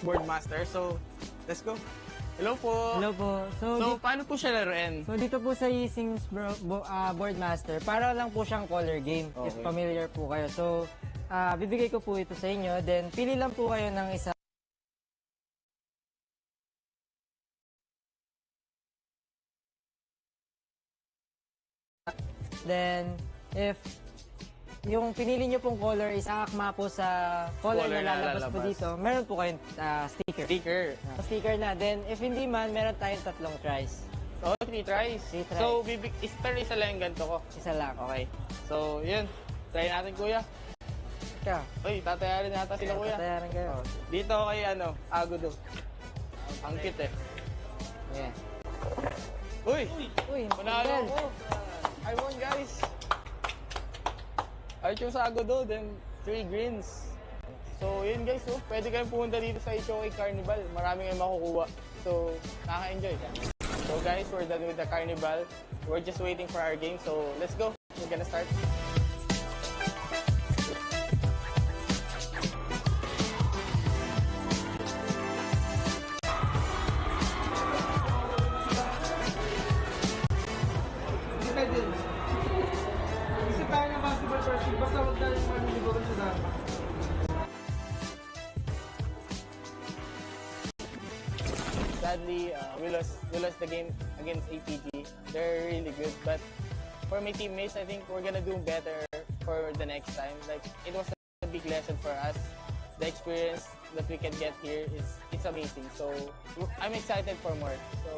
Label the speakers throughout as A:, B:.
A: Boardmaster. So, let's go. Hello po.
B: Hello po.
A: So, paano po siya laruin?
B: So dito po sa Yising's Boardmaster, para lang po siyang color game, if
A: Okay.
B: familiar po kayo. So, bibigay ko po ito sa inyo, then pili lang po kayo ng isa. Then, if yung pinili nyo pong color is akma po sa color
A: Color
B: na
A: na
B: lalabas po
A: lalabas.
B: dito, meron po kayong sticker.
A: Sticker.
B: Sticker na. Then, if hindi man, meron tayong 3 tries.
A: Oh, 3 tries.
B: 3 tries.
A: So, pero isa lang yung ganito ko.
B: Isa lang.
A: Okay. So, yun. Try natin, kuya.
B: Ka.
A: Uy, tatayarin nata sila, kuya.
B: Tatayaran kayo.
A: Dito kay, Agudo. Ang cute, eh.
B: Yeah.
A: Uy!
B: Uy,
A: Panalo ko! I won, guys! I chose Agudo, then 3 greens. So, yun guys, pwede kayong pumunta dito sa HOK Carnival. Marami kayong makukuha. So, nakaka-enjoy. So guys, we're done with the Carnival. We're just waiting for our game. So, let's go. We're gonna start.
C: Isip tayo ng basketball first team, basta huwag tayo maniligo sa dama.
A: Sadly, we lost the game against APG. They're really good, but for my teammates, I think we're gonna do better for the next time. Like, it was a big lesson for us. The experience that we can get here it's amazing. So I'm excited for more. So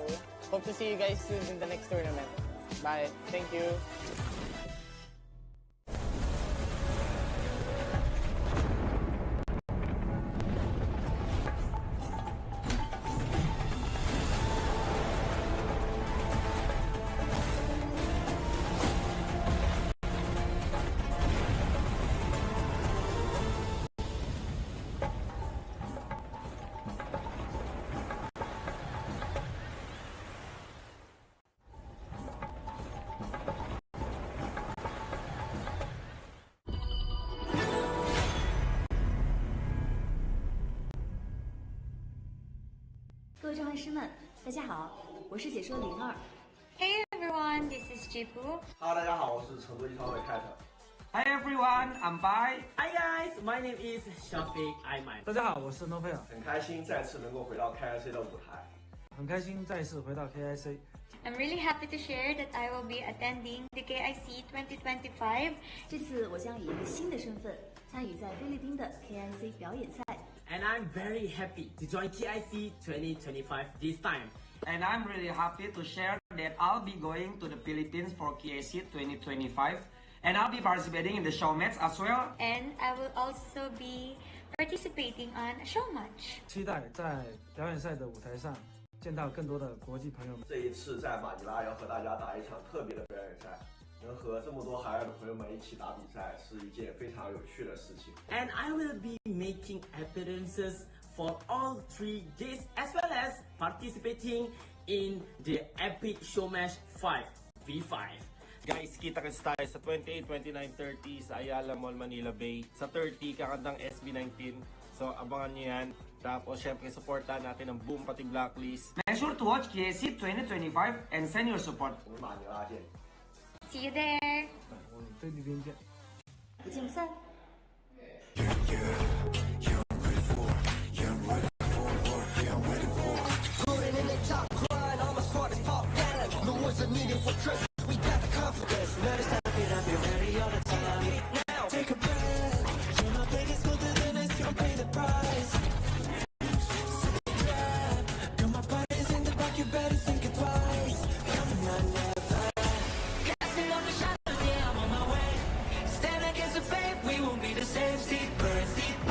A: hope to see you guys soon in the next tournament. Bye. Thank you.
D: Hey everyone, this is Jipu.
E: Hello， 大家好，我是成都一超的 Cat。
C: Hi everyone, I'm Bai.
F: Hi guys, my name is Shafiq Aiman.
C: 大家好，我是诺菲尔，
E: 很开心再次能够回到 KIC 的舞台。
C: 很开心再次回到 KIC。
D: I'm really happy to share that I will be attending the KIC 2025.
G: 这次我将以一个新的身份参与在菲律宾的 KIC 表演赛。
F: And I'm very happy to join KIC 2025 this time.
C: And I'm really happy to share that I'll be going to the Philippines for KIC 2025, and I'll be participating in the show match as well.
D: And I will also be participating on a show match.
C: 期待在表演赛的舞台上见到更多的国际朋友们。
E: 这一次在马尼拉要和大家打一场特别的表演赛，能和这么多海外的朋友们一起打比赛，是一件非常有趣的事情。
F: And I will be making appearances for all 3 days as well as participating in the epic show match 5v5.
H: Guys, kita-kits tayo sa 28, 29, 30 sa Ayala Mall, Manila Bay. Sa 30, kakandang SB19. So, abangan nyo yan. Tapos, syempre, supportan natin ang Boom pati Blacklist.
C: Make sure to watch KIC 2025 and send your support.
E: 我们马尼拉见。
D: See you there.
C: 我们菲律宾见。
G: 不见不散。
I: Take a breath. You're my biggest goal, then it's gonna pay the price. Got my bodies in the back, you better think it twice. Coming on, never. Casting off the shadows, yeah, I'm on my way. Stand against the fate, we won't be the same. Steep burns, deep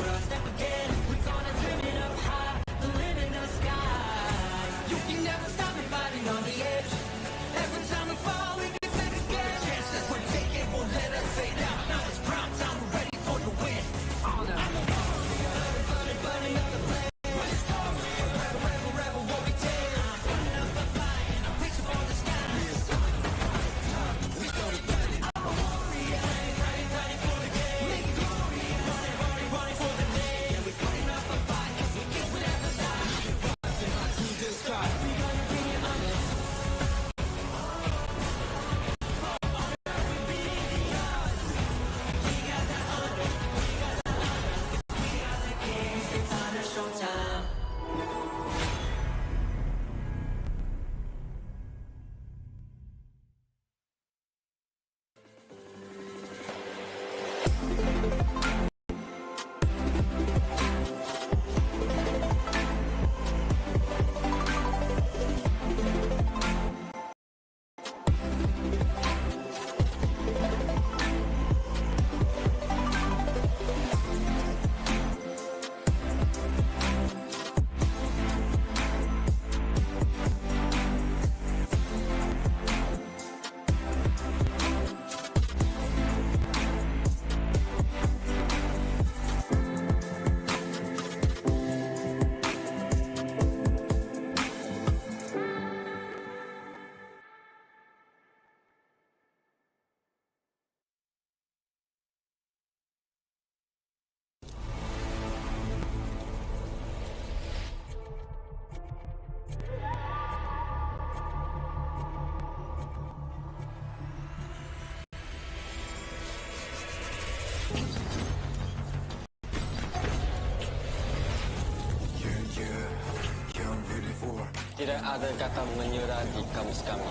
J: Tidak ada kata menyerah di kamus kami.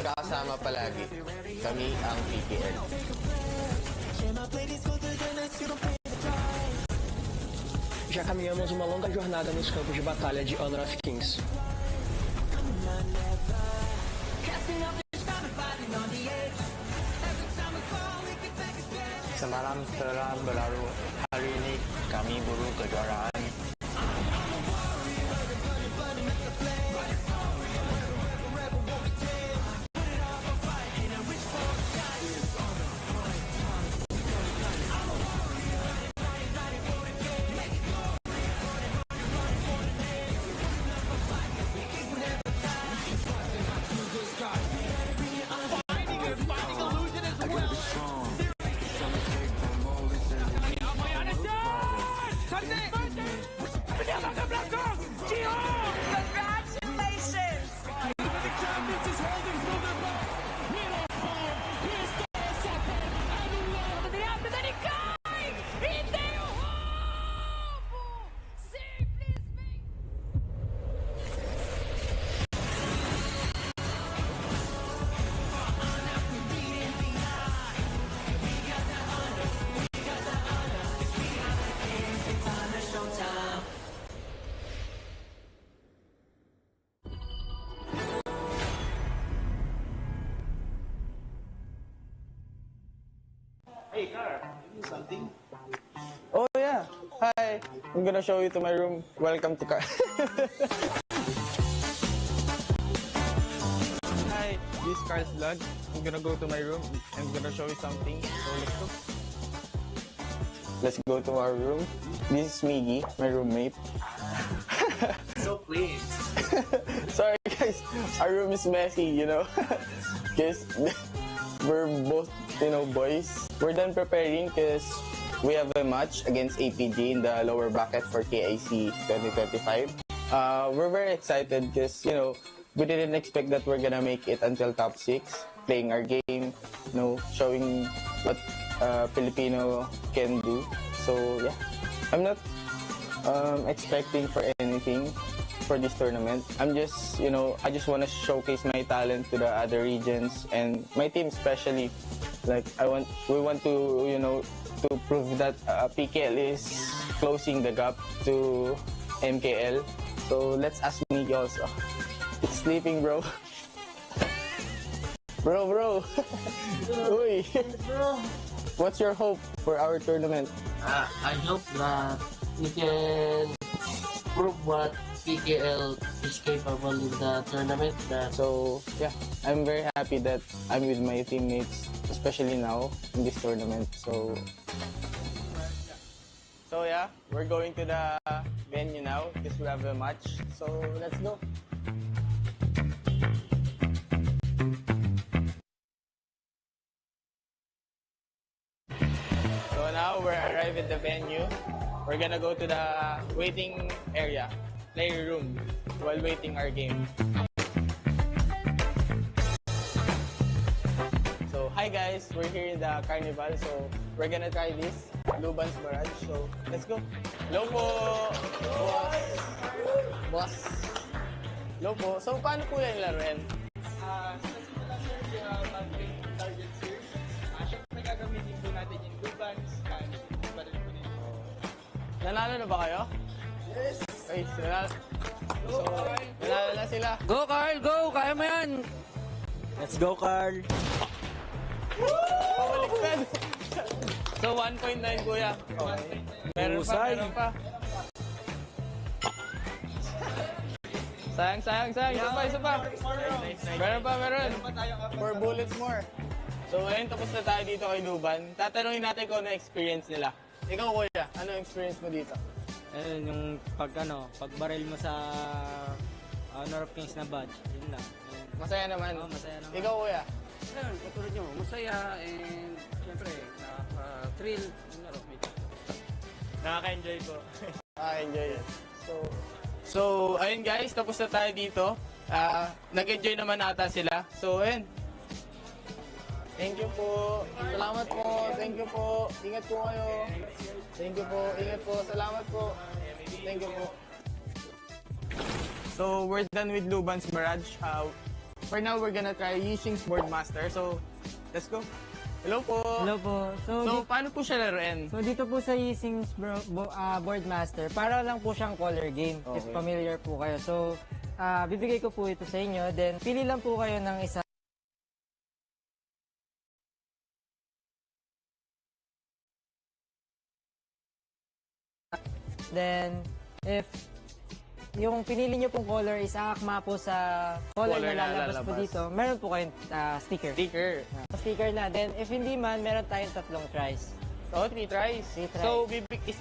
J: Magkakasama palagi. Kami ang PKL.
K: Já caminhamos uma longa jornada nos campos de batalha de Honor of Kings.
J: Semalam telah berlalu. Hari ini kami buru kejuaraan.
E: Hey, Car, you do something?
A: Oh yeah. Hi. I'm gonna show you to my room. Welcome to car. Hi. This is Car's vlog. I'm gonna go to my room. I'm gonna show you something. So let's go. Let's go to our room. This is Miggy, my roommate.
F: So clean.
A: Sorry guys, our room is messy, you know. Because we're both, boys. We're done preparing because we have a match against APG in the lower bracket for KIC2025. We're very excited because, we didn't expect that we're gonna make it until top 6, playing our game, showing what Filipino can do. So yeah, I'm not expecting for anything for this tournament. I'm just, I just want to showcase my talent to the other regions and my team especially. Like we want to, to prove that PKL is closing the gap to MKL. So let's ask Miggy also. It's sleeping, bro. Bro. Uy. What's your hope for our tournament?
L: I hope that we can prove what PKL is capable in the tournament.
A: So yeah, I'm very happy that I'm with my teammates, especially now in this tournament. So yeah, we're going to the venue now because we have a match. So let's go. So now we're arrived at the venue. We're gonna go to the waiting area, player room, while waiting our game. So hi guys, we're here in the carnival. So we're gonna try this Luban's Barrage. So let's go. Hello po, boss. Hello po. So paano po yan laruin?
M: Simula sir, target series. Siyempre gagamitin po natin yung Luban's and iba rin po nito.
A: Nanalo na ba kayo?
M: Yes!
A: Okay, nanalo na sila.
B: Go Carl, go! Kaya mo yan!
F: Let's go, Carl!
A: Pabaliktad! So 1.9 kuya. Okay. Meron pa. Sayang. Isa pa. Meron pa. 4 bullets more. So ayun, tapos na tayo dito kay Luban. Tatanungin natin kung ano experience nila. Ikaw kuya, ano experience mo dito?
B: Yung pagbaril mo sa Honor of Kings na badge, yun lang.
A: Masaya naman.
B: Masaya naman.
A: Ikaw kuya?
N: Ayun, katulad nyo, masaya and syempre, nakaka-thrill.
A: Nakaka-enjoy po. Nakaka-enjoy. So, ayun guys, tapos na tayo dito. Nag-enjoy naman ata sila. So, ayun. Thank you po. Salamat po. Thank you po. Ingat po kayo. Thank you po. Ingat po. Salamat po. Thank you po. So, we're done with Luban's Barrage. For now, we're gonna try Yixing's Boardmaster. So, let's go. Hello po.
B: Hello po.
A: So paano po siya laruin?
B: So, dito po sa Yixing's Boardmaster, para lang po siyang color game. If
A: Okay.
B: familiar po kayo. So, bibigay ko po ito sa inyo. Then, pili lang po kayo ng isa. Then, if yung pinili nyo pong color is aakma po sa color na lalabas po dito, meron po kayong sticker. Sticker na. Then, if hindi man, meron tayong 3 tries.
A: Oh, 3 tries. 3 tries. So,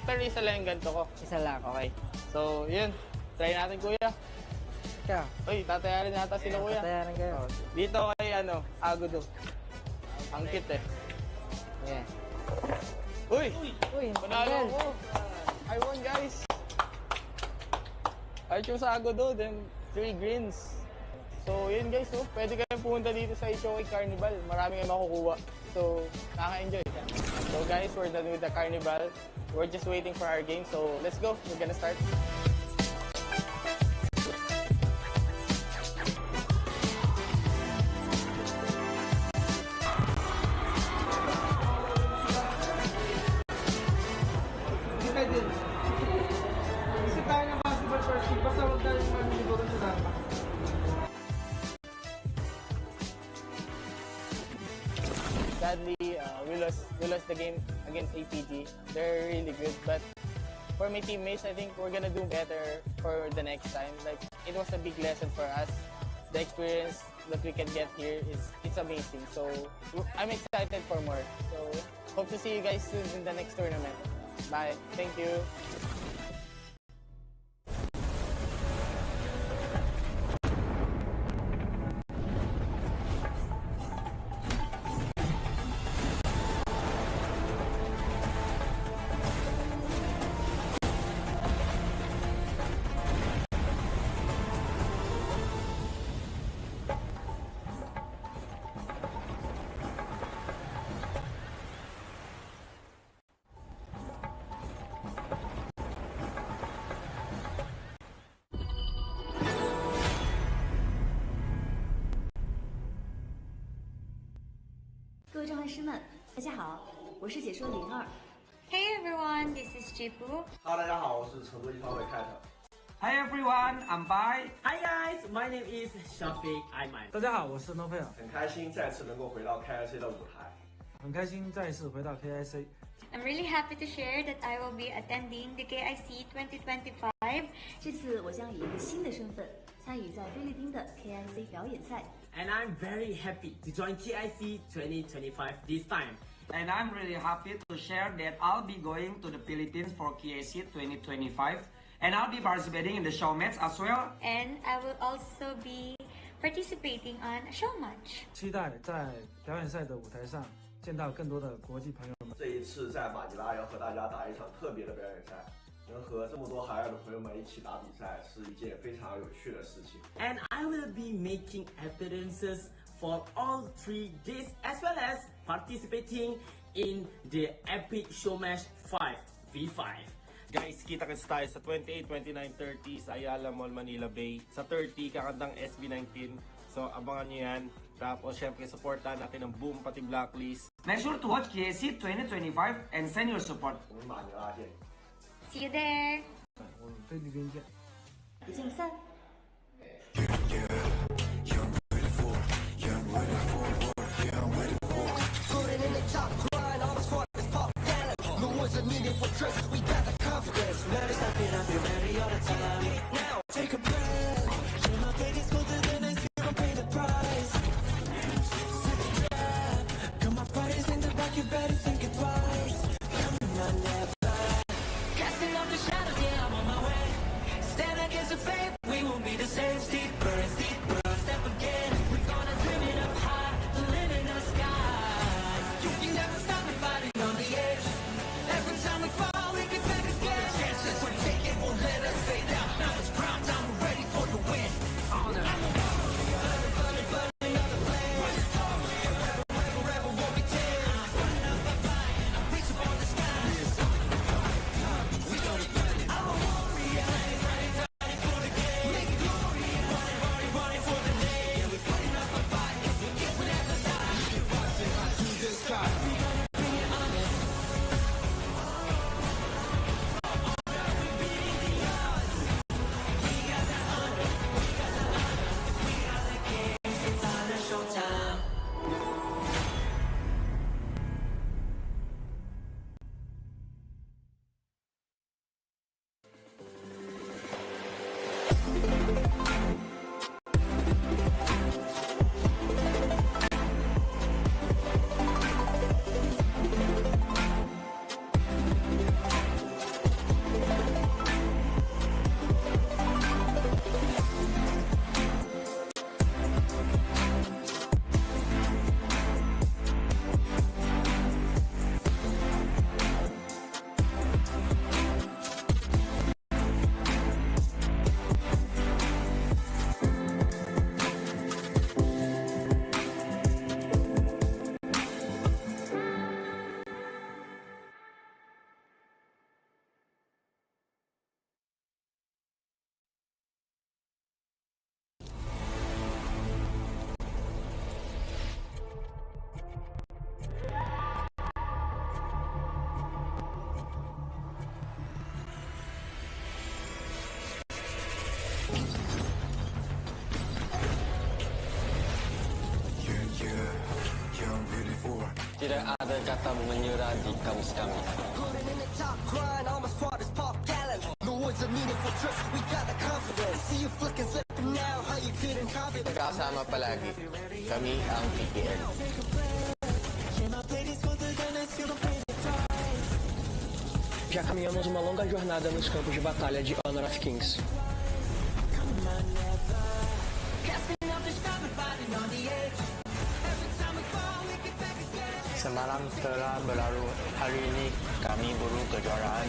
A: pero isa lang yung ganito ko.
B: Isa lang.
A: Okay. So, yun. Try natin, kuya.
B: Ika.
A: Uy, tatayarin nata sila, kuya.
B: Tatayarin kayo.
A: Dito kay, Agudo. Ang cute eh.
B: Yeah.
A: Uy, panalo ko. I won, guys. I chose Agudo, then 3 greens. So, yun guys, pwede kayong pumunta dito sa HOK Carnival. Marami kayong makukuha. So, nakaka-enjoy. So guys, we're done with the carnival. We're just waiting for our game. So, let's go. We're gonna start. Sadly, we lost the game against APG. They're really good, but for my teammates, I think we're gonna do better for the next time. Like, it was a big lesson for us. The experience that we can get here it's amazing. So I'm excited for more. So hope to see you guys soon in the next tournament. Bye. Thank you.
D: Hey everyone, this is Jipu.
E: Hello， 大家好，我是成都一方的 Cat。
C: Hi everyone, I'm Bai.
F: Hi guys, my name is Shafiq Aiman.
O: 大家好，我是 No Player。
E: 很开心再次能够回到 KIC 的舞台。
O: 很开心再次回到 KIC。
D: I'm really happy to share that I will be attending the KIC2025.
G: 这次我将以一个新的身份参与在菲律宾的 KIC 表演赛。
F: And I'm very happy to join KIC 2025 this time.
C: And I'm really happy to share that I'll be going to the Philippines for KIC 2025. And I'll be participating in the show match as well.
D: And I will also be participating on a show match.
O: 期待在表演赛的舞台上见到更多的国际朋友们。
E: 这一次在马尼拉要和大家打一场特别的表演赛，能和这么多海外的朋友们一起打比赛，是一件非常有趣的事情。
F: And I will be making appearances for all 3 days as well as participating in the epic show match 5v5.
H: Guys, kita-kits tayo sa 28, 29, 30 sa Ayala Mall, Manila Bay. Sa 30, kakandang SB19. So, abangan nyo yan. Tapos, syempre, supportan natin ang Boom, pati Blacklist.
C: Make sure to watch KIC 2025 and send your support.
E: 我们马尼拉见。
D: See you there.
O: 我们菲律宾见。
G: 比竞赛。
J: Tidak ada kata menyerah di kamus kami. Magkakasama palagi. Kami ang PKL.
K: Já caminhamos uma longa jornada nos campos de batalha de Honor of Kings.
J: Semalam telah berlalu, hari ini kami buru kejuaraan.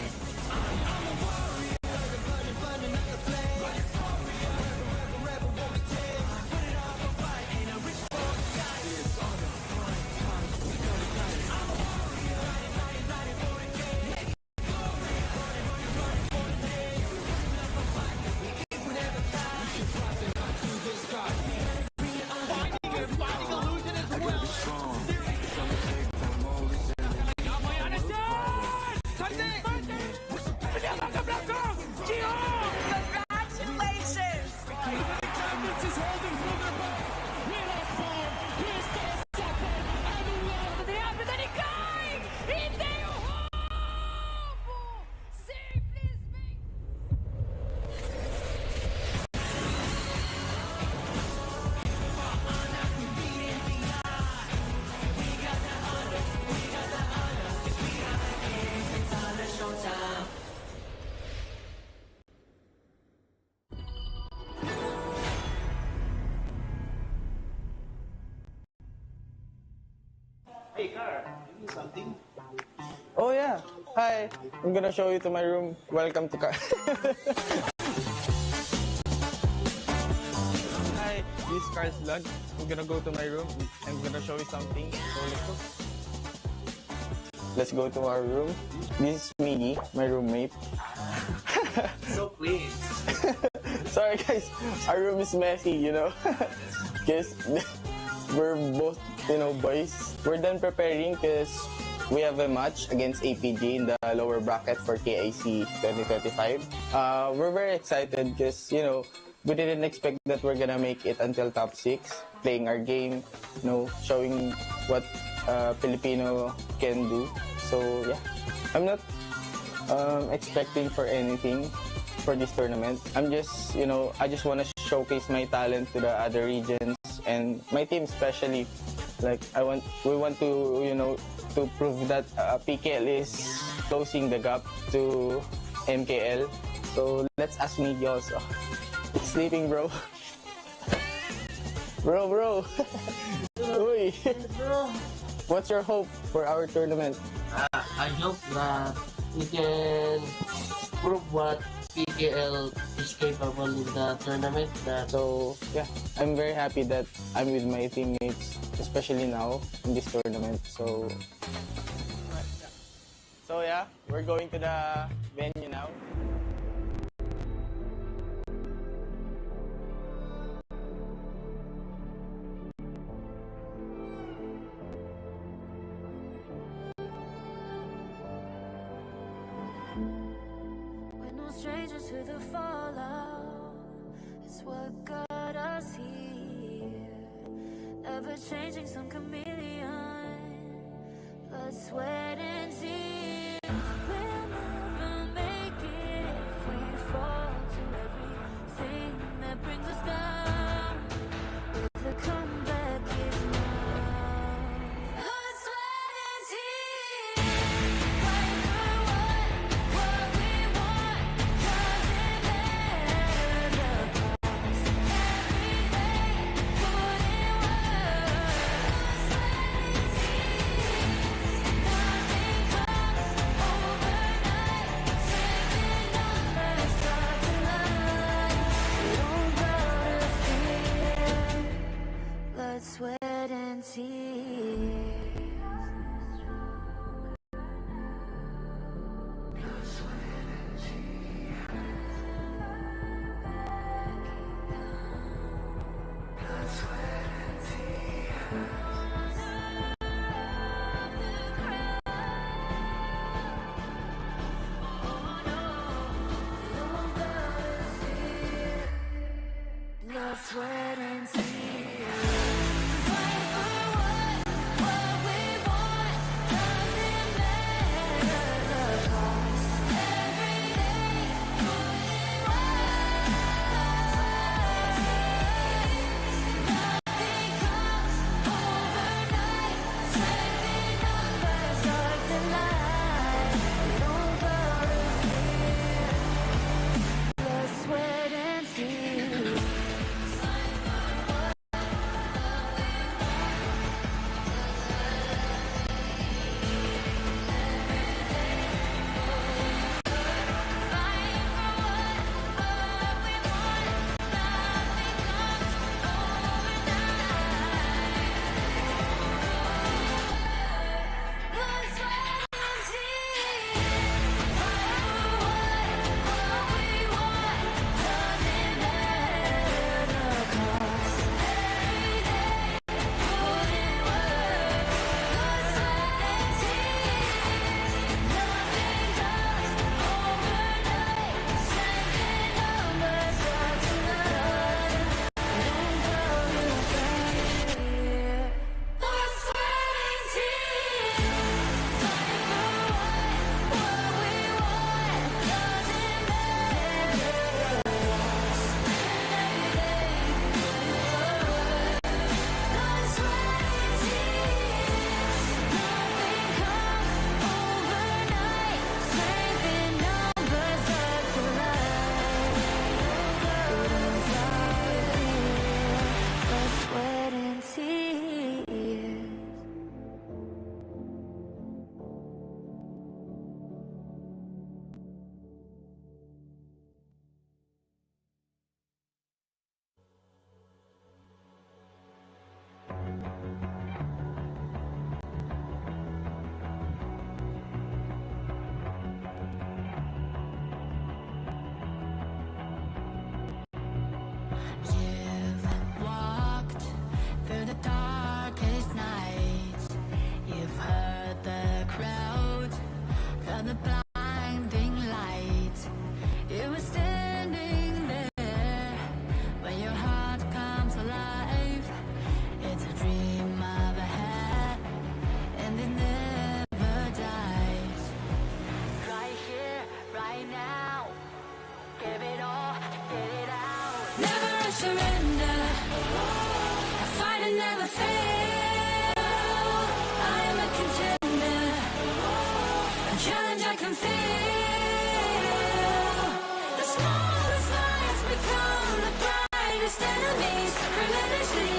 A: Hey, Car, you need something? Oh yeah. Hi. I'm gonna show you to my room. Welcome to Car. Hi. This is Car's vlog. I'm gonna go to my room. I'm gonna show you something. So let's go. Let's go to our room. This is Miggy, my roommate.
C: So please.
A: Sorry guys, our room is messy, you know. Because we're both, boys. We're done preparing because we have a match against APG in the lower bracket for KIC 2025. We're very excited because, we didn't expect that we're gonna make it until top 6, playing our game, showing what Filipino can do. So yeah, I'm not expecting for anything for this tournament. I'm just, I just want to showcase my talent to the other regions and my team especially. Like we want to, to prove that PKL is closing the gap to MKL. So let's ask Miggy also. Sleeping, bro. Bro. Uy. What's your hope for our tournament?
L: I hope that we can prove what PKL is capable in the tournament.
A: So yeah, I'm very happy that I'm with my teammates, especially now in this tournament. So yeah, we're going to the venue now.
I: Strangers to the fallout, it's what got us here. Ever changing, some chameleon, blood, sweat, and tears. We'll never make it if we fall to everything that brings us down. With a comeback is now. Blood, sweat, and tears. Fight for what we want. Every day, put in work. the blinding light. You were standing there when your heart comes alive. It's a dream I've had, and it never dies. Right here, right now, give it all, get it out. Never surrender, I fight and never fail. I am a contender, a challenge I can feel. The smallest lies become the brightest enemies, relentlessly.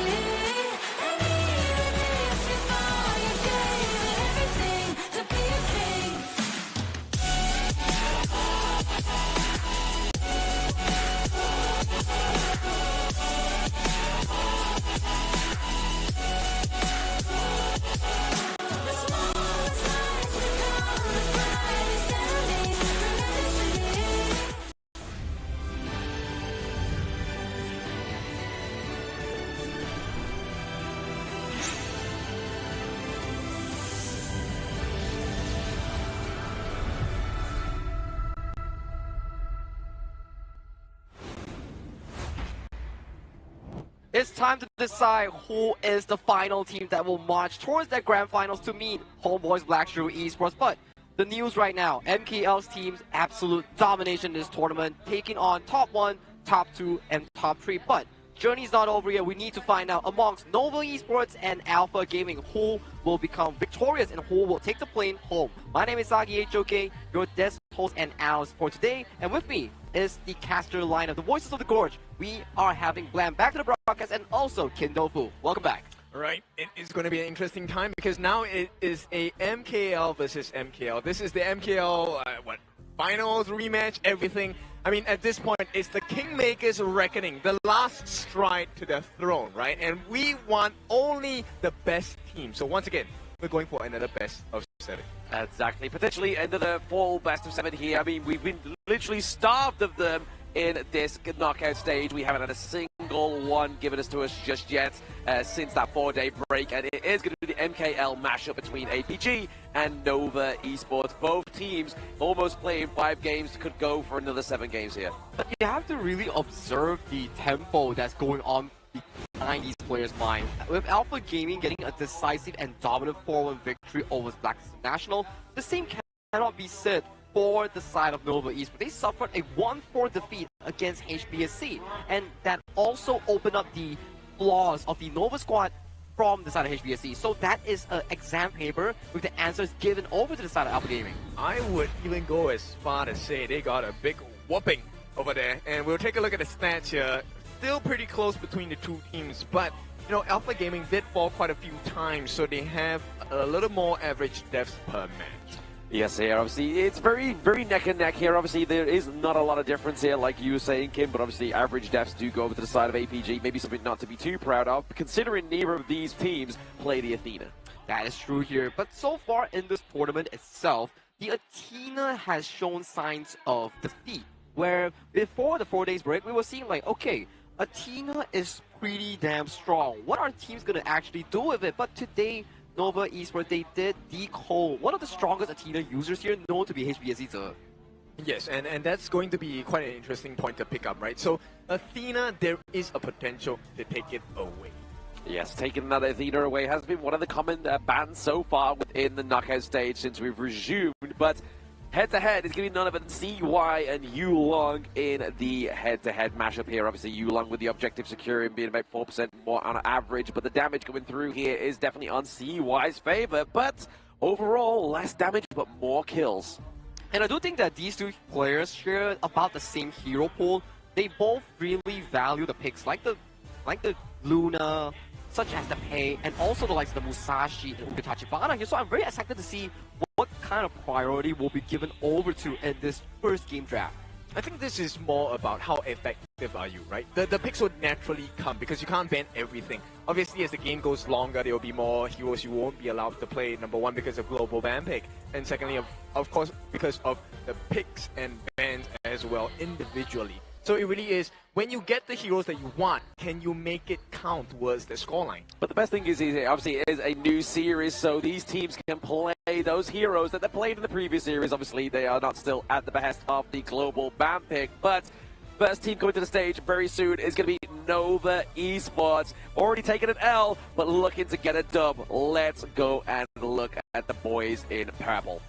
I: And even if you fall, you gave it everything to be a king. The smallest lies become the brightest enemies, relentlessly.
P: It's time to decide who is the final team that will march towards the grand finals to meet HomeBois Blacklist Esports. But the news right now, MKL's team's absolute domination in this tournament, taking on top 1, top 2, and top 3. But journey's not over yet. We need to find out amongst Nova Esports and Alpha Gaming who will become victorious and who will take the plane home. My name is Sagi HOK, your desk host and analyst for today. And with me is the caster line of the Voices of the Gorge. We are having Blam back to the broadcast and also Kindofu. Welcome back.
Q: All right, it is going to be an interesting time because now it is a MKL versus MKL. This is the MKL, finals, rematch, everything. I mean, at this point, it's the Kingmaker's reckoning, the last stride to the throne, right? And we want only the best team. So once again, we're going for another best of 7.
R: Exactly. Potentially another full best of 7 here. I mean, we've been literally starved of them in this knockout stage. We haven't had a single one given to us just yet since that 4-day break, and it is going to be the MKL mashup between APG and Nova Esports. Both teams almost playing 5 games, could go for another 7 games here.
P: But you have to really observe the tempo that's going on behind these players' minds. With Alpha Gaming getting a decisive and dominant 4-1 victory over Blacklist National, the same cannot be said for the side of Nova Esports. They suffered a 1-4 defeat against HBSC, and that also opened up the flaws of the Nova squad from the side of HBSC. So that is an exam paper with the answers given over to the side of Alpha Gaming.
Q: I would even go as far to say they got a big whooping over there. And we'll take a look at the stats here. Still pretty close between the two teams, but you know, Alpha Gaming did fall quite a few times, so they have a little more average deaths per match.
R: Yes, here, obviously, it's very, very neck and neck here. Obviously, there is not a lot of difference here, like you were saying, Kim, but obviously, average deaths do go over to the side of APG. Maybe something not to be too proud of, considering neither of these teams play the Athena.
P: That is true here, but so far in this tournament itself, the Athena has shown signs of defeat, where before the 4 days break, we were seeing like, okay, Athena is pretty damn strong. What are teams going to actually do with it? But today, Nova Esports, they did decode one of the strongest Athena users here, known to be HBSC.
Q: Yes, and that's going to be quite an interesting point to pick up, right? So, Athena, there is a potential to take it away.
R: Yes, taking another Athena away has been one of the common bans so far within the knockout stage since we've resumed, but head-to-head is going to be none other than CY and Yulong in the head-to-head mashup here. Obviously, Yulong with the objective securing being about 4% more on average, but the damage coming through here is definitely on CY's favor. But overall, less damage, but more kills.
P: And I do think that these two players share about the same hero pool. They both really value the picks, like the Luna, such as the Pei, and also the likes of the Musashi and Tachibana here. So I'm very excited to see what kind of priority will be given over to in this first game draft.
Q: I think this is more about how effective are you, right? The picks would naturally come because you can't ban everything. Obviously, as the game goes longer, there will be more heroes you won't be allowed to play. Number one, because of global ban pick. And secondly, of course, because of the picks and bans as well individually. So it really is, when you get the heroes that you want, can you make it count towards the scoreline?
R: But the best thing is obviously it is a new series, so these teams can play those heroes that they played in the previous series. Obviously, they are not still at the behest of the global ban pick, but first team coming to the stage very soon is going to be Nova Esports. Already taken an L, but looking to get a dub. Let's go and look at the boys in purple.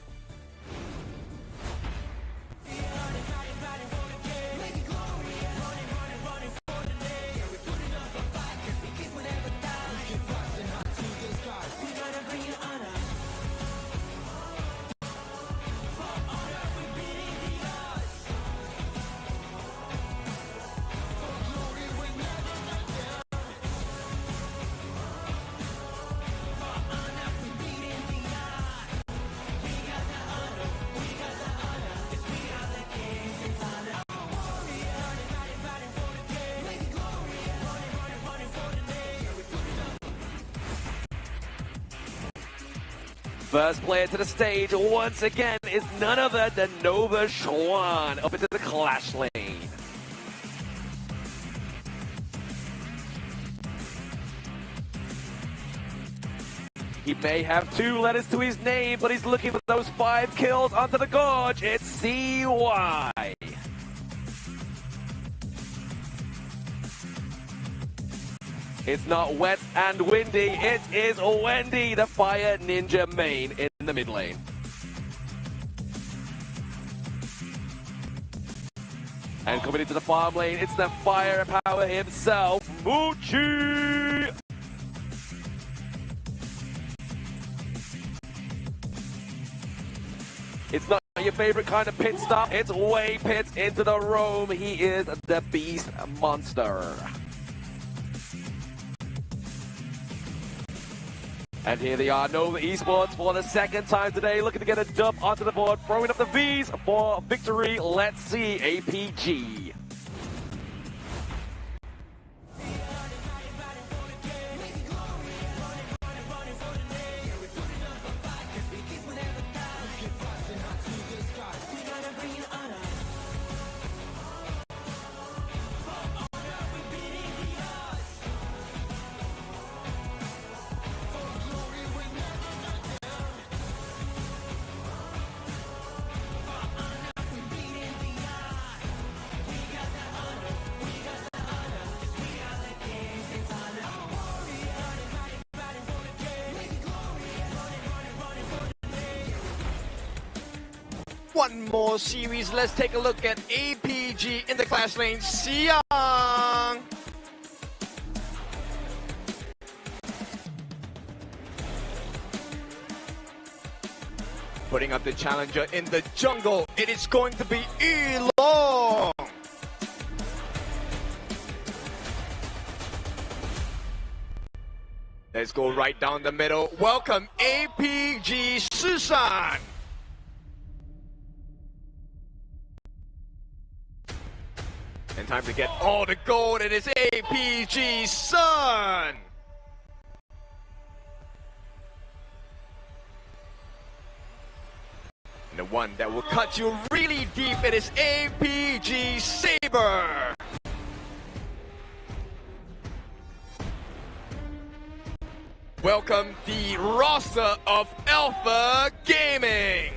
R: First player to the stage once again is none other than Nova Schwan up into the clash lane. He may have 2 letters to his name, but he's looking for those 5 kills onto the gorge. It's CY. It's not wet and windy, it is Wendy, the Fire Ninja main in the mid lane. And coming into the farm lane, it's the firepower himself, Muchi! It's not your favorite kind of pit stop, it's way pits into the roam. He is the beast monster. And here they are, Nova Esports for the second time today, looking to get a dub onto the board, throwing up the Vs for victory. Let's see APG.
Q: One more series, let's take a look at APG in the clash lane, Xiang. Putting up the challenger in the jungle, it is going to be Elong. Let's go right down the middle. Welcome APG Susan. And time to get all the gold. It is APG Sun. And the one that will cut you really deep, it is APG Saber. Welcome the roster of Alpha Gaming.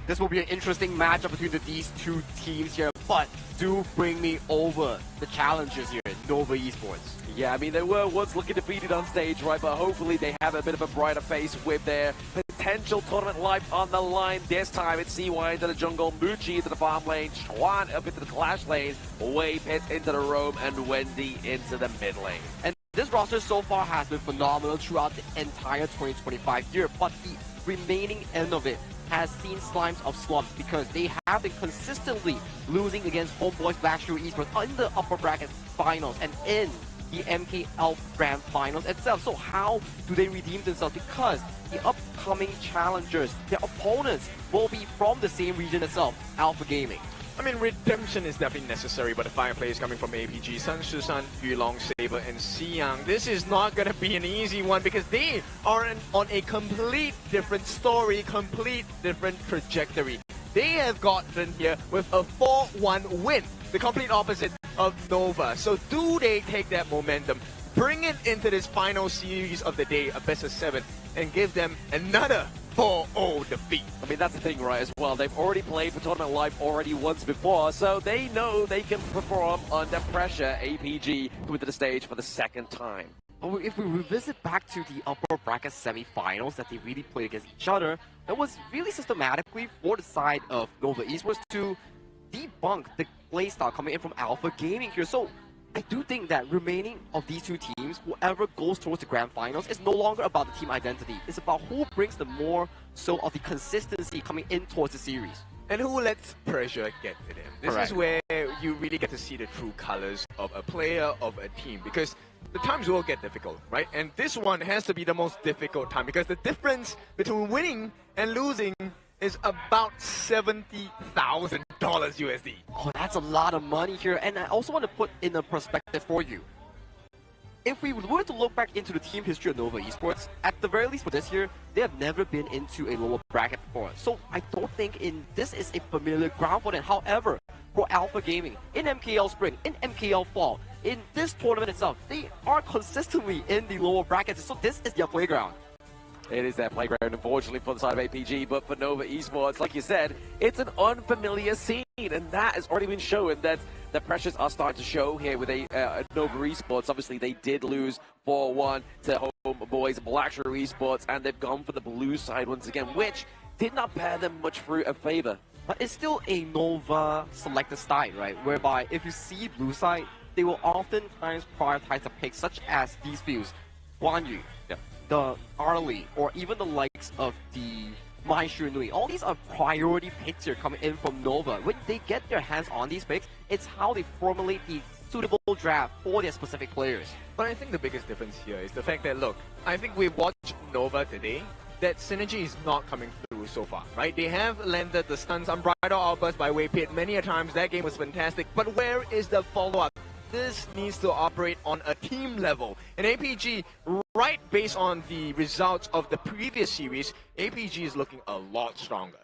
P: This will be an interesting matchup between these two teams here, but do bring me over the challengers here at Nova Esports.
R: Yeah, I mean, they were once looking defeated on stage, right? But hopefully they have a bit of a brighter face with their potential tournament life on the line. This time it's CY into the jungle, Muchi into the farm lane, Schwan up into the clash lane, Wei Pits into the roam, and Wendy into the mid lane.
P: And this roster so far has been phenomenal throughout the entire 2025 year, but the remaining end of it has seen slimes of slumps because they have been consistently losing against HomeBois Blackstreet Esports in the upper bracket finals and in the MKL Grand Finals itself. So how do they redeem themselves? Because the upcoming challengers, their opponents, will be from the same region itself, Alpha Gaming.
Q: I mean, redemption is definitely necessary, but the 5 players coming from APG, Sun Susan, Yulong, Saber, and Xiang. This is not going to be an easy one because they are on a complete different story, complete different trajectory. they have gotten here with a 4-1 win, the complete opposite of Nova. So do they take that momentum, bring it into this final series of the day, a best of 7, and give them another 4-0 defeat?
R: I mean, that's the thing, right, as well. They've already played for Tournament Life already once before, so they know they can perform under pressure. APG coming to the stage for the second time.
P: If we revisit back to the upper bracket semifinals that they really played against each other, it was really systematically for the side of Nova Esports to debunk the playstyle coming in from Alpha Gaming here. So I do think that remaining of these two teams, whoever goes towards the grand finals, is no longer about the team identity. It's about who brings the more so of the consistency coming in towards the series.
Q: And who lets pressure get to them. This
P: Correct.
Q: is where you really get to see the true colors of a player, of a team, because the times will get difficult, right? And this one has to be the most difficult time, because the difference between winning and losing is about $70,000 USD.
P: Oh, that's a lot of money here. And I also want to put in a perspective for you. If we were to look back into the team history of Nova Esports, at the very least for this year, they have never been into a lower bracket before. So I don't think this is a familiar ground for them. However, for Alpha Gaming, in MKL Spring, in MKL Fall, in this tournament itself, they are consistently in the lower brackets. So this is their playground.
R: It is their playground, unfortunately, for the side of APG, but for Nova Esports, like you said, it's an unfamiliar scene, and that has already been shown that the pressures are starting to show here with Nova Esports. Obviously, they did lose 4-1 to HomeBois Blackshire Esports, and they've gone for the blue side once again, which did not bear them much fruit of favor.
P: But it's still a Nova selected style, right? Whereby if you see blue side, they will oftentimes prioritize the picks such as these fews, Guan Yu, the Arlie, or even the likes of the Mai Shunui. All these are priority picks here coming in from Nova. When they get their hands on these picks, it's how they formulate the suitable draft for their specific players.
Q: But I think the biggest difference here is the fact that, look, I think we've watched Nova today, that synergy is not coming through so far, right? They have landed the stunts on Bridal Outburst by Way Pit many a times. That game was fantastic. But where is the follow-up? This needs to operate on a team level. And APG, right based on the results of the previous series, APG is looking a lot stronger.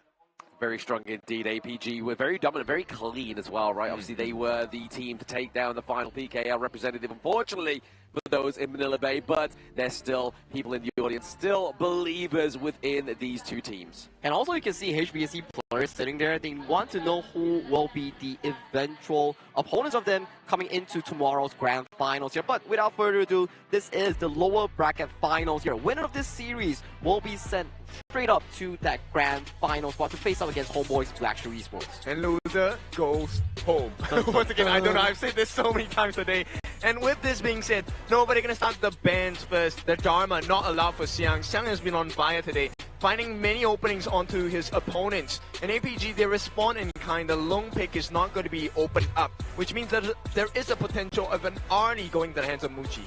R: Very strong indeed. APG were very dominant, very clean as well, right? Obviously, they were the team to take down the final PKL representative, unfortunately, for those in Manila Bay, but there's still people in the audience, still believers within these two teams.
P: And also you can see HBSC players sitting there. They want to know who will be the eventual opponents of them coming into tomorrow's grand finals here. But without further ado, this is the lower bracket finals here. Winner of this series will be sent straight up to that grand final spot to face up against HomeBois Blackshire Esports.
Q: And loser goes home. Once again, I don't know, I've said this so many times today. And with this being said, nobody gonna start the bans first. The Dharma not allowed for Xiang. Xiang has been on fire today, finding many openings onto his opponents. And APG, they respond in kind. The long pick is not going to be opened up, which means that there is a potential of an Arnie going to the hands of Muchi.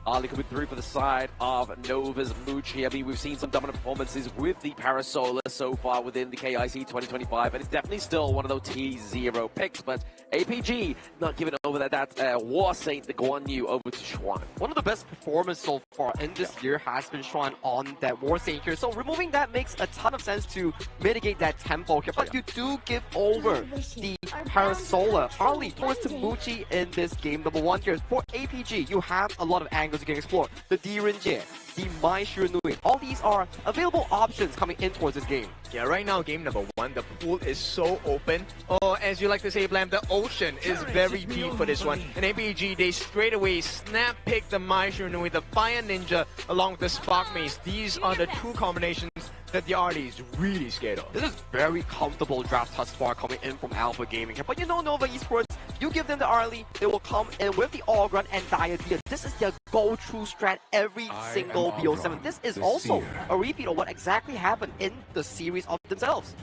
R: Ali coming through for the side of Nova's Muchi. I mean, we've seen some dominant performances with the Parasolar so far within the KIC 2025, and it's definitely still one of those T0 picks, but APG not giving over that War Saint, the Guan Yu, over to Xuan.
P: One of the best performances so far in this year has been Xuan on that War Saint here, so removing that makes a ton of sense to mitigate that tempo here, but you do give over the Parasolar early towards to Muchi in this game. Number one here, for APG, you have a lot of angles you can explore. The Direnjie, the Mai Shunui, all these are available options coming in towards this game.
Q: Yeah, right now, game number one, the pool is so open. Or as you like to say, Blam, the ocean is very deep for this one. And APG, they straight away snap pick the Mai Shunui, the Fire Ninja, along with the Spark Mace. These are the two combinations that the RD is really scared of.
P: This is very comfortable draft thus far coming in from Alpha Gaming here. But you know Nova Esports, you give them the early, they will come in with the All-Run and Diadea. This is their go-to strat every single BO7. This is also a repeat of what exactly happened in the series of themselves.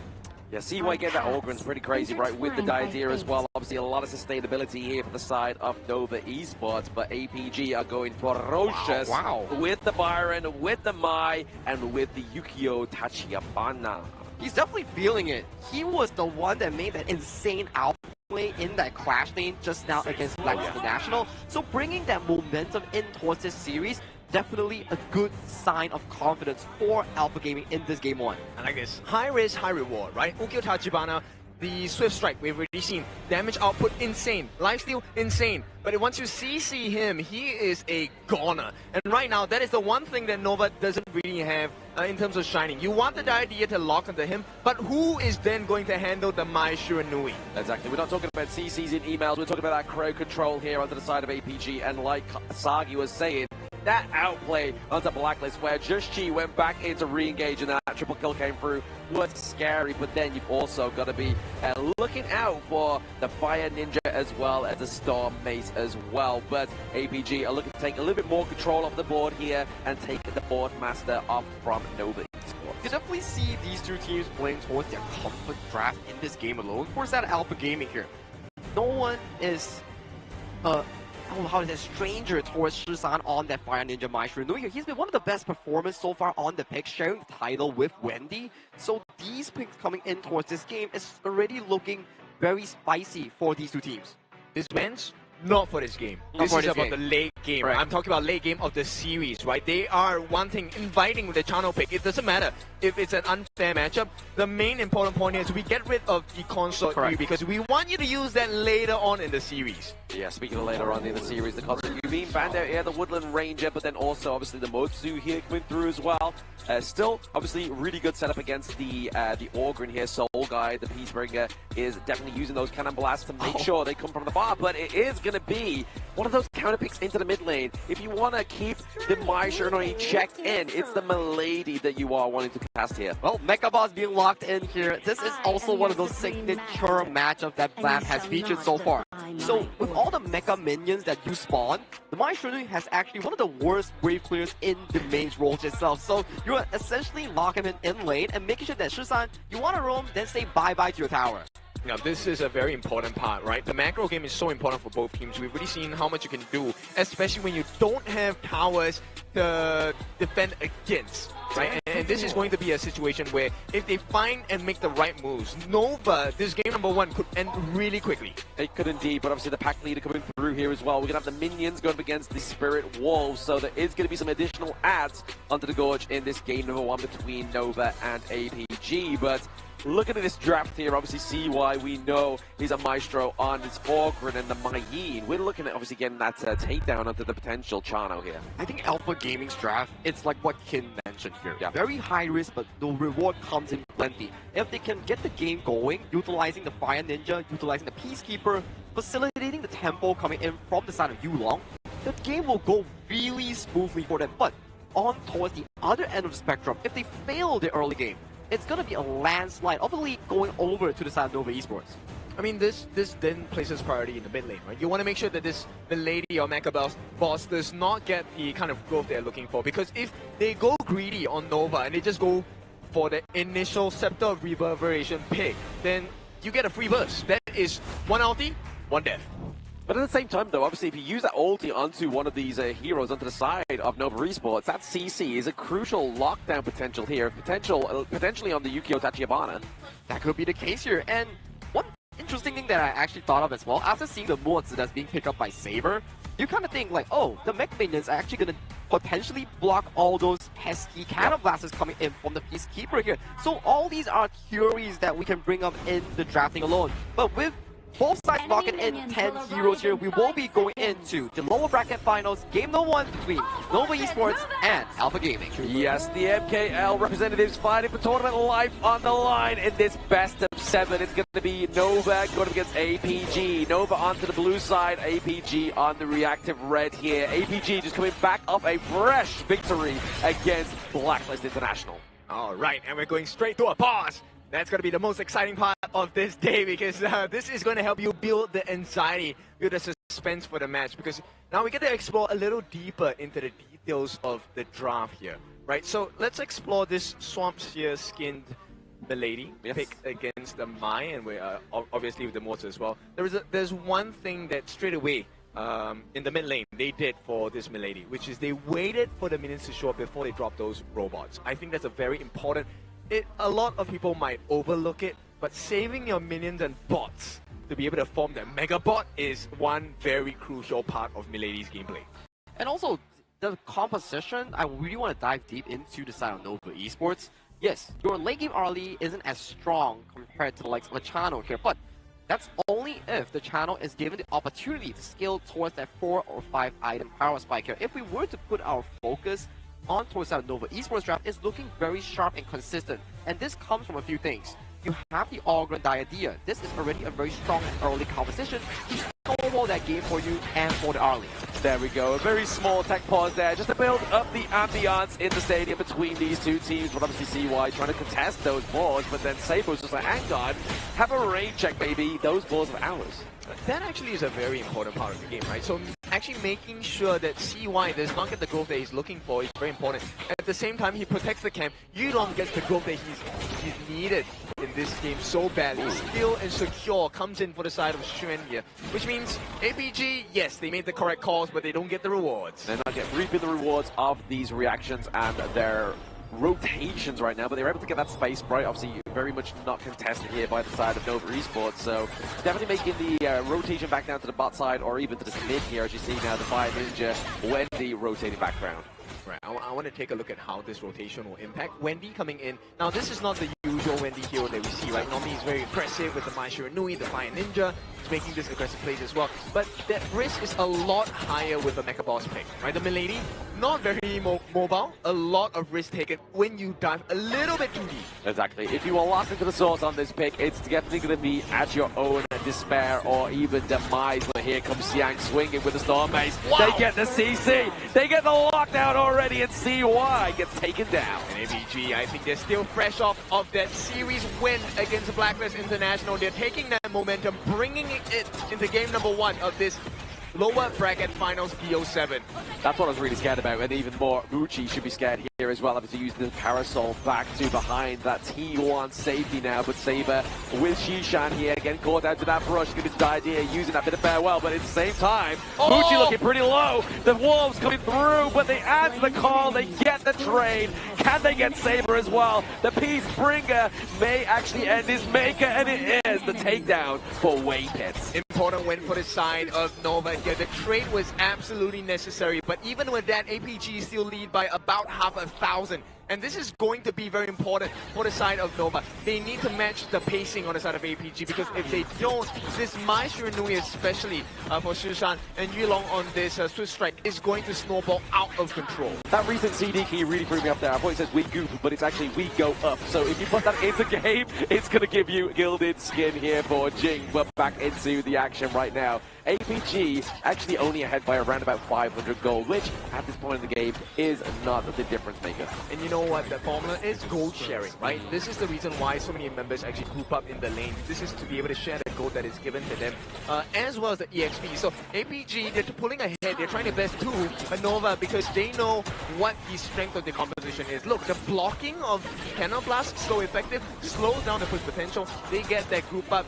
R: Yeah, CY getting that Ogrun's pretty crazy, right, with the Diadea as well. Obviously, a lot of sustainability here for the side of Nova Esports, but APG are going ferocious with the Byron, with the Mai, and with the Yukio Tachiyabana.
P: He's definitely feeling it. He was the one that made that insane outplay in that clash lane just now against Blacklist International. So bringing that momentum in towards this series definitely a good sign of confidence for Alpha Gaming in this game 1.
Q: I like this. High risk, high reward, right? Ukyo Tachibana, the Swift Strike, we've already seen. Damage output, insane. Lifesteal, insane. But once you CC him, he is a goner. And right now, that is the one thing that Nova doesn't really have in terms of shining. You want the idea to lock onto him, but who is then going to handle the Mai Shiranui?
R: Exactly. We're not talking about CCs in emails. We're talking about that crowd control here onto the side of APG. And like Sagi was saying, that outplay onto Blacklist where Just Chi went back into re-engage and that triple kill came through was scary, but then you've also got to be looking out for the Fire Ninja as well as the Storm Mace as well. But APG are looking to take a little bit more control of the board here and take the board master off from Nova Esports.
P: You can definitely see these two teams playing towards their comfort draft in this game alone. Of course, that Alpha Gaming here. No one is how is a stranger towards Shisan on that Fire Ninja Mai Shiranui. He's been one of the best performers so far on the pick, sharing the title with Wendy. So these picks coming in towards this game is already looking very spicy for these two teams.
Q: This wins? Not for this game. This is about the late game. Right. I'm talking about late game of the series, right? They are wanting, inviting the channel pick. It doesn't matter if it's an unfair matchup. The main important point is we get rid of the consort U because we want you to use that later on in the series.
R: Yeah, speaking of later on in the series, the consort U being banned out here, the Woodland Ranger, but then also obviously the Motsu here coming through as well. Still, obviously, really good setup against the Orgrin here. Soul Guy, the Peacebringer, is definitely using those cannon blasts to make sure they come from the bar, but it is going to be one of those counter picks into the mid lane. If you want to keep the Mai Shiranui checked in, it's the Milady that you are wanting to cast here.
P: Well, Mecha Boss being locked in here. This is also one of those signature matchups that Blam has featured so far. So, with all the Mecha minions that you spawn, the Mai Shiranui has actually one of the worst wave clears in the main role itself. So, you're essentially locking him in lane and making sure that Shisan, you want to roam, then say bye-bye to your tower.
Q: Now, this is a very important part, right? The macro game is so important for both teams. We've really seen how much you can do, especially when you don't have towers to defend against, right? And this is going to be a situation where if they find and make the right moves, Nova, this game number 1, could end really quickly.
R: It could indeed, but obviously the pack leader coming through here as well. We're going to have the minions going up against the Spirit Wolves, so there is going to be some additional adds onto the Gorge in this game number 1 between Nova and APG, but looking at this draft here, obviously see why we know he's a maestro on his Orgrin and the Mayin. We're looking at obviously getting that takedown onto the potential Chano here.
P: I think Alpha Gaming's draft, it's like what Kin mentioned here. Yeah. Very high risk, but the reward comes in plenty. If they can get the game going, utilizing the Fire Ninja, utilizing the Peacekeeper, facilitating the tempo coming in from the side of Yulong, the game will go really smoothly for them. But on towards the other end of the spectrum, if they fail the early game, it's going to be a landslide of the league going over to the side of Nova Esports.
Q: I mean, this then places priority in the mid lane, right? You want to make sure that this Milady or Mecha Boss does not get the kind of growth they're looking for. Because if they go greedy on Nova and they just go for the initial Scepter of Reverberation pick, then you get a free burst. That is 1 ulti, 1 death.
R: But at the same time, though, obviously, if you use that ulti onto one of these heroes onto the side of Nova Esports, that CC is a crucial lockdown potential here, potentially on the Yukio Tachibana.
P: That could be the case here. And one interesting thing that I actually thought of as well, after seeing the Muatsu that's being picked up by Saber, you kind of think like, oh, the mech minions are actually going to potentially block all those pesky cannon blasters coming in from the Peacekeeper here. So all these are theories that we can bring up in the drafting alone. But with both sides locking in 10 heroes here, we will be going into the lower bracket finals, game number 1 between Nova Esports and Alpha Gaming.
R: Yes, the MKL representatives fighting for tournament life on the line in this best of 7. It's going to be Nova going up against APG. Nova onto the blue side, APG on the reactive red here. APG just coming back off a fresh victory against Blacklist International.
Q: All right, and we're going straight to a pause. That's going to be the most exciting part of this day because this is going to help you build the anxiety, build the suspense for the match because now we get to explore a little deeper into the details of the draft here, right? So let's explore this Swamp Sphere skinned Milady pick against the Mai, and we obviously with the Mortar as well. There's one thing that straight away in the mid lane they did for this Milady, which is they waited for the minions to show up before they drop those robots. I think that's a very important. A lot of people might overlook it, but saving your minions and bots to be able to form the Mega Bot is one very crucial part of Milady's gameplay.
P: And also, the composition, I really want to dive deep into the side of Nova Esports. Yes, your late game early isn't as strong compared to the likes of the channel here, but that's only if the channel is given the opportunity to scale towards that 4 or 5 item power spike here. If we were to put our focus on towards that Nova Esports draft, it's looking very sharp and consistent. And this comes from a few things. You have the all-grand idea. This is already a very strong early composition to snowball that game for you and for the early.
R: There we go, a very small tech pause there, just to build up the ambiance in the stadium between these two teams. But obviously CY trying to contest those balls, but then Sabo's just like, hang on, have a raid check, baby, those balls are ours.
Q: That actually is a very important part of the game, right? So actually making sure that CY does not get the growth that he's looking for is very important. At the same time, he protects the camp. Yulong gets the growth that he's needed in this game so badly. Still and secure comes in for the side of Xuan here, which means APG, yes, they made the correct calls, but they don't get the rewards.
R: They're not reaping the rewards of these reactions and their rotations right now, but they were able to get that space right. Obviously, very much not contested here by the side of Nova Esports, so definitely making the rotation back down to the bot side or even to the mid here, as you see now, the Fire Ninja, Wendy rotating background.
Q: Right, I want to take a look at how this rotation will impact. Wendy coming in. Now, this is not the usual Wendy hero that we see, right? Normally, he's very aggressive with the Mai Shiranui, the Fire Ninja. He's making this aggressive plays as well. But that risk is a lot higher with the Mecha Boss pick, right? The Milady, not very mobile. A lot of risk taken when you dive a little bit too deep.
R: Exactly. If you are lost into the source on this pick, it's definitely going to be at your own despair or even demise. But here comes Xiang swinging with the Storm Mace. Wow. They get the CC. They get the lockdown already, and CY gets taken down.
Q: And ABG, I think they're still fresh off of that series win against Blacklist International. They're taking that momentum, bringing it into game number 1 of this lower bracket finals BO7.
R: That's what I was really scared about, and even more, Muchi should be scared here as well, obviously using the parasol back to behind that T1 safety now, but Saber with Shishan here, getting caught out to that brush, going to die here, using that bit of farewell, but at the same time, Muchi looking pretty low, the Wolves coming through, but they answer the call, they get the trade, can they get Saber as well? The Peacebringer may actually end his maker, and it is the takedown for Waypits.
Q: Important win for the side of Nova here. The trade was absolutely necessary, but even with that, APG still lead by about 1,000. And this is going to be very important for the side of Nova. They need to match the pacing on the side of APG, because if they don't, this Mai Shiranui especially for Shushan and Yulong on this Swift Strike is going to snowball out of control.
R: That recent CD key really threw me up there. I thought it says we goop, but it's actually we go up. So if you put that into game, it's going to give you gilded skin here for Jing. But back into the action right now. APG actually only ahead by around about 500 gold, which at this point in the game is not the difference maker.
Q: And you know what, the formula is gold sharing, right? This is the reason why so many members actually group up in the lane. This is to be able to share the gold that is given to them, as well as the EXP. So APG, they're pulling ahead, they're trying their best to Nova, because they know what the strength of the composition is. Look, the blocking of Cannon Blast so effective, slows down the push potential. They get that group up.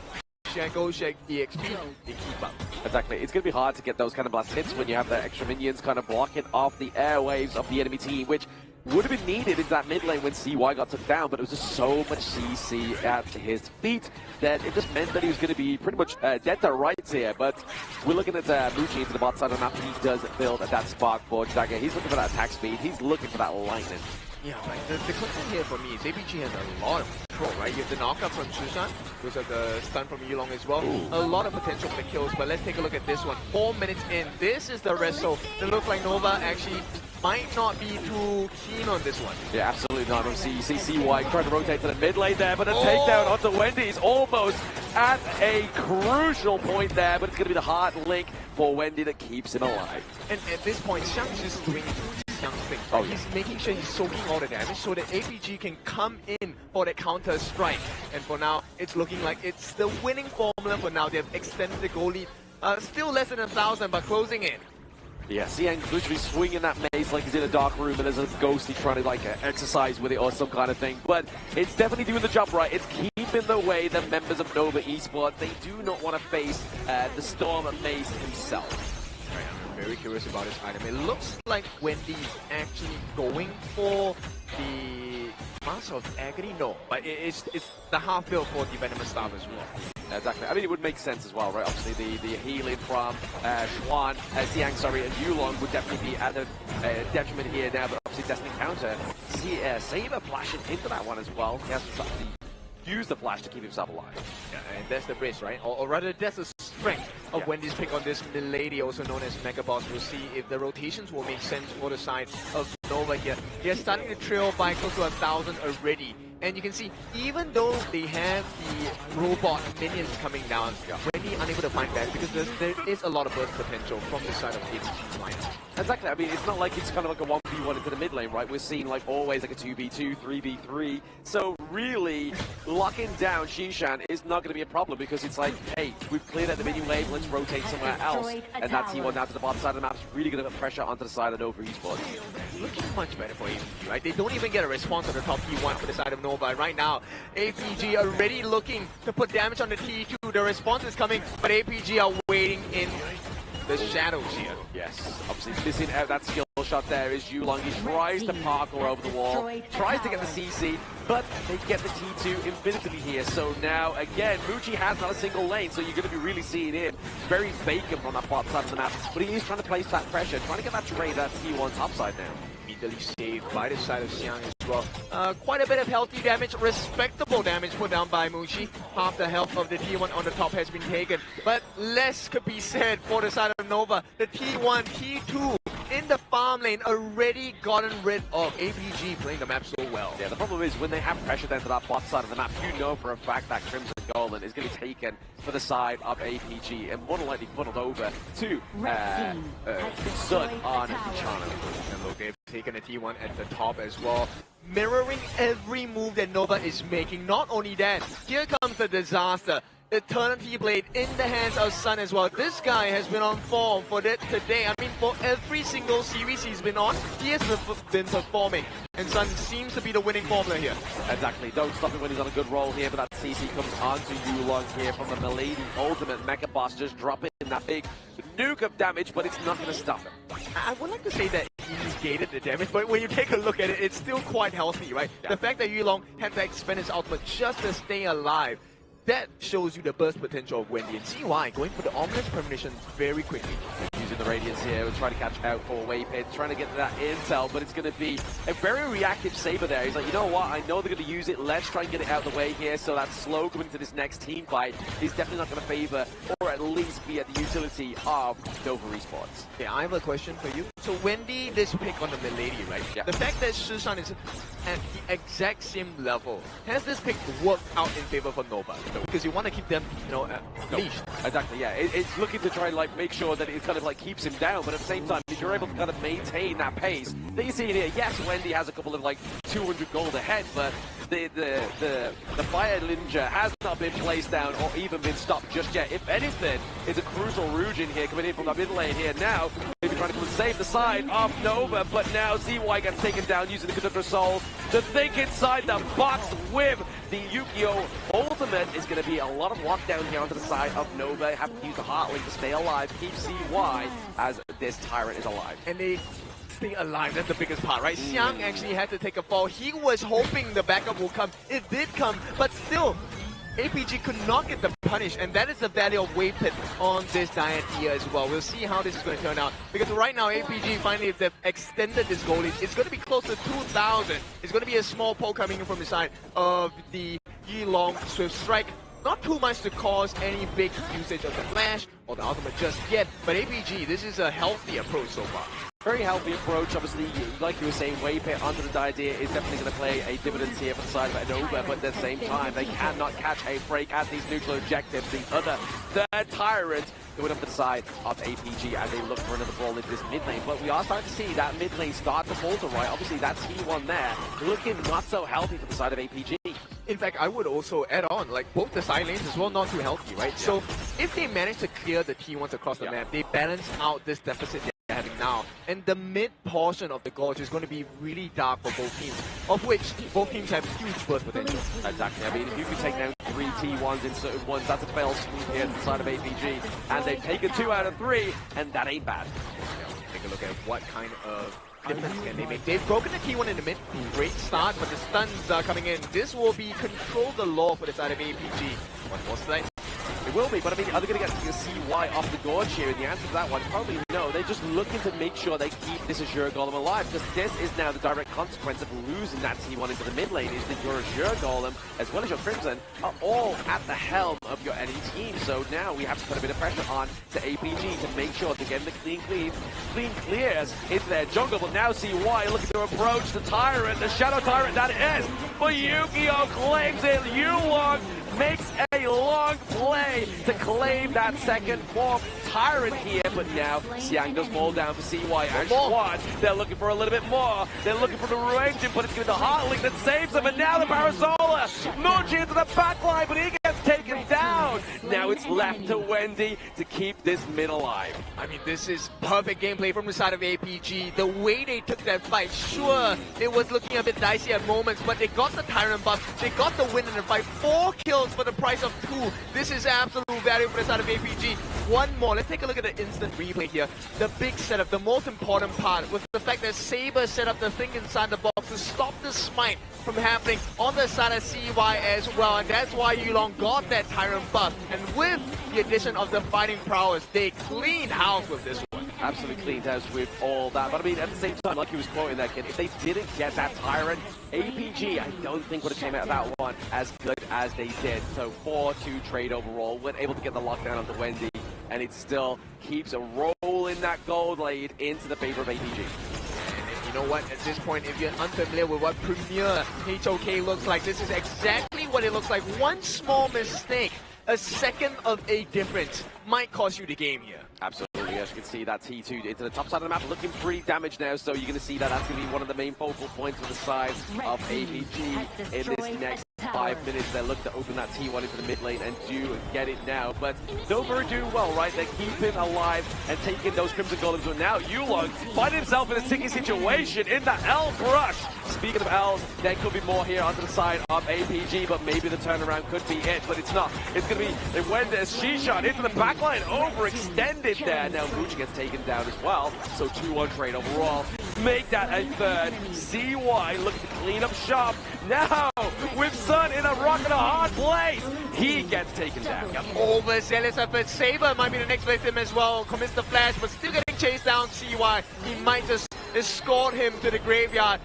Q: Go check EXP, they keep up.
R: Exactly, it's going to be hard to get those kind of blast hits when you have the extra minions kind of blocking off the airwaves of the enemy team, which would have been needed in that mid lane when CY got took down, but it was just so much CC at his feet that it just meant that he was going to be pretty much dead to rights here. But we're looking at Muchi into the bot side, and after he does build that spark for Dagger, he's looking for that attack speed, he's looking for that lightning.
Q: Yeah, right. The concern here for me is APG has a lot of control, right? You have the knockup from Shushan, because of the stun from Yulong as well. A lot of potential for the kills, but let's take a look at this one. 4 minutes in, this is the wrestle. It looks like Nova actually might not be too keen on this one.
R: Yeah, absolutely not. You see CY trying to rotate to the mid lane there, but a takedown onto Wendy's almost at a crucial point there, but it's going to be the hard link for Wendy that keeps him alive.
Q: And at this point, Xiang's just doing thing. Oh, yeah. He's making sure he's soaking all the damage so that APG can come in for the counter strike. And for now, it's looking like it's the winning formula for now. They've extended the goal lead. Still less than 1,000, but closing in.
R: Yeah, Xiang's literally swinging that mace like he's in a dark room and there's a ghost he's trying to like exercise with it or some kind of thing. But it's definitely doing the job right. It's keeping the way the members of Nova Esports, they do not want to face the Storm Mace himself.
Q: I'm very curious about this item. It looks like Wendy's actually going for the Master of Agony? No, but it's the half build for the Venomous Staff as well.
R: Exactly. I mean, it would make sense as well, right? Obviously, the healing from Xuan, Xiang, sorry, and Yulong would definitely be at a detriment here now, but obviously Destiny counter. See, Saber flashing into that one as well. He has to use the flash to keep himself alive.
Q: Yeah, and that's the risk, right? Or rather, that's the strength of Wendy's pick on this Milady, also known as Mega Boss. We'll see if the rotations will make sense for the side of Nova here. They're starting to trail by close to 1,000 already. And you can see, even though they have the robot minions coming down, Wendy unable to find that because there is a lot of burst potential from the side of APG's line.
R: Exactly. I mean, it's not like it's kind of like a 1v1 into the mid lane, right? We're seeing like always like a 2v2, 3v3. So really, locking down Xishan is not going to be a problem because it's like, hey, we've cleared out the minion wave, let's rotate somewhere else. And that T1 down to the bottom side of the map is really going to put pressure onto the side of Nova Esports.
Q: Looking much better for APG, right? They don't even get a response on the top T1 for the side of Nova. Right now, APG already looking to put damage on the T2. The response is coming, but APG are waiting in the shadows here.
R: Yes, obviously missing out that skill shot there is Yulong. He tries to parkour over the wall, tries to get the CC, but they get the T2 infinitively here. So now, again, Muji has not a single lane, so you're going to be really seeing him very vacant on that bottom side of the map. But he is trying to place that pressure, trying to get that trade that T1 topside now.
Q: Immediately saved by the side of Xiang as well. Quite a bit of healthy damage, respectable damage put down by Muji. Half the health of the T1 on the top has been taken, but less could be said for the side of Nova. The T1, T2 in the farm lane already gotten rid of. APG playing the map so well.
R: Yeah, the problem is when they have pressure down to that bot side of the map, you know for a fact that Crimson Golden is going to be taken for the side of APG and more than likely funneled over to Sun on Chana.
Q: And look, they've taken a T1 at the top as well, mirroring every move that Nova is making. Not only that, here comes the disaster. Eternity Blade in the hands of Sun as well. This guy has been on form for today. I mean, for every single series he's been on, he has been performing. And Sun seems to be the winning formula here.
R: Exactly. Don't stop him when he's on a good roll here, but that CC comes onto Yulong here from the Milady ultimate. Mecha Boss just dropping that big nuke of damage, but it's not going to stop him.
Q: I would like to say that he's gated the damage, but when you take a look at it, it's still quite healthy, right? Yeah. The fact that Yulong had to expend his ultimate just to stay alive, that shows you the burst potential of Wendy. And see why, going for the ominous premonition very quickly.
R: Using the Radiance here, we're trying to catch out for Waypit, trying to get that intel, but it's going to be a very reactive Saber there. He's like, you know what, I know they're going to use it, let's try and get it out of the way here, so that slow coming to this next team fight is definitely not going to favor, or at least be at the utility of Nova Esports.
Q: Yeah, I have a question for you. So Wendy, this pick on the Milady, right? Yeah. The fact that Shishan is at the exact same level, has this pick worked out in favor for Nova? Because you want to keep them, you know, leashed.
R: Exactly, yeah. It's looking to try and like make sure that it kind of like keeps him down, but at the same time, if you're able to kind of maintain that pace, then you see it here. Yes, Wendy has a couple of like 200 gold ahead, but the Fire Ninja has not been placed down or even been stopped just yet. If anything, it's a crucial Rujin here coming in from the mid lane here now. Maybe trying to come and save the side of Nova, but now ZY gets taken down using the Conductor Soul to think inside the box with the Yu-Gi-Oh! Ultimate. Is going to be a lot of lockdown here onto the side of Nova. Have to use the Heartlink to stay alive, keep ZY as this Tyrant is alive.
Q: And they stay alive, that's the biggest part, right? Xiang actually had to take a fall. He was hoping the backup will come. It did come, but still, APG could not get the punish, and that is the value of Waypit on this diet here as well. We'll see how this is going to turn out, because right now APG, finally, if they've extended this goal lead, it's going to be close to 2,000. It's going to be a small pull coming in from the side of the Yilong Swift Strike. Not too much to cause any big usage of the flash or the ultimate just yet, but APG, this is a healthy approach so far.
R: Very healthy approach. Obviously, like you were saying, Waypit under the idea is definitely going to play a dividends here for the side of Nova, but at the same time, they cannot catch a break at these neutral objectives. The other third Tyrant going up to the side of APG as they look for another ball into this mid lane. But we are starting to see that mid lane start to falter, right? Obviously, that T1 there looking not so healthy for the side of APG.
Q: In fact, I would also add on, like, both the side lanes as well, not too healthy, right? Yeah. So, if they manage to clear the T1s across the map, they balance out this deficit they're having now. And the mid portion of the gorge is going to be really dark for both teams, of which both teams have huge burst potential.
R: Exactly. I mean, if you can take down 3 T1s in certain ones, that's a fail swoop here on the side of APG. And they've taken 2 out of 3, and that ain't bad.
Q: Yeah, take a look at what kind of difference can they make? They've broken the T1 in the mid. Great start, but the stuns are coming in. This will be control the law for the side of APG. One more slide.
R: It will be, but I mean, are they going to get CY off the gorge here? And the answer to that one, probably no. They're just looking to make sure they keep this Azure Golem alive, because this is now the direct consequence of losing that T1 into the mid lane, is that your Azure Golem, as well as your Crimson, are all at the helm of your enemy team. So now we have to put a bit of pressure on to APG to make sure they're getting the clean clears into their jungle. But now CY looking to approach the Tyrant, the Shadow Tyrant that is, but Yu-Gi-Oh! Claims it. Yulong makes a long play to claim that second form Tyrant here, but now Xiang does fall down for CY and Squad. They're looking for a little bit more. They're looking for the range, but it's going to be the Heartlink that saves them, and now the Parasola launching into the backline, but he gets taken down. Now it's left to Wendy to keep this mid alive.
Q: I mean, this is perfect gameplay from the side of APG. The way they took that fight, sure, it was looking a bit dicey at moments, but they got the Tyrant buff, they got the win in the fight. 4 kills for the price of 2. This is absolute value for the side of APG. One more. Let's take a look at the instant replay here. The big setup, the most important part, was the fact that Saber set up the thing inside the box to stop the smite from happening on the side of CY as well. And that's why Yulong got that Tyrant buff. And with the addition of the fighting prowess, they cleaned house with this one.
R: Absolutely cleaned house with all that. But I mean, at the same time, like he was quoting that kid, if they didn't get that Tyrant, APG, I don't think would have came out of that one as good as they did. So 4-2 trade overall. We're able to get the lockdown onto Wendy, and it still keeps a rolling that gold lead into the favor of APG.
Q: You know what, at this point, if you're unfamiliar with what Premier HOK looks like, this is exactly what it looks like. One small mistake, a second of a difference, might cost you the game here.
R: Absolutely, as you can see that T2 into the top side of the map looking pretty damaged now, so you're going to see that that's going to be one of the main focal points for the side of APG in this next 5 minutes. They're looking to open that T1 into the mid lane and do get it now, but Nova are doing well, right? They're keeping alive and taking those Crimson Golems, but now Yulong finding himself in a sticky situation in the L crush. Speaking of L's, there could be more here onto the side of APG, but maybe the turnaround could be it, but it's not. It's going to be Wendes She-Shot into the backline, overextended there. Now Mooch gets taken down as well, so 2-1 trade overall. Make that a third. CY looking to clean up shop. Now, with Sun in a rock and a hard place, he gets taken down.
Q: Overzealous effort. Saber might be the next victim as well. Commits the flash, but still getting chased down. CY, he might just escort him to the graveyard.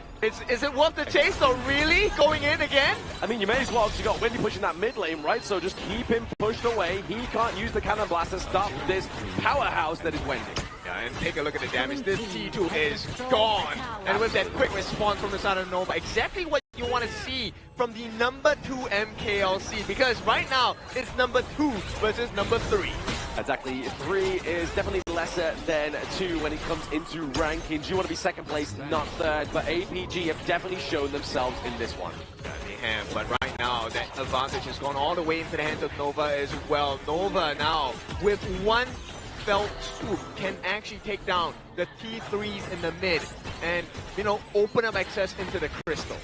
Q: Is it worth the chase though? Really? Going in again?
R: I mean, you may as well, because you got Wendy pushing that mid lane, right? So just keep him pushed away. He can't use the cannon blast to stop this powerhouse that is Wendy.
Q: Yeah, and take a look at the damage. This T2 is gone. And with that quick response from the side of Nova, exactly what you want to see from the number 2 MKLC, because right now it's number 2 versus number 3.
R: Exactly, 3 is definitely lesser than 2 when it comes into rankings. You want to be second place, not third, but APG have definitely shown themselves in this one.
Q: Yeah, they have, but right now that advantage has gone all the way into the hands of Nova as well. Nova now, with one felt swoop, can actually take down the T3s in the mid and, you know, open up access into the crystal.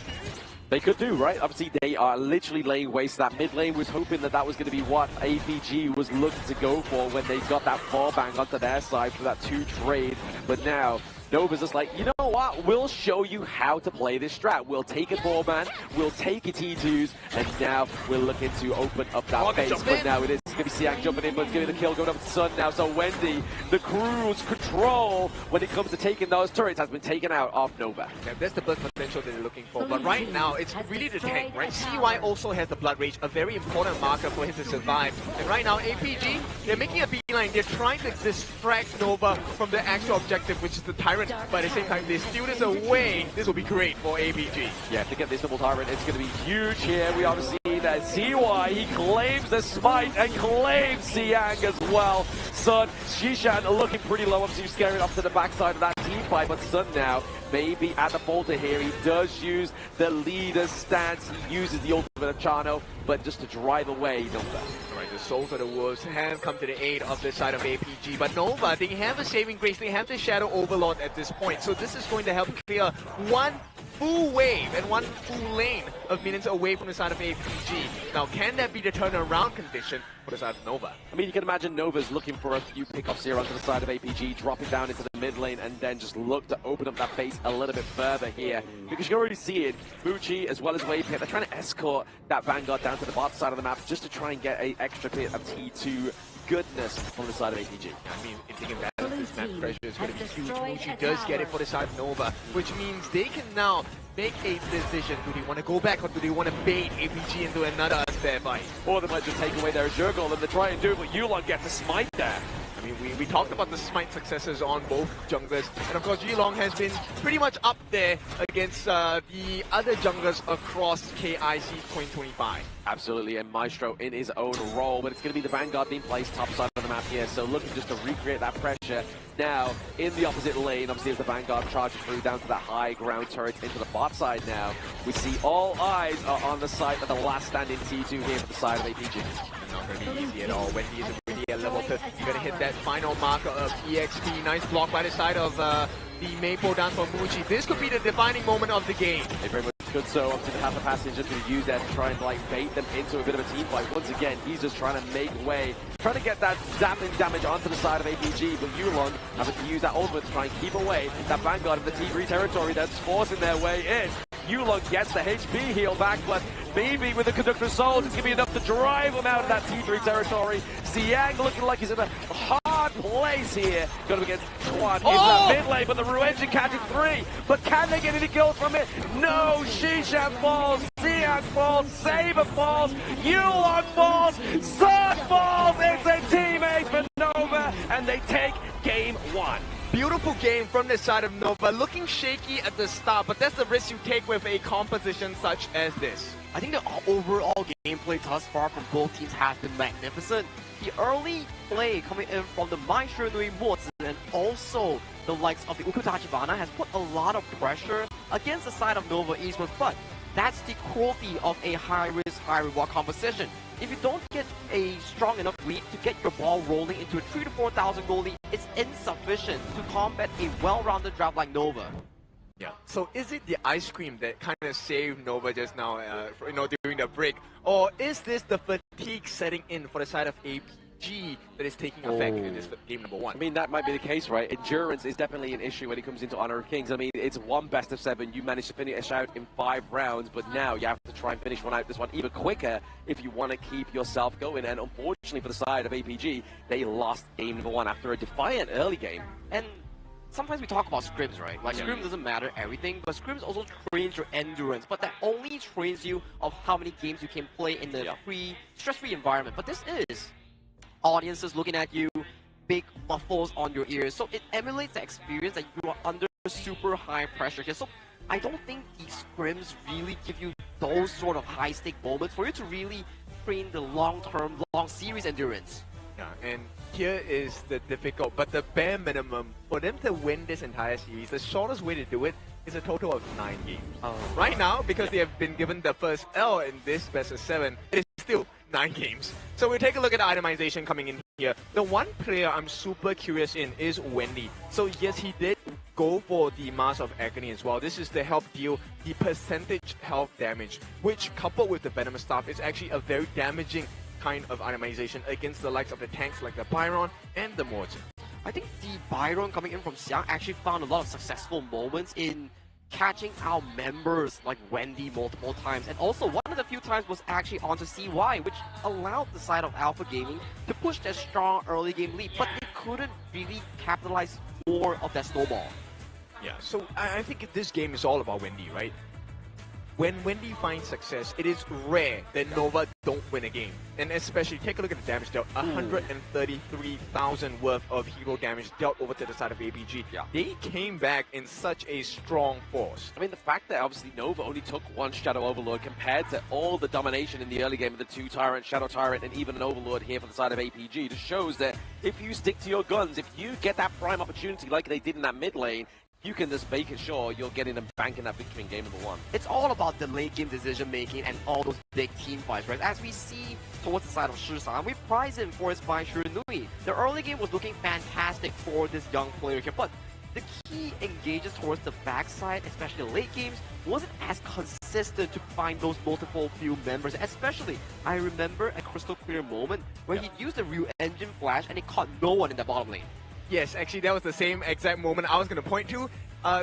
R: They could do, right? Obviously, they are literally laying waste. That mid lane was hoping that that was going to be what APG was looking to go for when they got that 4-bang onto their side for that 2 trade. But now, Nova's just like, you know what? We'll show you how to play this strat. We'll take a 4-man, we'll take a T2s, and now we're looking to open up that base. But now it is going to be Xiang jumping in, but it's going to be the kill going up to Sun now. So Wendy, the cruise control when it comes to taking those turrets has been taken out of Nova.
Q: Yeah, that's the burst potential that they're looking for. But right now, it's really the tank, right? CY also has the Blood Rage, a very important marker for him to survive. And right now, APG, they're making a beeline. They're trying to distract Nova from the actual objective, which is the Tyrant. But at the same time, they steal this away. This will be great for APG.
R: Yeah, to get this double Tyrant, it's going to be huge here. We obviously see that CY, he claims the smite and claims Xiang as well. Sun, Shishan looking pretty low. Obviously, scaring off to the backside of that team fight. But Sun now, maybe at the falter here. He does use the leader's stance. He uses the ultimate of Chano, but just to drive away Nova.
Q: Right, the Souls of the Wolves have come to the aid of the side of APG, but Nova, they have a saving grace. They have the Shadow Overlord at this point, so this is going to help clear one full wave and one full lane of minions away from the side of APG. Now, can that be the turnaround condition for the side of Nova.
R: I mean, you can imagine Nova's looking for a few pickoffs here onto the side of APG, dropping down into the mid lane, and then just look to open up that base a little bit further here. Because you can already see it, Bucci as well as Wavepit, they're trying to escort that Vanguard down to the bottom side of the map just to try and get an extra bit of T2 goodness from the side of APG.
Q: I mean, if they can balance this map pressure, it's going to be huge. Bucci does get it for the side of Nova, which means they can now make a decision. Do they want to go back or do they want to bait APG into another unfair fight?
R: Or they might just take away their Azure Golem and they try and do it, but Yulong gets a smite there.
Q: I mean, we talked about the smite successes on both junglers, and of course Yulong has been pretty much up there against the other junglers across KIC 2025.
R: Absolutely, and Maestro in his own role, but it's going to be the Vanguard being placed top side of the map here, so looking just to recreate that pressure now in the opposite lane. Obviously, as the Vanguard charges through down to that high ground turret into the bot side now, we see all eyes are on the side of the last standing T2 here for the side of APG.
Q: Not going to be easy at all. Wendy isn't really a level to, you're going to hit that final marker of EXP. Nice block by the side of the Maple down from Muji. This could be the defining moment of the game.
R: It very much could, so obviously the half a passage just going to use that to try and like bait them into a bit of a team fight. Once again, he's just trying to make way, trying to get that zapping damage onto the side of APG, but Yulong having to use that ultimate to try and keep away that Vanguard of the T3 territory that's forcing their way in. Yulong gets the HP heal back, but maybe with the Conductor's Souls, it's going to be enough to drive him out of that T3 territory. Xiang looking like he's in a hard place here. Going against Chuan into that mid lane, but the Ru Engine catching 3. But can they get any kills from it? No! Xishan falls, Xiang falls, Saber falls, Yulong falls, Zerg falls! It's a teammate for Nova, and they take game 1.
Q: Beautiful game from the side of Nova, looking shaky at the start, but that's the risk you take with a composition such as this.
P: I think the overall gameplay thus far from both teams has been magnificent. The early play coming in from the Maestro Nui Motsu and also the likes of the Ukutachibana has put a lot of pressure against the side of Nova Esports, but that's the cruelty of a high-risk, high-reward composition. If you don't get a strong enough lead to get your ball rolling into a 3,000 to 4,000 goal lead, it's insufficient to combat a well-rounded draft like Nova.
Q: Yeah. So is it the ice cream that kind of saved Nova just now, during the break, or is this the fatigue setting in for the side of APG that is taking effect in this game number 1?
R: I mean, that might be the case, right? Endurance is definitely an issue when it comes into Honor of Kings. I mean, it's one best of 7. You managed to finish out in 5 rounds, but now you have to try and finish this one even quicker if you want to keep yourself going. And unfortunately for the side of APG, they lost game number 1 after a defiant early game.
P: And sometimes we talk about scrims, right? Like, scrim doesn't matter everything, but scrims also trains your endurance, but that only trains you of how many games you can play in the stress-free environment. But this is audiences looking at you, big muffles on your ears, so it emulates the experience that you are under super high pressure here. So I don't think these scrims really give you those sort of high-stake moments for you to really train the long-term, long series endurance.
Q: Yeah, and here is the difficult, but the bare minimum for them to win this entire series, the shortest way to do it is a total of 9 games. Right now, because they have been given the first L in this best of 7, it is still 9 games. So we'll take a look at the itemization coming in here. The one player I'm super curious in is Wendy. So yes, he did go for the Mask of Agony as well. This is to help deal the percentage health damage, which coupled with the Venomous Staff is actually a very damaging kind of itemization against the likes of the tanks like the Byron and the Morton.
P: I think the Byron coming in from Xiang actually found a lot of successful moments in catching out members like Wendy multiple times, and also one of the few times was actually onto CY, which allowed the side of Alpha Gaming to push their strong early game lead, but they couldn't really capitalize more of that snowball.
Q: Yeah, so I think this game is all about Wendy, right? When Wendy finds success, it is rare that Nova don't win a game. And especially, take a look at the damage dealt. 133,000 worth of hero damage dealt over to the side of APG.
R: Yeah.
Q: They came back in such a strong force.
R: I mean, the fact that obviously Nova only took 1 Shadow Overlord compared to all the domination in the early game of the 2 Tyrant, Shadow Tyrant, and even an Overlord here for the side of APG just shows that if you stick to your guns, if you get that prime opportunity like they did in that mid lane, you can just make it sure you're getting them banking that victory in game number 1.
P: It's all about the late game decision making and all those big team fights, right? As we see towards the side of Shisan, we prize him for his fight Nui. The early game was looking fantastic for this young player here, but the key engages towards the backside, especially late games, wasn't as consistent to find those multiple few members. Especially, I remember a crystal clear moment where he used the Ryu engine flash and it caught no one in the bottom lane.
Q: Yes, actually that was the same exact moment I was going to point to.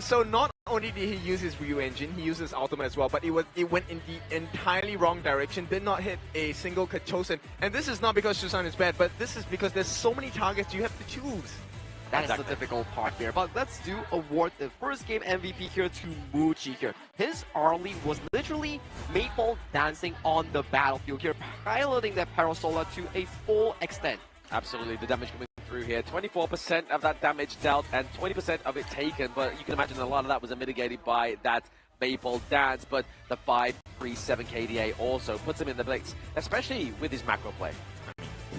Q: So not only did he use his Ryu engine, he used his ultimate as well, but it went in the entirely wrong direction, did not hit a single Kachosen. And this is not because Susan is bad, but this is because there's so many targets you have to choose.
P: That's the difficult part here. But let's award the first game MVP here to Muchi here. His early was literally Maple dancing on the battlefield here, piloting that Parasola to a full extent.
R: Absolutely, the damage coming through here. 24% of that damage dealt and 20% of it taken, but you can imagine a lot of that was mitigated by that Maple dance, but the 5-3-7 KDA also puts him in the blitz, especially with his macro play.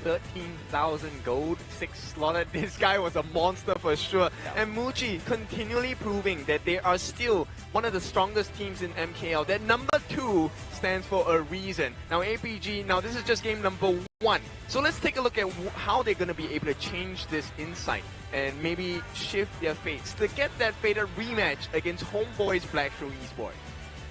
Q: 13,000 gold, 6 slotted. This guy was a monster for sure. Yeah. And Muchi continually proving that they are still one of the strongest teams in MKL. That number 2 stands for a reason. Now APG, now this is just game number 1. So let's take a look at how they're going to be able to change this insight and maybe shift their fates to get that fated rematch against HomeBois Blackstream Esports.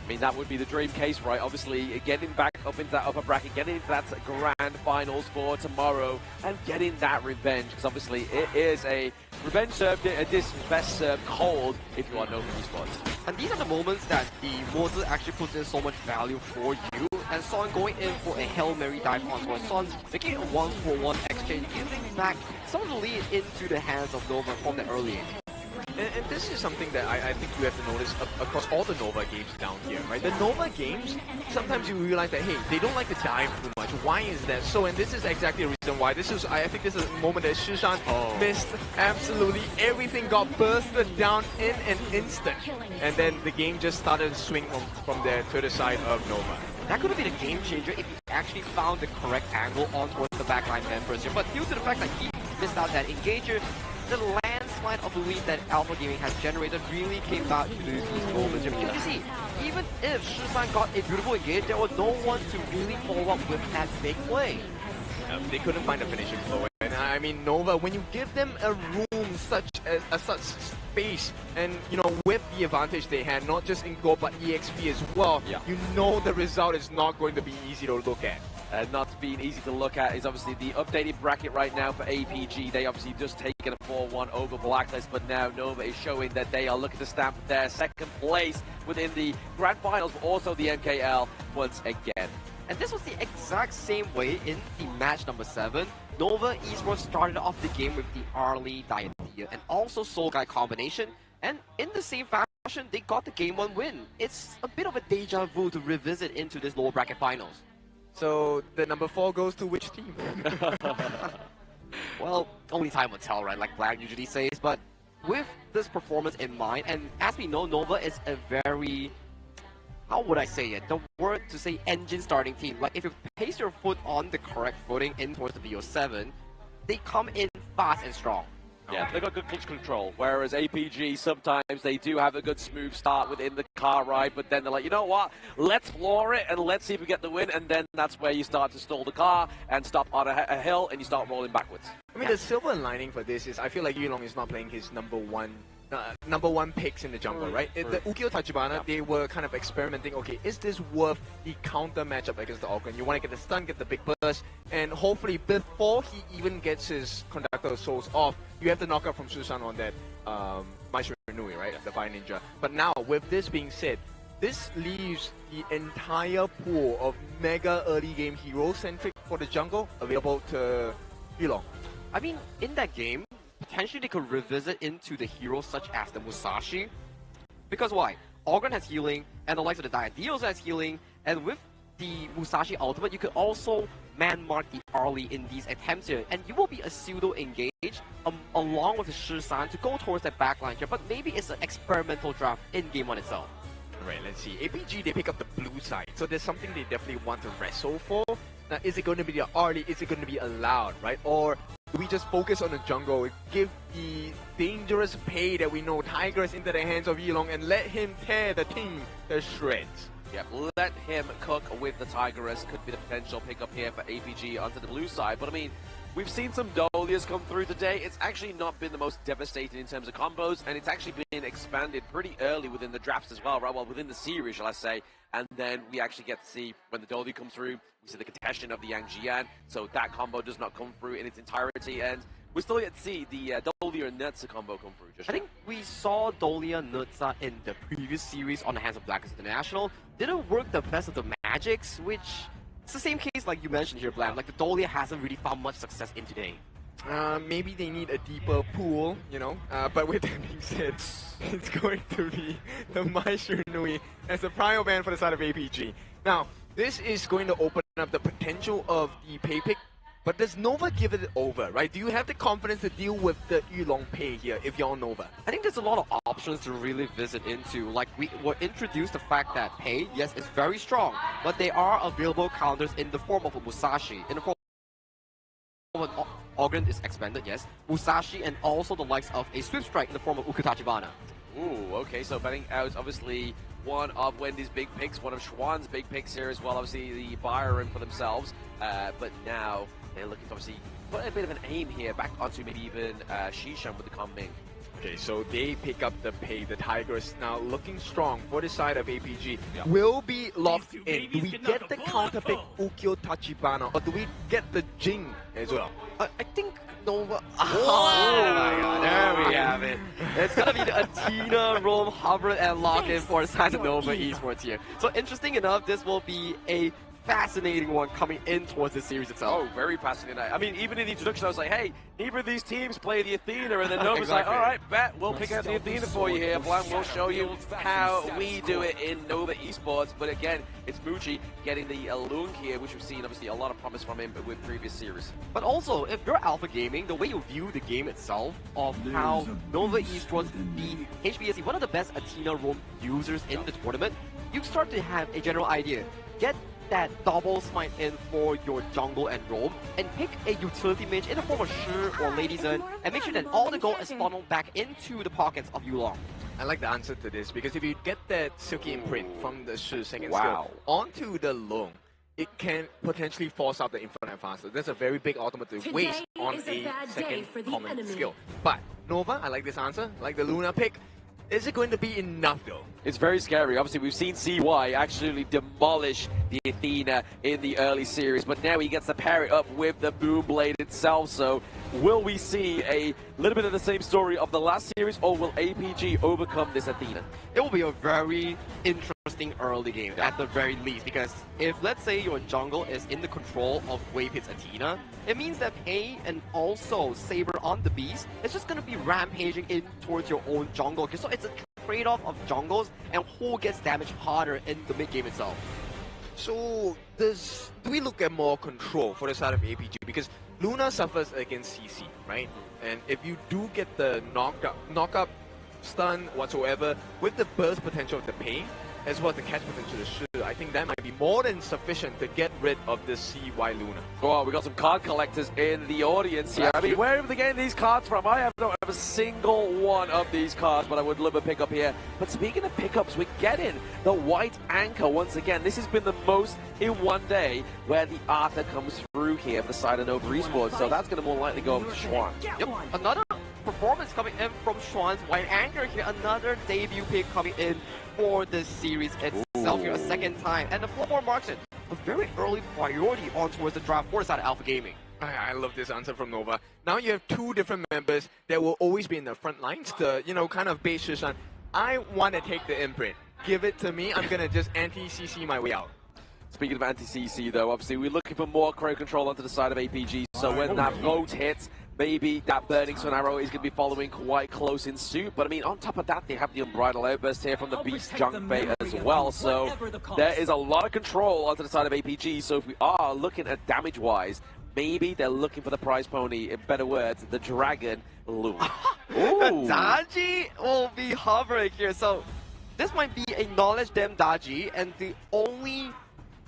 R: I mean, that would be the dream case, right? Obviously, getting back up into that upper bracket, getting into that grand finals for tomorrow, and getting that revenge, because obviously it is a revenge served, this best served cold if you are known for esports.
P: And these are the moments that the model actually puts in so much value for you. And Son going in for a Hail Mary dive onto Son, making a 1-for-1 exchange, giving back some of the lead into the hands of Nova from the early end.
Q: And this is something that I think you have to notice across all the Nova games down here, right? The Nova games, sometimes you realize that, hey, they don't like to dive too much. Why is that so? And this is exactly the reason why. I think this is a moment that Shishan missed absolutely everything, got bursted down in an instant. And then the game just started to swing from there to the side of Nova.
P: That could have been a game changer if he actually found the correct angle on towards the backline members here. But due to the fact that he missed out that engager, the landslide of the lead that Alpha Gaming has generated really came out to these moments here. Because you see, even if Shisan got a beautiful engage, there was no one to really follow up with that big play.
Q: They couldn't find a finishing blow. And I mean, Nova, when you give them a room such space, and you know, with the advantage they had, not just in gold but EXP as well, you know the result is not going to be easy to look at.
R: Not being easy to look at is obviously the updated bracket right now for APG. They obviously just taken a 4-1 over Blacklist, but now Nova is showing that they are looking to stamp their second place within the grand finals, but also the MKL once again.
P: And this was the exact same way in the match number 7. Nova Esports started off the game with the early Diadia and also Soul Guy combination, and in the same fashion, they got the game 1 win. It's a bit of a deja vu to revisit into this lower bracket finals.
Q: So the number 4 goes to which team?
P: Well, only time will tell, right? Like Black usually says. But with this performance in mind, and as we know, Nova is a very, how would I say it? The word to say engine starting team. Like if you place your foot on the correct footing in towards the VO7, they come in fast and strong.
R: Yeah, they've got good clutch control, whereas APG, sometimes they do have a good smooth start within the car ride, but then they're like, you know what, let's floor it and let's see if we get the win, and then that's where you start to stall the car and stop on a hill and you start rolling backwards.
Q: I mean, the silver lining for this is I feel like Yulong is not playing his number one picks in the jungle, right? The Ukyo Tachibana, they were kind of experimenting, okay, is this worth the counter matchup against the Organ? You want to get the stun, get the big burst, and hopefully before he even gets his Conductor of Souls off, you have the knockout from Susan on that Maestro Nui, right? The Fire Ninja. But now, with this being said, this leaves the entire pool of mega early game hero-centric for the jungle available to Yulong.
P: I mean, in that game, potentially they could revisit into the heroes such as the Musashi. Because why? Organ has healing, and the likes of the Diadeos has healing, and with the Musashi ultimate, you could also man-mark the early in these attempts here, and you will be a pseudo-engage along with the Shisan to go towards that backline here, but maybe it's an experimental draft in Game 1 itself.
Q: Right, let's see. APG, they pick up the blue side, so there's something they definitely want to wrestle for. Now, is it going to be the early? Is it going to be allowed, right? Or do we just focus on the jungle, give the dangerous pay that we know Tigress into the hands of Yilong and let him tear the team to shreds?
R: Yep, let him cook with the Tigress. Could be the potential pickup here for APG onto the blue side. But I mean, We've seen some Dolias come through today. It's actually not been the most devastating in terms of combos, and it's actually been expanded pretty early within the drafts as well, right? Well, within the series, shall I say. And then we actually get to see when the Dolia comes through, we see the contestation of the Yang Jian, so that combo does not come through in its entirety, and we're still yet to see the Dolia Nutsa combo come through.
P: I think we saw Dolia Nutsa in the previous series on the hands of Blacklist International. Didn't work the best of the magics, which it's the same case like you mentioned here, Blam. Like the Dolia hasn't really found much success in today.
Q: Maybe they need a deeper pool, you know. But with that being said, it's going to be the Maestro Nui as the prior ban for the side of APG. Now, this is going to open up the potential of the pay pick, but does Nova give it over, right? Do you have the confidence to deal with the Yulong pay here if you're Nova?
P: I think there's a lot of options to really visit into. Like, we were introduced the fact that pay, yes, is very strong, but there are available counters in the form of a Musashi, in the form of an Organ is expanded, yes, Musashi, and also the likes of a Swift Strike in the form of Ukutachibana.
R: Ooh, okay, so betting out obviously one of Wendy's big picks, one of Schwann's big picks here as well, obviously the buyer in for themselves, but now they're looking to obviously put a bit of an aim here back onto maybe even Shishan with the Kong-Ming.
Q: Okay, so they pick up the pay. The Tigers now looking strong for the side of APG.
R: Yeah.
Q: Will be locked in. Do we get the counter pick Ukyo Tachibana, or do we get the Jing as well?
P: I think Nova. Oh my god, there we have it. It's gonna be the Athena, Rome, Hubbard, and lock-in for the side of Nova Esports here. So interesting enough, this will be a fascinating one coming in towards the series itself.
R: Oh, very fascinating. I mean, even in the introduction, I was like, hey, neither of these teams play the Athena, and then Nova's
P: exactly.
R: like, all right, bet, we'll pick out the Athena for you here. Blam, we'll show you how we do it in Nova Esports. But again, it's Muchi getting the Lung here, which we've seen, obviously, a lot of promise from him with previous series.
P: But also, if you're Alpha Gaming, the way you view the game itself, of how Nova Esports beat HBSC, one of the best Athena Rome users in the tournament, you start to have a general idea. Get that double smite in for your jungle and roam, and pick a utility mage in the form of Shi or Lady Zen, and make sure that all the gold is funneled back into the pockets of Yulong.
Q: I like the answer to this, because if you get that Silky imprint from the Shi second
R: Wow.
Q: skill onto the Long, it can potentially force out the Infinite faster. That's a very big ultimate to waste on a second common skill. But Nova, I like this answer, I like the Luna pick. Is it going to be enough though?
R: It's very scary. Obviously, we've seen CY actually demolish the Athena in the early series, but now he gets to pair it up with the Boom Blade itself. So will we see a little bit of the same story of the last series, or will APG overcome this Athena?
P: It will be a very interesting early game, at the very least, because if, let's say, your jungle is in the control of Wavehit's Athena, it means that Pei and also Saber on the Beast is just going to be rampaging in towards your own jungle. Okay, so it's a trade-off of jungles and who gets damaged harder in the mid-game itself.
Q: So do we look at more control for the side of APG? Because Luna suffers against CC, right? And if you do get the knock-up, stun, whatsoever, with the burst potential of the Pain, as well as the catch potential of Shi, I think that might be more than sufficient to get rid of the CY Luna.
R: Oh, we got some card collectors in the audience here. I mean, where are they getting these cards from? I don't have a single one of these cards, but I would love a pickup here. But speaking of pickups, we're getting the White Anchor once again. This has been the most in one day where the Arthur comes through here for the side of Nova Esports. So that's going to more likely go over to Schwann.
P: Yep, another performance coming in from Schwann's White Anchor here. Another debut pick coming in for the series itself here a second time. And the Floor marks it a very early priority on towards the draft for the side of Alpha Gaming.
Q: I love this answer from Nova. Now you have two different members that will always be in the front lines to, you know, kind of base Shishan. I want to take the imprint. Give it to me. I'm going to just anti-CC my way out.
R: Speaking of anti-CC though, obviously we're looking for more crowd control onto the side of APG. So when that boat hits, maybe that Burning Sun Arrow is going to be following quite close in suit. But I mean, on top of that, they have the Unbridled Outburst here from the Beast Junk Bait as well. So there is a lot of control onto the side of APG. So if we are looking at damage-wise, maybe they're looking for the prize pony, in better words, the Dragon Loom.
P: Daji will be hovering here. So this might be a Knowledge Dem Daji, and the only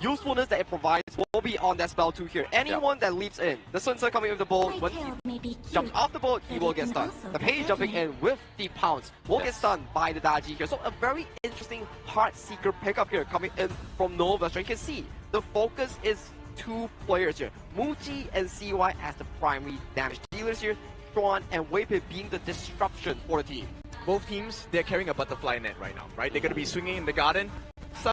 P: usefulness that it provides will be on that spell 2 here. Anyone that leaps in, the Sun Sun coming with the bolt, when he jumps off the boat, he will get stunned. The Page jumping in with the pounce will get stunned by the Daji here. So a very interesting Heart Seeker pickup here coming in from Nova. So you can see the focus is two players here. Muji and CY as the primary damage dealers here. Tron and Waypit being the disruption for the team.
Q: Both teams, they're carrying a butterfly net right now, right? They're going to be swinging in the garden.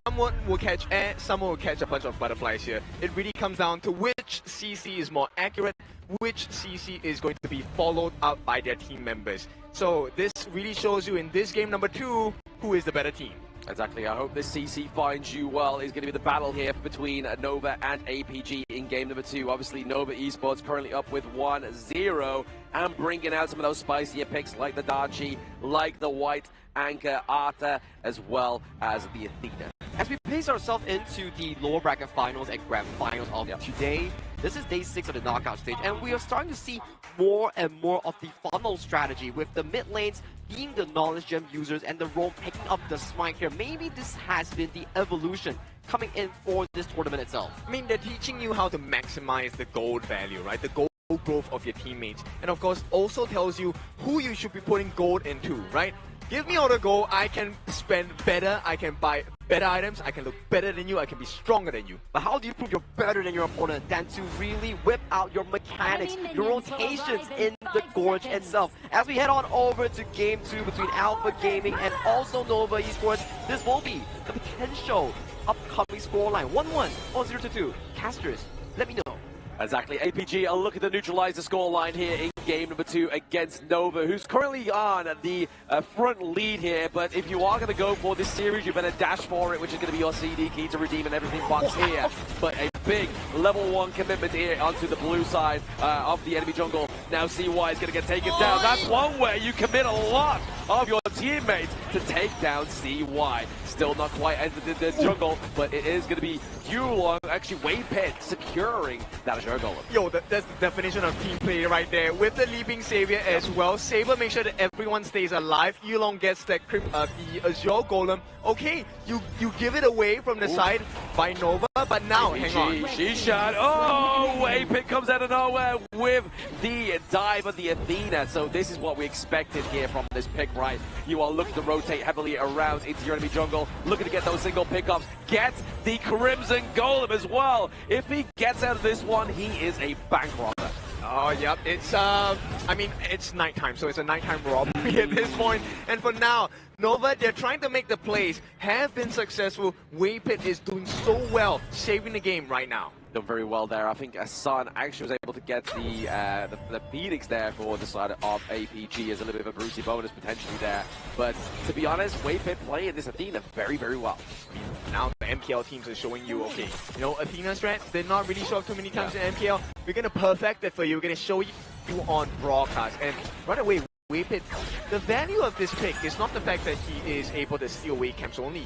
Q: Someone will catch air, someone will catch a bunch of butterflies here. It really comes down to which CC is more accurate, which CC is going to be followed up by their team members. So this really shows you in this game number 2, who is the better team.
R: Exactly. I hope this CC finds you well. Is going to be the battle here between Nova and APG in game number 2. Obviously, Nova Esports currently up with 1-0 and bringing out some of those spicier picks like the Darchi, like the White Anchor Arta, as well as the Athena.
P: As we pace ourselves into the lower bracket finals and grand finals of today, this is day 6 of the knockout stage, and we are starting to see more and more of the funnel strategy, with the mid lanes being the knowledge gem users and the role picking up the smite here. Maybe this has been the evolution coming in for this tournament itself.
Q: I mean, they're teaching you how to maximize the gold value, right? The gold growth of your teammates. And of course, also tells you who you should be putting gold into, right? Give me all the gold, I can spend better, I can buy better items, I can look better than you, I can be stronger than you.
P: But how do you prove you're better than your opponent than to really whip out your mechanics, your rotations in the Gorge itself? As we head on over to game 2 between Alpha Gaming and also Nova Esports, this will be the potential upcoming scoreline. 1-1 or 0-2. Casters, let me know.
R: Exactly. APG are looking to neutralize the scoreline here in game number 2 against Nova, who's currently on the front lead here. But if you are going to go for this series, you better dash for it, which is going to be your CD key to redeem and everything box here. But a big level 1 commitment here onto the blue side of the enemy jungle. Now CY is going to get taken down. That's one way you commit a lot of your teammates to take down CY. Still not quite entered the jungle, but it is going to be Yulong, actually Waypit, securing that Azure Golem.
Q: Yo, that's the definition of team play right there. With the Leaping Savior as well, Saber makes sure that everyone stays alive. Yulong gets that the Azure Golem. Okay, you give it away from the side by Nova, but now, hang on.
R: Shishan, oh, Waypit comes out of nowhere with the dive of the Athena. So this is what we expected here from this pick, right? You are looking to rotate heavily around into your enemy jungle, looking to get those single pickups, get the Crimson Golem as well. If he gets out of this one, he is a bank robber.
Q: Oh, yep. It's, I mean, it's nighttime, so it's a nighttime robbery at this point. And for now, Nova, they're trying to make the plays, have been successful. Waypit is doing so well, saving the game right now.
R: Done very well there. I think Sun actually was able to get the Phoenix there for the side of APG as a little bit of a Brucey bonus potentially there. But to be honest, Waypit playing this Athena very, very well.
Q: Now the MKL teams are showing you, okay, you know, Athena's strength did not really show up too many times in MKL. We're going to perfect it for you. We're going to show you on broadcast. And right away, Waypit, the value of this pick is not the fact that he is able to steal away camps only.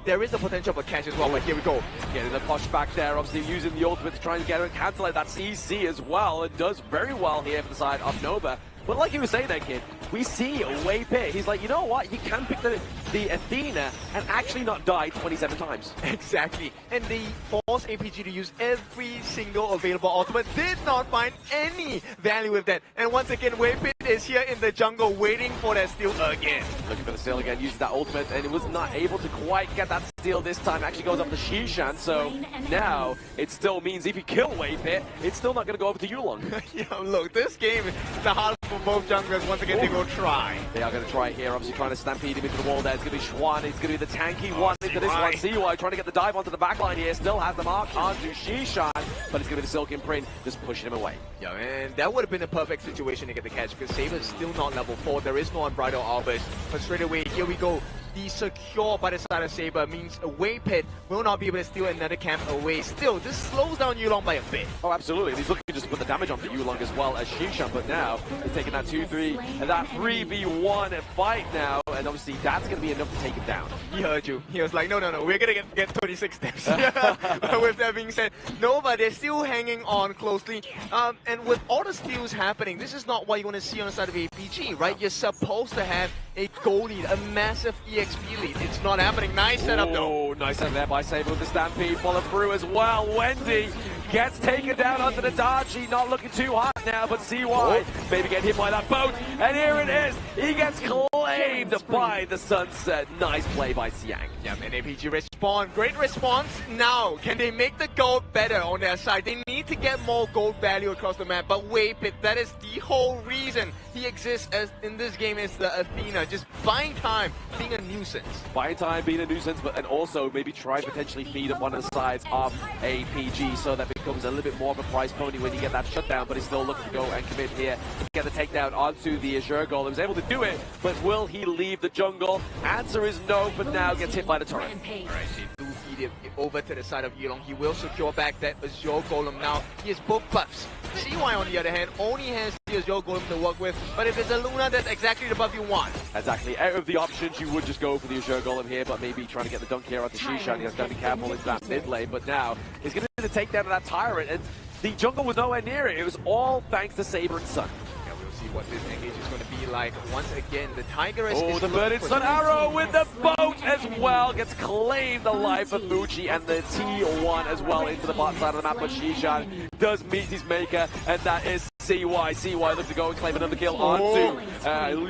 Q: There is the potential of a catch as well, but here we go.
R: Getting the push back there, obviously using the ultimate to try and get her and cancel out that CC as well. It does very well here for the side of Nova. But like you were saying there, kid, we see Waypit. He's like, you know what? You can pick the Athena and actually not die 27 times.
Q: Exactly. And they force APG to use every single available ultimate. Did not find any value with that. And once again, Waypit is here in the jungle waiting for that steal again.
R: Looking for the steal again, using that ultimate, and it was not able to quite get that steal this time. Actually goes up to Shishan, so now it still means if you kill Waypit, it's still not going to go over to Yulong.
Q: Yeah, look, this game is the hardest for both junglers. Once again, they go try.
R: They are going to try here, obviously trying to stampede him into the wall there. It's going to be Schwan, it's going to be the tanky one into this one. CY trying to get the dive onto the backline here, still has the mark onto Shishan, but it's going to be the Silk Imprint just pushing him away.
Q: Yeah, and that would have been a perfect situation to get the catch because Saber's still not level 4. There is no Unbridled Albus, but straight away, here we go. The secure by the side of Saber means Waypit will not be able to steal another camp away. Still, this slows down Yulong by a bit.
R: Oh, absolutely. He's looking to just put the damage onto Yulong as well as Shishan, but now he's taking that 2-3 and that 3v1 fight now, and obviously that's going to be enough to take him down.
Q: He heard you. He was like, no, we're going to get 26 steps. But with that being said, Nova, they're still hanging on closely. And with all the steals happening, this is not what you want to see on the side of APG, right? You're supposed to have a goal lead, a massive EXP lead. It's not happening. Nice setup though.
R: Oh, nice setup there by Saber with the Stampede. Follow through as well. Wendy gets taken down onto the Darchi. Not looking too hot now, but CY maybe get hit by that boat. And here it is. He gets clawed claimed by the Sunset. Nice play by Xiang.
Q: Yeah, and APG respond. Great response. Now, can they make the gold better on their side? They need to get more gold value across the map. But Waypit, that is the whole reason he exists as in this game is the Athena. Just buying time, being a nuisance.
R: Buying time, being a nuisance, but and also maybe try and potentially feed up one of the sides of APG so that becomes a little bit more of a prize pony when you get that shutdown. But he's still looking to go and commit here to get the takedown onto the Azure Golem. He was able to do it, but will he leave the jungle? Answer is no, but now gets hit by the turret.
Q: Alright, they do feed it over to the side of Yulong. He will secure back that Azure Golem now. He has both buffs. CY on the other hand only has the Azure Golem to work with, but if it's a Luna, that's exactly the buff you want.
R: Exactly. Out of the options, you would just go for the Azure Golem here, but maybe trying to get the dunk here onto Shishan. He has got to be careful into that mid lane, but now he's going to do the takedown of that Tyrant, and the jungle was nowhere near it. It was all thanks to Saber and Sun.
Q: Yeah, we'll see what this engage is going to be like. Once again, the Tigress
R: is
Q: the
R: Burning Sun Arrow with the boat as well. Gets claimed alive for Muji and the T1 as well into the bottom side of the map, but Shishan does meet his maker, and that is CY. CY looks to go and claim another kill onto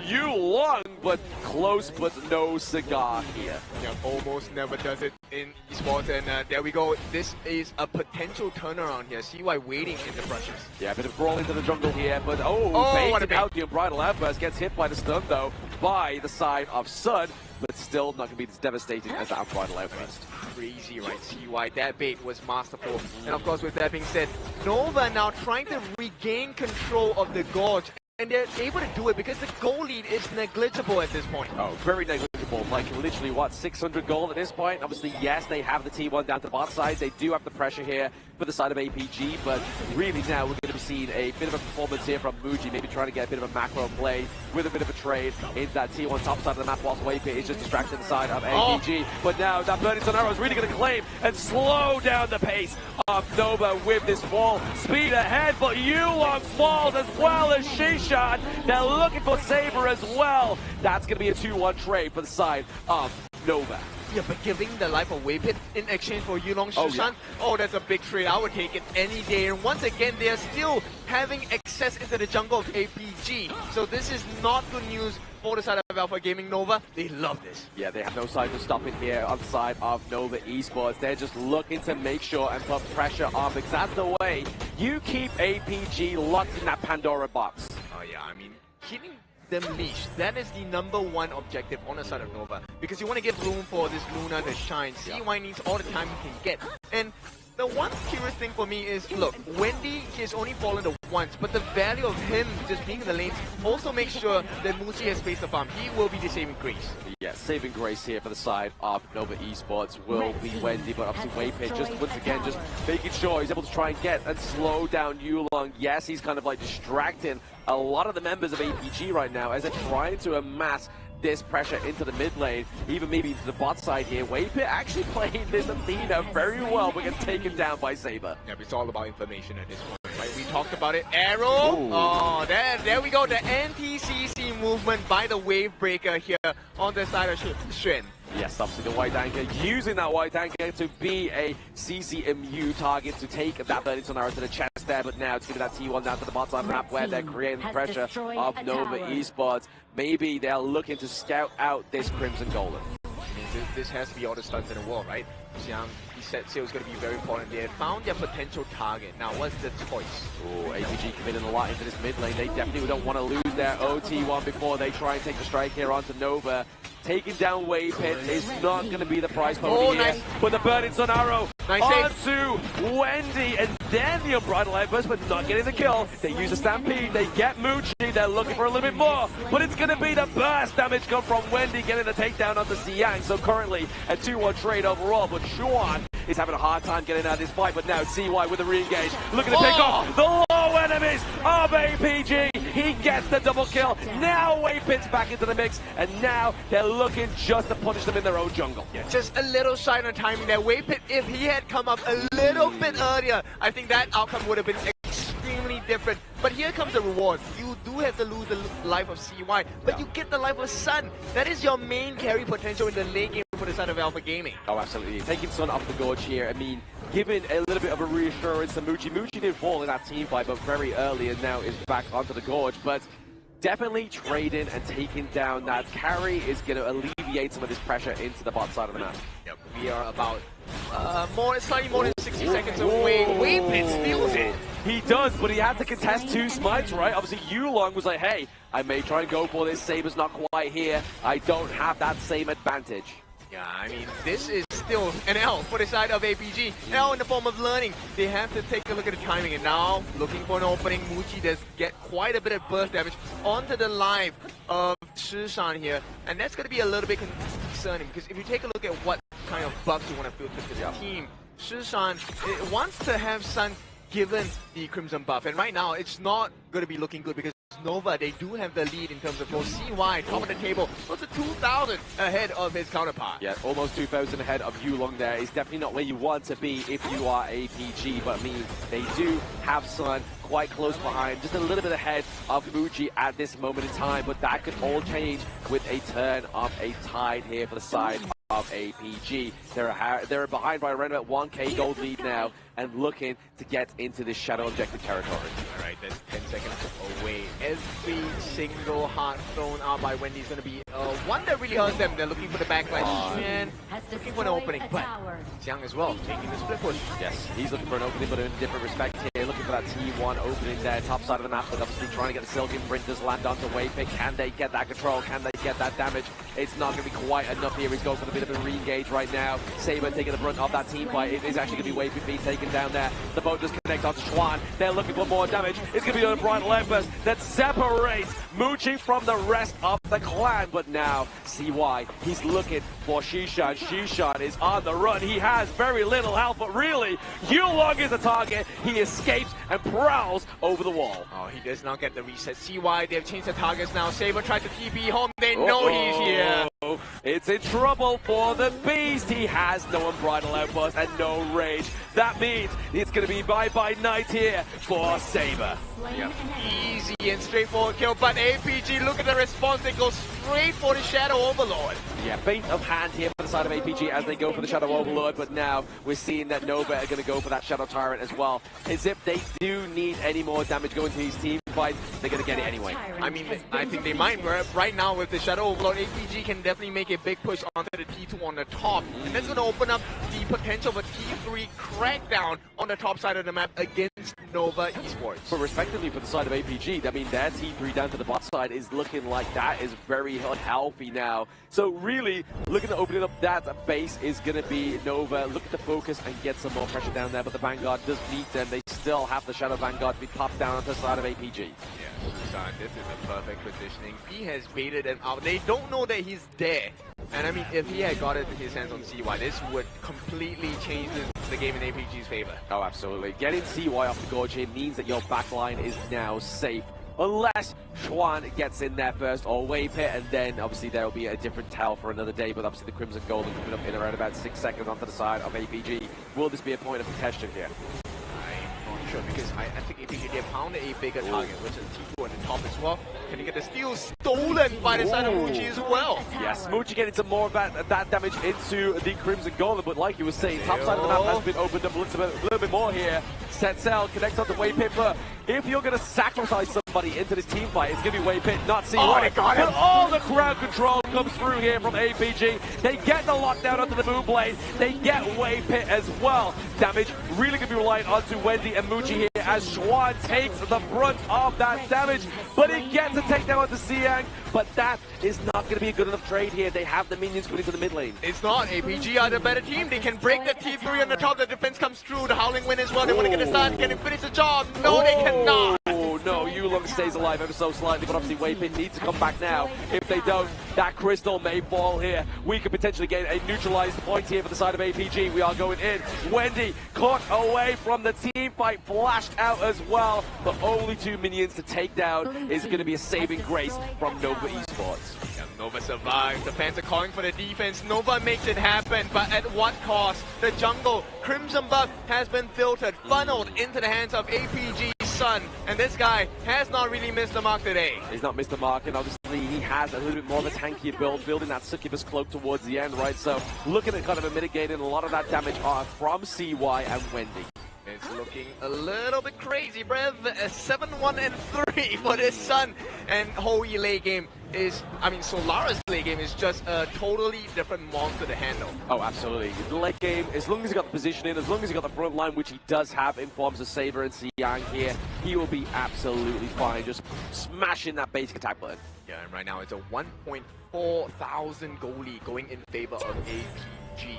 R: Yu Long, but close, but no cigar here.
Q: Yeah, almost never does it in esports, and there we go. This is a potential turnaround here. CY waiting in the pressures.
R: Yeah, a bit of brawl into the jungle here, but baited out the Unbridled Outburst. Gets hit by the stun though by the side of Sun, but still not going to be as devastating as that Unbridled Outburst.
Q: Crazy, right? CY, that bait was masterful. And of course, with that being said, Nova now trying to regain control of the Gorge. And they're able to do it because the goal lead is negligible at this point.
R: Oh, very negligible. Like literally, what, 600 gold at this point? Obviously, yes, they have the T1 down to the bot side. They do have the pressure here for the side of APG, but really now we're going to be seeing a bit of a performance here from Muji, maybe trying to get a bit of a macro play with a bit of a trade into that T1 top side of the map whilst Waypit is just distracting the side of APG. But now that Burning Sun Arrow is really going to claim and slow down the pace of Nova with this fall. Speed ahead, but Yulong falls as well as Shishan. They're looking for Saber as well. That's going to be a 2-1 trade for the side of Nova.
Q: Yeah, but giving the life of Waypit in exchange for Yulong Shishan, that's a big trade. I would take it any day. And once again, they are still having access into the jungle of APG. So this is not good news for the side of Alpha Gaming Nova. They love this.
R: Yeah, they have no sign of stopping here on the side of Nova Esports. They're just looking to make sure and put pressure on, because that's the way you keep APG locked in that Pandora box.
Q: Oh yeah, I mean, keeping them leashed, that is the #1 objective on the side of Nova, because you want to give room for this Luna to shine. CY needs all the time he can get. And the one curious thing for me is, look, Wendy, he has only fallen once, but the value of him just being in the lanes also makes sure that Muji has space to farm. He will be the saving grace.
R: Yeah, saving grace here for the side of Nova Esports will be Wendy, but obviously Waypit just once again just making sure he's able to try and get and slow down Yulong. Yes, he's kind of like distracting a lot of the members of APG right now as they're trying to amass this pressure into the mid lane, even maybe into the bot side here. Waypit actually playing this Athena very well, but gets taken down by Saber.
Q: Yeah, it's all about information at this point, right? We talked about it. Arrow! Ooh. Oh, there we go. The anti-CC movement by the Wave Breaker here on the side of Xuan.
R: Yes, obviously the white anchor, using that white anchor to be a CCMU target to take that Burning Sun Arrow to the chest there, but now it's giving that T1 down to the bottom of the map where they're creating the pressure of Nova Esports. Maybe they're looking to scout out this Crimson Golem.
Q: I mean, this has to be all the stunts in the world, right? Xiang, he said it was going to be very important. They had found their potential target. Now, what's the choice?
R: Oh, APG committing a lot into this mid lane. They definitely don't want to lose their OT1 before they try and take the strike here onto Nova. Taking down Waypit is not going to be the prize pony here. But the Burning Sun Arrow onto Wendy, and then the Unbridled Outburst, but not getting the kill. They use a Stampede, they get Muji, they're looking for a little bit more, but it's going to be the burst damage come from Wendy getting the takedown onto Xiang. So currently a 2-1 trade overall, but Xuan is having a hard time getting out of this fight, but now CY with a re-engage, looking to pick off the low enemies of APG. He gets the double kill. Now Waypit's back into the mix, and now they're looking just to punish them in their own jungle.
Q: Yeah, just a little side on timing there. Waypit, if he had come up a little bit earlier, I think that outcome would have been extremely different. But here comes the reward. You do have to lose the life of CY, but you get the life of Sun. That is your main carry potential in the late game for the side of Alpha Gaming.
R: Oh, absolutely. Taking Sun off the Gorge here, I mean, giving a little bit of a reassurance to Muji. Muji did fall in that team fight, but very early, and now is back onto the Gorge. But definitely trading and taking down that carry is going to alleviate some of this pressure into the bot side of the map.
Q: Yep, we are about slightly more than 60 seconds away. Waypit steals it.
R: He does, but he had to contest 2 smites, right? Obviously, Yulong was like, hey, I may try and go for this. Saber's not quite here. I don't have that same advantage.
Q: Yeah, I mean, this is still an L for the side of APG. L in the form of learning. They have to take a look at the timing, and now looking for an opening. Muji does get quite a bit of burst damage onto the life of Shishan here, and that's going to be a little bit concerning, because if you take a look at what kind of buffs you want to filter to the team, Shishan wants to have Sun given the Crimson buff, and right now it's not going to be looking good, because Nova, they do have the lead in terms of both CY, top of the table, close to 2,000 ahead of his counterpart.
R: Yeah, almost 2,000 ahead of Yulong there. Is definitely not where you want to be if you are APG, but I mean, they do have Sun quite close behind, just a little bit ahead of Muji at this moment in time, but that could all change with a turn of a tide here for the side of APG. They're behind by around about 1k gold lead now, and looking to get into this shadow objective territory.
Q: Alright, that's 10 seconds away. Every single heart thrown out by Wendy is going to be one that really hurts them. They're looking for the backlash. Xuan looking for an opening, but Jiang as well, taking the split push.
R: Yes, he's looking for an opening, but in a different respect here. Looking for that T1 opening there, top side of the map, but obviously trying to get the Silk Imprinters land onto Waypick. Can they get that control? Can they get that damage? It's not going to be quite enough here. He's going for a bit of a re-engage right now. Saber taking the brunt of that team fight. It is actually going to be Waypick being taken down there. The boat does connect onto Xuan. They're looking for more damage. It's going to be an Unbridled Olympus that separates Muji from the rest of the clan. But now, CY, he's looking for Shishan. Shishan is on the run. He has very little health, but really, Yulong is a target. He escapes and prowls over the wall.
Q: Oh, he does not get the reset. CY, they've changed the targets now. Saber tries to TP home. They know he's here.
R: It's in trouble for the Beast. He has no Unbridled Outburst and no rage. That means it's going to be bye-bye night here for Saber.
Q: Yep. Easy and straightforward kill, but APG, look at the response. They go straight for the Shadow Overlord.
R: Yeah, feint of hand here for the side of APG as they go for the Shadow Overlord, but now we're seeing that Nova are going to go for that Shadow Tyrant as well. As if they do need any more damage going to these team fights, they're going to get it anyway.
Q: I mean, I think they might. Right now with the Shadow Overlord, APG can definitely make a big push onto the T2 on the top, and that's going to open up the potential of a T3 crackdown on the top side of the map against Nova Esports.
R: But respectively for the side of APG, I mean, their T3 down to the bot side is looking like that is very healthy now. So really, looking at opening up that base is going to be Nova. Look at the focus and get some more pressure down there, but the Vanguard does beat them. They still have the Shadow Vanguard to be popped down onto the side of APG.
Q: Yeah, this is a perfect positioning. He has baited them out. They don't know that he's there. And I mean, if he had got his hands on CY, this would completely change the game in APG's favor.
R: Oh, absolutely. Getting CY off the gorge here means that your backline is now safe. Unless Xuan gets in there first, or Waypit, and then obviously there will be a different tell for another day, but obviously the Crimson Golden coming up in around about 6 seconds onto the side of APG. Will this be a point of contention here?
Q: Because I think APG, they found a bigger target, which is T2 on the top as well. Can he get the steal stolen by the side of Muji as well?
R: Yes, Muji getting some more of that damage into the Crimson Golem, but like you were saying, top side of the map has been opened up a little bit more here. Setzel connects on the Waypit, but if you're going to sacrifice somebody into this team fight, it's going to be Waypit, not CY.
Q: Oh, they got him.
R: But all the crowd control comes through here from APG. They get the lockdown onto the Moonblade. They get Waypit as well. Damage really going to be relying onto Wendy and Muji here as Xuan takes the brunt of that damage, but he gets a takedown onto Xiang, but that is not going to be a good enough trade here. They have the minions going into the mid lane.
Q: It's not. APG are the better team. They can break the T3 on the top. The defense comes through. The Howling Wind as well. They want to get a start. Can they finish the job? No, they cannot.
R: Oh no, Yulong stays alive ever so slightly, but obviously Waypit needs to come back now. If they don't, that crystal may fall here. We could potentially get a neutralized point here for the side of APG. We are going in. Wendy caught away from the team fight, flashed out as well, but only 2 minions to take down is going to be a saving grace from Nova Esports.
Q: Yeah, Nova survives. The fans are calling for the defense. Nova makes it happen, but at what cost? The jungle Crimson buff has been filtered, funneled into the hands of APG Sun, and this guy has not really missed the mark today.
R: He's not missed the mark, and obviously he has a little bit more of a tankier build, building that Succubus cloak towards the end, right? So looking at kind of mitigating a lot of that damage from CY and Wendy.
Q: And looking a little bit crazy, Brev. 7-1-3 for this Sun and Hoi late game is, I mean, Solara's late game is just a totally different monster to handle.
R: Oh, absolutely. The late game, as long as he got the position in, as long as he got the front line, which he does have in forms of Saber and Siang here, he will be absolutely fine, just smashing that basic attack button.
Q: Yeah, and right now it's a 1.4 thousand goal lead going in favor of APG.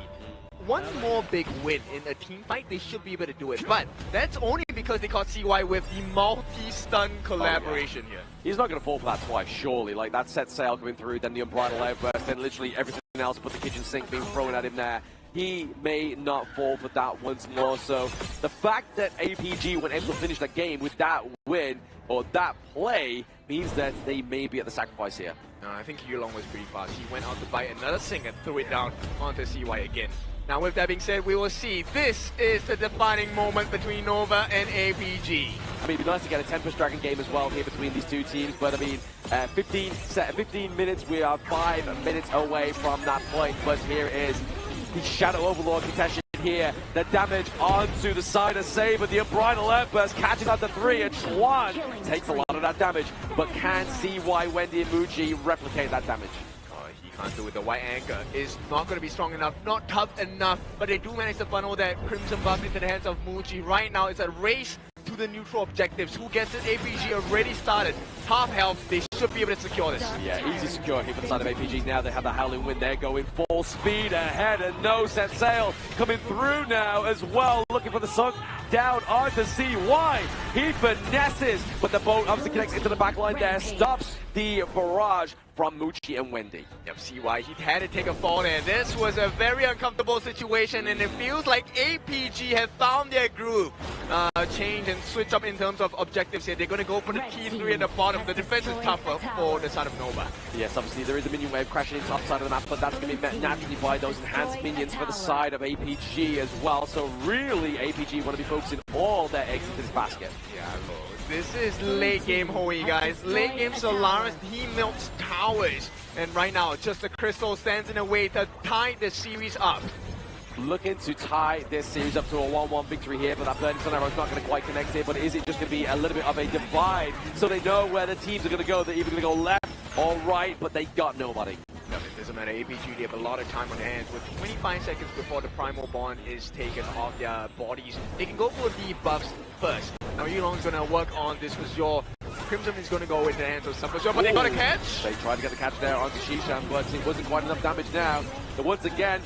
Q: One more big win in a team fight, they should be able to do it. But that's only because they caught CY with the multi-stun collaboration here.
R: He's not going to fall for that twice, surely. Like, that set sail coming through, then the unbridled outburst, then literally everything else but the kitchen sink being thrown at him there. He may not fall for that once more. So the fact that APG were able to finish that game with that win, or that play, means that they may be at the sacrifice here.
Q: No, I think Yulong was pretty fast. He went out to buy another sink and threw it down onto CY again. Now with that being said, we will see. This is the defining moment between Nova and APG.
R: I mean, it'd be nice to get a Tempest Dragon game as well here between these two teams, but I mean, 15 minutes, we are 5 minutes away from that point, but here is the Shadow Overlord contestation here. The damage onto the side of Saber, the Unbridled Outburst catches out the 3, and Chuan takes a lot of that damage, but can CY, Wendy, and Muji replicate that damage?
Q: Can't do it. The white anchor is not going to be strong enough, not tough enough, but they do manage to funnel that Crimson buff into the hands of Muji. Right now it's a race to the neutral objectives. Who gets it? APG already started. Half health, they should be able to secure this.
R: Yeah, easy secure here for the side of APG. Now they have the Howling Wind there going full speed ahead, and no set sail coming through now as well, looking for the sunk down onto CY. He finesses, but the boat obviously connects into the back line there, stops the barrage from Muji and Wendy.
Q: Yep, CY, he had to take a fall there. This was a very uncomfortable situation, and it feels like APG have found their groove. Change and switch up in terms of objectives here. They're going to go for the T3 at the bottom. The defense is tougher for the side of Nova.
R: Yes, obviously there is a minion wave crashing into the top side of the map, but that's going to be met naturally by those enhanced minions for the side of APG as well. So really, APG want to be focusing all their eggs into this basket.
Q: Yeah, this is late game Hoi, guys. Late game Solaris, he melts towers. And right now, just the crystal stands in a way to tie the series up.
R: Looking to tie this series up to a 1-1 victory here, but that Burning Sun Arrow is not going to quite connect here. But is it just going to be a little bit of a divide? So they know where the teams are going to go. They're either going to go left or right, but they got nobody.
Q: No, it doesn't matter. APG, they have a lot of time on their hands. With 25 seconds before the Primal Bond is taken off their bodies, they can go for the buffs first. Now Yulong's going to work on this for sure. Crimson is going to go in the hands of Super, but they got a catch.
R: They tried to get the catch there onto Shishan, but it wasn't quite enough damage now. So once again,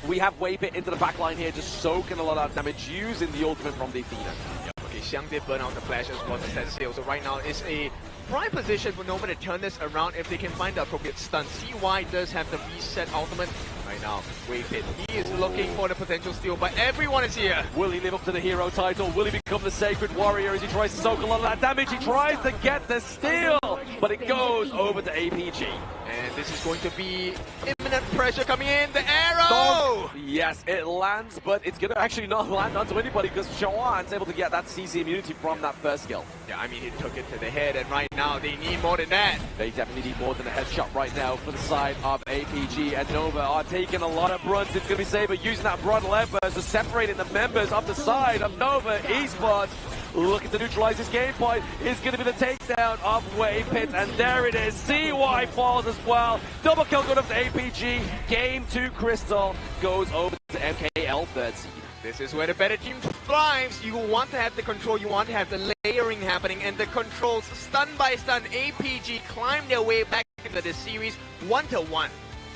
R: we have Waypit into the back line here, just soaking a lot of damage using the ultimate from the Athena.
Q: Yep, okay, Xiang did burn out the flash as well to set sail. So right now it's a prime position for Nova to turn this around if they can find the appropriate stun. CY does have the reset ultimate. Right now, Waypit, he is looking for the potential steal, but everyone is here.
R: Will he live up to the hero title? Will he become the Sacred Warrior as he tries to soak a lot of that damage? He tries to get the steal, but it goes over to APG.
Q: And this is going to be imminent pressure coming in. The arrow!
R: Yes, it lands, but it's going to actually not land onto anybody because Shawan's able to get that CC immunity from that first skill.
Q: Yeah, I mean, he took it to the head, and right now they need more than that.
R: They definitely need more than a headshot right now for the side of APG, and Nova are taking a lot of brunt. It's going to be Saber using that Bronze Outburst to separating the members of the side of Nova Esports. Looking to neutralize this game point is going to be the takedown of Waypit, and there it is. CY falls as well. Double kill going up to APG. Game 2 Crystal goes over to MKL 3rd seed.
Q: This is where the better team thrives. You want to have the control, you want to have the layering happening, and the controls stun by stun. APG climb their way back into the series 1-1.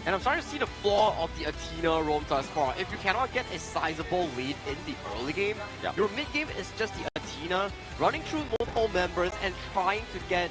S: And I'm starting to see the flaw of the Athena roam thus far. If you cannot get a sizable lead in the early game, your mid game is just the Athena running through multiple members and trying to get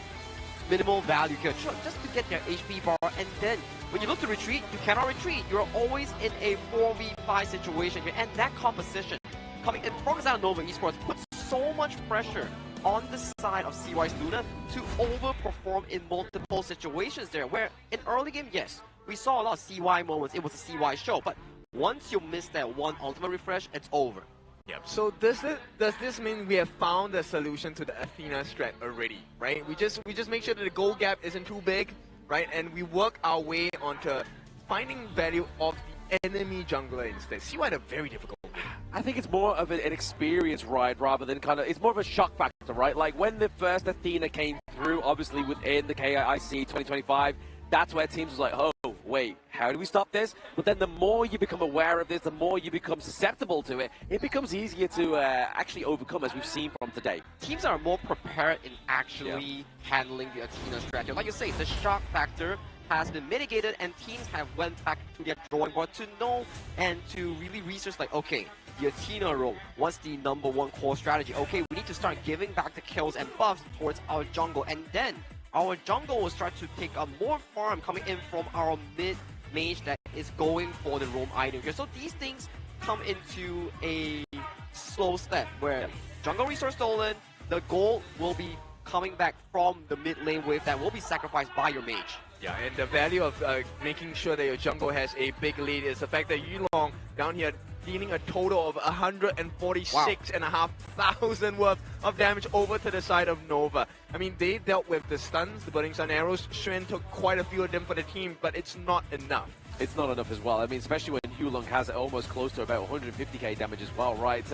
S: minimal value kill, just to get their HP bar. And then when you look to retreat, you cannot retreat. You're always in a 4v5 situation here, and that composition coming in from the side of Nova Esports puts so much pressure on the side of CY's Luna to overperform in multiple situations there, where in early game, yes, we saw a lot of CY moments. It was a CY show, but once you miss that one ultimate refresh, it's over.
Q: Yep. So does this mean we have found a solution to the Athena strat already, right? We just make sure that the goal gap isn't too big, right? And we work our way onto finding value of the enemy jungler instead. CY had a very difficult game.
R: I think it's more of an experience ride rather than it's more of a shock factor, right? Like when the first Athena came through, obviously within the KIC 2025, that's where teams was like, oh, wait, how do we stop this? But then the more you become aware of this, the more you become susceptible to it, it becomes easier to actually overcome, as we've seen from today.
S: Teams are more prepared in actually handling the Athena strategy. Like you say, the shock factor has been mitigated and teams have went back to their drawing board to know and to really research like, okay, the Athena role, what's the #1 core strategy? Okay, we need to start giving back the kills and buffs towards our jungle, and then our jungle will start to take on more farm coming in from our mid mage that is going for the roam item here. So these things come into a slow step where jungle resource stolen, the gold will be coming back from the mid lane wave that will be sacrificed by your mage.
Q: Yeah, and the value of making sure that your jungle has a big lead is the fact that Yulong down here dealing a total of 146,500 worth of damage over to the side of Nova. I mean, they dealt with the stuns, the Burning Sun arrows. Xuan took quite a few of them for the team, but it's not enough.
R: It's not enough as well. I mean, especially when Yulong has almost close to about 150k damage as well, right?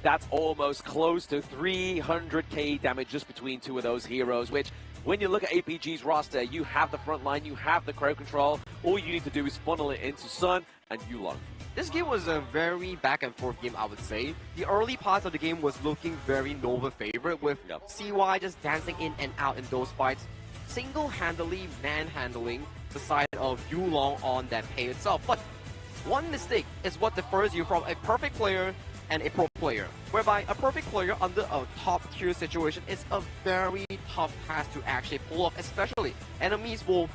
R: That's almost close to 300k damage just between two of those heroes, which when you look at APG's roster, you have the front line, you have the crowd control. All you need to do is funnel it into Sun and Yulong.
S: This game was a very back and forth game, I would say. The early parts of the game was looking very Nova favorite with CY just dancing in and out in those fights, single-handedly manhandling the side of Yulong on that pay itself. But one mistake is what differs you from a perfect player and a pro player, whereby a perfect player under a top tier situation is a very tough task to actually pull off, especially enemies will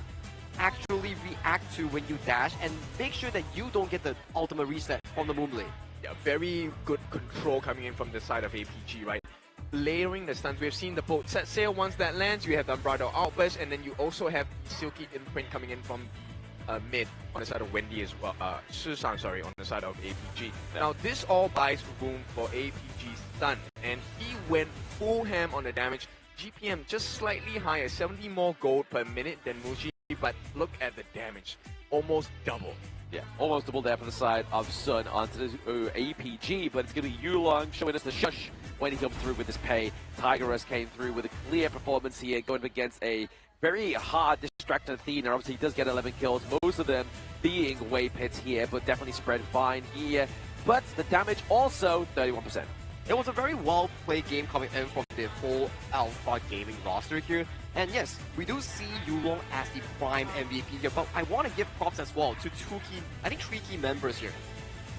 S: actually react to when you dash and make sure that you don't get the ultimate reset from the Moonblade.
Q: Yeah, very good control coming in from the side of APG, right? Layering the stuns, we've seen the boat set sail once that lands, you have the Unbridled Outburst, and then you also have Silky Imprint coming in from mid on the side of Wendy as well, Susan, sorry, on the side of APG. Now this all buys room for APG's stun, and he went full ham on the damage. GPM just slightly higher, 70 more gold per minute than Muji, but look at the damage, almost double.
R: Yeah, almost double there for the side of Sun onto the APG, but it's going to be Yulong showing us the shush when he comes through with his pay. Tigerus came through with a clear performance here, going up against a very hard distracted Athena. Obviously, he does get 11 kills, most of them being wave hits here, but definitely spread fine here. But the damage also 31%.
S: It was a very well-played game coming in from the full Alpha Gaming roster here. And yes, we do see Yulong as the prime MVP here, but I want to give props as well to three key members here.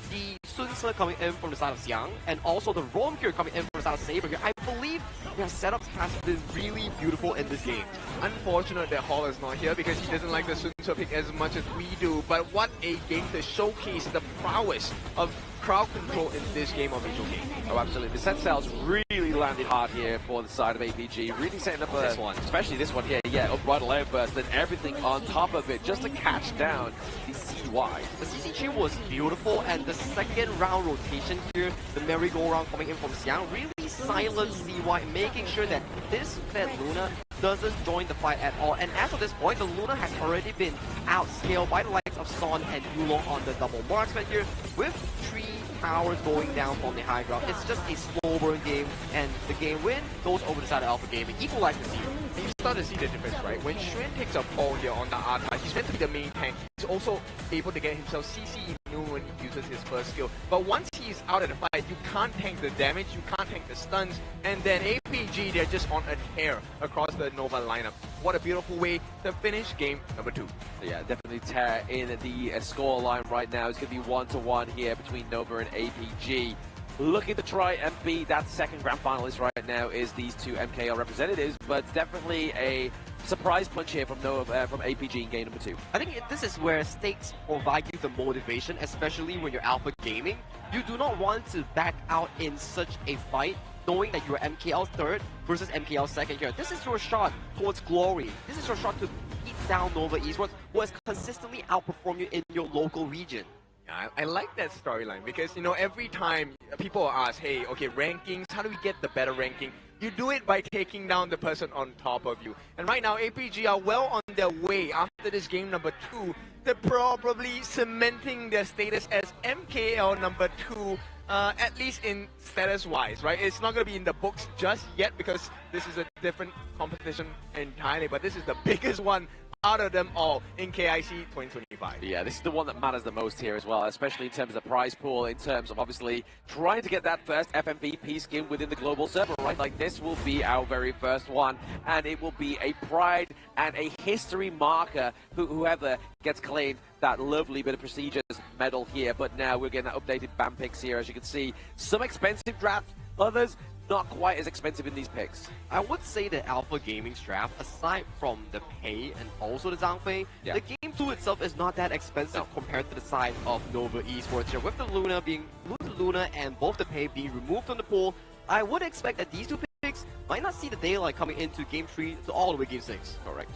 S: The Sun Ce coming in from the side of Xiang, and also the Roam here coming in from the side of Saber here. I believe their setups has been really beautiful in this game.
Q: Unfortunate that Hall is not here because he doesn't like the Sun Ce pick as much as we do, but what a game to showcase the prowess of crowd control in this game of Angel Game.
R: Oh, absolutely. The set sales really landed hard here for the side of APG, really setting up
S: this one.
R: Especially this one here, yeah, Unbridled Outburst, and everything on top of it just to catch down the CY.
S: The CC2 was beautiful, and the second round rotation here, the merry-go-round coming in from Xiang, really silenced CY, making sure that this Fed Luna doesn't join the fight at all. And as of this point, the Luna has already been outscaled by the likes of Son and Yulong on the double marksman here, with 3 towers going down from the high ground. It's just a slow burn game, and the game win goes over the side of Alpha Gaming, equalizing the series.
Q: You start to see the difference, right? When Xuan takes a fall here on the Arta, he's meant to be the main tank. He's also able to get himself CC immune when he uses his first skill. But once he's out of the fight, you can't tank the damage, you can't tank the stuns, and then APG, they're just on a tear across the Nova lineup. What a beautiful way to finish game number 2.
R: Yeah, definitely tear in the score line right now. It's going to be 1-1 here between Nova and APG. Looking to try and beat that second grand finalist right now is these two MKL representatives, but definitely a surprise punch here from Nova, from APG in game number 2.
S: I think this is where stakes provide you the motivation, especially when you're Alpha Gaming. You do not want to back out in such a fight, knowing that you're MKL 3rd versus MKL 2nd here. This is your shot towards glory. This is your shot to beat down Nova Esports, who has consistently outperformed you in your local region.
Q: I like that storyline because, you know, every time people ask, hey, okay, rankings, how do we get the better ranking? You do it by taking down the person on top of you. And right now, APG are well on their way after this game number 2. They're probably cementing their status as MKL number 2 at least in status-wise, right? It's not going to be in the books just yet because this is a different competition entirely, but this is the biggest one out of them all in KIC 2025.
R: Yeah, this is the one that matters the most here as well, especially in terms of the prize pool, in terms of obviously trying to get that first FMVP skin within the global server, right? Like, this will be our very first one, and it will be a pride and a history marker whoever gets claimed that lovely bit of prestigious medal here. But now we're getting that updated ban picks here, as you can see. Some expensive drafts, others not quite as expensive in these picks.
S: I would say that Alpha Gaming's draft, aside from the pay and also the Zhangfei, the game 2 itself is not that expensive compared to the side of Nova Esports here. With the Luna and both the pay being removed from the pool, I would expect that these two picks might not see the daylight coming into Game 3 to all the way Game 6.
R: Correct.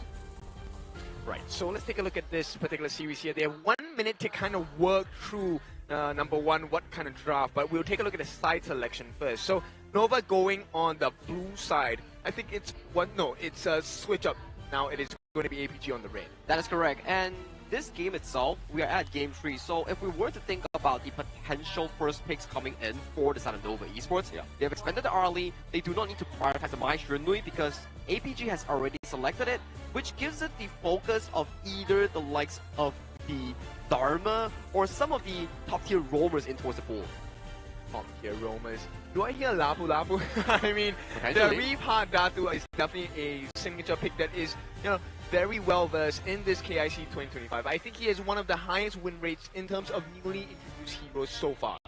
Q: Right, so let's take a look at this particular series here. They have 1 minute to kind of work through number one, what kind of draft, but we'll take a look at the side selection first. So Nova going on the blue side. I think it's it's a switch up. Now it is going to be APG on the red.
S: That is correct. And this game itself, we are at Game 3. So if we were to think about the potential first picks coming in for the side of Nova Esports, they have expanded the early. They do not need to prioritize the Mai Shunui because APG has already selected it, which gives it the focus of either the likes of the Dharma or some of the top tier roamers in towards the pool.
Q: Top tier roamers. Do I hear Lapu Lapu? I mean, the Reapart Datu is definitely a signature pick that is, very well versed in this KIC 2025. I think he has one of the highest win rates in terms of newly introduced heroes so far.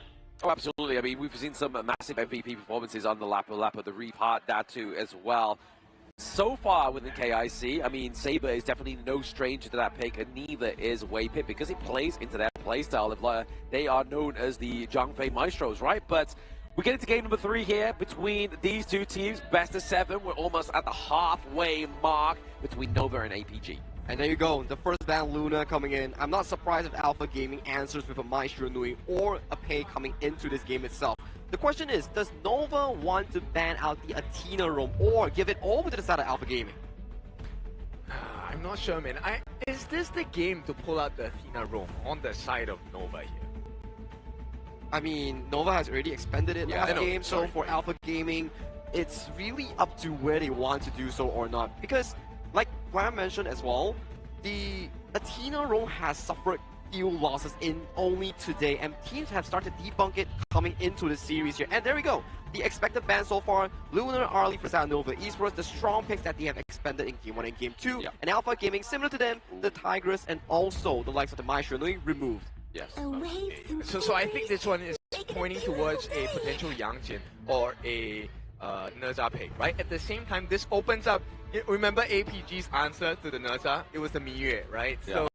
R: Oh, absolutely. I mean, we've seen some massive MVP performances on the Lapu Lapu, the Reapart Datu as well. So far within KIC, I mean, Saber is definitely no stranger to that pick, and neither is Waypit because it plays into their playstyle. They are known as the Zhangfei Maestros, right? But we get into game number 3 here between these two teams. Best of 7. We're almost at the halfway mark between Nova and APG.
S: And there you go, the first ban Luna coming in. I'm not surprised if Alpha Gaming answers with a Mai Shunui or a pay coming into this game itself. The question is, does Nova want to ban out the Athena roam or give it over to the side of Alpha Gaming?
Q: I'm not sure, man. Is this the game to pull out the Athena roam on the side of Nova here?
S: I mean, Nova has already expended it last game, so for Alpha Gaming, it's really up to where they want to do so or not. Because, like Graham mentioned as well, the Athena roam has suffered few losses in only today, and teams have started to debunk it coming into the series here. And there we go. The expected ban so far, Lunar, Arlie, for Nova Esports, the strong picks that they have expended in Game 1 and Game 2, and Alpha Gaming, similar to them, the Tigress, and also the likes of the Mai Shunui removed.
R: Yes.
Q: Okay. So I think this one is pointing towards a potential Yangjin or a Nerza pick, right? At the same time, this opens up, remember APG's answer to the Nerza? It was the Miyue, right? So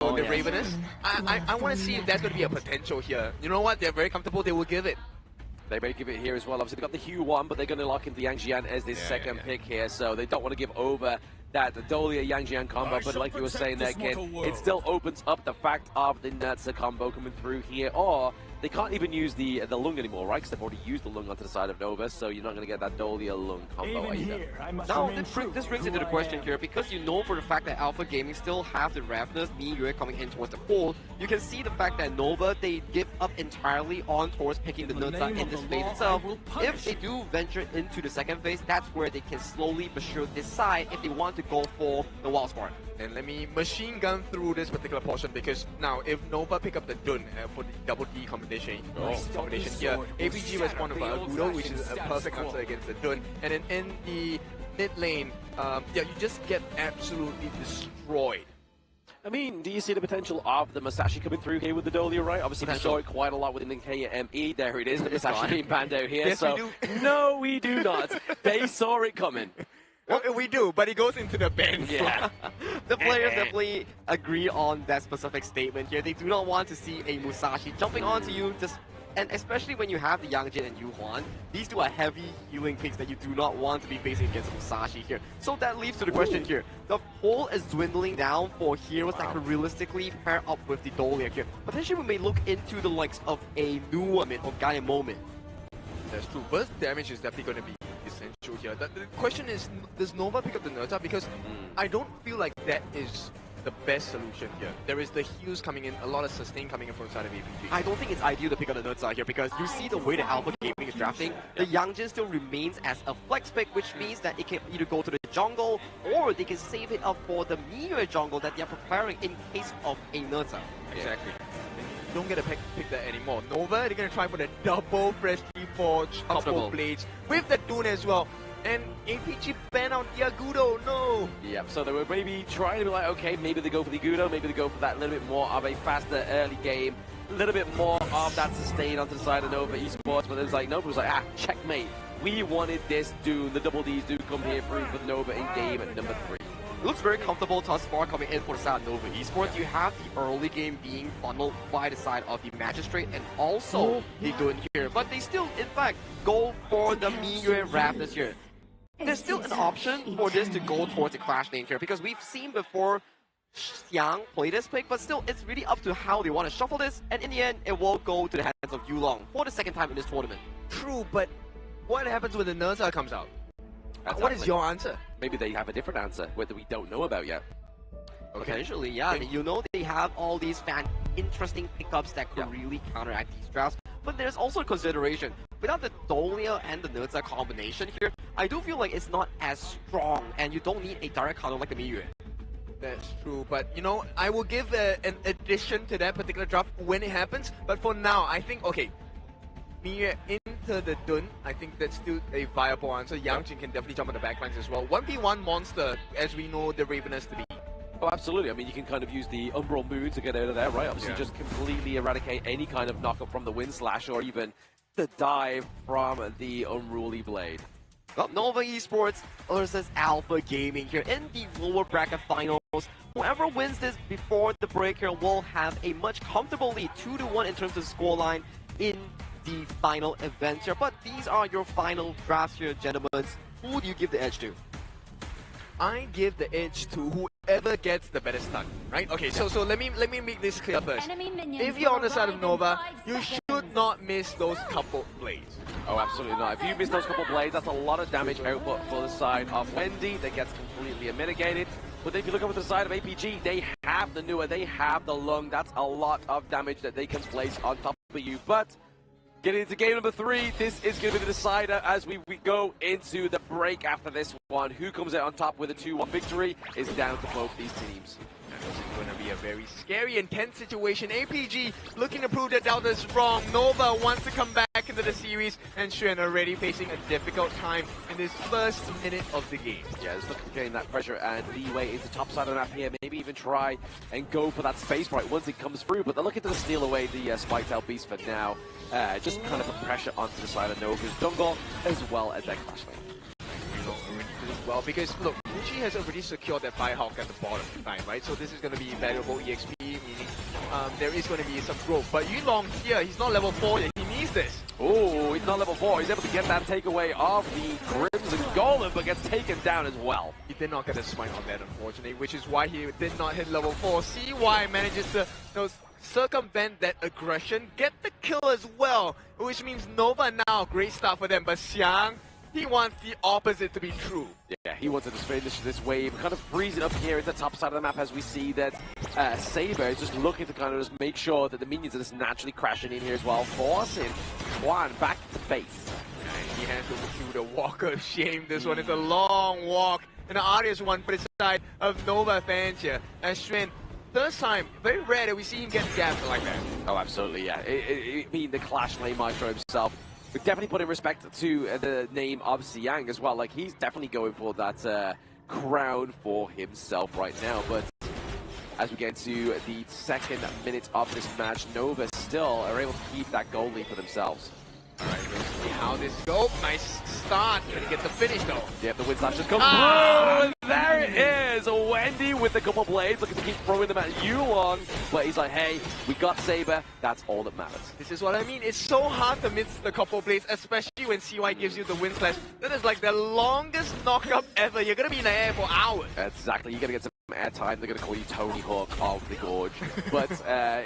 Q: the Ravenous. I want to see if that's going to be a potential here. You know what? They're very comfortable. They will give it.
R: They may give it here as well. Obviously, they've got the Hue one, but they're going to lock in the Yang Jian as this second pick here. So they don't want to give over that Dolia Yang Jian combo. But like you were saying there, Ken, it still opens up the fact of the Nerza combo coming through here. Or they can't even use the Lung anymore, right? Because they've already used the Lung onto the side of Nova. So you're not going to get that Dolia Lung combo either.
S: Now, this brings into the question here, because you know for the fact that Alpha Gaming still have the Ravenous Miyue coming in towards the pool, you can see the fact that Nova, they give up entirely on towards picking the Nerza in this phase itself. If they do venture into the second phase, that's where they can slowly but surely decide if they want to go for the Wild Spark.
Q: And let me machine gun through this particular portion, because now if Nova pick up the Dun for the double D combination here, APG was one of Agudo, which is a perfect answer against the Dun. And then in the mid lane, you just get absolutely destroyed.
R: I mean, do you see the potential of the Masashi coming through here with the Dolia, right? Obviously, we saw it quite a lot within the KME. There it is, the Masashi being banned out here.
Q: Yes,
R: so,
Q: we do.
R: No, we do not. They saw it coming.
Q: Well, we do, but it goes into the ban.
S: Yeah. The players definitely agree on that specific statement here. They do not want to see a Musashi jumping onto you, and especially when you have the Yangjin and Yu Huan, these two are heavy healing picks that you do not want to be facing against Musashi here. So that leads to the question here. The pool is dwindling down for heroes that could realistically pair up with the Dolia here. Potentially we may look into the likes of a Nuamin or Gaia Moment.
Q: That's true. Burst damage is definitely going to be essential here. The question is, does Nova pick up the Nerza? Because I don't feel like that is the best solution here. There is the heals coming in, a lot of sustain coming in from the side of APG.
S: I don't think it's ideal to pick on the Nerds here because you see the way the Alpha Gaming is drafting, the Yangjin still remains as a flex pick, which means that it can either go to the jungle or they can save it up for the Meteor jungle that they are preparing in case of a Nerds.
Q: Exactly. Don't get to pick that anymore. Nova, they're going to try for the double freshly forged couple blades with the Dune as well. And APG ban out the Agudo, no!
R: Yep, so they were maybe trying to be like, okay, maybe they go for the Agudo, maybe they go for that little bit more of a faster early game, a little bit more of that sustain onto the side of Nova Esports, but it was like, Nova was like, checkmate. We wanted this Dune, the double Ds do come here free for Nova in game at number 3.
S: It looks very comfortable thus far coming in for the side of Nova Esports. You have the early game being funneled by the side of the Magistrate and also the Dune here, but they still, in fact, go for the Meteor Raft this year. There's still an option for this to go towards the Clash lane here because we've seen before Xiang play this pick, but still it's really up to how they want to shuffle this, and in the end it will go to the hands of Yulong for the second time in this tournament.
Q: True, but what happens when the Nerza comes out? What is your answer?
R: Maybe they have a different answer, whether we don't know about yet.
S: Okay. Potentially, yeah. Okay. You know they have all these interesting pickups that could really counteract these drafts, but there's also a consideration. Without the Dolia and the Nerza combination here, I do feel like it's not as strong, and you don't need a direct counter like the Meteor.
Q: That's true, but you know, I will give an addition to that particular draft when it happens, but for now, I think, okay, Meteor into the Dun, I think that's still a viable answer. Yangjin can definitely jump on the backlines as well. 1v1 monster, as we know the Ravenous to be.
R: Oh, absolutely. I mean, you can kind of use the Umbral Moon to get out of there, right? Obviously, just completely eradicate any kind of knockup from the Wind Slash or even the dive from the Unruly Blade.
S: Well, Nova Esports versus Alpha Gaming here in the lower bracket finals. Whoever wins this before the break here will have a much comfortable lead, 2-1 in terms of scoreline in the final event here. But these are your final drafts here, gentlemen. Who do you give the edge to?
Q: I give the edge to whoever gets the better stun, right? Okay, so let me make this clear first. If you're on the side of Nova, you should not miss those couple blades.
R: Oh, absolutely not. If you miss those couple blades, that's a lot of damage output for the side of Wendy that gets completely mitigated. But if you look over to the side of APG, they have the Nua, they have the Lung. That's a lot of damage that they can place on top of you. But getting into game number 3, this is going to be the decider as we go into the break after this one. Who comes out on top with a 2-1 victory is down to both these teams.
Q: This is going to be a very scary, intense situation. APG looking to prove that Delta is wrong. Nova wants to come back into the series, and Xuan already facing a difficult time in this first minute of the game.
R: Yeah, just looking to gain that pressure and leeway into top side of the map here. Maybe even try and go for that space right once it comes through, but they're looking to steal away the Spike-tail Beast for now. Just kind of put pressure onto the side of Nova's jungle as well as their Clash lane.
Q: Well, because look, Gucci has already secured that Firehawk at the bottom line, right? So this is going to be valuable EXP, meaning there is going to be some growth. But Yulong here, he's not level 4 yet. He needs this.
R: Oh, he's not level 4. He's able to get that takeaway of the Crimson Golem, but gets taken down as well.
Q: He did not get a smite on that, unfortunately, which is why he did not hit level 4. CY manages to circumvent that aggression, get the kill as well, which means Nova now, great start for them. But Xiang, he wants the opposite to be true.
R: Yeah, he wanted to finish this wave, kind of freeze it up here at the top side of the map as we see that Saber is just looking to kind of just make sure that the minions are just naturally crashing in here as well, forcing Juan back to base.
Q: And he has to do the walk of shame. This one is a long walk, and the obvious one for the side of Nova fans here. As Xuan, first time, very rare that we see him get gapped like that.
R: Oh, absolutely, yeah. Being the Clash lane maestro himself. We definitely put in respect to the name of Xiang as well. Like, he's definitely going for that crown for himself right now. But as we get into the second minute of this match, Nova still are able to keep that goal lead for themselves.
Q: Alright, let's see how this goes. Nice start. Can he get the finish though?
R: Yep, the wind slash just comes through, and there it is! Wendy with a couple blades, looking to keep throwing them at Yulong, but he's like, hey, we got Saber, that's all that matters.
Q: This is what I mean, it's so hard to miss the couple blades, especially when CY gives you the wind slash. That is like the longest knockup ever. You're gonna be in the air for hours.
R: Exactly, you're gonna get some airtime, they're gonna call you Tony Hawk of the Gorge. But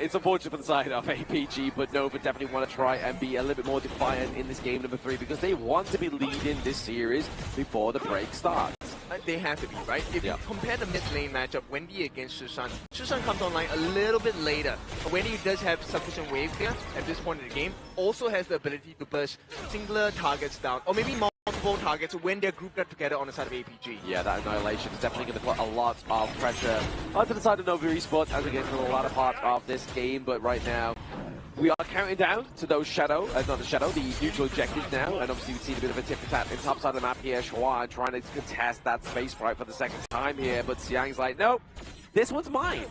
R: it's unfortunate for the side of APG, but Nova definitely want to try and be a little bit more defiant in this game number 3 because they want to be leading this series before the break starts.
Q: They have to be, right? If you compare the mid lane matchup, Wendy against Shushan comes online a little bit later. Wendy does have sufficient wave clear at this point in the game, also has the ability to burst singular targets down, or maybe multiple targets when they're grouped up together on the side of APG.
R: Yeah, that Annihilation is definitely going to put a lot of pressure onto the side of Nova Esports as we get to the latter part of this game, but right now, we are counting down to those the neutral objectives now, and obviously we've seen a bit of a tip-for-tap in top side of the map here. Xuan trying to contest that space right for the second time here, but Xiang's like, nope, this one's mine.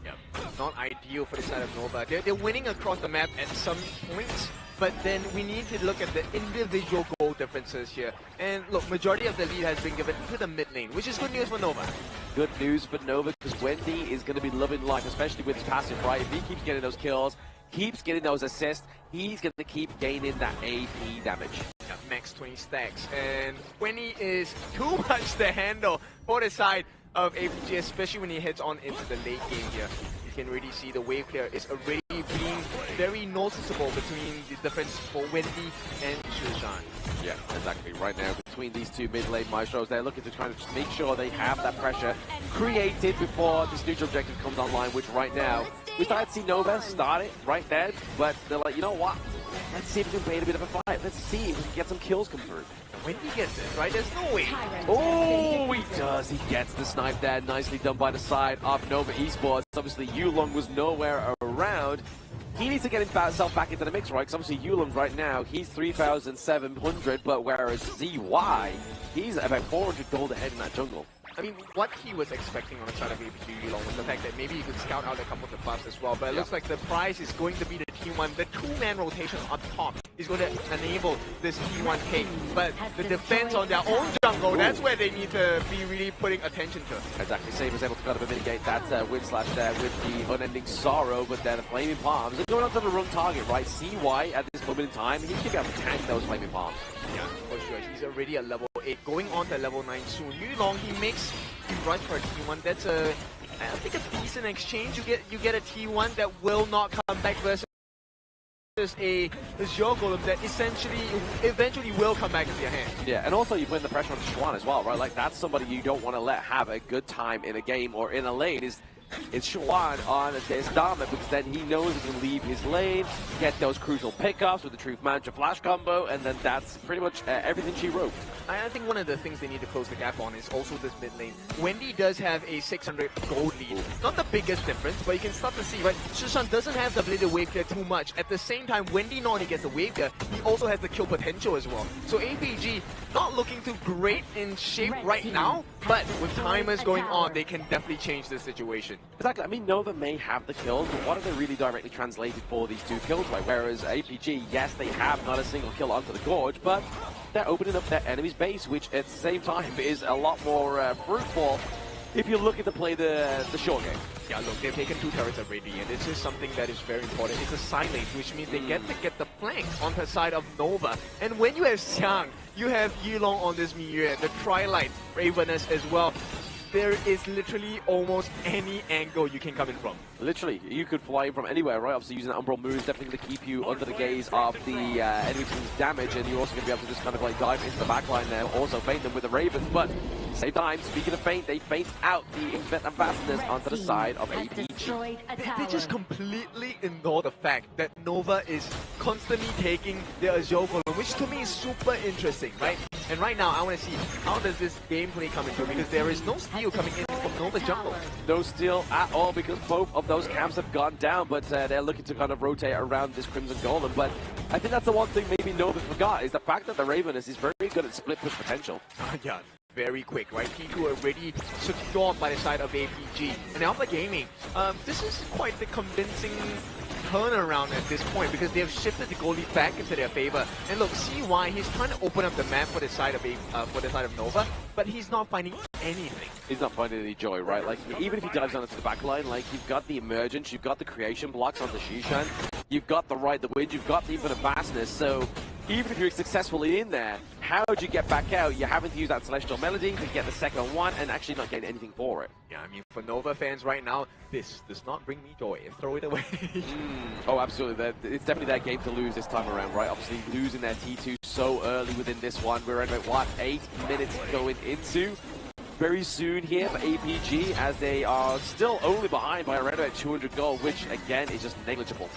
Q: Yeah, not ideal for the side of Nova. They're winning across the map at some points, but then we need to look at the individual goal differences here. And look, majority of the lead has been given to the mid lane, which is good news for Nova.
R: Good news for Nova, because Wendy is going to be loving life, especially with his passive, right? If he keeps getting those kills, keeps getting those assists, he's going to keep gaining that AP damage.
Q: Yeah, max 20 stacks, and Wendy is too much to handle for the side of APG, especially when he heads on into the late game here. You can really see the wave clear is already being very noticeable between the difference for Wendy and Shushan.
R: Yeah, exactly. Right now, between these two mid lane maestros, they're looking to try to just make sure they have that pressure created before this neutral objective comes online, which right now, we started to see Nova start it right there, but they're like, you know what? Let's see if we can pay it a bit of a fight. Let's see if we can get some kills come through.
Q: When he gets it, right? There's no way.
R: Oh, he does. He gets the snipe there. Nicely done by the side of Nova Esports. Obviously, Yulong was nowhere around. He needs to get himself back into the mix, right? Because obviously Yulong right now, he's 3,700, but whereas ZY, he's about 400 gold ahead in that jungle.
Q: I mean, what he was expecting on the side of APG Yulong was the fact that maybe he could scout out a couple of the buffs as well, but it looks like the prize is going to be the T1. The two-man rotation on top is going to enable this T1 take, but the defense on their own jungle, that's where they need to be really putting attention to.
R: Exactly. Saber's able to kind of mitigate that win slash there with the unending sorrow, but then the flaming palms are going on to the wrong target, right? CY at this moment in time, he should be able to tank those flaming palms.
Q: Yeah, for sure. He's already at level 8, going on to level 9 soon. Yulong, he makes a rush for a T1. That's I think a decent exchange. You get a T1 that will not come back versus a Azure Golem that eventually will come back into your hand.
R: Yeah, and also you put the pressure on Xuan as well, right? Like, that's somebody you don't want to let have a good time in a game or in a lane. It's Xuan on his dominant, because then he knows he can leave his lane, get those crucial pickups with the Truth Mantra flash combo, and then that's pretty much everything she wrote.
Q: I think one of the things they need to close the gap on is also this mid lane. Wendy does have a 600 gold lead. Not the biggest difference, but you can start to see, right? Shushan doesn't have the ability to wave clear too much. At the same time, Wendy not only gets the wave clear, he also has the kill potential as well. So APG not looking too great in shape right now, but with timers going on, they can definitely change the situation.
R: Exactly. I mean, Nova may have the kills, but what are they really directly translated for these two kills by? Whereas APG, yes, they have not a single kill onto the Gorge, but they're opening up their enemy's base, which at the same time is a lot more fruitful if you're looking to play the short game.
Q: Yeah, look, they've taken 2 turrets already, and this is something that is very important. It's a side lane, which means they get to get the flank on the side of Nova. And when you have Xiang, you have Yulong on this Mirror, the Twilight Ravenous as well. There is literally almost any angle you can come in from.
R: Literally, you could fly in from anywhere, right? Obviously, using that Umbral Moon is definitely going to keep you under the gaze of the enemy team's damage, and you're also going to be able to just kind of like dive into the backline there, also feint them with the Ravens. But same time, speaking of feint, they feint out the ambassadors onto the side of APG.
Q: They just completely ignore the fact that Nova is constantly taking their Azure Golem, which to me is super interesting, right? And right now, I want to see how does this gameplay come into, because there is no steal coming in from Nova jungle.
R: No steal at all, because both of those camps have gone down, but they're looking to kind of rotate around this Crimson Golem. But I think that's the one thing maybe Nova forgot, is the fact that the Ravenous is very good at split push potential.
Q: Yeah, very quick, right? P2 already secured by the side of APG. And Alpha Gaming, this is quite the convincing turnaround at this point, because they have shifted the goal lead back into their favor. And look, CY, he's trying to open up the map for the side of Nova, but he's not finding anything.
R: He's not finding any joy, right? Like, even if he dives onto the back line, like, you've got the emergence, you've got the creation blocks on the Shishan, you've got the Ride the Wind, you've got the infinite vastness, so even if you're successfully in there, how would you get back out? You're having to use that Celestial Melody to get the second one and actually not get anything for it.
Q: Yeah, I mean, for Nova fans right now, this does not bring me joy. Throw it away.
R: Oh, absolutely. It's definitely their game to lose this time around, right? Obviously, losing their T2 so early within this one. We're at about, what, 8 minutes going into? very soon here for APG, as they are still only behind by around about 200 gold, which again is just negligible.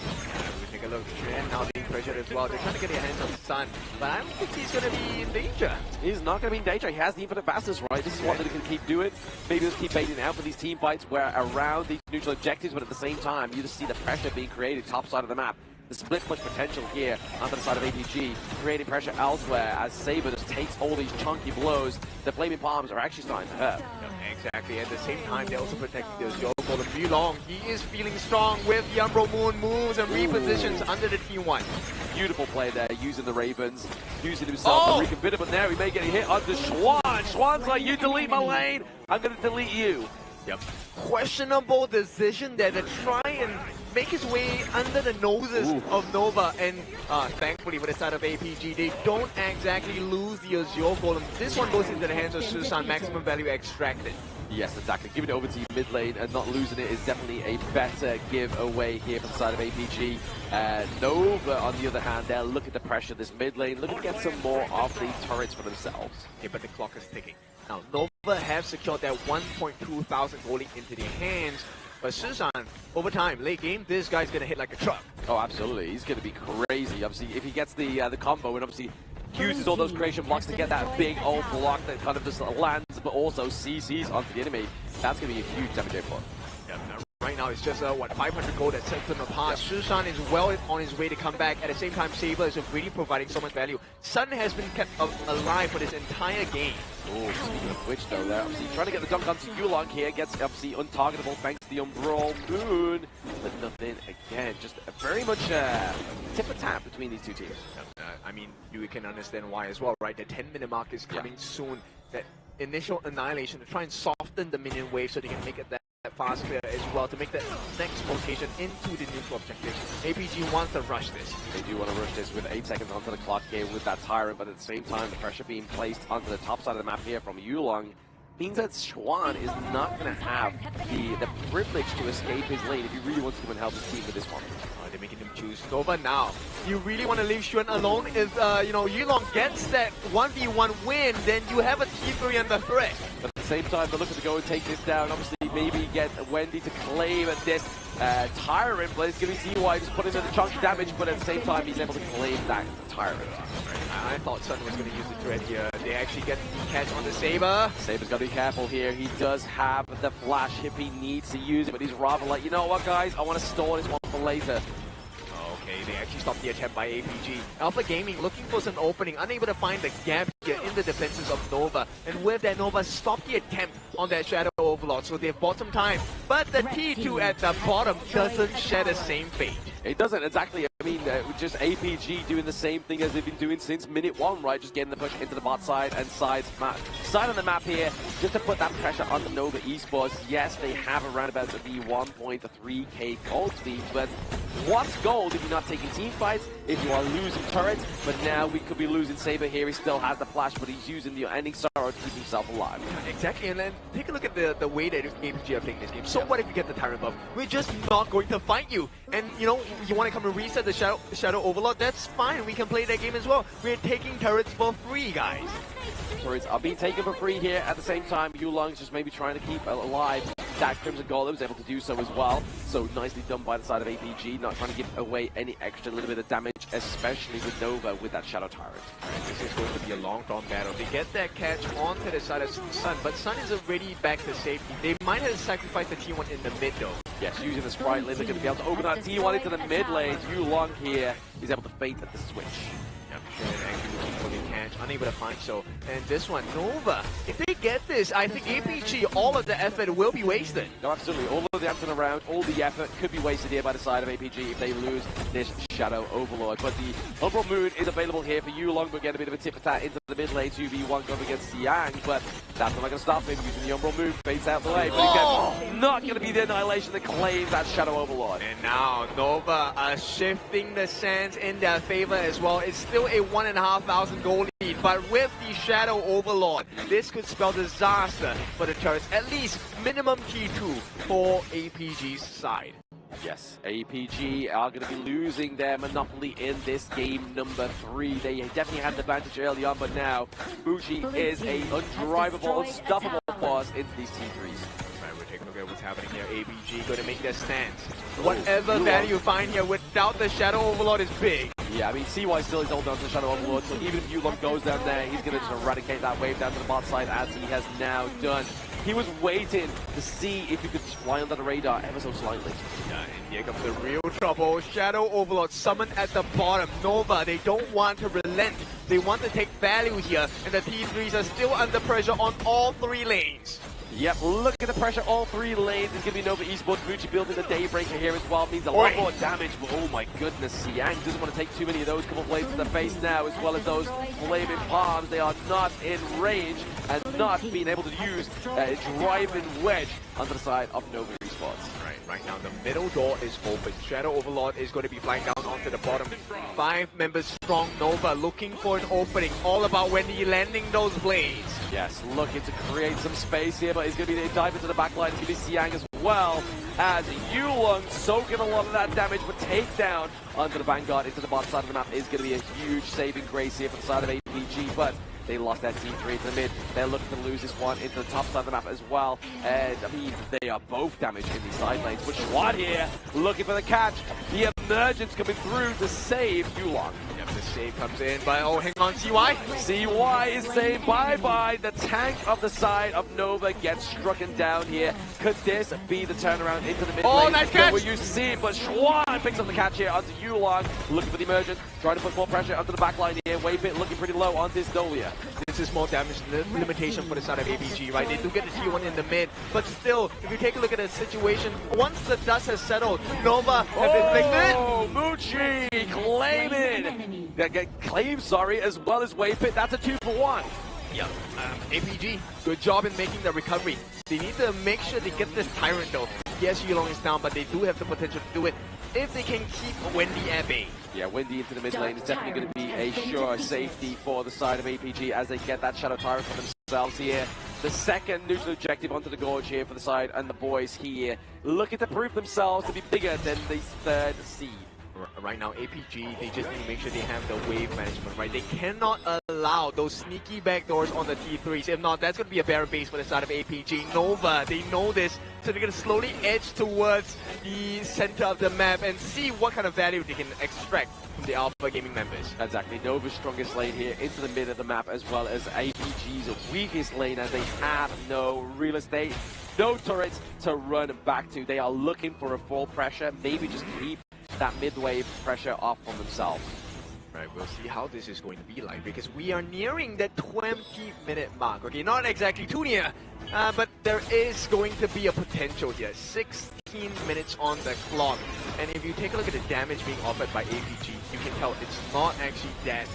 Q: We take a look. And now being pressured as well. They're trying to get their hands on Sun, but I don't think he's going to be in danger.
R: He's not going to be in danger. He has the infinite fastness, right? This is what they can keep doing. Maybe just keep baiting out for these team fights where around these neutral objectives, but at the same time, you just see the pressure being created top side of the map. The split push potential here onto the side of APG, creating pressure elsewhere as Saber just takes all these chunky blows. The flaming palms are actually starting to hurt.
Q: Exactly. At the same time, they're also protecting their Zero Golem Yulong. He is feeling strong with the Umbral Moon moves and repositions under the T1.
R: Beautiful play there, using the Ravens, using himself to reconfigure, but now he may get a hit onto Schwan. Schwan's like, you delete my lane, I'm going to delete you.
Q: Yep. Questionable decision there to try and make his way under the noses of Nova, and thankfully with the side of APG, they don't exactly lose the Azure Golem. This one goes into the hands of Susan, maximum value extracted.
R: Yes, exactly. Giving it over to you mid lane and not losing it is definitely a better giveaway here from the side of APG. Nova, on the other hand, they're looking to pressure this mid lane, looking to get some more of the turrets for themselves.
Q: Yeah, but the clock is ticking. Now, Nova have secured that 1.2 thousand gold into their hands, but Susan, over time, late game, this guy's going to hit like a truck.
R: Oh, absolutely. He's going to be crazy. Obviously, if he gets the combo and obviously uses all those creation blocks to get that big old block that kind of just lands, but also CCs onto the enemy, that's going to be a huge damage output.
Q: Yeah, right now it's just, 500 gold that sets them apart. Susan is well on his way to come back. At the same time, Saber is really providing so much value. Sun has been kept alive for this entire game.
R: Oh, speaking of which, though, they're obviously trying to get the dunk onto Yulong here. Gets obviously untargetable thanks to the Umbral Moon. But nothing again. Just very much tip-for-tap between these two teams.
Q: I mean, you can understand why as well, right? The 10-minute mark is coming soon. That initial annihilation to try and soften the minion wave so they can make it that fast clear as well to make the next rotation into the neutral objective. APG wants to rush this.
R: They do want to rush this with 8 seconds onto the clock here with that Tyrant, but at the same time, the pressure being placed onto the top side of the map here from Yulong means that Schwan is not going to have the privilege to escape his lane if he really wants to come and help his team with this one.
Q: They're making him choose Nova now. You really want to leave Xuan alone? If Yulong gets that 1v1 win, then you have a T3 under threat.
R: But at the same time, they're looking to go and take this down. Obviously, maybe get Wendy to claim this Tyrant, but it's going to be CY just put him in the chunk of damage, but at the same time, he's able to claim that Tyrant.
Q: I thought Sun was going to use the threat here. They actually get the catch on the Saber.
R: Saber's got to be careful here. He does have the flash if he needs to use it, but he's rather like, you know what, guys? I want to store this one for later.
Q: Okay, they actually stopped the attempt by APG. Alpha Gaming looking for some opening, unable to find the gap here in the defenses of Nova. And with that, Nova stopped the attempt on that Shadow Overlord, so they've bought some time. But the T2 at the bottom doesn't share the same fate.
R: It doesn't, exactly. I mean, just APG doing the same thing as they've been doing since minute 1, right? Just getting the push into the bot side and side on the map here, just to put that pressure on the Nova Esports. Yes, they have around about the 1.3k gold lead, but what's gold if you're not taking team fights, if you are losing turrets? But now we could be losing Saber here. He still has the flash, but he's using the ending sorrow to keep himself alive.
Q: Exactly, and then take a look at the way that APG are playing this game. So what if you get the Tyrant buff? We're just not going to fight you. And, you know, you want to come and reset the Shadow Overlord? That's fine. We can play that game as well. We're taking turrets for free, guys.
R: Turrets are being taken for free here. At the same time, Yulong's just maybe trying to keep alive that Crimson Golem, was able to do so as well. So nicely done by the side of APG, not trying to give away any extra little bit of damage, especially with Nova with that Shadow Tyrant.
Q: This is going to be a long-term battle. They get that catch onto the side of Sun, but Sun is already back to safety. They might have sacrificed the T1 in the mid though.
R: Yes, using the Sprite lane, they're going to be able to open that T1 into the mid lane. Yulong here is able to feint at the switch.
Q: Yep, actually looking for the catch, unable to find so. And this one, Nova, if they get this, I think APG, all of the effort will be wasted.
R: No, absolutely. All of the effort around, all the effort could be wasted here by the side of APG if they lose this Shadow Overlord. But the Umbral Moon is available here for Yulong, but get a bit of a tip for that into the mid lane. 2v1 going against Yang, but that's not going to stop him using the Umbral Moon. Fades out the way, but again, not going to be the annihilation that claims that Shadow Overlord.
Q: And now Nova are shifting the sands in their favor as well. It's still a 1,500 gold lead, but with the Shadow Overlord, this could spell disaster for the turrets. At least minimum T2 for APG's side.
R: Yes, APG are going to be losing their monopoly in this game number 3. They definitely had the advantage early on, but now Bushi is a undrivable, unstoppable Esports into these T3s.
Q: Right, we're taking a look at what's happening here. ABG going to make their stance. Whatever value you find here without the Shadow Overlord is big.
R: Yeah, I mean, CY still is holding on to the Shadow Overlord, so even if Yulong goes down there, he's going to just eradicate that wave down to the bot side, as he has now done. He was waiting to see if he could fly under the radar ever so slightly.
Q: Yeah, and here comes the real trouble. Shadow Overlord summoned at the bottom. Nova, they don't want to relent. They want to take value here, and the T3s are still under pressure on all 3 lanes.
R: Yep, look at the pressure, all 3 lanes. It's going to be Nova Esports. Gucci building the Daybreaker here as well. Means a lot more damage, but oh my goodness, Siang doesn't want to take too many of those couple blades to the face now, as well as those flaming palms. They are not in range and not being able to use a driving wedge onto the side of Nova Esports.
Q: Right now, the middle door is open. Shadow Overlord is going to be flying down onto the bottom. 5 members strong Nova looking for an opening. All about Wendy landing those blades.
R: Yes, looking to create some space here, but he's going to be dive into the back line. It's going to be Siang as well as Yulong soaking a lot of that damage, but takedown onto the Vanguard into the bottom side of the map is going to be a huge saving grace here for the side of APG, but they lost that T3 to the mid. They're looking to lose this one into the top side of the map as well. And, I mean, they are both damaged in these side lanes. But Schwad here, looking for the catch. The emergence coming through to save Yulong.
Q: Yep, the save comes in, but oh, hang on, CY?
R: CY is saying bye-bye. The tank of the side of Nova gets strucken down here. Could this be the turnaround into the mid lane?
Q: Oh, nice catch!
R: Where you see it, but Schwad picks up the catch here onto Yulong. Looking for the emergence, trying to put more pressure onto the back line here. Waypit looking pretty low on this Dolia.
Q: This is more damage limitation for the side of ABG, right? They do get the T1 in the mid, but still, if you take a look at the situation, once the dust has settled, Nova have inflicted.
R: Oh, Muchi claim, as well as Waypit. That's a 2-for-1.
Q: Yeah, APG, good job in making the recovery. They need to make sure they get this Tyrant though. Yes, Yulong is down, but they do have the potential to do it if they can keep Wendy at bay.
R: Yeah, Wendy into the mid lane is definitely going to be a sure safety for the side of APG as they get that Shadow Tyrant for themselves here. The second neutral objective onto the Gorge here for the side, and the boys here looking to prove themselves to be bigger than the 3rd seed.
Q: Right now, APG, they just need to make sure they have the wave management, right? They cannot allow those sneaky backdoors on the T3s. If not, that's going to be a barren base for the side of APG. Nova, they know this, so they're going to slowly edge towards the center of the map and see what kind of value they can extract from the Alpha Gaming members.
R: Exactly. Nova's strongest lane here into the mid of the map, as well as APG's weakest lane, as they have no real estate, no turrets to run back to. They are looking for a full pressure, maybe just keep that mid-wave pressure off on themselves.
Q: Right, we'll see how this is going to be like, because we are nearing the 20-minute mark. Okay, not exactly too near, but there is going to be a potential here. 16 minutes on the clock, and if you take a look at the damage being offered by APG, you can tell it's not actually that,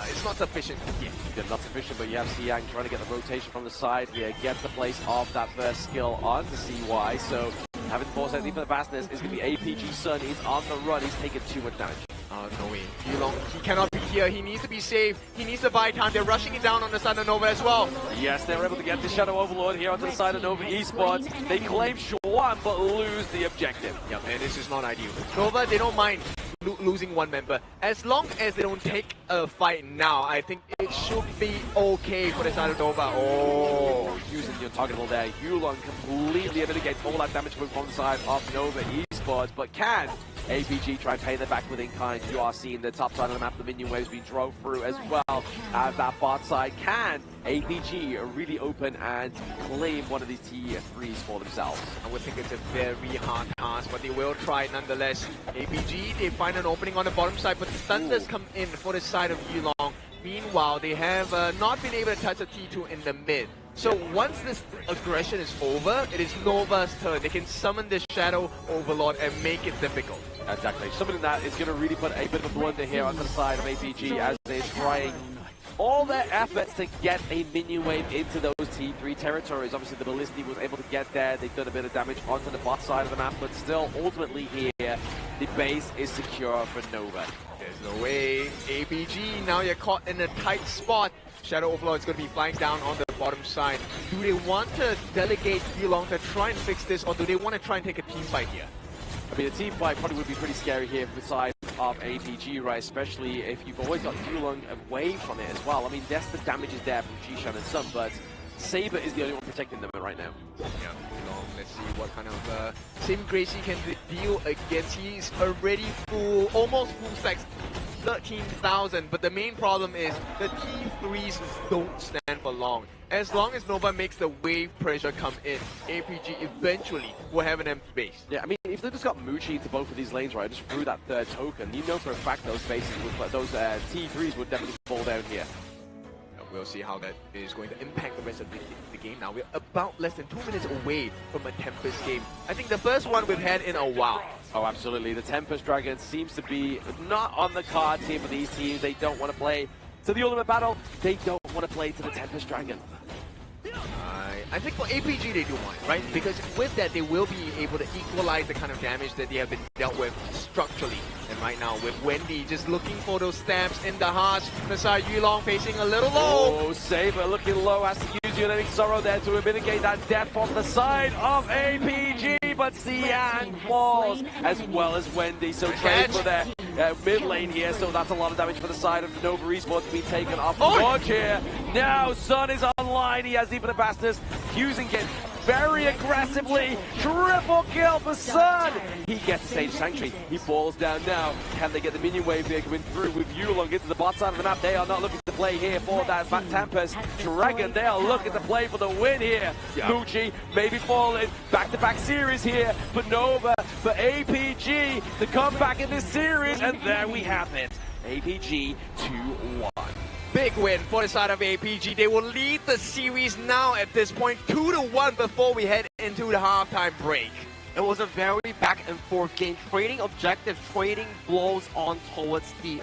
Q: it's not sufficient yet.
R: Yeah, not sufficient, but you have Siang trying to get the rotation from the side here, get the place of that first skill onto CY, so having the foresight, even the fastness is going to be APG Sun. He's on the run, he's taking too much damage.
Q: Oh, no way. Yulong, he cannot be here. He needs to be safe. He needs to buy time. They're rushing it down on the side of Nova as well.
R: Yes, they're able to get the Shadow Overlord here onto the side of Nova Esports. They claim Schwan, but lose the objective.
Q: Yep, and this is not ideal. Nova, they don't mind losing one member. As long as they don't take a fight now, I think it should be okay for the side of Nova. Oh,
R: using the untargetable there. Yulong completely mitigates all that damage from the side of Nova Esports, but can APG try and pay them back with in kind? You are seeing the top side of the map, the minion waves being drove through as well as that bot side. Can APG really open and claim one of these tier 3s for themselves?
Q: I would think it's a very hard task, but they will try nonetheless. APG, they find an opening on the bottom side, but the Thunders come in for the side of Yulong. Meanwhile, they have not been able to touch a T2 in the mid. So once this aggression is over, it is Nova's turn. They can summon the Shadow Overlord and make it difficult.
R: Exactly. Summoning that is going to really put a bit of a blunder here on the side of APG as they're trying all their efforts to get a minion wave into those T3 territories. Obviously, the Ballistic was able to get there. They've done a bit of damage onto the bot side of the map, but still, ultimately here, the base is secure for Nova.
Q: There's no way. APG, now you're caught in a tight spot. Shadow Overlord is going to be flying down on the bottom side. Do they want to delegate Yulong to try and fix this, or do they want to try and take a team fight here?
R: I mean, a team fight probably would be pretty scary here for the side of APG, right? Especially if you've always got Yulong away from it as well. I mean, yes, the damage is there from Jishan and Sun, but Saber is the only one protecting them right now.
Q: Yeah, let's see what kind of Sim Gracie can deal against. He's already full, almost full stacks, 13,000. But the main problem is the T3s don't stand for long. As long as Nova makes the wave pressure come in, APG eventually will have an empty base.
R: Yeah, I mean, if they just got Muchi into both of these lanes, right, just threw that third token, you know for a fact those bases would, those T3s would definitely fall down here.
Q: We'll see how that is going to impact the rest of the game now. We're about less than 2 minutes away from a Tempest game. I think the first one we've had in a while.
R: Oh, absolutely. The Tempest Dragon seems to be not on the cards here for these teams. They don't want to play to the ultimate battle. They don't want to play to the Tempest Dragon.
Q: I think for APG they do want it, right? Because with that they will be able to equalize the kind of damage that they have been dealt with structurally. And right now with Wendy just looking for those stabs in the heart. Nasar Yulong facing a little low.
R: Oh, Saber looking low, has to use Uniting Sorrow there to mitigate that death on the side of APG. But Xian falls as well as Wendy. So trade for their mid lane here. So that's a lot of damage for the side of Nova Esports being taken off the watch here. Now Sun is online. He has even a fastness, using it very aggressively. Triple kill for Sun. He gets Sage Sanctuary. He falls down now. Can they get the minion wave here coming through with Yulong into the bot side of the map? They are not looking to play here for that Tempest Dragon. They are looking to play for the win here. Yeah. Muchi maybe falling. Back-to-back series here for Nova, for APG to come back in this series. And there we have it. APG 2-1.
Q: Big win for the side of APG. They will lead the series now at this point 2-1 before we head into the halftime break.
S: It was a very back and forth game, trading objectives, trading blows on towards the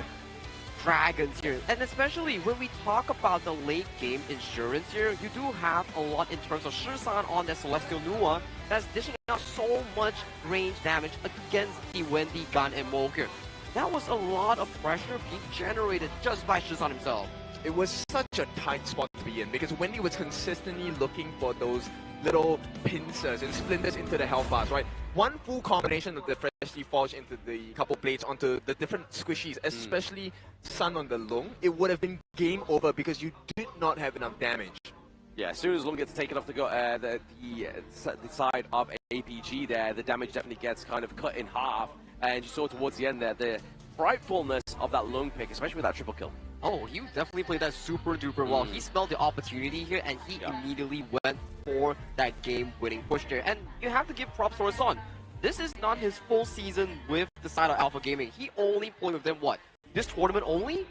S: Dragons here. And especially when we talk about the late game insurance here, you do have a lot in terms of Shisan on the Celestial Nua that's dishing out so much range damage against the Wendy, Gun, and Moker. That was a lot of pressure being generated just by Shisan himself.
Q: It was such a tight spot to be in because Wendy was consistently looking for those little pincers and splinters into the health bars, right? One full combination of the freshly forged into the couple blades onto the different squishies, especially Sun on the Lung, it would have been game over because you did not have enough damage.
R: Yeah, as soon as Lung gets taken off the side of APG there, the damage definitely gets kind of cut in half. And you saw towards the end there, the frightfulness of that Lung pick, especially with that triple kill.
S: Oh, he definitely played that super duper well. He smelled the opportunity here and he immediately went for that game-winning push there. And you have to give props to Son. This is not his full season with the side of Alpha Gaming. He only played with them, what, this tournament only?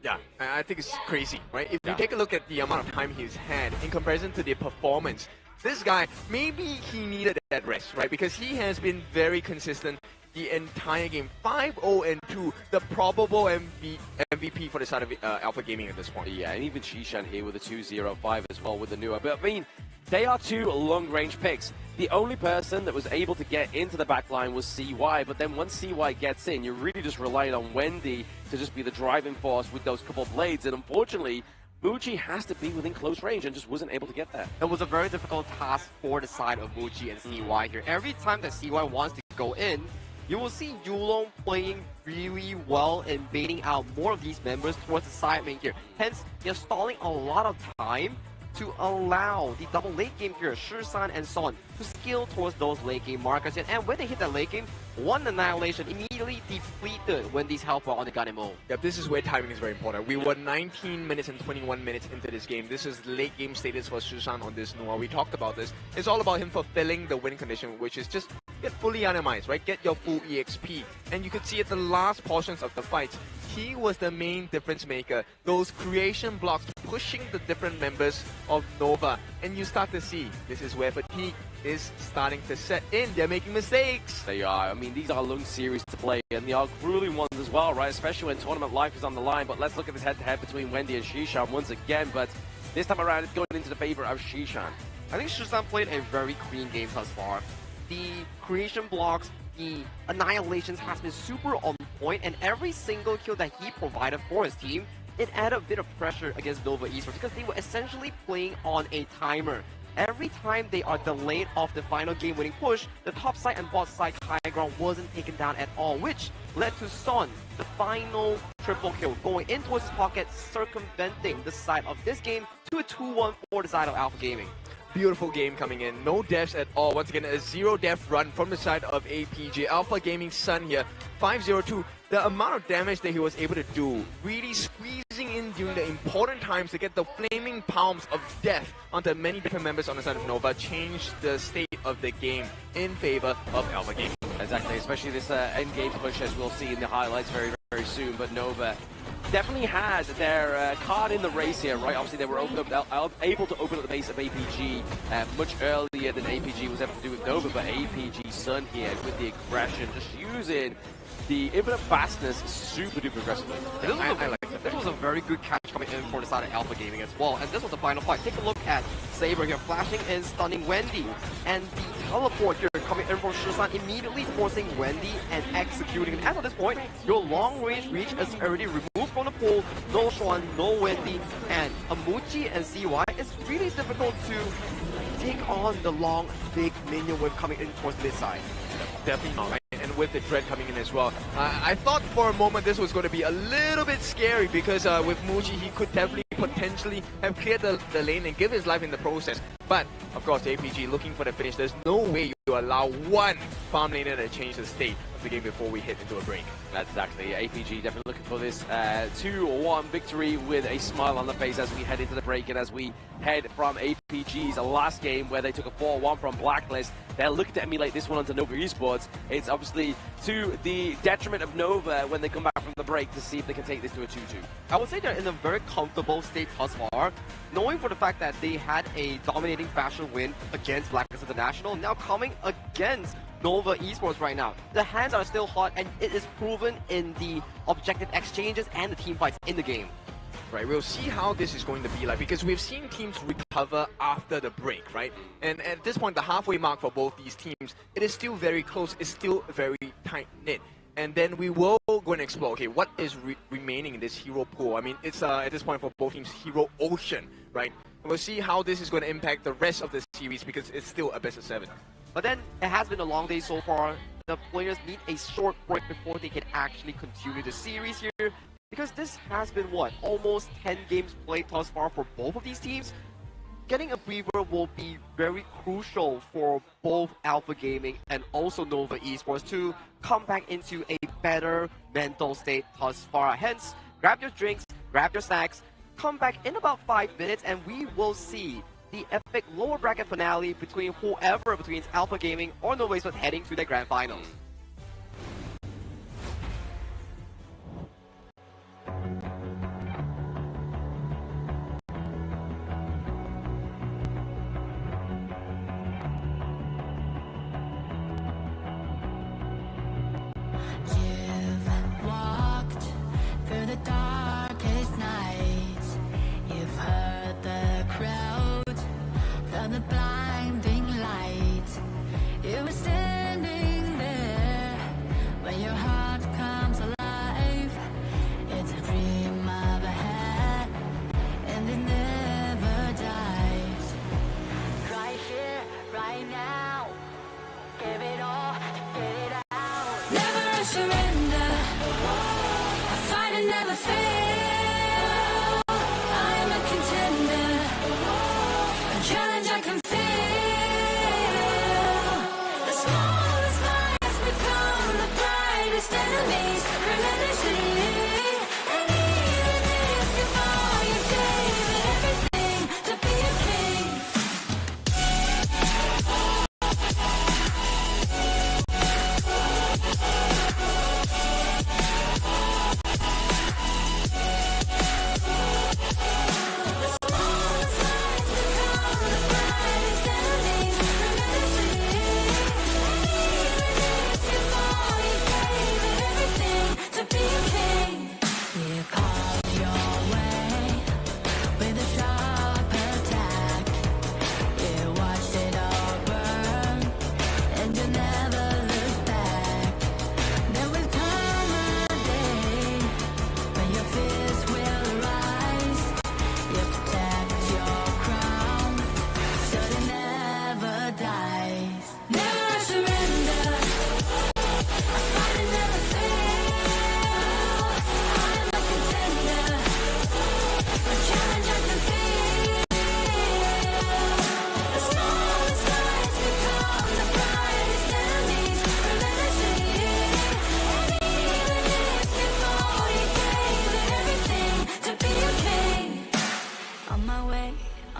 Q: Yeah, I think it's crazy, right? If you take a look at the amount of time he's had in comparison to the performance, this guy, maybe he needed that rest, right? Because he has been very consistent the entire game. 5-0-2, the probable MVP for the side of Alpha Gaming at this point.
R: Yeah, and even Shishan here with a 2-0-5 as well with the Nua. But I mean, they are two long-range picks. The only person that was able to get into the backline was CY, but then once CY gets in, you're really just relying on Wendy to just be the driving force with those couple blades, and unfortunately, Muchi has to be within close range and just wasn't able to get there.
S: It was a very difficult task for the side of Muchi and CY here. Every time that CY wants to go in, you will see Yulong playing really well and baiting out more of these members towards the side lane here. Hence, you're stalling a lot of time to allow the double late game here, Shisan and Son, to skill towards those late game markers. And when they hit that late game, one annihilation immediately depleted Wendy's health bar on the Ganemo.
Q: Yep, this is where timing is very important. We were 19 minutes and 21 minutes into this game. This is late game status for Shisan on this Noah. We talked about this. It's all about him fulfilling the win condition, which is just get fully animized, right? Get your full EXP. And you could see at the last portions of the fight, he was the main difference maker. Those creation blocks pushing the different members of Nova. And you start to see this is where fatigue is starting to set in. They're making mistakes.
R: They are. I mean, these are long series to play, and they are grueling ones as well, right? Especially when tournament life is on the line. But let's look at this head-to-head between Wendy and Shishan once again. But this time around, it's going into the favor of Shishan.
S: I think Shisan played a very clean game thus far. The creation blocks, the annihilations has been super on point, and every single kill that he provided for his team, it added a bit of pressure against Nova Esports because they were essentially playing on a timer. Every time they are delayed off the final game-winning push, the top side and bot side high ground wasn't taken down at all, which
P: led to Son, the final triple kill, going in towards his pocket, circumventing the side of this game to a 2-1 for the side of Alpha Gaming.
Q: Beautiful game coming in. No deaths at all. Once again, a zero-death run from the side of APG. Alpha Gaming's Son here, 5-0-2. The amount of damage that he was able to do, really squeezing in during the important times to get the flaming palms of death onto many different members on the side of Nova, changed the state of the game in favor of Alpha Gaming.
R: Exactly, especially this end-game push, as we'll see in the highlights very, very soon. But Nova definitely had their card in the race here, right? Obviously, they were able to open up the base of APG much earlier than APG was able to do with Nova, but APG's Son here with the aggression, just using the infinite fastness super duper aggressively.
P: This was a very good catch coming in for the side of Alpha Gaming as well, and this was the final fight. Take a look at Saber here, flashing and stunning Wendy, and the teleport here coming in from Shisan, immediately forcing Wendy and executing. And at this point, your long-range reach is already removed from the pool. No Shuan, no Wendy, and Amuchi and CY, it's really difficult to take on the long, big minion wave coming in towards the mid side.
Q: Definitely not. And with the Dread coming in as well. I thought for a moment this was going to be a little bit scary because with Muji, he could definitely potentially have cleared the lane and give his life in the process. But, of course, APG looking for the finish. There's no way you allow one farm laner to change the state of the game before we hit into a break.
R: That's exactly. APG definitely looking for this 2-1 victory with a smile on the face as we head into the break and as we head from APG's last game where they took a 4-1 from Blacklist. They're looking to emulate this one onto Nova Esports. It's obviously to the detriment of Nova when they come back from the break to see if they can take this to a 2-2.
P: I would say they're in a very comfortable state thus far, knowing for the fact that they had a dominating fashion win against Blacklist International, now coming against Nova Esports right now. The hands are still hot, and it is proven in the objective exchanges and the team fights in the game.
Q: Right, we'll see how this is going to be like because we've seen teams recover after the break, right? And at this point, the halfway mark for both these teams, it is still very close, it's still very tight-knit. And then we will go and explore, okay, what is remaining in this hero pool? I mean, it's at this point for both teams, hero ocean, right? And we'll see how this is going to impact the rest of the series because it's still a best of 7.
P: But then, it has been a long day so far. The players need a short break before they can actually continue the series here. Because this has been, what, almost 10 games played thus far for both of these teams? Getting a breather will be very crucial for both Alpha Gaming and also Nova Esports to come back into a better mental state thus far. Hence, grab your drinks, grab your snacks, come back in about 5 minutes and we will see the epic lower bracket finale between whoever between Alpha Gaming or Nova Esports heading to the grand finals.
I: You've walked through the darkest nights. You've heard the crowd, felt the blinding light. You were standing there when your heart comes alive. It's a dream of a hat, and it never dies. Right here, right now, give it all, get it out. Never surrender, I fight and never fail. I'm a contender, a challenge I can feel. The smallest lies become the brightest enemies relentlessly. And even if you fall, you gave it everything to be a king.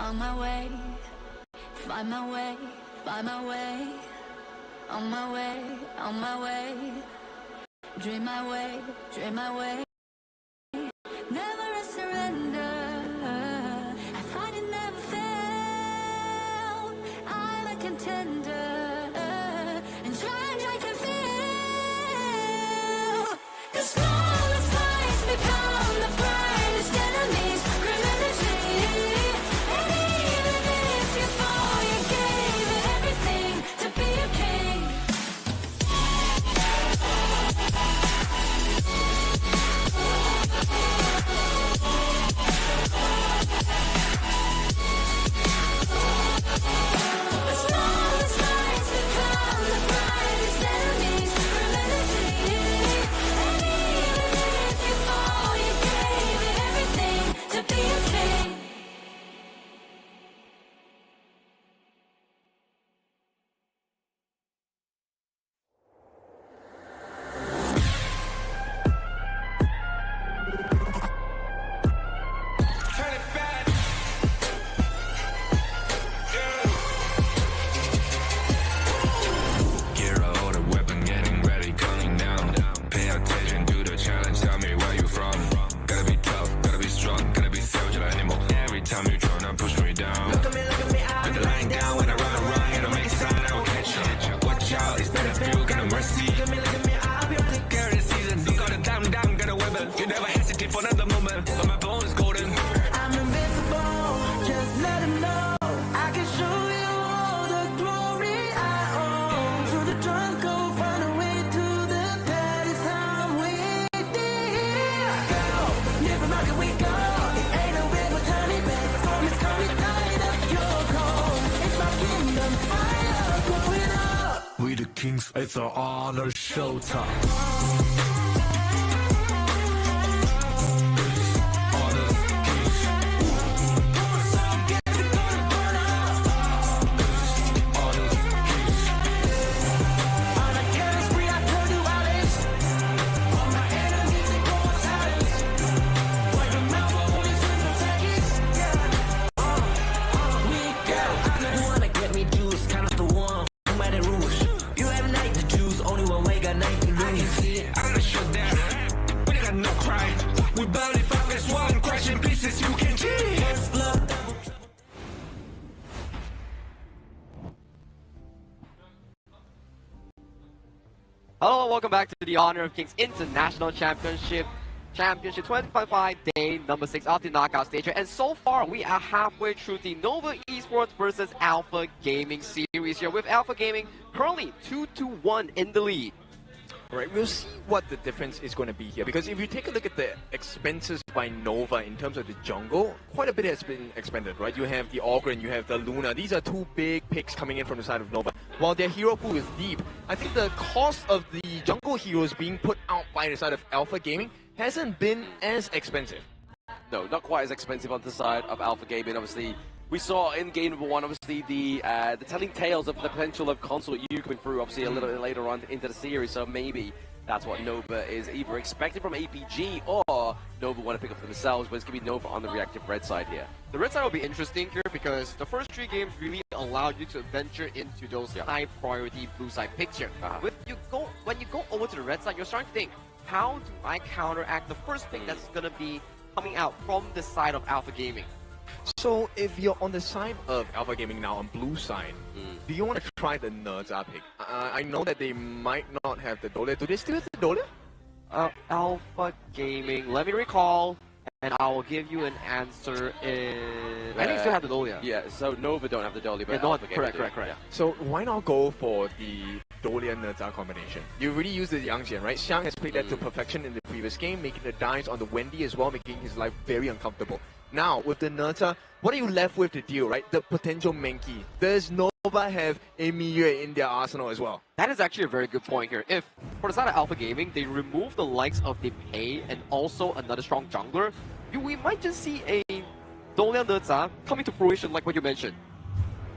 I: on my way, find my way, find my way, on my way, on my way, dream my way, dream my way, never a surrender, I find it never fail, I'm a contender, and try I can feel, the smallest lies become the brightest enemies, remember to and even if you fall, you gave it everything to be a king. The smallest lights become the brightest enemies, remember to and even if you fall, you gave it everything to be a king.
T: Gear out a weapon, getting ready, counting down. Pay attention to the challenge, tell me where you from. Gotta be tough, gotta be strong, gotta be soldier animal. Every time you try to push me down. Look at me, put the line down when I run, it'll make a sign, I will catch you. Watch out, it's better feel, got no mercy. Look at me, I'll be on the carry the season. You got a time down, got a weapon. You never hesitate for another moment, but my bone is golden.
I: I'm invincible, just let him know. I can show you all the glory I own. Through the jungle, find a way to the palace I'm waiting. Go, live and rock and we go. It ain't no river, turning back. Storm is coming, light up your cold. It's my kingdom, fire going up.
T: We the kings, it's our honor showtime. We barely fuck as one, crashing pieces, you can cheat.
P: Hello and welcome back to the Honor of Kings International Championship 2025 day number 6 of the knockout stage. And so far we are halfway through the Nova Esports versus Alpha Gaming series here, with Alpha Gaming currently 2-1 in the lead.
Q: Right, we'll see what the difference is going to be here, because if you take a look at the expenses by Nova in terms of the jungle, quite a bit has been expended, right? You have the Augur and you have the Luna. These are two big picks coming in from the side of Nova. While their hero pool is deep, I think the cost of the jungle heroes being put out by the side of Alpha Gaming hasn't been as expensive.
R: No, not quite as expensive on the side of Alpha Gaming. Obviously, we saw in game number 1, obviously, the telling tales of the potential of console U coming through, obviously, a little bit later on into the series. So maybe that's what Nova is either expecting from APG or Nova want to pick up for themselves, but it's going to be Nova on the reactive red side here.
S: The red side will be interesting here because the first 3 games really allowed you to venture into those high priority blue side picks here. When you go over to the red side, you're starting to think, how do I counteract the first pick that's going to be coming out from the side of Alpha Gaming?
Q: So if you're on the side of Alpha Gaming now, on blue side, do you want to try the Nerza pick? I know that they might not have the Dole. Do they still have the Dole?
S: Alpha Gaming, let me recall, and I will give you an answer in... I think still have the Dole,
R: Yeah, so Nova don't have the Dole, but
S: yeah,
R: Alpha Gaming
S: correct.
R: Yeah.
Q: So why not go for the Dole and Nerza combination? You already used the Yangxian, right? Xiang has played that to perfection in the previous game, making the dives on the Wendy as well, making his life very uncomfortable. Now, with the Nerza, what are you left with to deal, right? The potential Menki. Does Nova have a Miyue in their arsenal as well?
S: That is actually a very good point here. If, for the side of Alpha Gaming, they remove the likes of the Pei and also another strong jungler, we might just see a Dolian Nerza coming to fruition like what you mentioned.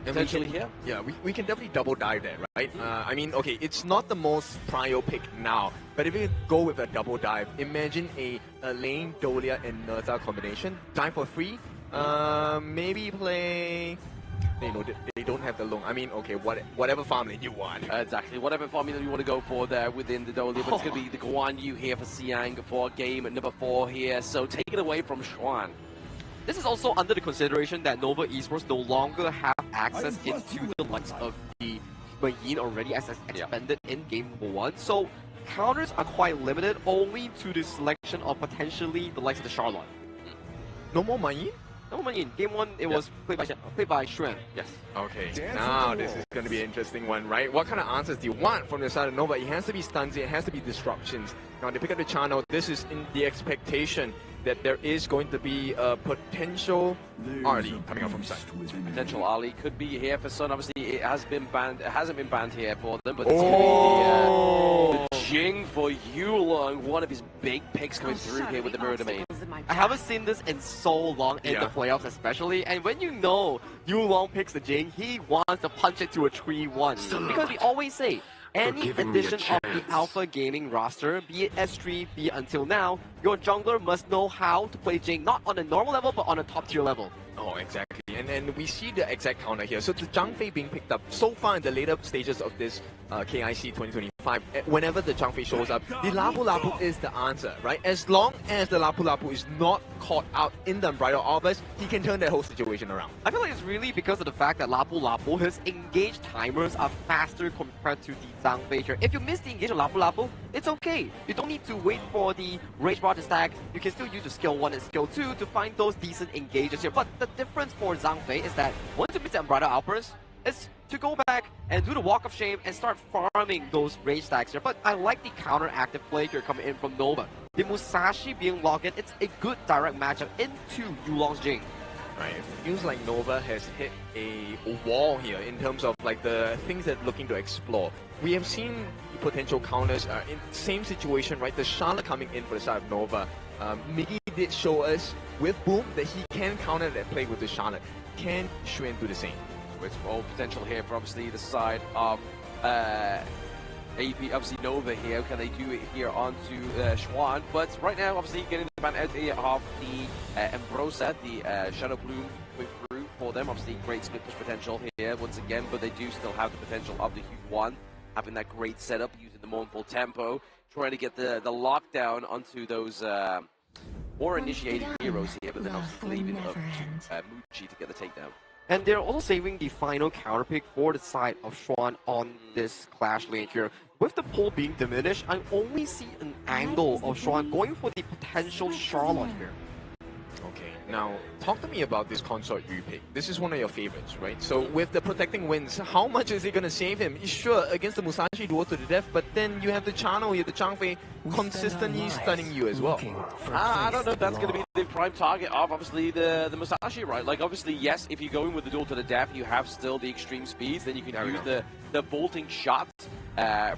Q: Potentially here? Yeah, we can definitely double dive there, right? I mean, okay, it's not the most prio pick now, but if you go with a double dive, imagine a lane, Dolia, and Nerza combination. Dive for free, Maybe play. They don't have the long. I mean, okay, whatever farm lane you want.
R: Exactly, whatever formula you want to go for there within the Dolly, but it's going to be the Guan Yu here for Siang for game number 4 here. So take it away from Xuan.
P: This is also under the consideration that Nova Esports no longer have access into the likes of the Mayin already as expanded in game 1. So counters are quite limited only to the selection of potentially the likes of the Charlotte.
Q: No more Mayin?
P: No Mayin. Game 1 it was played by Xuan. Yes.
Q: Okay, now this is going to be an interesting one, right? What kind of answers do you want from the side of Nova? It has to be stuns, it has to be disruptions. Now they pick up the channel. This is in the expectation that there is going to be a potential Ali coming out from side.
R: Potential Ali could be here for Sun. Obviously, it has been banned. It hasn't been banned here for them, but it's going to be the Jing for Yulong. One of his big picks coming through here with the Mirror Domain.
P: I haven't seen this in so long in the playoffs, especially. And when you know Yulong picks the Jing, he wants to punch it to a 3-1 because we always say, any addition of the Alpha Gaming roster, be it S3, be it until now, your jungler must know how to play Jing, not on a normal level, but on a top tier level.
Q: Oh, exactly. And we see the exact counter here. So the Zhang Fei being picked up so far in the later stages of this KIC 2025. Whenever the Zhang Fei shows up, the Lapu Lapu is the answer, right? As long as the Lapu Lapu is not caught out in the Unbridled Outburst, he can turn that whole situation around.
P: I feel like it's really because of the fact that Lapu Lapu, his engage timers are faster compared to the Zhang Fei here. If you miss the engage of Lapu Lapu, it's okay. You don't need to wait for the Rage Bar to stack. You can still use the skill 1 and skill 2 to find those decent engages here. But the difference for Zhang Fei is that once you miss the Unbridled Outburst, is to go back and do the Walk of Shame and start farming those rage stacks here. But I like the counter-active play here coming in from Nova. The Musashi being logged in, it's a good direct matchup into Yulong's Jing.
Q: Right, it feels like Nova has hit a wall here in terms of like the things that looking to explore. We have seen potential counters in the same situation, right? The Charlotte coming in for the side of Nova. Miggy did show us with Boom that he can counter that play with the Charlotte. Can Xuan do the same?
R: With all potential here for obviously the side of AP, obviously Nova here. Can they do it here onto Xuan? But right now, obviously getting the advantage of the Ambrosia, the Shadow Bloom going through for them. Obviously great split push potential here once again, but they do still have the potential of the Huge One, having that great setup, using the mournful tempo, trying to get the lockdown onto those more initiated heroes here, but then obviously leaving up to Muji to get the takedown.
P: And they're also saving the final counter pick for the side of Xuan on this Clash lane here. With the pull being diminished, I only see an angle of Xuan going for the potential Charlotte here.
Q: Okay, now talk to me about this Consort Yu pick. This is one of your favorites, right? So with the protecting winds, how much is it going to save him? Sure, against the Musashi duo to the death, but then you have the channel here, the Zhang Fei, consistently stunning you as well.
R: I don't know if that's going to be the prime target of obviously the Musashi, right? Like obviously, yes, if you go in with the duel to the death, you have still the extreme speeds, then you can use the bolting shot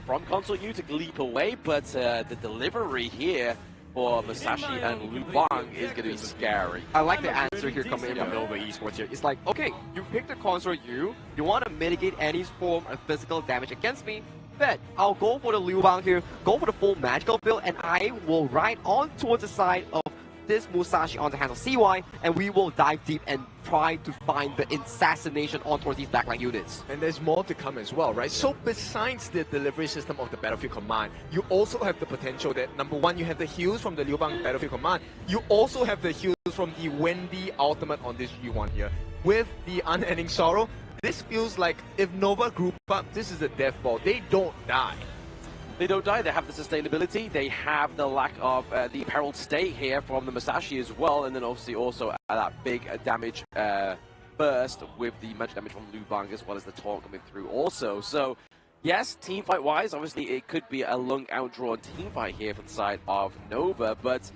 R: from Consort Yu to leap away, but the delivery here for Musashi and Lu Bang is going to be scary.
P: I like the answer here coming in from Nova Esports here. It's like, okay, you picked the Consort Yu, you want to mitigate any form of physical damage against me, bet I'll go for the Liu Bang here, go for the full magical build, and I will ride on towards the side of this Musashi on the hands of CY, and we will dive deep and try to find the assassination on towards these backline units.
Q: And there's more to come as well, right? So besides the delivery system of the Battlefield Command, you also have the potential that, number one, you have the heals from the Liu Bang Battlefield Command. You also have the heals from the Wendy ultimate on this G1 here. With the Unending Sorrow, this feels like if Nova group up, this is a death ball. They don't die.
R: They don't die, they have the sustainability, they have the lack of the Imperiled State here from the Musashi as well, and then obviously also that big damage burst with the magic damage from Lu Bang as well as the taunt coming through also. So yes, team fight wise, obviously it could be a long outdrawn team fight here from the side of Nova, but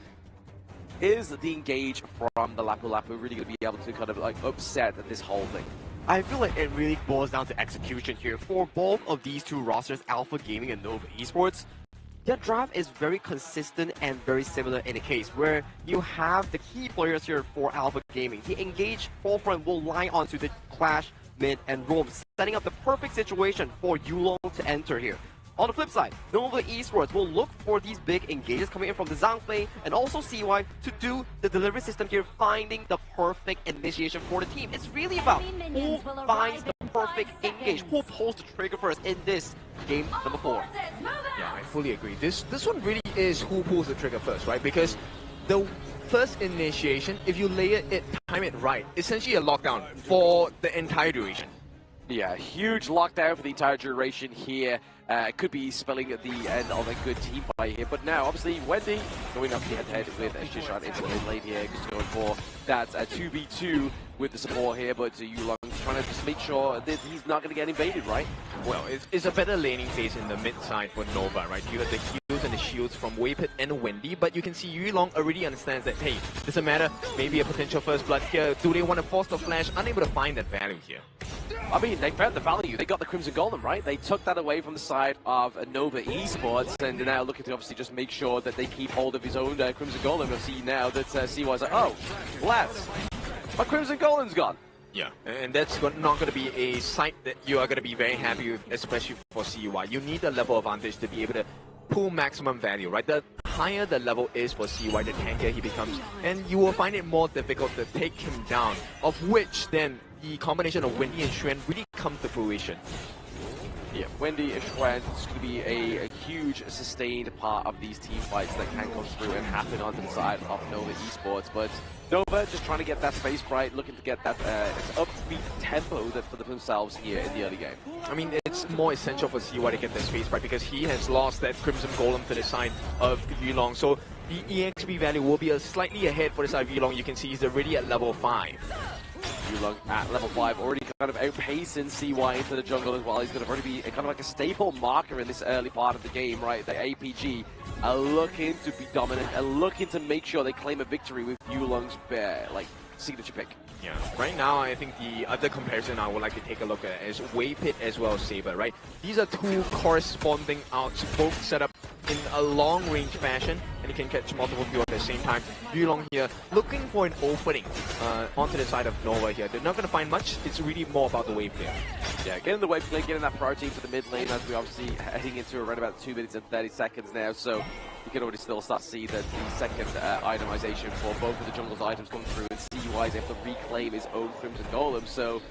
R: is the engage from the Lapu Lapu really going to be able to kind of like upset this whole thing?
P: I feel like it really boils down to execution here. For both of these two rosters, Alpha Gaming and Nova Esports, their draft is very consistent and very similar in a case where you have the key players here for Alpha Gaming. The engaged forefront will lie onto the Clash, mid, and roam, setting up the perfect situation for Yulong to enter here. On the flip side, Nova Esports will look for these big engages coming in from the Zhangfei and also CY to do the delivery system here, finding the perfect initiation for the team. It's really about who finds the perfect engage, who pulls the trigger first in this game number 4.
Q: Yeah, I fully agree. This one really is who pulls the trigger first, right? Because the first initiation, if you time it right, essentially a lockdown for the entire duration.
R: Yeah, huge lockdown for the entire duration here. Could be spelling at the end of a good team fight here. But now, obviously, Wendy going up head-to-head with Shishan into the mid lane here. Just going for that 2v2 with the support here. But Yulong trying to just make sure that he's not going to get invaded, right?
Q: Well, it's a better laning phase in the mid side for Nova, right? You got the heals and the shields from Waypit and Wendy. But you can see Yulong already understands that, hey, doesn't matter. Maybe a potential first blood here. Do they want to force the flash? Unable to find that value here.
R: I mean, they found the value. They got the Crimson Golem, right? They took that away from the side of Nova Esports, and they're now looking to obviously just make sure that they keep hold of his own Crimson Golem. You'll see now that CY's like, oh, lads, my Crimson Golem's gone.
Q: Yeah, and that's not going to be a sight that you are going to be very happy with, especially for CY. You need a level advantage to be able to pull maximum value, right? The higher the level is for CY, the tankier he becomes, and you will find it more difficult to take him down, of which then the combination of Wendy and Xuan really comes to fruition.
R: Yeah, Wendy and Xuan is going to be a huge sustained part of these team fights that can come through and happen onto the side of Nova Esports. But Nova just trying to get that space right, looking to get that upbeat tempo for themselves here in the early game.
Q: I mean, it's more essential for CY to get that space right because he has lost that Crimson Golem to the side of Yulong. So the EXP value will be slightly ahead for the side of Yulong. You can see he's already at level 5.
R: Yulong at level 5, already kind of outpacing CY into the jungle as well. He's going to already be kind of like a staple marker in this early part of the game, right? The APG are looking to be dominant and looking to make sure they claim a victory with Yulong's signature pick.
Q: Yeah, right now I think the other comparison I would like to take a look at is Waypit as well as Saber, right? These are two corresponding outs, both set up in a long-range fashion, and you can catch multiple people at the same time. Yulong here looking for an opening onto the side of Nova here. They're not going to find much. It's really more about the wave play.
R: Yeah, getting the wave play, getting that priority into the mid lane as we obviously heading into around about 2 minutes and 30 seconds now. So you can already still start to see that the second itemization for both of the jungle's items come through, and CY is able to reclaim his own Crimson Golem. So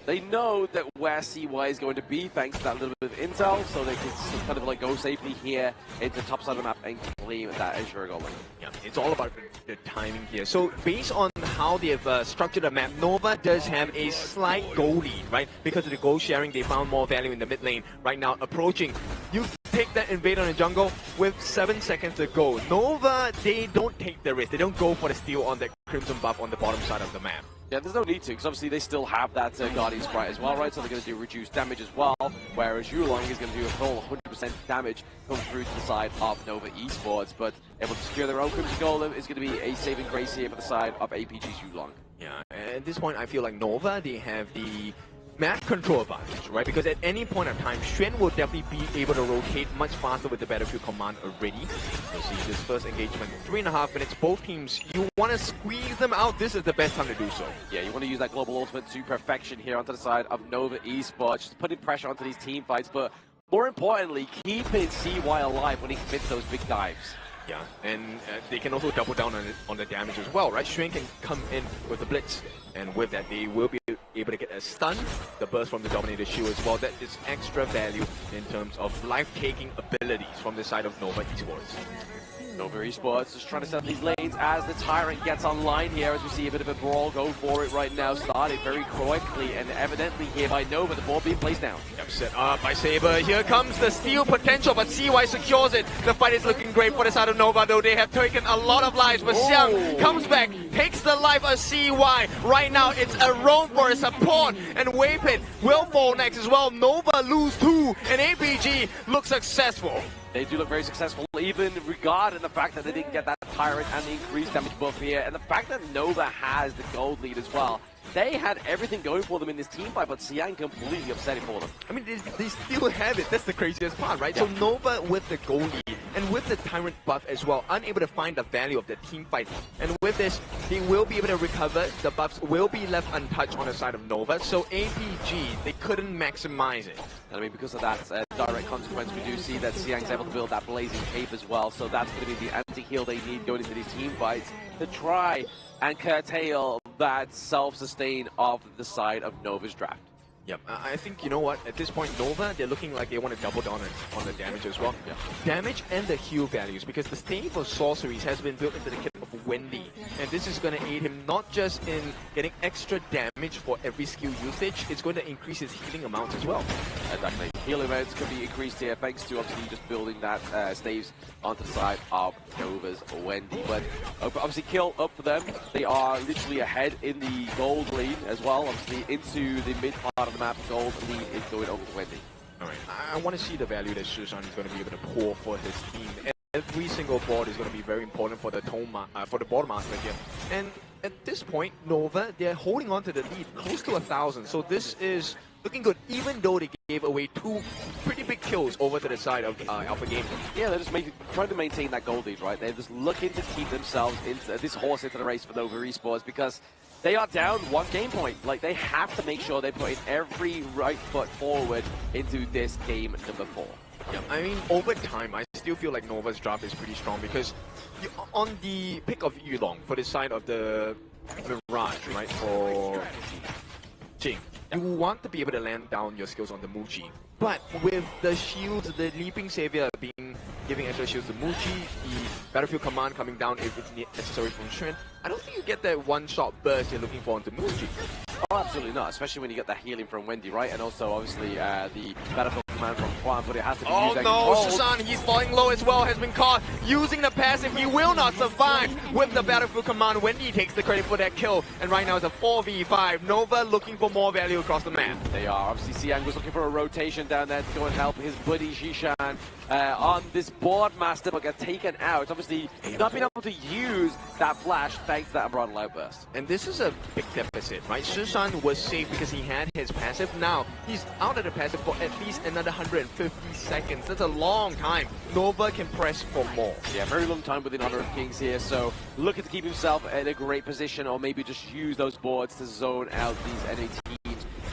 R: they know that where CY is going to be thanks to that little bit of intel, so they can kind of like go safely here into the top side of the map and claim that Azure Golem.
Q: Yeah, it's all about the timing here. So based on how they have structured the map, Nova does have a slight goal lead, right? Because of the goal sharing, they found more value in the mid lane. Right now, approaching. You take that invade on the jungle with 7 seconds to go. Nova, they don't take the risk. They don't go for the steal on that Crimson buff on the bottom side of the map.
R: Yeah, there's no need to, because obviously they still have that Guardian Sprite as well, right? So they're going to do reduced damage as well, whereas Yulong is going to do a full 100% damage come through to the side of Nova Esports, but able to secure their own Crimson Golem is going to be a saving grace here for the side of APG's Yulong.
Q: Yeah, at this point I feel like Nova, they have the map control advantage, right? Because at any point of time, Xuan will definitely be able to rotate much faster with the Battlefield Command already. You'll see this first engagement, 3.5 minutes. Both teams, you want to squeeze them out. This is the best time to do so.
R: Yeah, you want to use that global ultimate to perfection here onto the side of Nova Esports, just putting pressure onto these team fights, but more importantly, keeping CY alive when he commits those big dives.
Q: Yeah, and they can also double down on the damage as well, right? Xuan can come in with the blitz, and with that, they will be able to get a stun, the burst from the Dominator Shield as well. That is extra value in terms of life-taking abilities from the side of Nova Esports.
R: Nova Esports just trying to set up these lanes as the Tyrant gets online here, as we see a bit of a brawl go for it right now. Started very quickly and evidently here by Nova, the ball being placed down.
Q: Yep, set up by Saber. Here comes the steal potential, but CY secures it. The fight is looking great for the side of Nova, though they have taken a lot of lives, but Xiang comes back, takes the life of CY. Right now, it's a roam for a support, and Waypit will fall next as well. Nova lose 2, and APG looks successful.
R: They do look very successful, even regarding the fact that they didn't get that Tyrant and the increased damage buff here, and the fact that Nova has the gold lead as well. They had everything going for them in this team fight, but Xiang completely upset it for them.
Q: I mean, they still have it. That's the craziest part, right? Yeah. So Nova with the gold lead, and with the Tyrant buff as well, unable to find the value of the team fight. And with this, they will be able to recover. The buffs will be left untouched on the side of Nova. So APG, they couldn't maximize it.
R: And I mean, because of that direct consequence, we do see that Xiang's able to build that Blazing Cape as well. So that's going to be the anti-heal they need going into these team fights to try and curtail that self-sustain of the side of Nova's draft.
Q: Yep, I think, you know what, at this point, Nova, they're looking like they want to double down on the damage as well. Yeah. Damage and the heal values, because the stain for sorceries has been built into the kit of Wendy. And this is going to aid him not just in getting extra damage for every skill usage, it's going to increase his healing amount as well.
R: Exactly. Heal amounts can be increased here thanks to obviously just building that staves onto the side of Nova's Wendy. But obviously kill up for them. They are literally ahead in the gold lead as well, obviously into the mid part of the map. Gold lead is going over to Wendy.
Q: Alright, I want to see the value that Shushan is going to be able to pour for his team. Every single board is going to be very important for the board master here. And at this point, Nova, they're holding on to the lead close to 1,000. So this is looking good, even though they gave away 2 pretty big kills over to the side of Alpha Gaming.
R: Yeah, they're just trying to maintain that gold lead, right? They're just looking to keep themselves into this horse into the race for Nova Esports, because they are down 1 game point. Like, they have to make sure they put in every right foot forward into this game number 4.
Q: Yeah, I mean, over time, I still feel like Nova's draft is pretty strong, because on the pick of Yulong for the side of the Mirage, right, for Jing, you want to be able to land down your skills on the Muji. But with the shields, the Leaping Savior giving extra shields to Muji, the Battlefield Command coming down if it's necessary from Shren, I don't think you get that one-shot burst you're looking for onto Muji.
R: Oh, absolutely not, especially when you get that healing from Wendy, right? And also, obviously, the Battlefield Command from Quan, but it has to be used.
Q: Oh no, Susan, he's falling low as well, has been caught using the passive. He will not survive with the Battlefield Command. Wendy takes the credit for that kill, and right now it's a 4v5. Nova looking for more value across the map.
R: They are. Obviously, Xiang was looking for a rotation down there to go and help his buddy Zhishan on this board master, but got taken out. Obviously, not being able to use that flash thanks to that Emerald Outburst.
Q: And this is a big deficit, right? Zhishan was safe because he had his passive. Now, he's out of the passive for at least another 150 seconds. That's a long time. Nova can press for more.
R: Yeah, very long time within Honor of Kings here, so looking to keep himself in a great position, or maybe just use those boards to zone out these NA teams.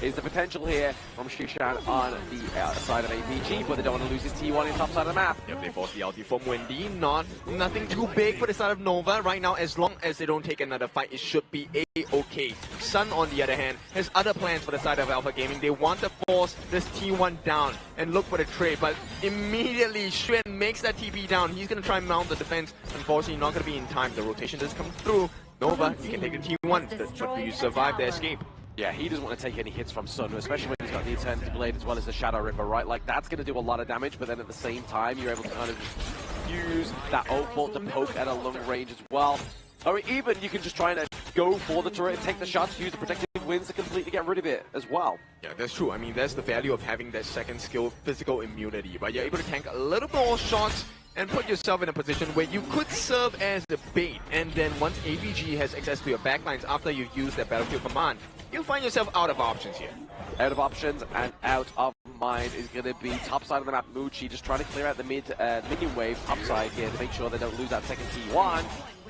R: Is the potential here from Zhishan on the side of APG, but they don't want to lose his T1 in top side of the map.
Q: Yep, they force the ulti from Wendy. Nothing too big for the side of Nova. Right now, as long as they don't take another fight, it should be A-okay. Sun, on the other hand, has other plans for the side of Alpha Gaming. They want to force this T1 down and look for the trade, but immediately Shren makes that TP down. He's going to try and mount the defense. Unfortunately, not going to be in time. The rotation does come through. Nova, you can take the T1, but do you survive the escape?
R: Yeah, he doesn't want to take any hits from Sun, especially when he's got the Eternity Blade as well as the Shadow Ripper, right? Like, that's going to do a lot of damage, but then at the same time, you're able to kind of use that ult bolt to poke at a long range as well. Or even you can just try and go for the turret, take the shots, use the protective wins to completely get rid of it as well.
Q: Yeah, that's true. I mean, that's the value of having that second skill, physical immunity, right? You're able to tank a little more shots and put yourself in a position where you could serve as the bait. And then once APG has access to your backlines after you use that Battlefield Command, you find yourself out of options here.
R: Out of options and out of mind is going to be top side of the map. Muji just trying to clear out the minion wave upside here to make sure they don't lose that second T1.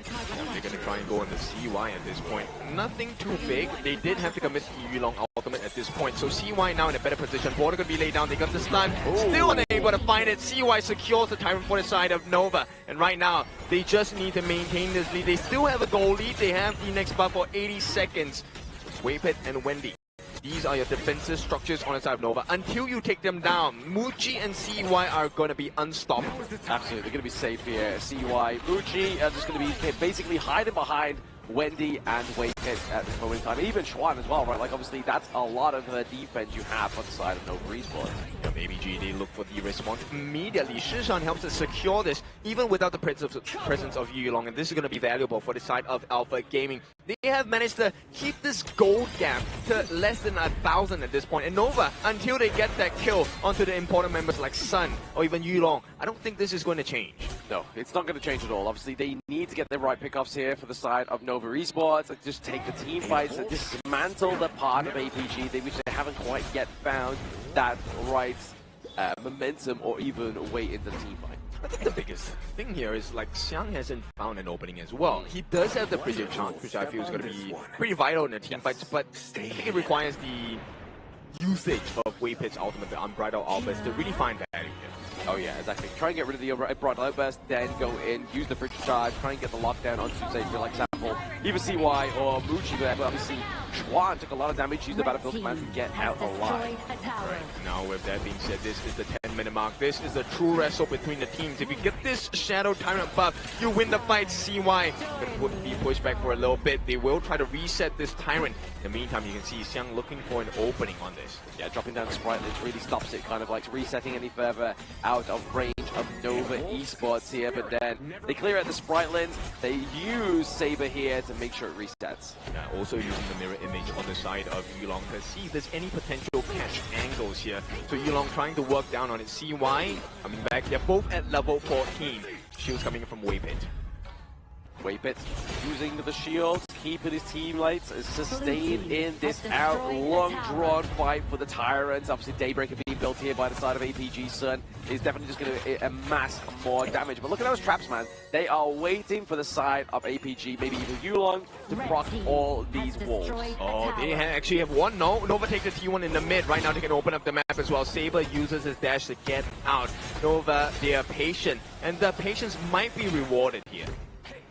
Q: They're going to try and go on the CY at this point. Nothing too big. They did have to commit the Yulong ultimate at this point. So CY now in a better position. Border could be laid down. They got the stun. Still unable to find it. CY secures the Tyrant for the side of Nova. And right now, they just need to maintain this lead. They still have a goal lead. They have the next buff for 80 seconds. Waypit and Wendy. These are your defensive structures on the side of Nova. Until you take them down, Muji and CY are going to be unstoppable.
R: Absolutely, they're going to be safe here. CY, Muji are just going to be basically hiding behind Wendy and Waypit at this moment in time. Even Schwan as well, right? Like, obviously, that's a lot of the defense you have on the side of Nova Esports.
Q: Yep, ABG, they look for the response immediately. Zhishan helps to secure this, even without the presence of Yulong, and this is going to be valuable for the side of Alpha Gaming. They have managed to keep this gold gap to less than 1,000 at this point, and Nova, until they get that kill onto the important members like Sun or even Yulong, I don't think this is going to change.
R: No, it's not going to change at all. Obviously, they need to get the right pickoffs here for the side of Nova Esports, and just take the team fights and dismantle the part of APG, which they haven't quite yet found that right momentum or even way into the team fight.
Q: I think the biggest thing here is like Xiang hasn't found an opening as well. He does have the precision chance, which I feel is going to be pretty vital in the team fights, but I think it requires the usage of Waypit's ultimate, the Unbridled Outburst, to really find value here.
R: Oh yeah, exactly. Try and get rid of the Unbridled Outburst, then go in, use the Bridge Charge, try and get the lockdown onto, say, for example, either CY or Muji there, but obviously Chuan took a lot of damage, used the Battlefield Command to get out alive.
Q: Now with that being said, this is the 10-minute mark. This is the true wrestle between the teams. If you get this Shadow Tyrant buff, you win the fight. CY gonna be pushed back for a little bit. They will try to reset this Tyrant. In the meantime, you can see Xiang looking for an opening on this.
R: Yeah, dropping down Sprite really stops it, kind of like resetting any further out of range of Nova Esports here, but then they clear out the Sprite lens. They use Saber here to make sure it resets.
Q: Yeah, also using the mirror image on the side of Yulong to see if there's any potential catch angles here. So Yulong trying to work down on it. CY coming back. They're both at level 14. Shields coming in from Waypit.
R: Waypit using the shields, keeping his teammates sustained in this long drawn fight for the Tyrants. Obviously Daybreaker being built here by the side of APG Sun is definitely just going to amass more damage. But look at those traps, man. They are waiting for the side of APG, maybe even Yulong, to proc all these walls.
Q: Oh, they actually have one. No, Nova takes the T1 in the mid. Right now they can open up the map as well. Saber uses his dash to get out. Nova, they are patient, and the patience might be rewarded here.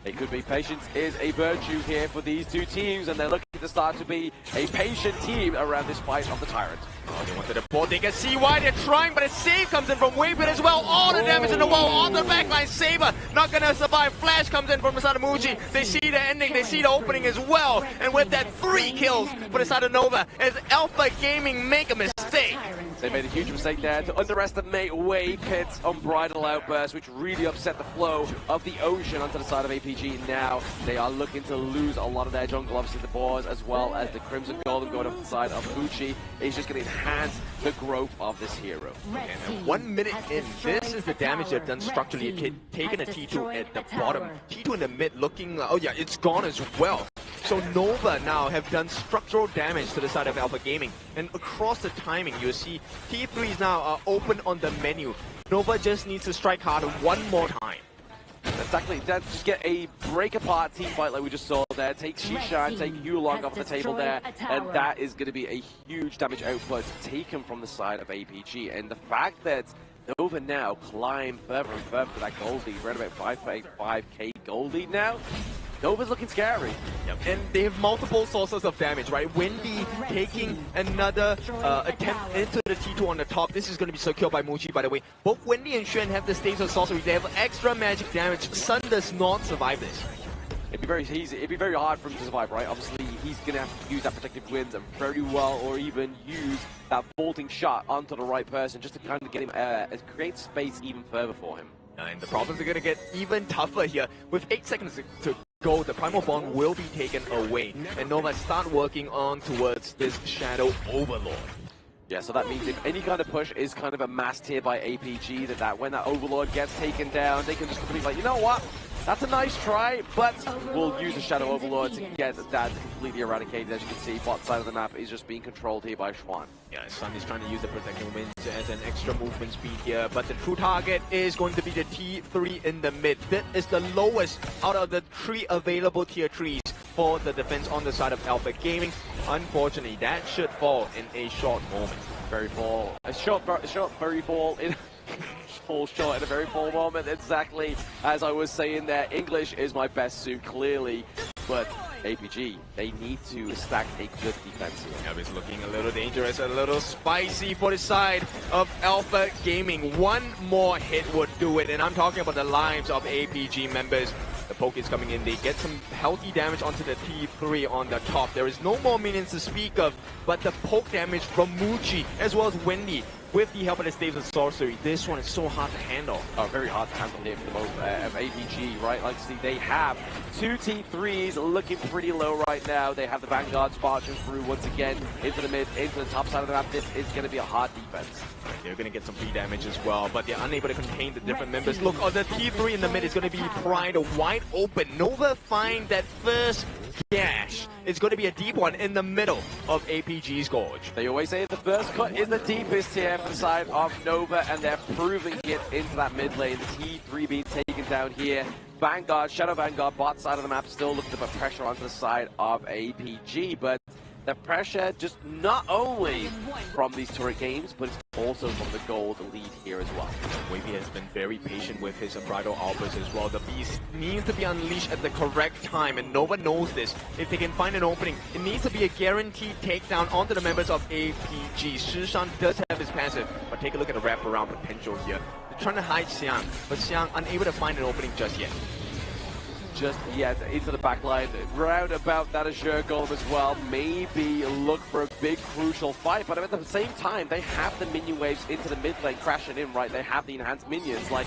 R: It could be. Patience is a virtue here for these two teams, and they're looking to start to be a patient team around this fight of the Tyrant.
Q: Oh, they wanted to pull. They can see why they're trying, but a save comes in from Waypit as well. All the damage in the wall on the backline. Saber not gonna survive. Flash comes in from the side of Muji. They see the ending, they see the opening as well. And with that, 3 kills for the side of Nova as Alpha Gaming make a mistake.
R: They made a huge mistake there to underestimate Waypit's Unbridled Outburst, which really upset the flow of the ocean onto the side of APG. Now they are looking to lose a lot of their jungle, obviously the Boars, as well as the Crimson Golden going up the side of Muji. Is just going to enhance the growth of this hero.
Q: And 1 minute in, this is the damage they've done structurally. Taking a T2 at the bottom, T2 in the mid looking, oh yeah, it's gone as well. So Nova now have done structural damage to the side of Alpha Gaming. And across the timing, you see T3s now are open on the menu. Nova just needs to strike hard one more time.
R: Exactly, just get a break apart team fight like we just saw there. Take Shishan, take Yulong off the table there, and that is going to be a huge damage output taken from the side of APG. And the fact that Nova now climb further and further to that gold lead, right about 5.5k gold lead now. Nova's looking scary.
Q: Yep. And they have multiple sources of damage, right? Wendy taking another attempt into the T2 on the top. This is going to be secured by Muji, by the way. Both Wendy and Xuan have the Staves of Sorcery. They have extra magic damage. Sun does not survive this.
R: It'd be very easy. It'd be very hard for him to survive, right? Obviously, he's going to have to use that protective winds very well, or even use that vaulting shot onto the right person just to kind of get him, create space even further for him.
Q: And the problems are going to get even tougher here. With 8 seconds to go, the Primal Bond will be taken away. And Nova start working on towards this Shadow Overlord.
R: Yeah, so that means if any kind of push is kind of amassed here by APG, that when that Overlord gets taken down, they can just completely like, you know what? That's a nice try, but we'll use the Shadow Overlord to get that completely eradicated. As you can see, bot side of the map is just being controlled here by Xuan.
Q: Yeah, Sun is trying to use the Protecting Winds as an extra movement speed here, but the true target is going to be the T3 in the mid. That is the lowest out of the 3 available tier 3s for the defense on the side of Alpha Gaming. Unfortunately, that should fall in a short moment.
R: Very fall. A short very fall in... fall short in a very full moment, exactly as I was saying there. English is my best suit, clearly, but APG, they need to stack a good defense here.
Q: Yeah, it's looking a little dangerous, a little spicy for the side of Alpha Gaming. One more hit would do it, and I'm talking about the lives of APG members. The poke is coming in, they get some healthy damage onto the T3 on the top. There is no more minions to speak of, but the poke damage from Muji as well as Wendy with the help of the Staves of Sorcery. This one is so hard to handle.
R: Oh, very hard to handle here for the most of APG, right? Like, see, they have 2 T3s looking pretty low right now. They have the Vanguards marching through once again into the mid, into the top side of the map. This is going to be a hard defense.
Q: They're going to get some free damage as well, but they're unable to contain the different members. Look, the T3 in the mid is going to be pried wide open. Nova find that first gash. It's going to be a deep one in the middle of APG's Gorge.
R: They always say the first cut is the deepest here for the side of Nova, and they're proving it into that mid lane. The T3 being taken down here. Vanguard, Shadow Vanguard, bot side of the map, still looking to put pressure onto the side of APG, but the pressure just not only from these turret games, but it's also from the gold lead here as well.
Q: Wavy has been very patient with his Bridal Albers as well. The beast needs to be unleashed at the correct time, and Nova knows this. If they can find an opening, it needs to be a guaranteed takedown onto the members of APG. Shishan does have his passive, but take a look at the wraparound potential here. They're trying to hide Xiang, but Xiang unable to find an opening just yet.
R: Just yet into the back line, round about that Azure Golem as well. Maybe look for a big crucial fight, but at the same time, they have the minion waves into the mid lane crashing in, right? They have the enhanced minions. Like,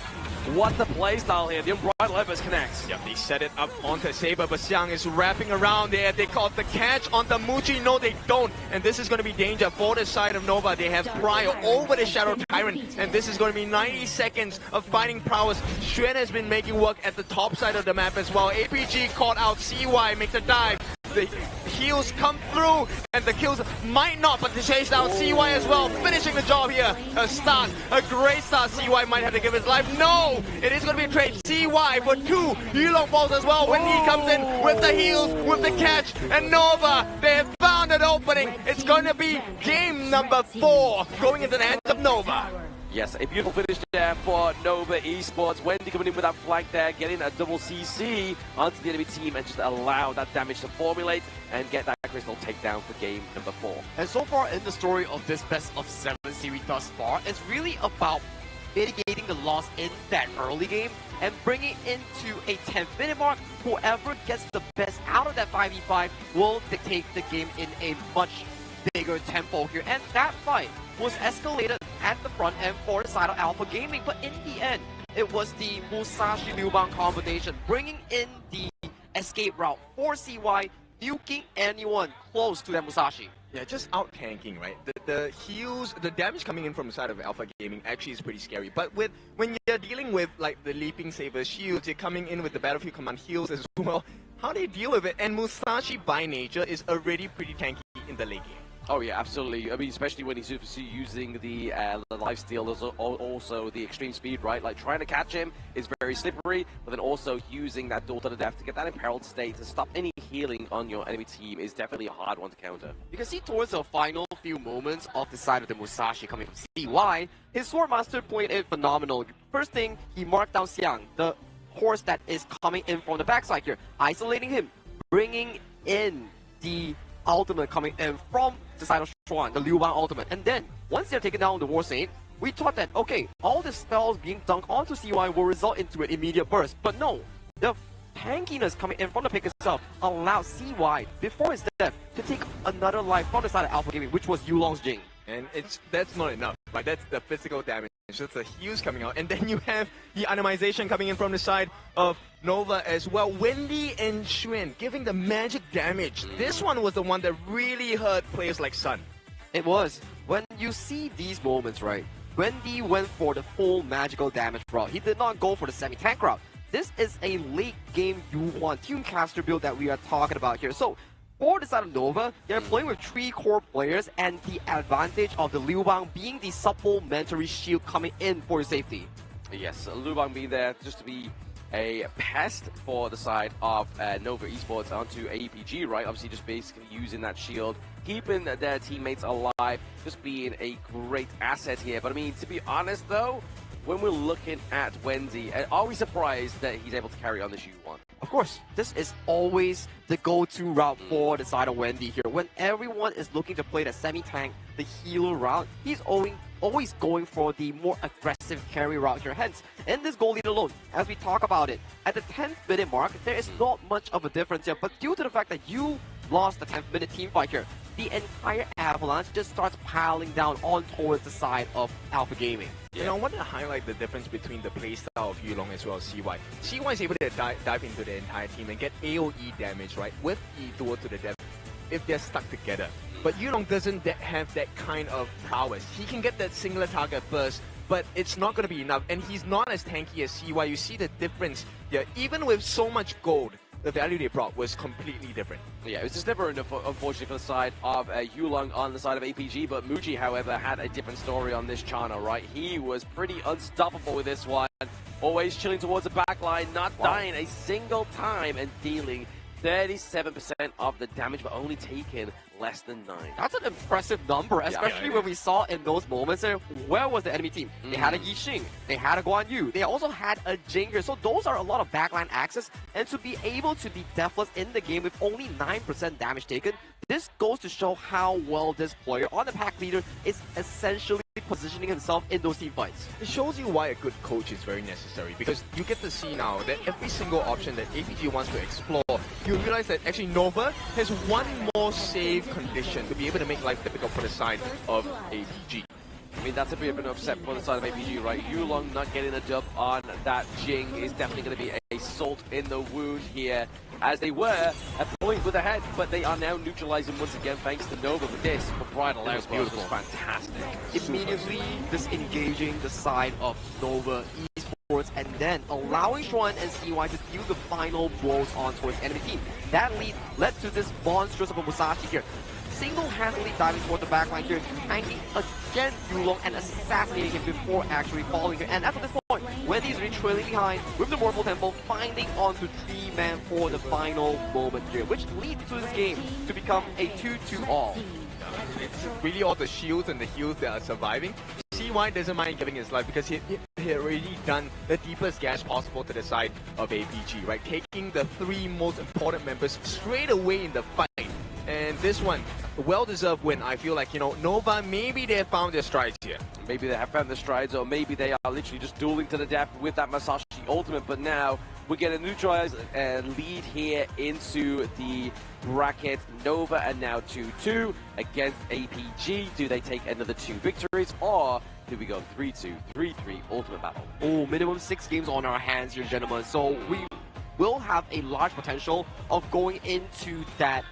R: what's the playstyle here? The Unbridled Embers connects.
Q: Yep, they set it up onto Saber, but Xiang is wrapping around there. They caught the catch onto Muji. No, they don't. And this is going to be danger for the side of Nova. They have Prior over the Shadow Tyrant, and this is going to be 90 seconds of fighting prowess. Xuan has been making work at the top side of the map as well. APG caught out, CY makes a dive. The heals come through, and the kills might not, but they chase down CY as well, finishing the job here. A start, a great start. CY might have to give his life. No, it is going to be a trade. CY for 2. Yulong falls as well when he comes in with the heals, with the catch, and Nova, they have found an opening. It's going to be game number 4 going into the hands of Nova.
R: Yes, a beautiful finish there for Nova Esports. Wendy coming in with that flank there, getting a double CC onto the enemy team and just allow that damage to formulate and get that crystal takedown for game number 4.
S: And so far in the story of this best of 7 series thus far, it's really about mitigating the loss in that early game and bringing into a 10th-minute mark. Whoever gets the best out of that 5v5 will dictate the game in a much bigger tempo here. And that fight was escalated at the front end for the side of Alpha Gaming, but in the end, it was the Musashi Liu Bang combination bringing in the escape route for CY, nuking anyone close to that Musashi.
Q: Yeah, just out tanking, right? The heals, the damage coming in from the side of Alpha Gaming actually is pretty scary. But when you're dealing with like the Leaping Saber shields, you're coming in with the Battlefield Command heals as well. How do you deal with it? And Musashi by nature is already pretty tanky in the late game.
R: Oh yeah, absolutely. I mean, especially when he's using the lifesteal, there's also the extreme speed, right? Like trying to catch him is very slippery, but then also using that duel to the death to get that imperiled state to stop any healing on your enemy team is definitely a hard one to counter.
S: You can see towards the final few moments of the side of the Musashi coming from CY, his Swordmaster played it phenomenal. First thing, he marked down Xiang, the horse that is coming in from the backside here, isolating him, bringing in the ultimate coming in from the side of Xuan, the Liu Bang ultimate. And then, once they're taken down the War Saint, we thought that, okay, all the spells being dunked onto CY will result into an immediate burst. But no, the tankiness coming in from the pick itself allowed CY, before his death, to take another life from the side of Alpha Gaming, which was Yulong's Jing.
Q: And that's not enough, right? That's the physical damage. It's just the heals coming out. And then you have the animization coming in from the side of Nova as well. Wendy and Xuan giving the magic damage. This one was the one that really hurt players like Sun.
S: It was. When you see these moments, right, Wendy went for the full magical damage route. He did not go for the semi-tank route. This is a late game U1 Tunecaster build that we are talking about here. So, for the side of Nova, they're playing with 3 core players and the advantage of the Liu Bang being the supplementary shield coming in for safety.
R: Yes, Liu Bang being there just to be a pest for the side of Nova Esports onto APG, right? Obviously just basically using that shield, keeping their teammates alive, just being a great asset here. But I mean, to be honest though, when we're looking at Wendy, are we surprised that he's able to carry on this U1?
S: Of course, this is always the go-to route for the side of Wendy here. When everyone is looking to play the semi-tank, the healer route, he's always going for the more aggressive carry route here. Hence, in this goal lead alone, as we talk about it, at the 10th minute mark, there is not much of a difference here. But due to the fact that you lost the 10th minute team fight here, the entire avalanche just starts piling down on towards the side of Alpha Gaming.
Q: Yeah. And I want to highlight the difference between the playstyle of Yulong as well as CY. CY is able to dive into the entire team and get AoE damage, right, with the duel to the death if they're stuck together. But Yulong doesn't have that kind of prowess. He can get that singular target burst, but it's not going to be enough. And he's not as tanky as CY. You see the difference here. Even with so much gold, the value they brought was completely different.
R: Yeah, it was just never enough, unfortunately, for the side of Yulong on the side of APG, but Muji, however, had a different story on this Chana, right? He was pretty unstoppable with this one, always chilling towards the back line, not dying a single time, and dealing 37% of the damage, but only taking less than 9.
S: That's an impressive number, especially when we saw in those moments there, where was the enemy team? They had a Yixing, they had a Guan Yu, they also had a Jinger, so those are a lot of backline access, and to be able to be deathless in the game with only 9% damage taken, this goes to show how well this player on the pack leader is essentially positioning himself in those team fights.
Q: It shows you why a good coach is very necessary, because you get to see now that every single option that APG wants to explore, you realize that actually Nova has one more save condition to be able to make life difficult for the side of APG.
R: I mean, that's a bit of an upset for the side of APG, right? Yulong not getting a dub on that Jing is definitely going to be a salt in the wound here, as they were a point with a head, but they are now neutralizing once again thanks to Nova with this. But Bridal Air was fantastic.
S: Immediately disengaging the side of Nova Esports and then allowing Xuan and CY to deal the final blows on towards the enemy team. That lead led to this monstrous of a Musashi here, single-handedly diving toward the backline here, tanking again Yulong and assassinating him before actually falling here. And after this point, when he's really trailing behind with the Morphle Temple, finding onto 3-man for the final moment here, which leads to this game to become a 2-2 all.
Q: It's really all the shields and the heals that are surviving. CY doesn't mind giving his life because he had already done the deepest gash possible to the side of APG, right? Taking the 3 most important members straight away in the fight. And this one, a well-deserved win. I feel like, you know, Nova, maybe they have found their strides here.
R: Maybe they have found their strides, or maybe they are literally just dueling to the death with that Masashi ultimate. But now we get a neutralized lead here into the bracket. Nova and now 2-2 against APG. Do they take another 2 victories, or do we go 3-2, 3-3 ultimate battle?
S: Oh, minimum 6 games on our hands here, gentlemen. So we will have a large potential of going into that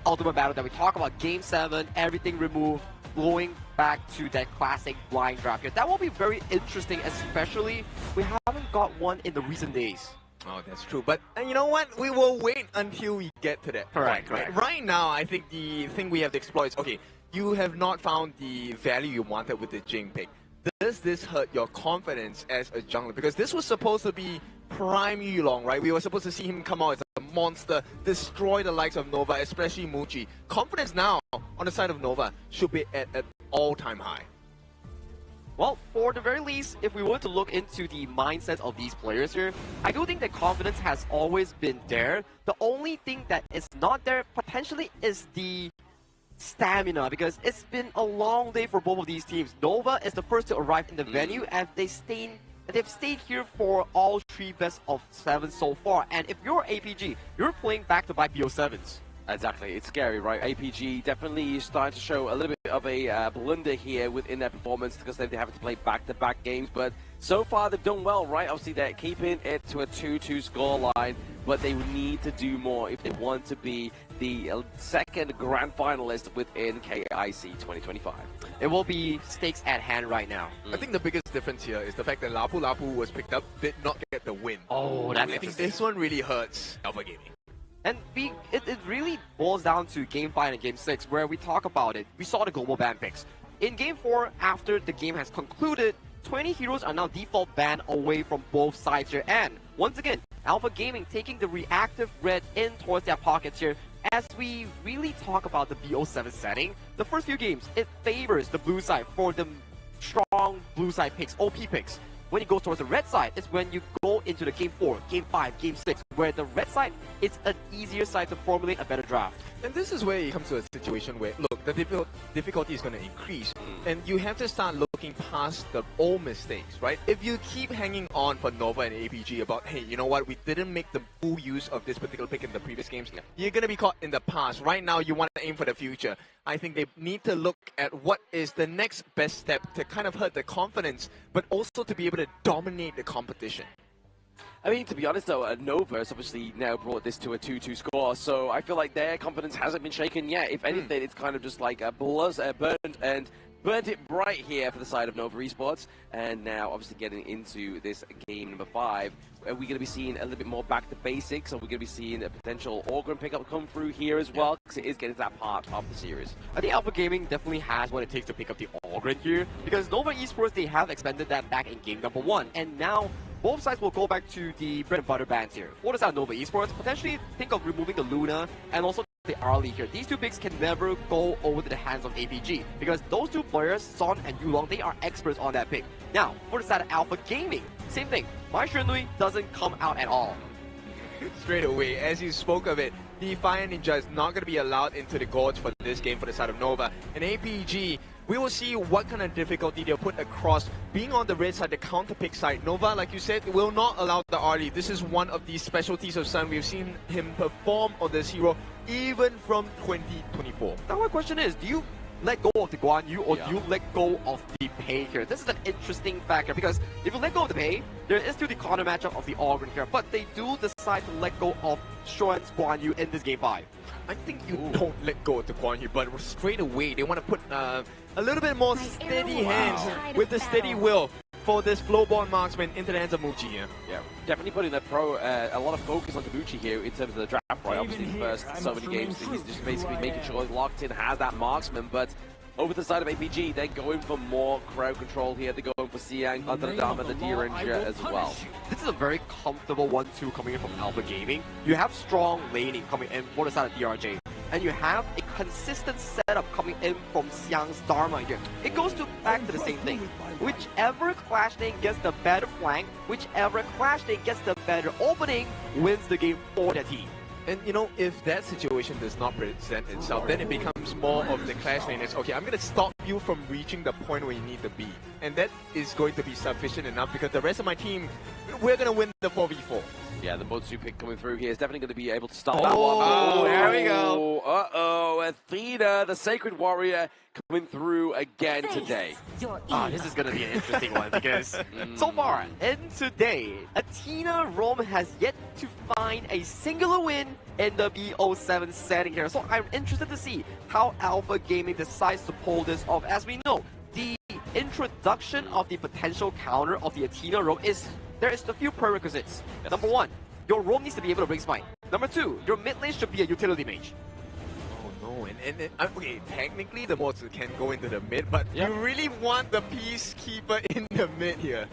S: ultimate battle that we talk about, game 7, everything removed, going back to that classic blind draft here. That will be very interesting, especially we haven't got one in the recent days.
Q: Oh, that's true. But you know what? We will wait until we get to that point. Right now, I think the thing we have to explore is, okay, you have not found the value you wanted with the Jing pick. Does this hurt your confidence as a jungler? Because this was supposed to be prime Yulong, right? We were supposed to see him come out as a monster, destroy the likes of Nova, especially Muji. Confidence now on the side of Nova should be at an all-time high.
S: Well, for the very least, if we were to look into the mindset of these players here, I do think that confidence has always been there. The only thing that is not there potentially is the stamina, because it's been a long day for both of these teams. Nova is the first to arrive in the venue, and they've stayed here for all 3 best of 7 so far. And if you're APG, you're playing back-to-back BO7s.
R: Exactly, it's scary, right? APG definitely starting to show a little bit of a blunder here within their performance, because they have to play back-to-back games. But so far, they've done well, right? Obviously, they're keeping it to a 2-2 scoreline, but they need to do more if they want to be the second grand finalist within KIC 2025.
S: It will be stakes at hand right now.
Q: I think the biggest difference here is the fact that Lapu Lapu was picked up, did not get the win.
S: Oh, that's
Q: I think this one really hurts Alpha Gaming.
S: And it really boils down to Game 5 and Game 6, where we talk about it. We saw the global ban picks. In Game 4, after the game has concluded, 20 heroes are now default banned away from both sides here. And once again, Alpha Gaming taking the reactive red in towards their pockets here. As we really talk about the BO7 setting, the first few games, it favors the blue side for the strong blue side picks, OP picks. When you go towards the red side, it's when you go into the Game 4, Game 5, Game 6, where the red side, it's an easier side to formulate a better draft.
Q: And this is where it comes to a situation where, look, the difficulty is going to increase, and you have to start looking past the old mistakes, right? If you keep hanging on for Nova and APG about, hey, you know what, we didn't make the full use of this particular pick in the previous games, you're going to be caught in the past. Right now, you want to aim for the future. I think they need to look at what is the next best step to kind of hurt the confidence, but also to be able to dominate the competition.
R: I mean, to be honest though, Nova has obviously now brought this to a 2-2 score, so I feel like their confidence hasn't been shaken yet. If anything, it's kind of just like a burnt and burnt it bright here for the side of Nova Esports. And now, obviously, getting into this game number 5, are we going to be seeing a little bit more back to basics? Are we going to be seeing a potential Orgrim pickup come through here as well? Because it is getting to that part of the series.
S: I think Alpha Gaming definitely has what it takes to pick up the Orgrim here, because Nova Esports, they have expended that back in game number 1, and now both sides will go back to the bread and butter bands here. For the side of Nova Esports, potentially think of removing the Luna and also the Arlie here. These two picks can never go over to the hands of APG, because those two players, Son and Yulong, they are experts on that pick. Now, for the side of Alpha Gaming, same thing. Mai Shenui doesn't come out at all.
Q: Straight away, as you spoke of it, the Fire Ninja is not going to be allowed into the Gorge for this game for the side of Nova. And APG, we will see what kind of difficulty they'll put across. Being on the red side, the counter pick side, Nova, like you said, will not allow the Arlie. This is one of the specialties of Sun. We've seen him perform on this hero even from 2024.
S: Now my question is, do you let go of the Guan Yu or do you let go of the Pei here? This is an interesting factor, because if you let go of the Pei, there is still the corner matchup of the Orgrim here, but they do decide to let go of Xuan's Guan Yu in this game 5.
Q: I think you don't let go of the Guan Yu, but straight away they want to put a little bit more steady hands with the steady will for this flowborn marksman into the hands of Muji here.
R: Yeah, definitely putting a lot of focus on Muji here in terms of the draft, right? Obviously, the first so many games, he's just basically making sure locked in has that marksman, but over the side of APG, they're going for more crowd control here. They're going for Siang, under the Dama, the D-Ranger as well.
S: This is a very comfortable 1-2 coming in from Alpha Gaming. You have strong laning coming in for the side of DRJ, and you have a consistent setup coming in from Xiang's Dharma here. It goes back to the same thing. Whichever Clash lane gets the better flank, whichever Clash lane gets the better opening, wins the game for the team.
Q: And you know, if that situation does not present itself, then it becomes more of the clash lane. It's okay, I'm going to stop you from reaching the point where you need to be. And that is going to be sufficient enough, because the rest of my team, we're going to win the 4v4.
R: Yeah, the Motsu pick coming through here is definitely going to be able to stop that one.
Q: Oh, there we go.
R: Uh-oh, Athena, the Sacred Warrior, coming through again today.
S: This is going to be an interesting one, because so far, in today, Athena Rome has yet to find a singular win in the BO7 setting here. So I'm interested to see how Alpha Gaming decides to pull this off. As we know, the introduction of the potential counter of the Athena Rome is, there is a few prerequisites. Yes. Number 1, your Rome needs to be able to bring spine. Number 2, your mid lane should be a utility mage.
Q: Oh, and okay, technically the Motsu can go into the mid, but you really want the Peacekeeper in the mid here?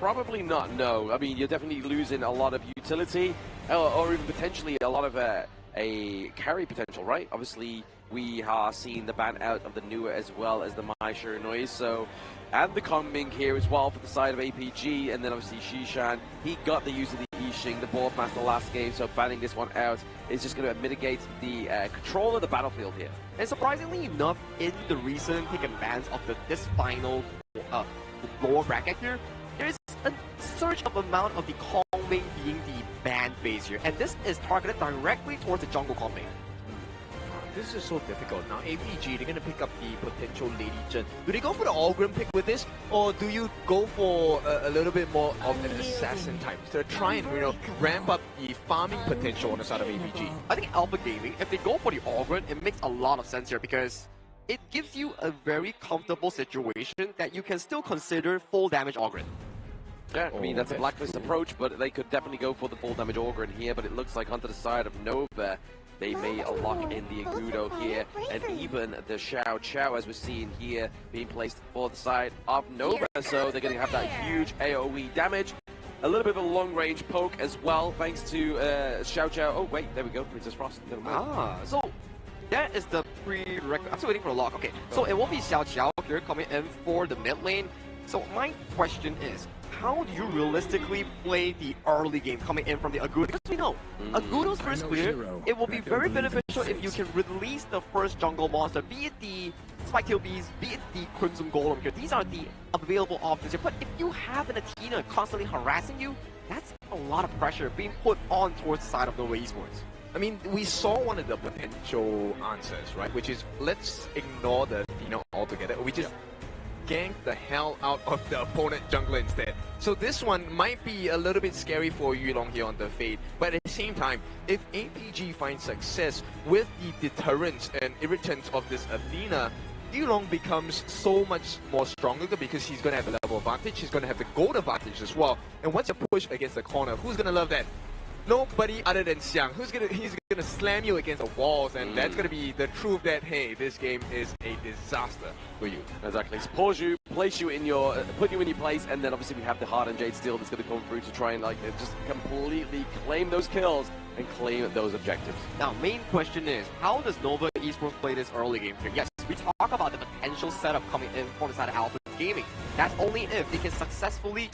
R: Probably not, no. I mean, you're definitely losing a lot of utility, or even potentially a lot of a carry potential, right? Obviously, we are seeing the ban out of the Newer as well as the Mai Shenui, so... And the Kongming here as well for the side of APG, and then obviously Shishan, he got the use of the Yixing, the Boardmaster last game, so banning this one out is just going to mitigate the control of the battlefield here.
S: And surprisingly enough, in the recent pick and bans of this final lower bracket here, there is a surge of amount of the Kongming being the banned base here, and this is targeted directly towards the jungle Kongming.
Q: This is so difficult. Now, APG, they're going to pick up the potential Lady Chen. Do they go for the Orgrim pick with this? Or do you go for a little bit more of an assassin type to try and, you know, ramp up the farming potential on the side of APG?
S: I think Alpha Gaming, if they go for the Orgrim, it makes a lot of sense here, because it gives you a very comfortable situation that you can still consider full damage Orgrim.
R: Yeah, I mean, that's a Blacklist approach, but they could definitely go for the full damage Orgrim here, but it looks like onto the side of Nova, they may lock in the Agudo here, and even the Xiao Xiao, as we're seeing here, being placed for the side of Nova, so they're going to have that huge AoE damage. A little bit of a long-range poke as well, thanks to Xiao Xiao. Oh, wait, there we go, Princess Frost.
S: So that is the prerequisite. I'm still waiting for the lock. Okay, so it won't be Xiao Xiao here coming in for the mid lane. So my question is, how do you realistically play the early game coming in from the Agudo? Because we know, Agudo's first clear, it will be very beneficial if you can release the first jungle monster, be it the Spike-Tail Beast, be it the Crimson Golem here. These are the available options here. But if you have an Athena constantly harassing you, that's a lot of pressure being put on towards the side of Nova Esports.
Q: I mean, we saw one of the potential answers, right? Which is, let's ignore the Athena altogether. We just gank the hell out of the opponent jungler instead. So this one might be a little bit scary for Yulong here on the Fade, but at the same time, if APG finds success with the deterrence and irritants of this Athena, Yulong becomes so much more stronger because he's going to have the level advantage, he's going to have the gold advantage as well. And once you push against the corner, who's going to love that? Nobody other than Xiang. He's gonna slam you against the walls, and that's gonna be the truth that, hey, this game is a disaster for you.
R: Exactly. So pause you, place you in your, put you in your place, and then obviously we have the Hardened Jade Steel that's gonna come through to try and like just completely claim those kills and claim those objectives.
S: Now, main question is, how does Nova Esports play this early game here? Yes, we talk about the potential setup coming in from the side of Alpha Gaming. That's only if they can successfully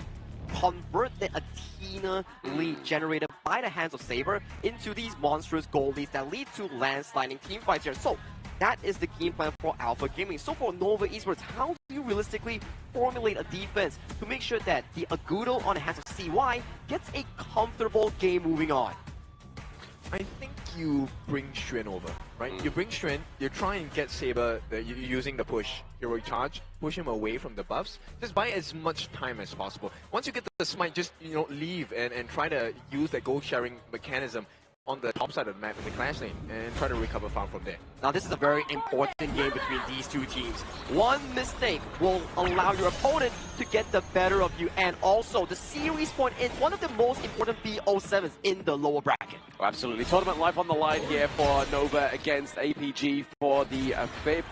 S: convert the Athena lead generated by the hands of Saber into these monstrous goal leads that lead to landsliding team fights here. So that is the game plan for Alpha Gaming. So for Nova Esports, how do you realistically formulate a defense to make sure that the Agudo on the hands of CY gets a comfortable game moving on?
Q: I think you bring Xuan over, right? You bring Xuan, you try and get Saber using the push, hero charge, push him away from the buffs. Just buy as much time as possible. Once you get the smite, just leave and try to use the gold sharing mechanism on the top side of the map in the clash lane and try to recover farm from there.
S: Now this is a very important game between these two teams. One mistake will allow your opponent to get the better of you, and also the series point is one of the most important BO7s in the lower bracket.
R: Oh, absolutely. Tournament life on the line here for Nova against APG for the fifth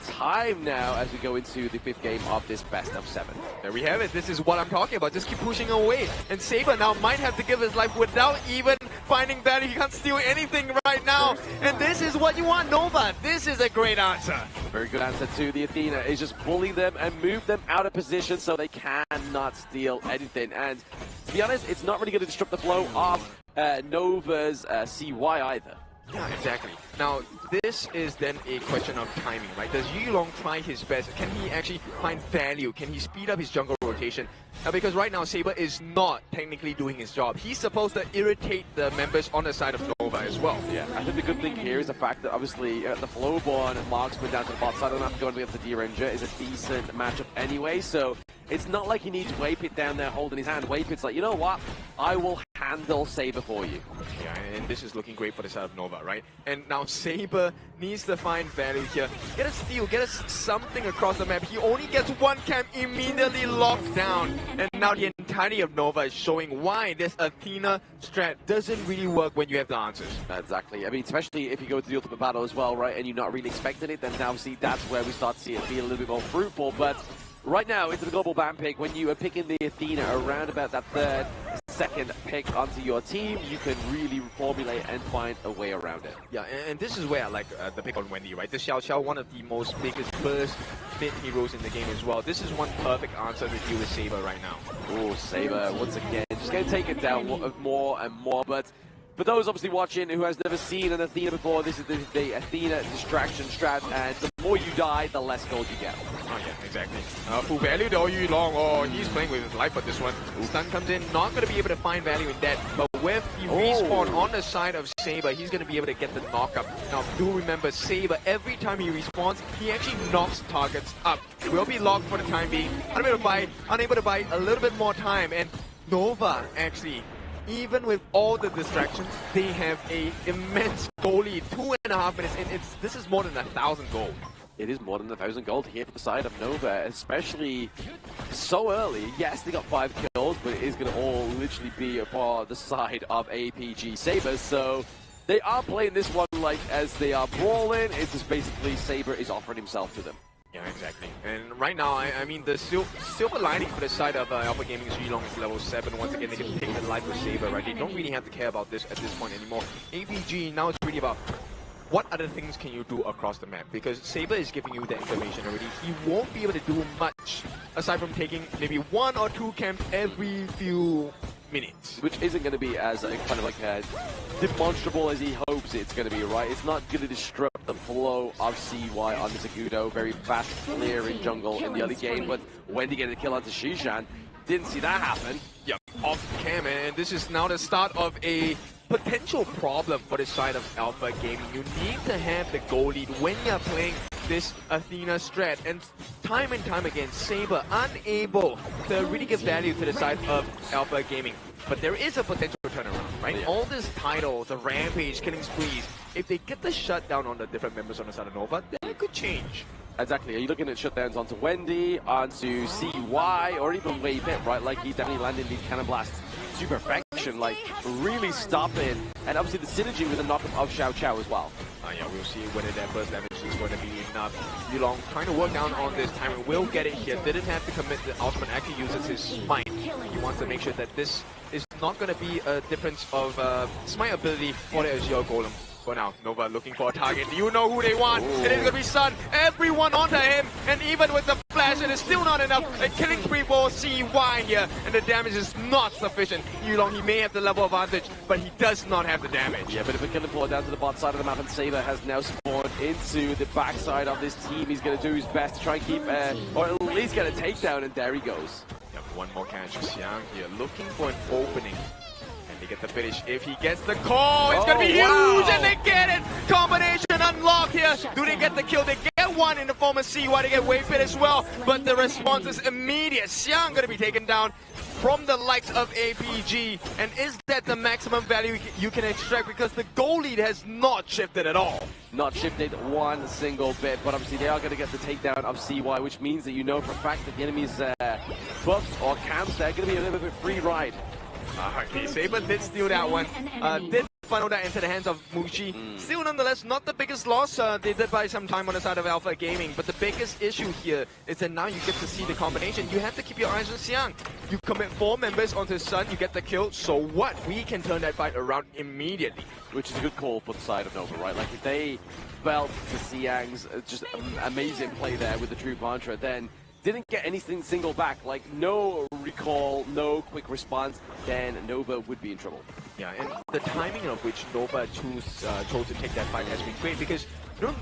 R: time now as we go into the fifth game of this best of 7.
Q: There we have it. This is what I'm talking about. Just keep pushing away. And Saber now might have to give his life without even finding value. He can't steal anything right now. And this is what you want, Nova. This is a great answer.
R: Very good answer to the Athena is just bully them and move them out of position so they cannot steal anything. And to be honest, it's not really going to disrupt the flow of Nova's CY either.
Q: Yeah, exactly. Now, this is then a question of timing, right? Does Yulong try his best? Can he actually find value? Can he speed up his jungle rotation? Because right now, Saber is not technically doing his job. He's supposed to irritate the members on the side of Nova as well.
R: Yeah, I think the good thing here is the fact that obviously the Flowborn marksman down to the bot side, not going against the D-Ranger, is a decent matchup anyway, so it's not like he needs Waypit down there holding his hand. Waypit's like, you know what? I will handle Saber for you.
Q: Yeah, and this is looking great for the side of Nova, right? And now Saber needs to find value here. Get a steal, get us something across the map. He only gets one camp immediately locked down. And now the entirety of Nova is showing why this Athena strat doesn't really work when you have the answers.
R: Exactly. I mean, especially if you go to the ultimate battle as well, right? And you're not really expecting it, then now see that's where we start to see it be a little bit more fruitful. But right now, into the global ban pick, when you are picking the Athena around about that third, second pick onto your team, you can really formulate and find a way around it.
Q: Yeah, and this is where I like the pick on Wendy, right? The Xiao Xiao, one of the most biggest burst mid heroes in the game as well. This is one perfect answer to deal with Saber right now.
R: Oh, Saber, once again, just going to take it down more and more, but for those obviously watching who has never seen an Athena before, this is the Athena distraction strat, and the more you die, the less gold you get.
Q: Oh yeah, exactly. Full value though, Yulong. Oh, he's playing with his life for this one. Stun comes in, not going to be able to find value in that, but with the respawn on the side of Saber, he's going to be able to get the knock up. Now, do remember, Saber, every time he respawns, he actually knocks targets up. Will be locked for the time being. Unable to buy a little bit more time, and Nova actually, even with all the distractions, they have a immense goal lead. 2.5 minutes in. This is more than 1,000 gold.
R: It is more than 1,000 gold here for the side of Nova, especially so early. Yes, they got 5 kills, but it is going to all literally be for the side of APG Saber. So they are playing this one like as they are brawling. It's just basically Saber is offering himself to them.
Q: Yeah, exactly. And right now, I mean, the silver lining for the side of Alpha Gaming's Yulong is level 7. Once again, they can take the life with Saber, right? They don't really have to care about this at this point anymore. APG, now it's really about what other things can you do across the map? Because Saber is giving you the information already. He won't be able to do much aside from taking maybe 1 or 2 camps every few minutes.
R: Which isn't going to be as kind of like demonstrable as he hopes it's going to be, right? It's not going to disrupt the flow of CY on this Agudo. Very fast clearing jungle in the early game, but when he get a kill onto Shishan, didn't see that happen.
Q: Yep, off cam, and this is now the start of a potential problem for the side of Alpha Gaming. You need to have the goal lead when you're playing this Athena strat, and time again, Saber unable to really give value to the side of Alpha Gaming. But there is a potential turnaround, right? Yeah. All these titles, the Rampage, Killing Sprees, if they get the shutdown on the different members on the side of Nova, then it could change.
R: Exactly. Are you looking at shutdowns onto Wendy, onto CY, or even Wave Hit, right? Like, he definitely landed the Cannon Blast to perfection, like, really stopping. And obviously the synergy with the knockup of Xiao Qiao as well.
Q: Yeah, we'll see whether that burst damage is going to be enough. Yulong trying to work down on this time and will get it here. Didn't have to commit the ultimate, actually uses his smite. He wants to make sure that this is not going to be a difference of smite ability for the Azure Golem. For now, Nova looking for a target. You know who they want. Ooh. It is going to be Sun. Everyone onto him. And even with the flash, it is still not enough. A killing spree for CY here. And the damage is not sufficient. Yulong, he may have the level advantage, but he does not have the damage.
R: Yeah, but if a killing floor down to the bot side of the map, and Saber has now spawned into the backside of this team. He's going to do his best to try and keep, or at least get a takedown, and there he goes.
Q: Yep, one more catch. Xiang here looking for an opening. They get the finish. If he gets the call, it's going to be huge, and they get it! Combination unlocked here. Do they get the kill? They get one in the form of CY. They get Wave Hit as well, but the response is immediate. Xiang going to be taken down from the likes of APG. And is that the maximum value you can extract? Because the goal lead has not shifted at all.
R: Not shifted one single bit, but obviously they are going to get the takedown of CY, which means that you know for a fact that the enemy's buffs or camps, they're going to be a little bit free ride.
Q: Saber did steal that one. Did funnel that into the hands of Mushi. Still, nonetheless, not the biggest loss. They did buy some time on the side of Alpha Gaming, but the biggest issue here is that now you get to see the combination. You have to keep your eyes on Xiang. You commit 4 members onto Sun, you get the kill. So what? We can turn that fight around immediately.
R: Which is a good call for the side of Nova, right? Like, if they felt to Xiang's just amazing play there with the True Mantra, then didn't get anything single back, like no recall, no quick response, then Nova would be in trouble.
Q: Yeah, and the timing of which Nova chose to take that fight has been great, because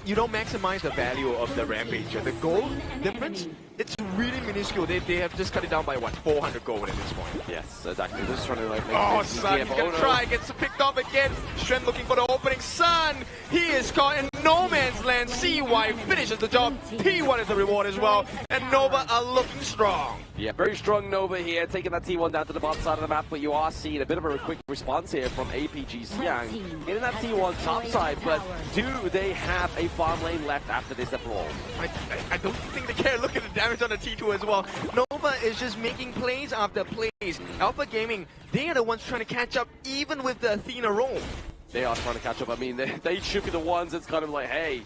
Q: you don't maximize the value of the Rampage. The gold difference, it's really minuscule. They have just cut it down by, what, 400 gold at this point.
R: Yes, exactly. Just trying to like make
Q: Sun, he's gonna try, gets picked off again. Shen looking for the opening. Sun, he is caught in no man's land. CY finishes the job. T1 is the reward as well. And Nova are looking strong.
R: Yeah, very strong Nova here, taking that T1 down to the bottom side of the map, but you are seeing a bit of a quick response here from APG Xiang. Getting that T1 top side, but do they have a farm lane left after this after all?
Q: I don't think they care. Look at the damage on the T2 as well. Nova is just making plays after plays. Alpha Gaming, they are the ones trying to catch up even with the Athena roam.
R: They are trying to catch up. I mean, they should be the ones that's kind of like, hey,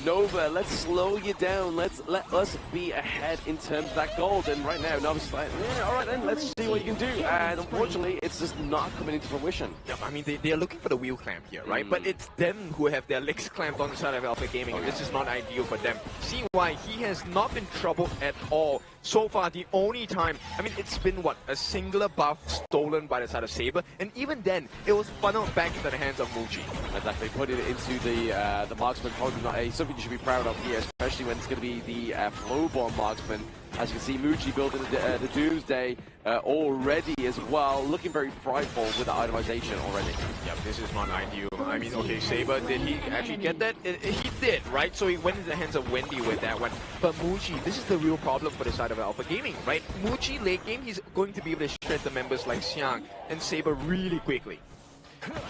R: Nova, let's slow you down. Let us be ahead in terms of that gold. And right now, Nova's like, yeah, all right then, let's see what you can do. And unfortunately, it's just not coming into fruition.
Q: Yeah, I mean, they are looking for the wheel clamp here, right? But it's them who have their legs clamped on the side of Alpha Gaming. And this is not ideal for them. CY, he has not been troubled at all. So far, the only time, I mean, it's been, what, a singular buff stolen by the side of Saber, and even then, it was funneled back into the hands of Muji.
R: Exactly, put it into the marksman, probably not something you should be proud of here, especially when it's going to be the Flowborn marksman. As you can see, Muji building the Doomsday already as well, looking very frightful with the itemization already.
Q: Yeah, this is not ideal. I mean, okay, Saber, did he actually get that? He did, right? So he went into the hands of Wendy with that one. But Muji, this is the real problem for the side of Alpha Gaming, right? Muji, late game, he's going to be able to shred the members like Xiang and Saber really quickly.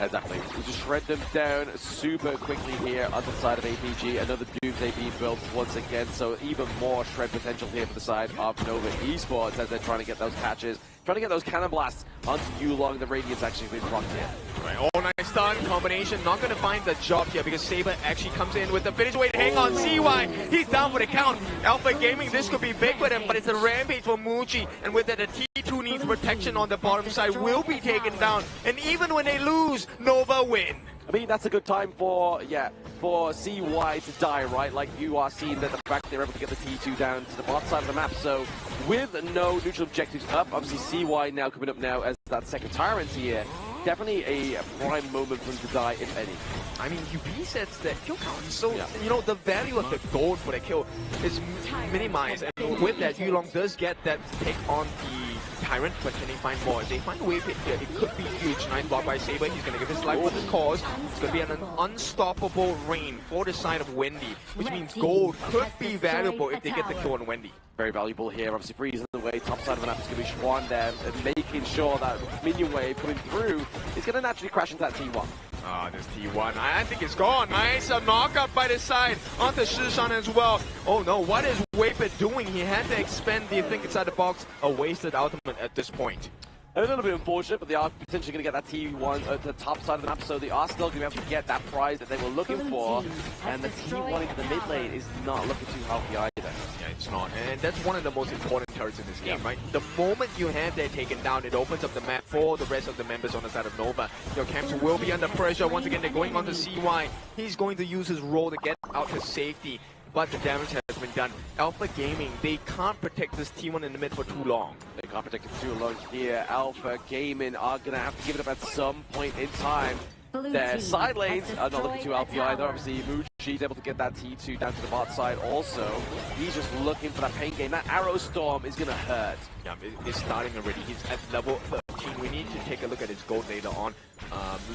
R: Exactly. We just shred them down super quickly here on the side of APG. Another Doomsday being built once again, so even more shred potential here for the side of Nova Esports as they're trying to get those catches, trying to get those cannon blasts onto Yulong. The Radiant's actually been blocked here.
Q: Right, all nice stun combination, not going to find the job here because Saber actually comes in with the finish. Wait, hang on, CY, he's down for the count. Alpha Gaming, this could be big for them, but it's a rampage for Muji, and with that, the T2 needs protection on the bottom side, will be taken down, and even when they lose, Nova win.
R: I mean, that's a good time for CY to die, right? Like, you are seeing that the fact they're able to get the T2 down to the bottom side of the map, so with no neutral objectives up, obviously CY now coming up now as that second tyrant here. Definitely a prime moment for him to die, if any.
Q: I mean, he resets that kill count, so, you know, the value of the gold for the kill is minimized. And with that, Yulong does get that take on the Tyrant, but can they find more? If they find a Wave Hit here, it could be huge. Nice block by Saber, he's going to give his life for the cause. It's going to be an unstoppable reign for the side of Wendy, which means gold could be valuable if they get the kill on Wendy.
R: Very valuable here, obviously freezing the way, top side of the map is going to be Schwan there, and making sure that minion wave coming through is going to naturally crash into that T1.
Q: This T1, I think it's gone. Nice, a knockout by the side onto Shishan as well. Oh no, what is Weipit doing? He had to expend the thing inside the box. A wasted ultimate at this point.
R: A little bit unfortunate, but they are potentially going to get that T1 at the top side of the map, so they are still going to be able to get that prize that they were looking for. And the T1 into the mid lane is not looking too healthy either.
Q: Yeah, it's not. And that's one of the most important turrets in this game, right? The moment you have that taken down, it opens up the map for the rest of the members on the side of Nova. Your camps will be under pressure. Once again, they're going on to CY. He's going to use his role to get out to safety. But the damage has been done. Alpha Gaming, they can't protect this T1 in the mid for too long.
R: They can't protect it too long here. Alpha Gaming are going to have to give it up at some point in time. Their side lanes are not looking too healthy either. Obviously, Muji's able to get that T2 down to the bot side also. He's just looking for that pain game. That Arrow Storm is going to hurt.
Q: Yeah, it's starting already. He's at level 13. We need to take a look at his gold later on.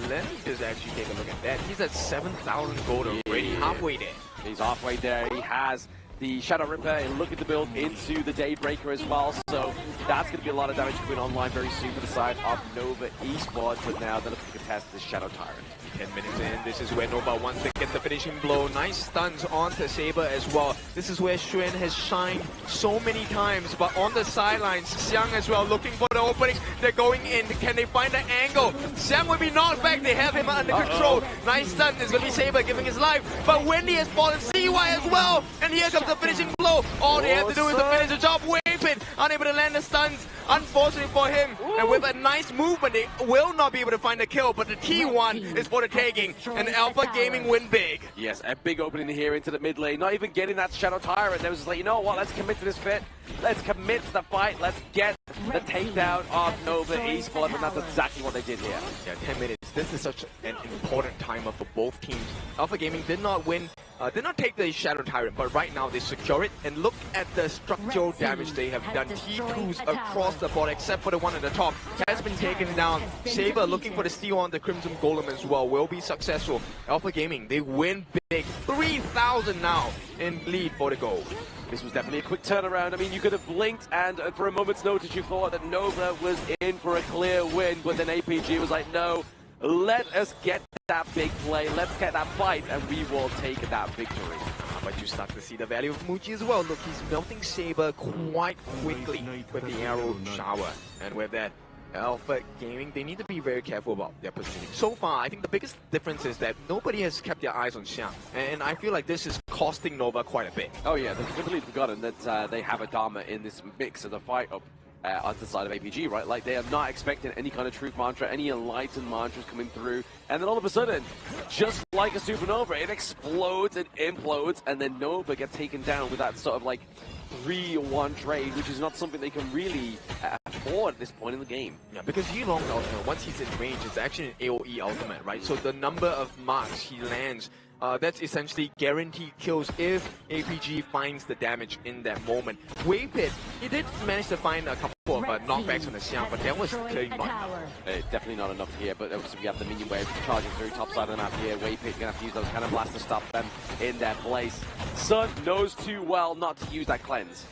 Q: Let me just actually take a look at that. He's at 7,000 gold already, halfway there.
R: He's halfway there. He has the Shadow Ripper looking to build into the Daybreaker as well. So that's going to be a lot of damage coming online very soon for the side of Nova Esports. But now they're looking to contest the Shadow Tyrant.
Q: 10 minutes in, this is where Nova wants to get the finishing blow. Nice stuns onto Saber as well. This is where Xuan has shined so many times, but on the sidelines, Xiang as well looking for the opening. They're going in. Can they find the angle? Xiang will be knocked back. They have him under control. Nice stun. It's going to be Saber giving his life, but Wendy has fallen. CY as well, and here comes the finishing blow. All they have to do is to finish the job. Weipit unable to land the stuns, unfortunately for him. And with a nice movement, they will not be able to find the kill, but the T1 is for the taking, and Alpha Gaming win big.
R: Yes, a big opening here into the mid lane. Not even getting that Shadow Tyrant. They was just like, you know what, let's commit to this fit. Let's commit to the fight. Let's get the takedown of Nova Esports, and that's exactly what they did here.
Q: Yeah, 10 minutes. This is such an important timer for both teams. Alpha Gaming did not win, did not take the Shadow Tyrant, but right now they secure it. And look at the structural damage they have done. T2s across the board, except for the one at the top, has been taken down. Saber looking for the steal on the Crimson Golem as well, will be successful. Alpha Gaming, they win big. 3,000 now in lead for the gold.
R: This was definitely a quick turnaround. I mean, you could have blinked and for a moment's notice you thought that Nova was in for a clear win, but then APG was like, no, let us get that big play, let's get that fight, and we will take that victory.
Q: But you start to see the value of Muji as well. Look, he's melting Saber quite quickly with the arrow shower. And with that, Alpha Gaming, they need to be very careful about their positioning. So far, I think the biggest difference is that nobody has kept their eyes on Xiang. And I feel like this is costing Nova quite a bit.
R: Oh yeah, they've completely forgotten that they have a Dharma in this mix of the fight up onto the side of APG, right? Like, they are not expecting any kind of truth mantra, any enlightened mantras coming through. And then all of a sudden, just like a supernova, it explodes and implodes, and then Nova gets taken down with that sort of like 3-1 trade, which is not something they can really afford at this point in the game.
Q: Yeah, because Yulong ultimate, once he's in range, it's actually an AoE ultimate, right? So the number of marks he lands, that's essentially guaranteed kills if APG finds the damage in that moment. Weipit, he did manage to find a couple of knockbacks on the Xiang, but that was clearly not enough.
R: Definitely not enough here, but obviously we have the minion wave charging through top side of the map here. Weipit gonna have to use those cannon blasts to stop them in their place. Sun knows too well not to use that cleanse.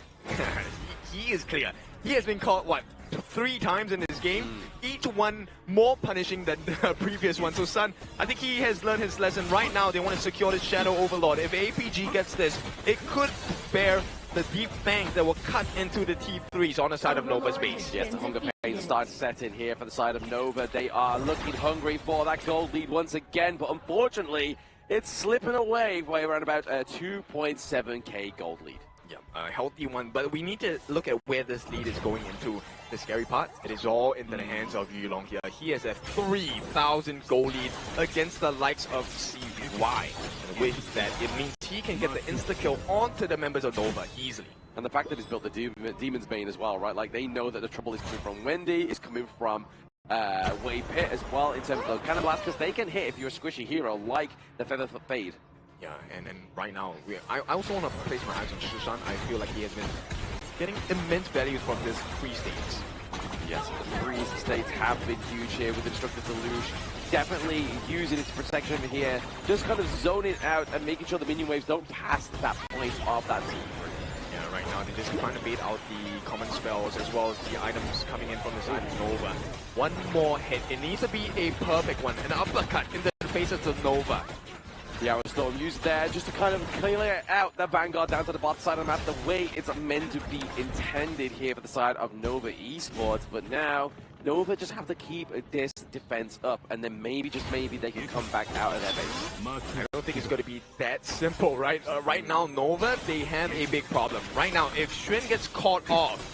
Q: He is clear. He has been caught, what, 3 times in this game, each one more punishing than the previous one. So Sun, I think he has learned his lesson. Right now, they want to secure the Shadow Overlord. If APG gets this, it could bear the deep fangs that will cut into the T3s on the side of Nova's base.
R: Yes, the hunger pain starts to set in here for the side of Nova. They are looking hungry for that gold lead once again, but unfortunately, it's slipping away by around about a 2.7k gold lead.
Q: Yeah, a healthy one, but we need to look at where this lead is going into. The scary part, it is all into the hands of Yulong here. He has a 3,000 gold lead against the likes of CY. And with that, it means he can get the insta-kill onto the members of Nova easily.
R: And the fact that he's built the Demon's Bane as well, right? Like, they know that the trouble is coming from Wendy, is coming from Weipit as well, in terms of those cannon blasts, because they can hit if you're a squishy hero like the Feather Fade.
Q: Yeah, and right now, I also want to place my eyes on Shishan. I feel like he has been getting immense value from this free states.
R: Yes, the freeze states have been huge here with Instructor Deluge. Definitely using its protection here, just kind of zoning out and making sure the minion waves don't pass that point of that team.
Q: Yeah, right now they're just trying to bait out the common spells as well as the items coming in from the side of Nova. One more hit. It needs to be a perfect one. An uppercut in the faces to Nova.
R: The Arrow Storm used there just to kind of clear out the Vanguard down to the bot side of the map the way it's meant to be intended here for the side of Nova Esports. But now, Nova just have to keep this defense up, and then maybe, just maybe, they can come back out of their base.
Q: I don't think it's going to be that simple, right? Right now, Nova, they have a big problem. Right now, if Xuan gets caught off,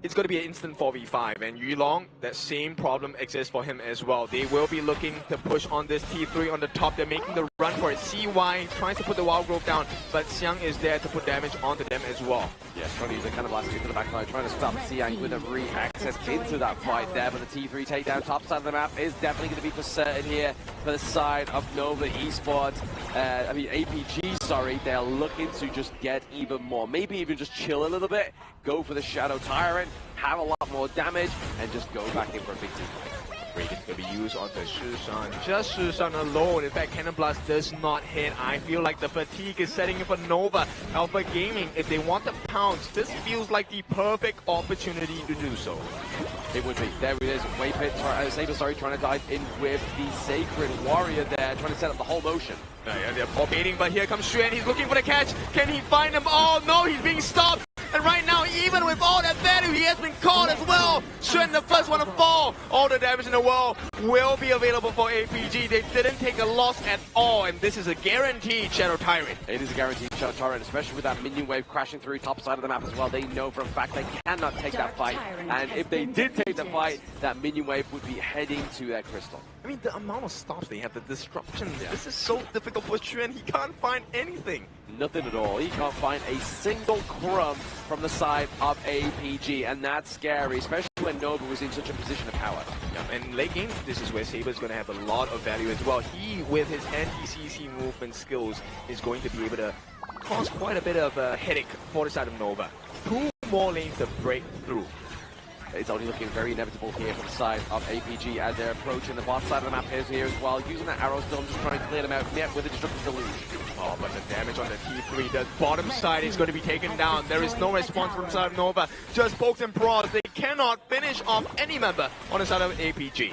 Q: it's going to be an instant 4v5, and Yulong, that same problem exists for him as well. They will be looking to push on this T3 on the top. They're making the run for it. CY tries to put the Wild Growth down, but Xiang is there to put damage onto them as well.
R: Yeah, trying to use a kind of last into the backline, trying to stop Xiang with a re-access into that fight there, but the T3 takedown top side of the map is definitely going to be for certain here for the side of Nova Esports. APG, sorry, they're looking to just get even more, maybe even just chill a little bit, go for the Shadow Tyrant, have a lot more damage, and just go back in for a big team fight.
Q: Radiant's going to be used onto Shishan. Just Shishan alone. In fact, Cannon Blast does not hit. I feel like the fatigue is setting in for Nova. Alpha Gaming, if they want to pounce, this feels like the perfect opportunity to do so.
R: It would be. There it is. Waypit, Saber, sorry, trying to dive in with the Sacred Warrior there, trying to set up the whole motion.
Q: Yeah, they're ball baiting, but here comes Xuan. He's looking for the catch. Can he find him? Oh, no, he's being stopped. And right now, even with all that value, he has been caught as well. Xuan, the first one to fall. All the damage in the world will be available for APG. They didn't take a loss at all, and this is a guaranteed Shadow Tyrant.
R: It is a guaranteed Shadow Tyrant, especially with that minion wave crashing through top side of the map as well. They know for a fact they cannot take that fight, and if they did take the fight, that minion wave would be heading to their crystal.
Q: I mean, the amount of stops they have, the disruption, this is so difficult for Xuan. He can't find anything.
R: Nothing at all. He can't find a single crumb from the side of APG, and that's scary, especially when Nova was in such a position of power.
Q: Yeah, and late game, this is where Saber's going to have a lot of value as well. He, with his anti-CC movement skills, is going to be able to cause quite a bit of a headache for the side of Nova. 2 more lanes to break through.
R: It's only looking very inevitable here for the side of APG as they're approaching the bot side of the map here as well, using that Arrow Storm, just trying to clear them out, yet with a Destructive Deluge.
Q: Oh, but the damage on the T3, the bottom side is going to be taken down. There is no response from the side of Nova, just pokes and prods. They cannot finish off any member on the side of APG.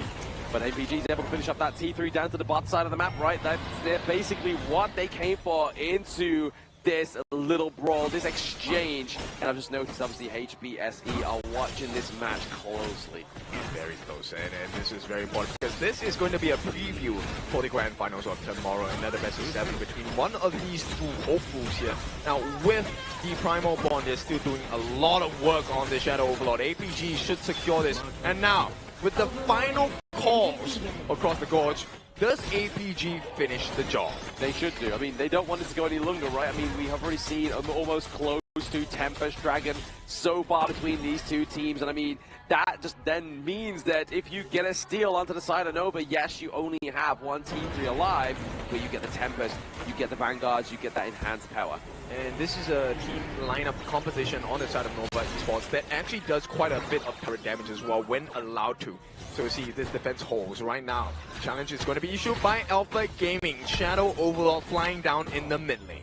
R: But APG is able to finish up that T3 down to the bot side of the map, right? That's basically what they came for into this little brawl, this exchange. And I've just noticed, obviously, HBSE are watching this match closely.
Q: Very close, and this is very important because this is going to be a preview for the grand finals of tomorrow. Another best of 7 between one of these 2 hopefuls here. Now, with the Primal Bond, they're still doing a lot of work on the Shadow Overlord. APG should secure this. And now, with the final calls across the gorge, does APG finish the job?
R: They should do. I mean, they don't want it to go any longer, right? I mean, we have already seen almost close to Tempest Dragon so far between these 2 teams. And I mean, that just then means that if you get a steal onto the side of Nova, yes, you only have 1 T3 alive, but you get the Tempest, you get the Vanguards, you get that enhanced power.
Q: And this is a team lineup composition on the side of Nova Esports that actually does quite a bit of turret damage as well when allowed to. So see, this defense holds right now. Challenge is going to be issued by Alpha Gaming. Shadow Overlord flying down in the mid lane.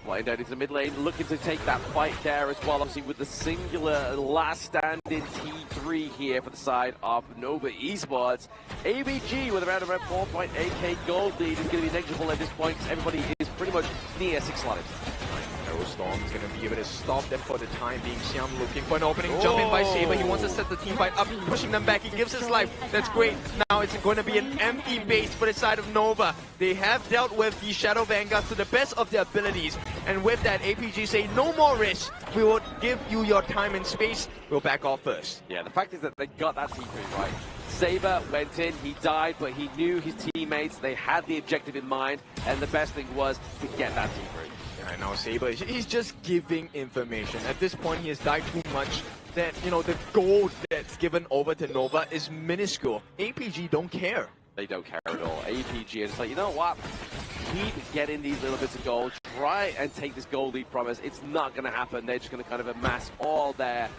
R: Flying down into the mid lane, looking to take that fight there as well, obviously with the singular last standing T3 here for the side of Nova Esports. ABG with around 4.8k gold lead is going to be negligible at this point because everybody is pretty much near 6 slotted.
Q: Storm is going to be able to stop them for the time being. Xiang looking for an opening. Jump in by Saber. He wants to set the team fight up, pushing them back. He gives his life. That's great. Now it's going to be an empty base for the side of Nova. They have dealt with the Shadow Vanguard to the best of their abilities. And with that, APG say, no more risk. We will give you your time and space. We'll back off first.
R: Yeah, the fact is that they got that T3 right. Saber went in, he died, but he knew his teammates. They had the objective in mind. And the best thing was to get that T3.
Q: And now Saber, he's just giving information. At this point, he has died too much that, you know, the gold that's given over to Nova is minuscule. APG don't care.
R: They don't care at all. APG is like, you know what? Keep getting these little bits of gold. Try and take this gold lead from us. It's not going to happen. They're just going to kind of amass all their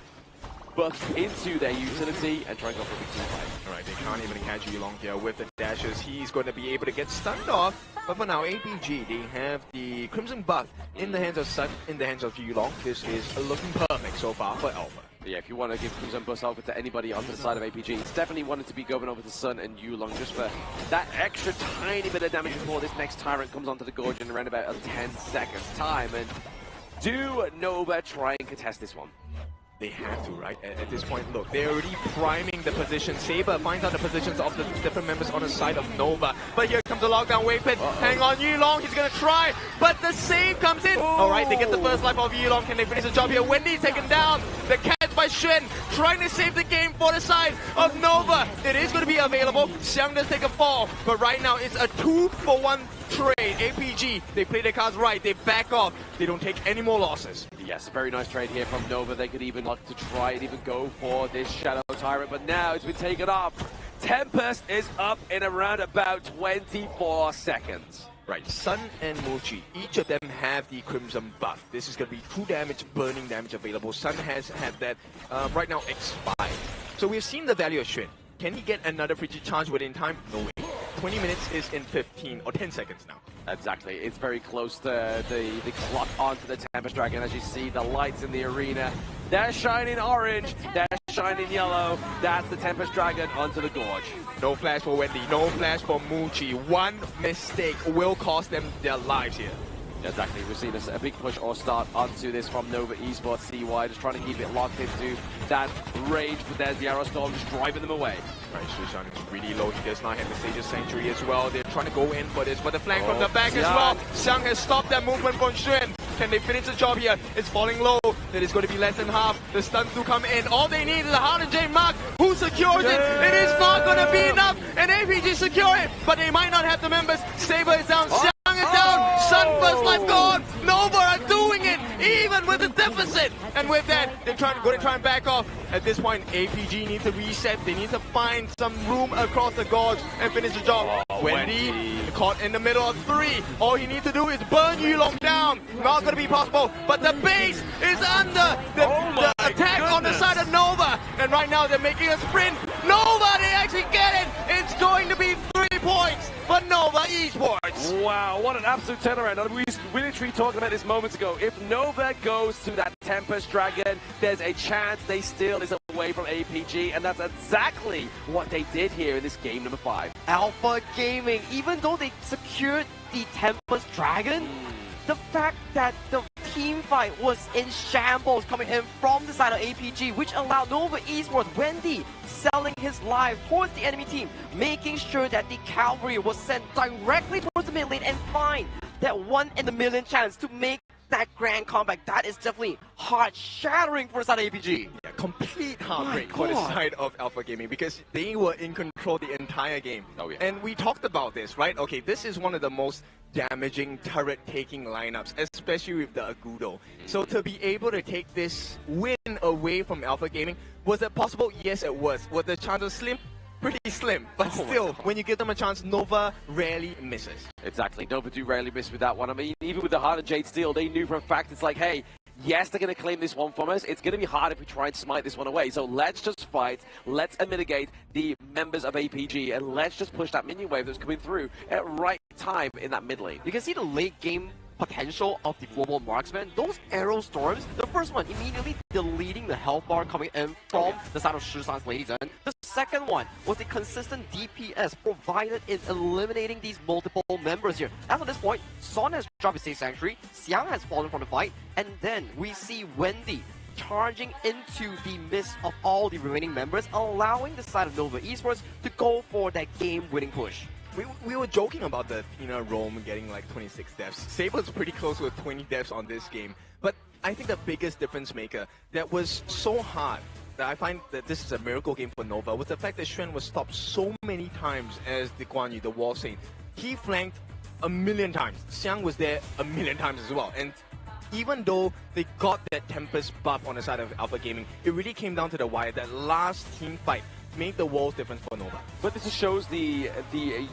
R: buff into their utility and try and go for a big team fight.
Q: Alright, they can't even catch Yulong here with the dashes. He's going to be able to get stunned off. But for now, APG, they have the Crimson buff in the hands of Sun, in the hands of Yulong. This is looking perfect so far for Alpha.
R: Yeah, if you want to give Crimson Bus over to anybody on the side of APG, it's definitely wanted to be going over to Sun and Yulong just for that extra tiny bit of damage before this next Tyrant comes onto the Gorge in around about a 10 seconds time. And do Nova try and contest this one?
Q: They have to, right? At this point, look, they're already priming the position. Saber finds out the positions of the different members on the side of Nova. But here comes the lockdown wave pit. Hang on, Yulong, he's gonna try, but the save comes in. Alright, they get the first life of Yulong. Can they finish the job here? Wendy's taken down. The catch by Xuan, trying to save the game for the side of Nova. It is gonna be available. Xiang does take a fall, but right now it's a 2-for-1 trade. APG, they play their cards right, they back off, they don't take any more losses.
R: Yes, very nice trade here from Nova. They could even look to try and even go for this Shadow Tyrant, but now it's been taken off. Tempest is up in around about 24 seconds.
Q: Right, Sun and Mochi, each of them have the Crimson buff. This is going to be true damage, burning damage available. Sun has had that right now expired. So we've seen the value of Xuan. Can he get another frigid charge within time? No way. 20 minutes is in 15 or 10 seconds now.
R: Exactly, it's very close to the clock onto the Tempest Dragon. As you see, the lights in the arena, they're shining orange, they're shining yellow. That's the Tempest Dragon onto the Gorge.
Q: No flash for Wendy, no flash for Muchi. One mistake will cost them their lives here.
R: Exactly, we've seen a big push or start onto this from Nova Esports CY, just trying to keep it locked into that range, but there's the Arrow Storm just driving them away.
Q: Right, Shushan is really low, he does not have the Sage's Sanctuary as well. They're trying to go in for this, but the flank from the back as well. Xiang has stopped that movement from Xuan. Can they finish the job here? It's falling low. That is going to be less than half. The stuns do come in. All they need is a Hard and J mark. Who secures it? It is not going to be enough. And APG secure it, but they might not have the members. Saber is down. Xiang is down. Sun first life gone. Nova are doing it, even with the deficit. And with that, they're going to try and back off. At this point, APG needs to reset. They need to find some room across the gorge and finish the job. Wendy caught in the middle of 3. All he needs to do is burn Yulong down. Not going to be possible, but the base is under the attack on the side of Nova. And right now, they're making a sprint. Nova, they actually get it. It's going to be 3 points for Nova Esports.
R: Wow, what an absolute turnaround. We were literally talking about this moments ago. If Nova goes to that Tempest Dragon, there's a chance they steal this away from APG, and that's exactly what they did here in this game number 5.
S: Alpha Gaming, even though they secured the Tempest Dragon, the fact that the team fight was in shambles coming in from the side of APG, which allowed Nova Esports, Wendy, selling his life towards the enemy team, making sure that the cavalry was sent directly towards the mid lane and find that 1 in a million chance to make that grand comeback. That is definitely heart-shattering for the side of APG.
Q: Yeah, complete heartbreak for the side of Alpha Gaming because they were in control the entire game.
R: Oh, yeah.
Q: And we talked about this, right? Okay, this is one of the most damaging turret-taking lineups, especially with the Agudo. So to be able to take this win away from Alpha Gaming, was it possible? Yes, it was. Was the chances slim? Pretty slim, but still, when you give them a chance, Nova rarely misses.
R: Exactly, Nova do rarely miss with that one. I mean, even with the Hard and Jade Steel, they knew for a fact it's like, hey, yes, they're going to claim this one from us. It's going to be hard if we try and smite this one away. So let's just fight. Let's mitigate the members of APG, and let's just push that minion wave that's coming through at right time in that mid lane.
S: You can see the late game potential of the Global Marksman. Those arrow storms, the first one immediately deleting the health bar coming in from the side of Shisan's Lady Zen. The second one was the consistent DPS provided in eliminating these multiple members here. As of this point, Son has dropped his Safe Sanctuary, Xiang has fallen from the fight, and then we see Wendy charging into the midst of all the remaining members, allowing the side of Nova Esports to go for that game-winning push.
Q: We were joking about the Athena Rome getting like 26 deaths. Sable's pretty close with 20 deaths on this game. But I think the biggest difference maker that was so hard, that I find that this is a miracle game for Nova, was the fact that Xuan was stopped so many times as the Guan Yu, the Wall Saint. He flanked a million times. Xiang was there a million times as well. And even though they got that Tempest buff on the side of Alpha Gaming, it really came down to the wire. That last team fight made the world difference for Nova.
R: But this shows the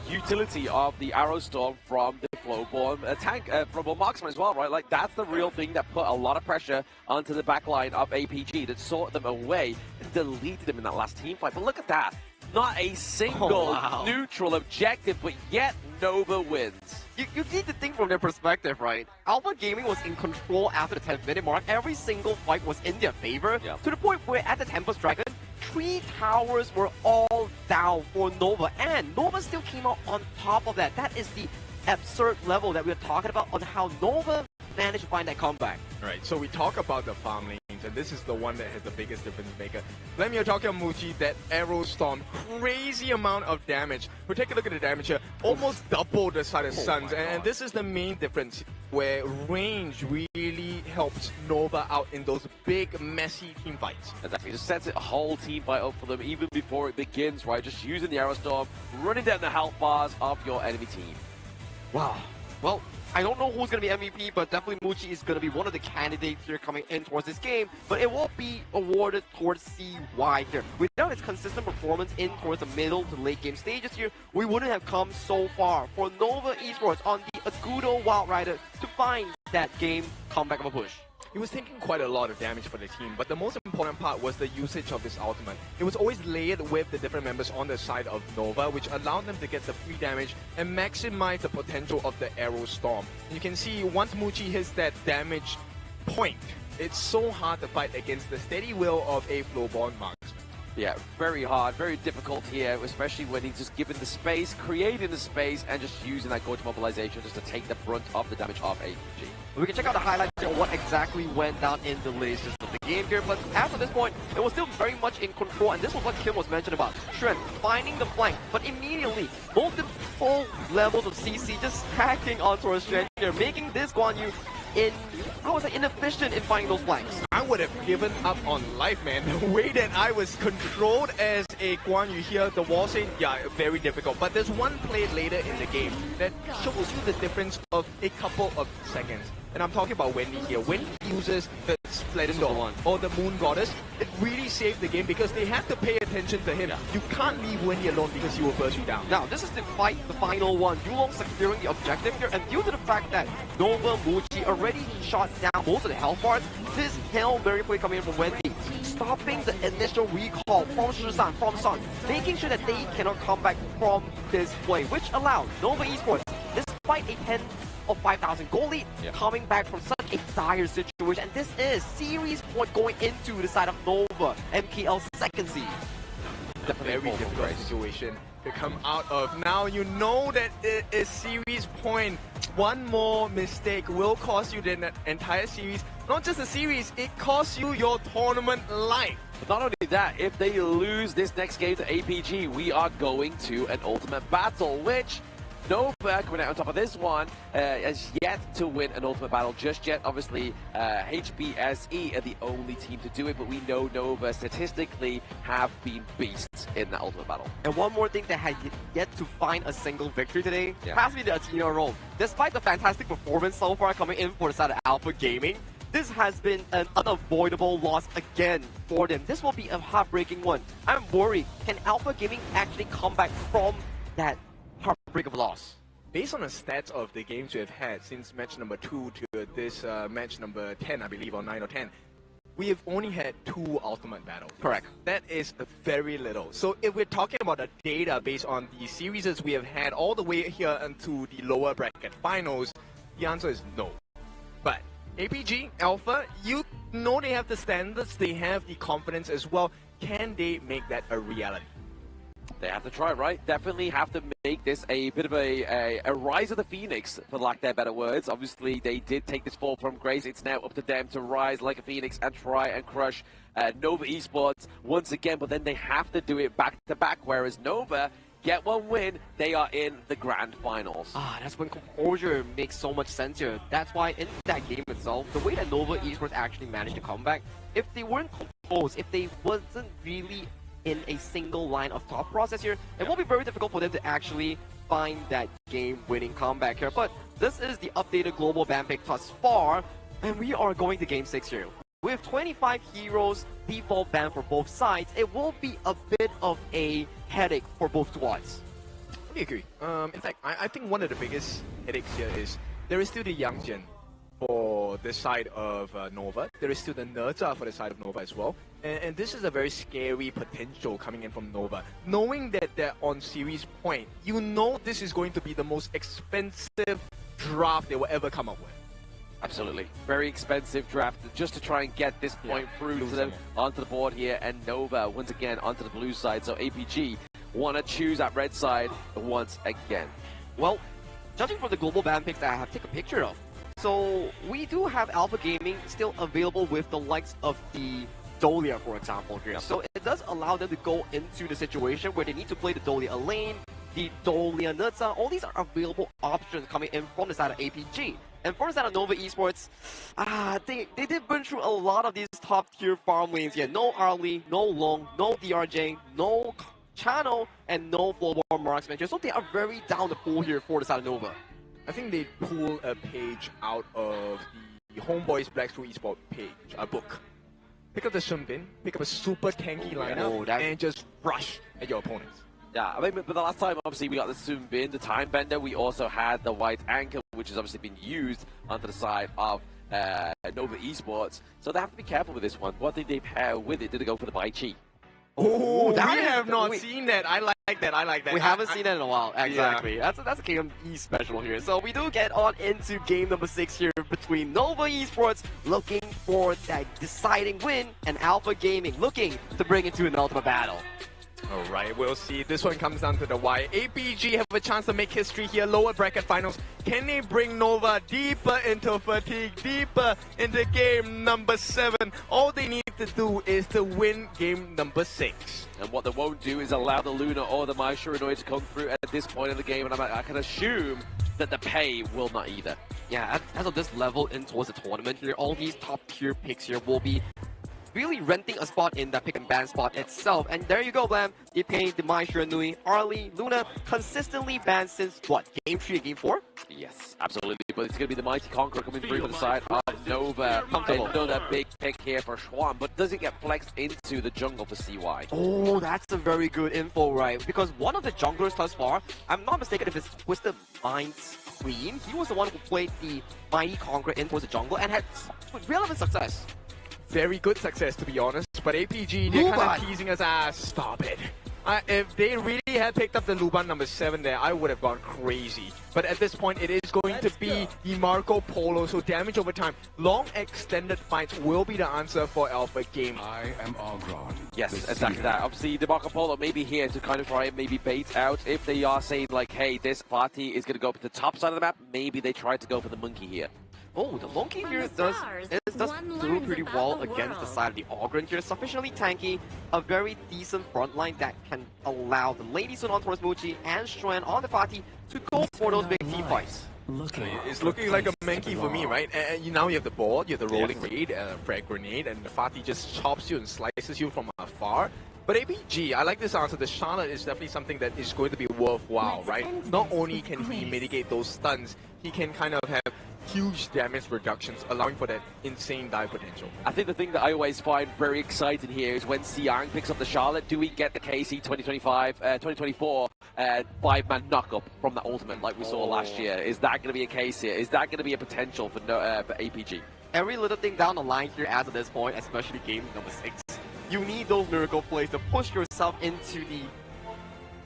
R: utility of the Arrow Storm from the Flowborn tank, Flowborn Marksman as well, right? Like, that's the real thing that put a lot of pressure onto the backline of APG, that sorted them away and deleted them in that last team fight. But look at that. Not a single neutral objective, but yet Nova wins.
S: You need to think from their perspective, right? Alpha Gaming was in control after the 10th-minute mark. Every single fight was in their favor, to the point where at the Tempest Dragon, 3 towers were all down for Nova, and Nova still came out on top of that. That is the absurd level that we're talking about on how Nova managed to find that comeback.
Q: Right, so we talk about the farm lanes, and this is the one that has the biggest difference maker. Let me talk about Muji, that Arrow Storm, crazy amount of damage. We take a look at the damage here, almost double the size of Suns, and this is the main difference, where range really helps Nova out in those big, messy team fights.
R: Exactly, just sets a whole team fight up for them even before it begins, right? Just using the Arrow Storm, running down the health bars of your enemy team.
S: Wow. Well, I don't know who's going to be MVP, but definitely Muji is going to be one of the candidates here coming in towards this game, but it will be awarded towards CY here. Without its consistent performance in towards the middle to late game stages here, we wouldn't have come so far for Nova Esports on the Agudo Wild Rider to find that game comeback of a push.
Q: He was taking quite a lot of damage for the team, but the most important part was the usage of this ultimate. It was always layered with the different members on the side of Nova, which allowed them to get the free damage and maximize the potential of the Arrow Storm. And you can see once Muji hits that damage point, it's so hard to fight against the steady will of a Flowborn Marksman.
R: Yeah, very hard, very difficult here, especially when he's just given the space, creating the space, and just using that gorge mobilization just to take the brunt of the damage of APG.
S: We can check out the highlights on what exactly went down in the latest of the game here, but after this point, it was still very much in control, and this was what Kim was mentioned about. Shren finding the flank, but immediately, multiple levels of CC just stacking onto Shren here, making this Guan Yu inefficient in finding those flanks.
Q: I would have given up on life, man. The way that I was controlled as a Guan Yu here, the wall scene, yeah, very difficult. But there's one play later in the game that shows you the difference of a couple of seconds. And I'm talking about Wendy here. When he uses the Splendid Storm or the Moon Goddess, it really saved the game because they have to pay attention to him. You can't leave Wendy alone because he will burst you down.
S: Now, this is the fight, the final one. Yulong securing the objective here, and due to the fact that Nova Muji already shot down most of the health bars, this Hail Mary play coming in from Wendy, stopping the initial recall from Shisan, from Sun, making sure that they cannot come back from this play, which allowed Nova Esports, despite a 10 of 5,000 goal lead, coming back from such a dire situation. And this is series point going into the side of Nova, MKL's second seed.
Q: A very difficult situation to come out of. Now you know that it is series point. One more mistake will cost you the entire series. Not just the series, it costs you your tournament life.
R: But not only that, if they lose this next game to APG, we are going to an ultimate battle, which Nova, coming out on top of this one, has yet to win an ultimate battle just yet. Obviously, HBSE are the only team to do it, but we know Nova statistically have been beasts in the ultimate battle.
S: And one more thing that had yet to find a single victory today has to be the Athena role. Despite the fantastic performance so far coming in for the side of Alpha Gaming, this has been an unavoidable loss again for them. This will be a heartbreaking one. I'm worried, can Alpha Gaming actually come back from that heartbreak of loss?
Q: Based on the stats of the games we have had since match number 2 to this match number 10, I believe, or 9 or 10, we have only had 2 ultimate battles.
S: Correct.
Q: That is very little. So if we're talking about the data based on the series we have had all the way here into the lower bracket finals, the answer is no. But APG, Alpha, you know they have the standards, they have the confidence as well. Can they make that a reality?
R: They have to try, right? Definitely have to make this a bit of a rise of the Phoenix, for lack of better words. Obviously, they did take this fall from grace. It's now up to them to rise like a Phoenix and try and crush Nova Esports once again. But then they have to do it back-to-back, whereas Nova get one win, they are in the grand finals.
S: That's when composure makes so much sense here. That's why in that game itself, the way that Nova Esports actually managed to come back, if they weren't composed, if they wasn't really in a single line of thought process here, it will be very difficult for them to actually find that game-winning comeback here. But this is the updated global ban pick thus far, and we are going to Game 6 here. with 25 heroes default ban for both sides, it will be a bit of a headache for both squads.
Q: I agree. In fact, I think one of the biggest headaches here is there is still the young gen for the side of Nova. There is still the Nerza for the side of Nova as well. And this is a very scary potential coming in from Nova. Knowing that they're on series point, you know this is going to be the most expensive draft they will ever come up with.
R: Absolutely. Very expensive draft just to try and get this point through to them onto the board here. And Nova, once again, onto the blue side. So APG want to choose that red side once again.
S: Well, judging from the global ban picks that I have taken a picture of, so we do have Alpha Gaming still available with the likes of the Dolia, for example, here. So it does allow them to go into the situation where they need to play the Dolia Eleme, the Dolia Nerza. All these are available options coming in from the side of APG. And from the side of Nova Esports, they did burn through a lot of these top-tier farm lanes here. No Arlie, no Long, no DRJ, no Channel, and no Flowborn Marksman. So they are very down the pool here for the side of Nova.
Q: I think they pull a page out of the HomeBois Blackstreet Esports page, a book. Pick up the Sunbin, pick up a super tanky lineup, and just rush at your opponents.
R: Yeah, I mean, but the last time, obviously, we got the Sunbin, the Time Bender. We also had the White Anchor, which has obviously been used onto the side of Nova Esports. So they have to be careful with this one. What did they pair with it? Did they go for the Bai Chi?
Q: Oh, we have not seen that. I like that. I like that.
S: We haven't seen that in a while. Exactly. Yeah. That's a KME special here. So we do get on into game number 6 here between Nova Esports looking for that deciding win and Alpha Gaming looking to bring it to an ultimate battle.
Q: Alright, we'll see. This one comes down to the wire. APG have a chance to make history here. Lower bracket finals. Can they bring Nova deeper into fatigue, deeper into game number 7? All they need to do is to win game number 6.
R: And what they won't do is allow the Luna or the Mai Shiranui to come through at this point in the game. And I can assume that the pay will not either.
S: Yeah, as of this level in towards the tournament here, all these top tier picks here will be really renting a spot in that pick and ban spot itself. And there you go, Blam. You're paying the Mai Shiranui, Arlie, Luna, consistently banned since, what, game 3 and game 4?
R: Yes, absolutely. But it's going to be the Mighty Conqueror coming through to the side of Nova. Another big pick here for Schwan, but does it get flexed into the jungle for CY?
S: Oh, that's a very good info, right? Because one of the junglers thus far, I'm not mistaken if it's Twisted Mind's Queen, he was the one who played the Mighty Conqueror in towards the jungle and had relevant success.
Q: Very good success, to be honest. But APG, they're kind of teasing us. Stop it. If they really had picked up the Luban number 7 there, I would have gone crazy. But at this point, it is going to be the Marco Polo, so damage over time. Long extended fights will be the answer for Alpha Game.
T: I am Ogron.
R: Yes, exactly that. Obviously, the Marco Polo may be here to kind of try and maybe bait out. If they are saying like, hey, this party is going to go to the top side of the map, maybe they try to go for the monkey here.
S: Oh, the monkey here does do pretty well against the side of the Ogren here. Sufficiently tanky, a very decent front line that can allow the ladies on towards Muji and Xuan on the party to go for those big team fights.
Q: It's looking like a monkey for me, right? And now you have the ball, you have the rolling raid, frag grenade, and the Fatih just chops you and slices you from afar. But APG, I like this answer. The Charlotte is definitely something that is going to be worthwhile, right? Not only can he mitigate those stuns, he can kind of have huge damage reductions, allowing for that insane dive potential.
R: I think the thing that I always find very exciting here is when Siang picks up the Charlotte, do we get the KC 2024 5-man knock-up from the ultimate like we saw last year? Is that going to be a case here? Is that going to be a potential for APG?
S: Every little thing down the line here as of this point, especially game number 6, you need those miracle plays to push yourself into the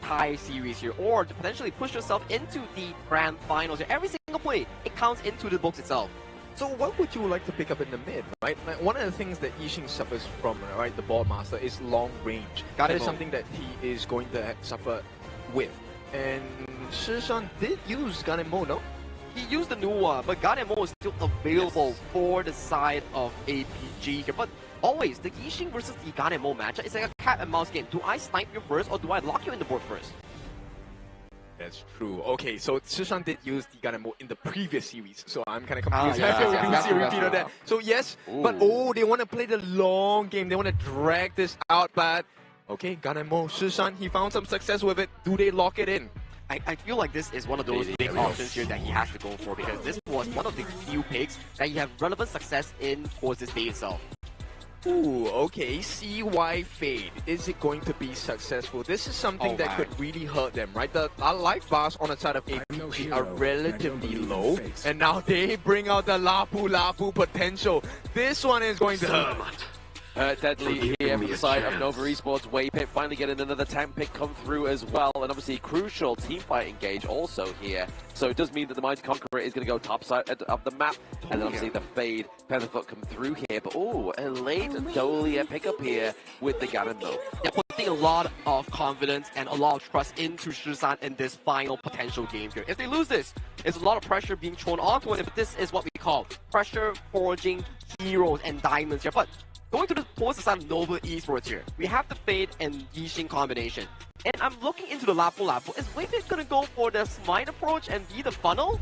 S: tie series here, or to potentially push yourself into the grand finals here. Every single play, it counts into the books itself.
Q: So what would you like to pick up in the mid, right? Like one of the things that Yixing suffers from, right, the ball master, is long range. That is something that he is going to suffer with. And Shishan did use Ganemo, no?
S: He used the new one, but Ganemo is still available for the side of APG here. But always, the Yixing versus the Ganemo matchup is like a cat and mouse game. Do I snipe you first, or do I lock you in the board first?
Q: That's true. Okay, so Shishan did use the Ganemo in the previous series, so I'm kind of confused. We do see a repeat of that. So yes, but they want to play the long game. They want to drag this out, but okay, Ganemo, Shishan, he found some success with it. Do they lock it in?
S: I feel like this is one of those big options here that he has to go for, because this was one of the few picks that he had relevant success in towards this day itself.
Q: Ooh, okay. CY fade. Is it going to be successful? This is something that could really hurt them, right? The life bars on the side of APG are relatively low, and now they bring out the Lapu potential. This one is going to hurt.
R: Deadly here for the side of Nova Esports. Waypit finally getting another tank pick come through as well, and obviously crucial teamfight engage also here. So it does mean that the Mighty Conqueror is going to go top side of the map, and then obviously the Fade Pantherfoot come through here. But oh, a late Dolia pickup here with the Ganon though.
S: Yeah, putting a lot of confidence and a lot of trust into Shisan in this final potential game here. If they lose this, it's a lot of pressure being thrown onto it, but this is what we call pressure forging heroes and diamonds here. But going towards the side of Nova Esports here, we have the Fade and Yixing combination. And I'm looking into the Lapu. Is Waypit gonna go for the Smite approach and be the funnel?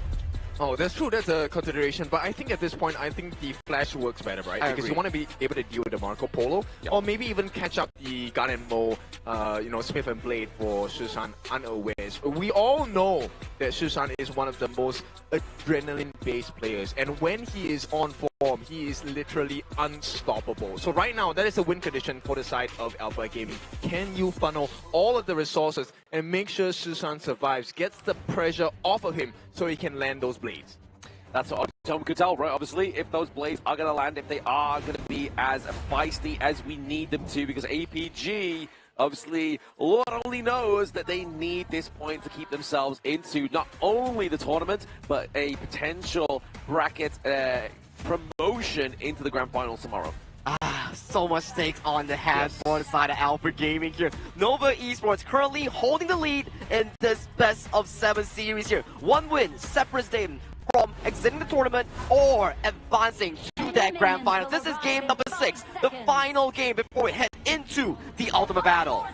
Q: Oh, that's true. That's a consideration. But I think at this point, I think the Flash works better, right? Because you want to be able to deal with the Marco Polo, or maybe even catch up the Gun and Mo, Smith and Blade for Shisan unawares. We all know that Shisan is one of the most adrenaline-based players, and when he is on form, he is literally unstoppable. So right now, that is a win condition for the side of Alpha Gaming. Can you funnel all of the resources and make sure Shisan survives, gets the pressure off of him so he can land those blades?
R: That's what Tom could tell, right? Obviously, if those blades are going to land, if they are going to be as feisty as we need them to, because APG obviously Lord only knows that they need this point to keep themselves into not only the tournament, but a potential bracket promotion into the grand finals tomorrow.
S: So much stakes on the hands for the side of Alpha Gaming here. Nova Esports currently holding the lead in this best of 7 series here. One win separates them from exiting the tournament or advancing to that grand final. This is game number 6, the final game before we head into the ultimate battle.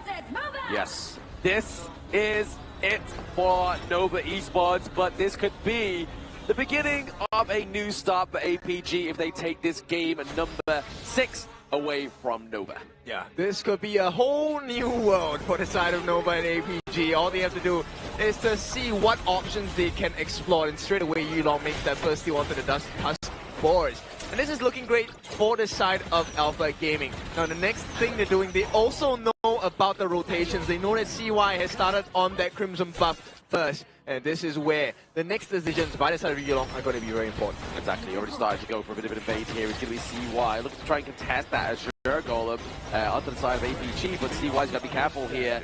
R: Yes, this is it for Nova Esports, but this could be the beginning of a new start for APG if they take this game number 6 away from Nova.
Q: Yeah, this could be a whole new world for the side of Nova and APG. All they have to do is to see what options they can explore, and straight away Yulong makes that first steal onto the Dust Tusk boards. And this is looking great for the side of Alpha Gaming. Now the next thing they're doing, they also know about the rotations. They know that CY has started on that Crimson buff first. And this is where the next decisions by the side of Yulong are going to be very important.
R: Exactly, already started to go for a bit of an invade here. It's going to be CY looking to try and contest that as Golem onto the side of APG, but CY's got to be careful here.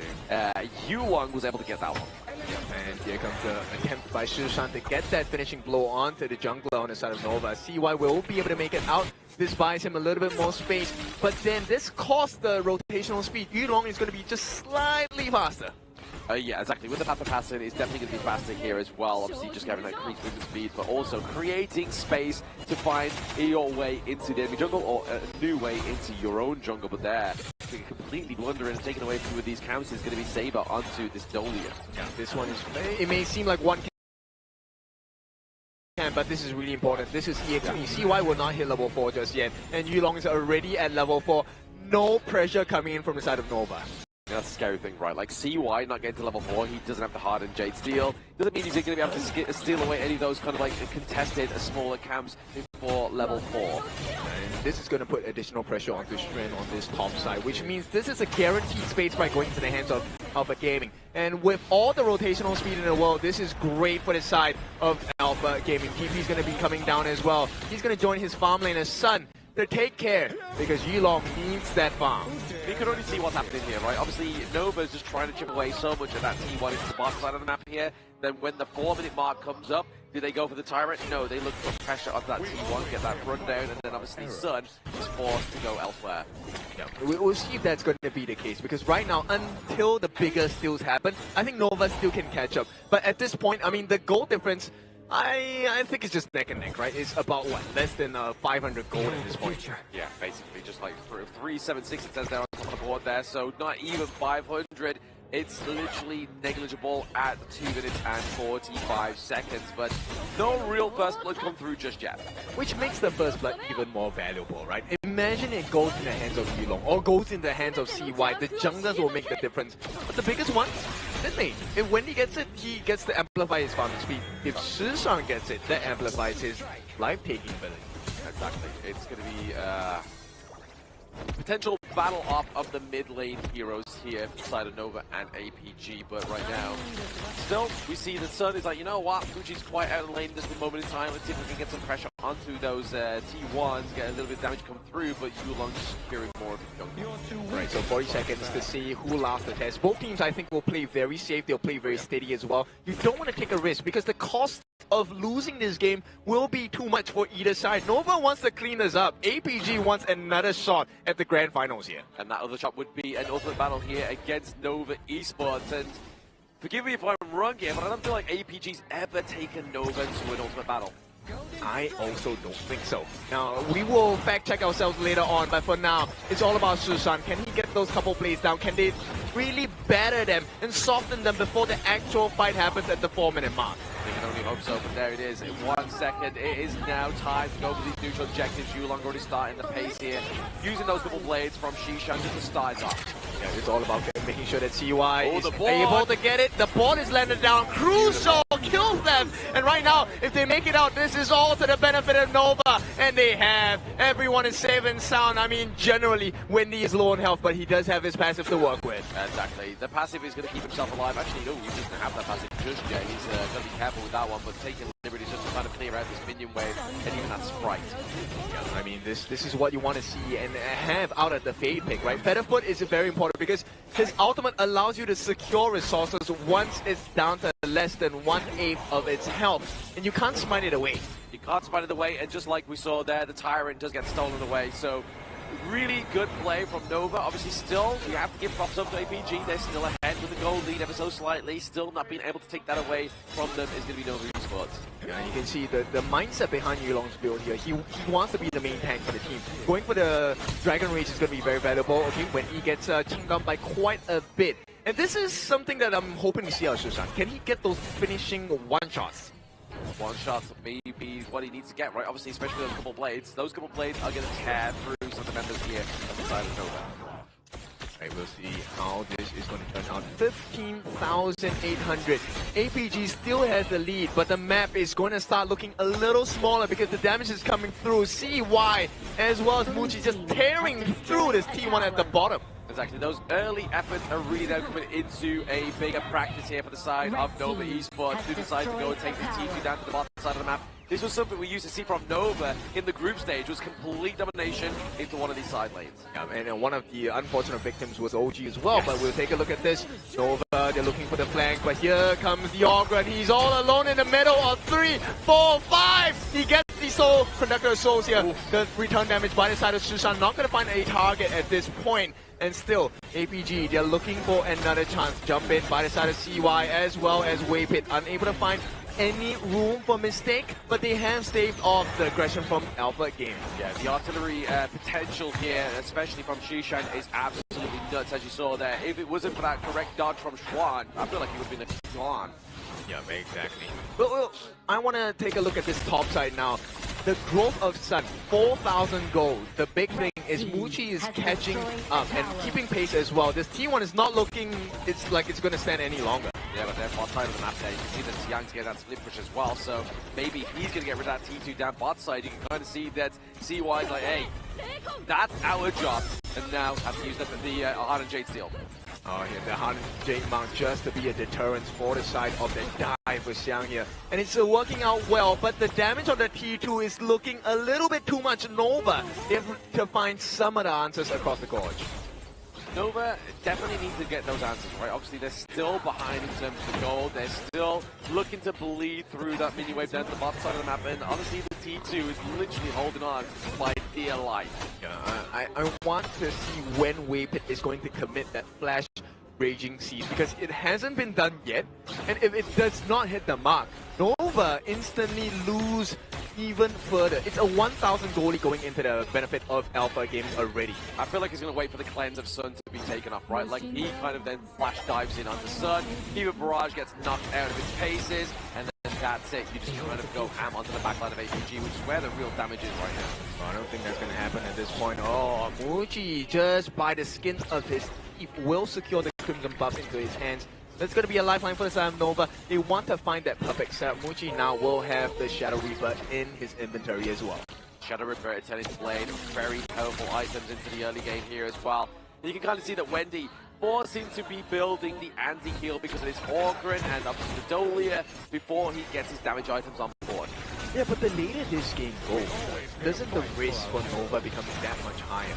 R: Yulong was able to get that one.
Q: And here comes the attempt by Shisan to get that finishing blow onto the jungler on the side of Nova. CY will be able to make it out. This buys him a little bit more space, but then this costs the rotational speed. Yulong is going to be just slightly faster.
R: Yeah, exactly. With the Panther passing, it's definitely going to be faster here as well. Obviously, just having that increased movement speed, but also creating space to find your way into the enemy jungle or a new way into your own jungle. But there, completely blundering and taking away two of these camps is going to be Saber onto this Dolia.
Q: Yeah, this one is. It may seem like one camp, but this is really important. This is EXP. CY will not hit level 4 just yet, and Yulong is already at level 4. No pressure coming in from the side of Nova.
R: That's a scary thing, right? Like, CY not getting to level 4, he doesn't have the hardened Jade Steel. Doesn't mean he's going to be able to steal away any of those kind of like contested smaller camps before level 4.
Q: And this is going to put additional pressure onto Shren on this top side, which means this is a guaranteed space by going into the hands of Alpha Gaming. And with all the rotational speed in the world, this is great for the side of Alpha Gaming. TP is going to be coming down as well. He's going to join his farm laner Sun to take care, because Yulong needs that farm.
R: You can already see what's happening here, right? Obviously, Nova's just trying to chip away so much of that T1 into the bottom side of the map here. Then when the 4-minute mark comes up, do they go for the Tyrant? No, they look for pressure onto that T1, get that run down, and then obviously Sun is forced to go elsewhere.
Q: Yeah, we'll see if that's going to be the case, because right now, until the bigger steals happen, I think Nova still can catch up. But at this point, I mean, the goal difference, I think it's just neck and neck, right? It's about, what, less than 500 gold at this point.
R: Yeah, basically, just like 376 it says there on top of the board there, so not even 500. It's literally negligible at 2 minutes and 45 seconds, but no real first blood come through just yet.
Q: Which makes the first blood even more valuable, right? Imagine it goes in the hands of Yulong or goes in the hands of CY. The junglers will make the difference. But the biggest one, Finlay. If Wendy gets it, he gets to amplify his farming speed. If Shisan gets it, that amplifies his life-taking ability.
R: Exactly. It's going to be potential battle off of the mid lane heroes here, side of Nova and APG, but right now, still, we see the Sun is like, you know what, Fuji's quite out of lane at this moment in time. Let's see if we can get some pressure onto those T1s, get a little bit of damage come through, but Yulong's securing more of the
Q: Right, so 40 seconds to see who lost the test. Both teams, I think, will play very safe. They'll play very steady as well. You don't want to take a risk because the cost of losing this game will be too much for either side. Nova wants to clean this up. APG wants another shot at the grand finals here.
R: And that other shot would be an ultimate battle here against Nova Esports. And forgive me if I'm wrong here, but I don't feel like APG's ever taken Nova to an ultimate battle.
Q: I also don't think so. Now, we will fact check ourselves later on, but for now, it's all about Susan. Can he get those couple plays down? Can they really batter them and soften them before the actual fight happens at the 4-minute mark?
R: We can only hope so, but there it is. In 1 second, it is now time to go for these neutral objectives. Yulong already starting the pace here, using those double blades from Shishan just to start it off.
Q: Yeah, it's all about making sure that CY is able to get it. The board is landed down. Crucial kills them. And right now, if they make it out, this is all to the benefit of Nova. And they have. Everyone is safe and sound. I mean, generally, Wendy is low on health, but he does have his passive to work with.
R: Exactly. The passive is going to keep himself alive. Actually, no, he doesn't have that passive just yet. He's going to be careful with that one, but taking liberties just to kind of clear out this minion wave and even that sprite.
Q: Yeah, I mean, this is what you want to see and have out of the Fade pick, right? Featherfoot is very important because his ultimate allows you to secure resources once it's down to less than 1/8 of its health, and you can't smite it away.
R: You can't smite it away, and just like we saw there, the Tyrant does get stolen away, so really good play from Nova. Obviously, still, you have to give props up to APG. They're still ahead with the goal lead ever so slightly. Still not being able to take that away from them is going to be Nova Esports.
Q: Yeah, you can see the mindset behind Yulong's build here. He wants to be the main tank for the team. Going for the Dragon Rage is going to be very valuable, okay, when he gets teamed up by quite a bit. And this is something that I'm hoping to see out of Susan. Can he get those finishing one-shots?
R: One shot maybe what he needs to get, right? Obviously, especially those couple blades. Those couple blades are going to tear through some of the members here on the side of Nova.
Q: Right, we'll see how this is going to turn out. 15,800. APG still has the lead, but the map is going to start looking a little smaller because the damage is coming through. CY as well as Muchi just tearing through this T1 at the bottom.
R: Exactly, those early efforts are really now coming into a bigger practice here for the side of Nova Esports, who decide to go and take the T2 down to the bottom side of the map. This was something we used to see from Nova in the group stage, was complete domination into one of these side lanes.
Q: Yeah, and one of the unfortunate victims was OG as well, but we'll take a look at this. Nova, they're looking for the flank, but here comes the Augur, and he's all alone in the middle of 3, 4, 5! He gets the Soul Conductor of Souls here. The return damage by the side of Susan, not going to find a target at this point. And still, APG, they're looking for another chance. Jump in by the side of CY as well as Waypit, unable to find any room for mistake, but they have staved off the aggression from Alpha Games.
R: Yeah, the artillery potential here, especially from Shishan, is absolutely nuts, as you saw there. If it wasn't for that correct dodge from Schwan, I feel like he would have been a Schwan.
Q: Yeah, exactly. Well, I want to take a look at this top side now. The growth of Sun, 4,000 gold. The big thing is Muchi is catching up and keeping pace as well. This T1 is not looking, it's like it's going to stand any longer.
R: Yeah, but they're bot side of the map there. You can see that Xiang's getting that split push as well, so maybe if he's going to get rid of that T2 down bot side, you can kind of see that CY's like, hey, that's our job. And now have to use the Hard and Jade Steel.
Q: Oh, yeah, the Hard and Jade Mount just to be a deterrent for the side of the dive for Xiang here. And it's working out well, but the damage on the T2 is looking a little bit too much Nova. They have to find some of the answers across the gorge.
R: Nova definitely needs to get those answers, right? Obviously, they're still behind in terms of the gold. They're still looking to bleed through that mini wave down to the bottom side of the map. And honestly, the T2 is literally holding on by dear life.
Q: Yeah, I want to see when Waypit is going to commit that flash Raging Seas, because it hasn't been done yet. And if it does not hit the mark, Nova instantly lose even further. It's a 1,000 goalie going into the benefit of Alpha Games already.
R: I feel like he's going to wait for the cleanse of Sun to be taken off, right? Like, he kind of then flash dives in onto Sun. Fever Barrage gets knocked out of its paces, and then that's it. You just kind of go ham onto the backline of APG, which is where the real damage is right now.
Q: I don't think that's going to happen at this point. Oh, Muchi just by the skin of his teeth will secure the Crimson buff into his hands. That's going to be a lifeline for the side of Nova. They want to find that perfect setup. Muchi now will have the Shadow Reaper in his inventory as well.
R: Shadow Ripper turning to blade, very powerful items into the early game here as well. And you can kind of see that Wendy forcing to be building the anti-heal because of his Orgrin and up to the Dolia before he gets his damage items on board.
Q: Yeah, but the later this game goes, doesn't the risk for Nova become that much higher?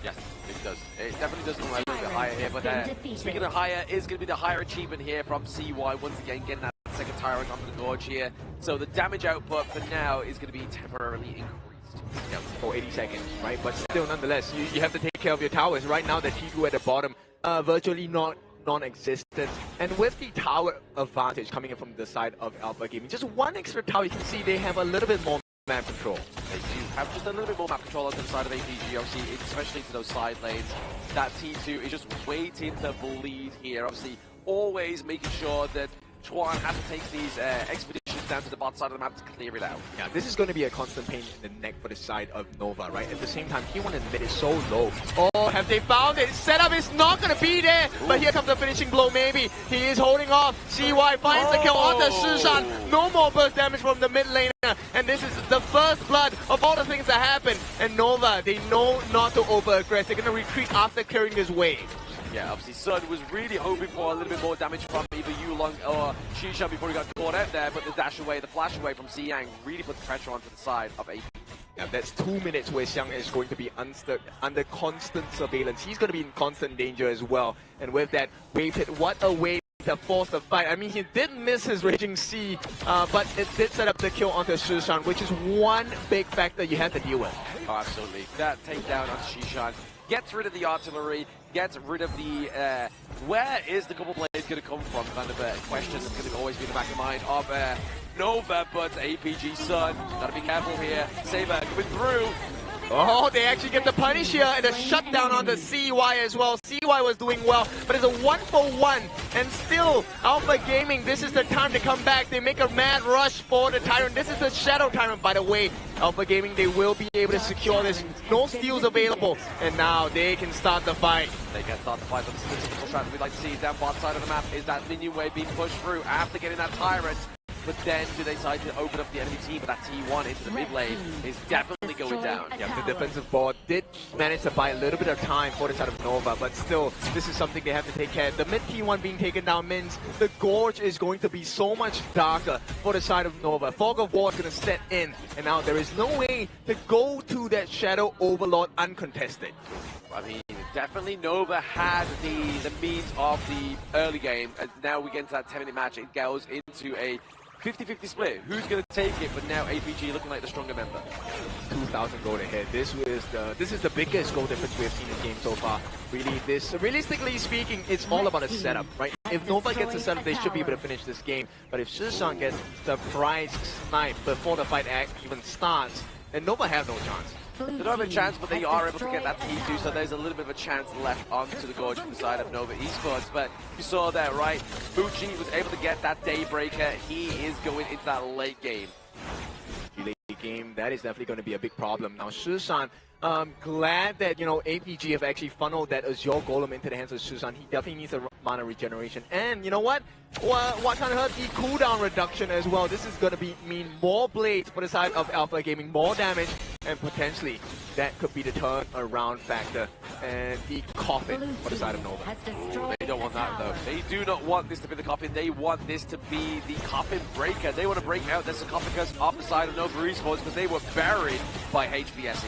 R: Yes, it does. It definitely does come a little bit higher here, but speaking of higher, is going to be the higher achievement here from CY, once again getting that second tyrant onto the gorge here. So the damage output for now is going to be temporarily increased.
Q: Yeah, for 80 seconds, right? But still, nonetheless, you have to take care of your towers. Right now, the T2 at the bottom, virtually non-existent. And with the tower advantage coming in from the side of Alpha Gaming, just one extra tower, you can see they have a little bit more map control.
R: They do have just a little bit more map control on the side of APG, obviously, especially to those side lanes. That T2 is just waiting to bleed here, obviously, always making sure that Chuan has to take these expeditions down to the bottom side of the map to clear it out.
Q: Yeah, this is going to be a constant pain in the neck for the side of Nova, right? At the same time, T1 and mid is so low. Oh, have they found it? Setup is not going to be there, but here comes the finishing blow, maybe. He is holding off. CY finds the kill onto Shishan. No more burst damage from the mid laner, and this is the first blood of all the things that happen. And Nova, they know not to over-aggress. They're going to retreat after clearing this wave.
R: Yeah, obviously Sun was really hoping for a little bit more damage from either Yulong or Shishan before he got caught out there, but the dash away, the flash away from Xiyang really put pressure onto the side of AP.
Q: Yeah, that's 2 minutes where Xiang is going to be under constant surveillance. He's going to be in constant danger as well. And with that wave hit, what a way to force the fight. I mean, he did miss his Raging Sea, but it did set up the kill onto Shishan, which is one big factor you have to deal with.
R: Oh, absolutely. That takedown on Shishan gets rid of the artillery, gets rid of the, where is the couple blades going to come from? Kind of a question that's going to always be in the back of the mind of Nova, but APG Sun. Gotta be careful here. Saber coming through.
Q: Oh, they actually get the punish here and a shutdown on the CY as well. CY was doing well, but it's a 1-for-1. And still, Alpha Gaming, this is the time to come back. They make a mad rush for the Tyrant. This is the Shadow Tyrant, by the way. Alpha Gaming, they will be able to secure this. No steals available. And now they can start the fight.
R: They can start the fight, but this is the typical strat we'd like to see down bottom side of the map is that minion wave being pushed through after getting that Tyrant. But then do they decide to open up the enemy team? But that T1 into the mid lane is definitely going down.
Q: Yeah, the defensive board did manage to buy a little bit of time for the side of Nova, but still, this is something they have to take care of. The mid T1 being taken down means the gorge is going to be so much darker for the side of Nova. Fog of War is going to set in, and now there is no way to go to that Shadow Overlord uncontested.
R: I mean, definitely Nova had the means of the early game, and now we get into that 10-minute match. It goes into a 50-50 split. Who's going to take it? But now APG looking like the stronger member.
Q: 2,000 gold ahead. This is the biggest goal difference we have seen in the game so far. Really, realistically speaking, it's all about a setup, right? If Nova gets a setup, they should be able to finish this game. But if Shishan gets the surprise snipe before the fight even starts, then Nova have no chance.
R: They don't have a chance, but they are able to get that T2, so there's a little bit of a chance left onto the gorge from the side of Nova Esports. But you saw that, right? Bucci was able to get that Daybreaker. He is going into that late game.
Q: Late game, that is definitely going to be a big problem. Now, Shishan, glad that, you know, APG have actually funneled that Azure Golem into the hands of Shishan. He definitely needs a mana regeneration. And you know what? What can't hurt the cooldown reduction as well. This is going to mean more blades for the side of Alpha Gaming, more damage, and potentially that could be the turn around factor and the coffin for the side of Nova.
R: Ooh, they don't want that though. They do not want this to be the coffin. They want this to be the coffin breaker. They want to break out their sarcophagus off the side of Nova Esports because they were buried by HBSE.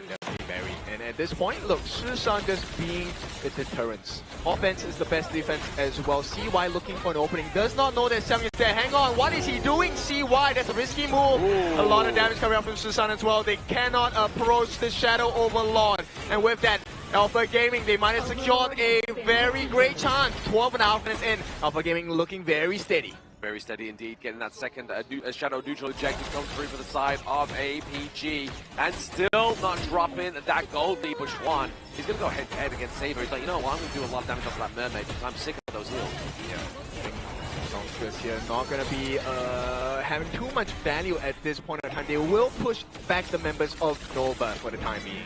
Q: Definitely buried. And at this point, look, Shishan just being the deterrence. Offense is the best defense as well. CY looking for an opening. Does not know that Xiang is there. Hang on, what is he doing? CY, that's a risky move. Ooh. A lot of damage coming out from Shishan as well. They cannot approach the Shadow Overlord. And with that, Alpha Gaming, they might have secured a very great chance. 12.5 minutes in. Alpha Gaming looking very steady.
R: Very steady indeed, getting that second Shadow neutral objective come through for the side of APG, and still not dropping that gold lead. But Schwan, he's going to go head-to-head against Saber. He's like, you know what, I'm going to do a lot of damage off that Mermaid because I'm sick of those heals.
Q: Yeah, Songstress here not going to be having too much value at this point in time. They will push back the members of Nova for the time being.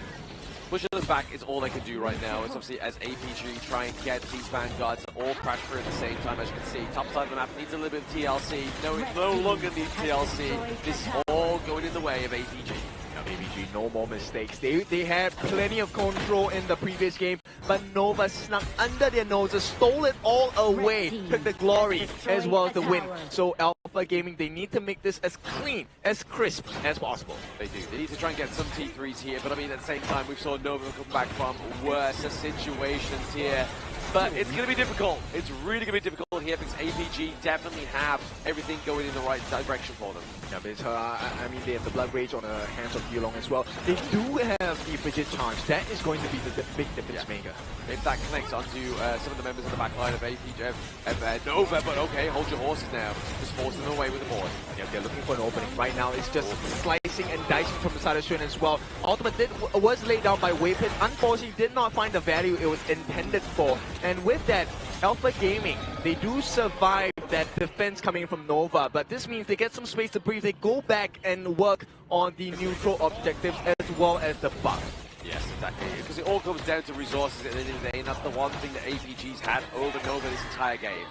R: Pushing them back is all they can do right now. It's obviously as APG try and get these vanguards all crash through at the same time. As you can see, top side of the map needs a little bit of TLC. No, it no longer needs TLC. This is all going in the way of APG.
Q: I mean, ABG, no more mistakes. They had plenty of control in the previous game, but Nova snuck under their noses, stole it all away, took the glory as well as the win. So Alpha Gaming, they need to make this as clean, as crisp as possible.
R: They do. They need to try and get some T3s here, but I mean, at the same time, we saw Nova come back from worse situations here. But it's going to be difficult. It's really going to be difficult here because APG definitely have everything going in the right direction for them.
Q: Yeah, but I mean, they have the Blood Rage on the hands of Yulong as well. They do have the Fidget Charge. That is going to be the big difference maker.
R: If that connects onto some of the members of the back line of APG and Nova, but okay, hold your horses now. Just forcing them away with the board.
Q: Yeah, they're looking for an opening. Right now, it's just slicing and dicing from the side of Xuan as well. Ultimate was laid down by Waypit. Unfortunately, did not find the value it was intended for. And with that, Alpha Gaming, they do survive that defense coming from Nova, but this means they get some space to breathe. They go back and work on the neutral objectives as well as the buff.
R: Yes, exactly. Because it all comes down to resources at the end of the day, and that's the one thing that APG's had over Nova this entire game.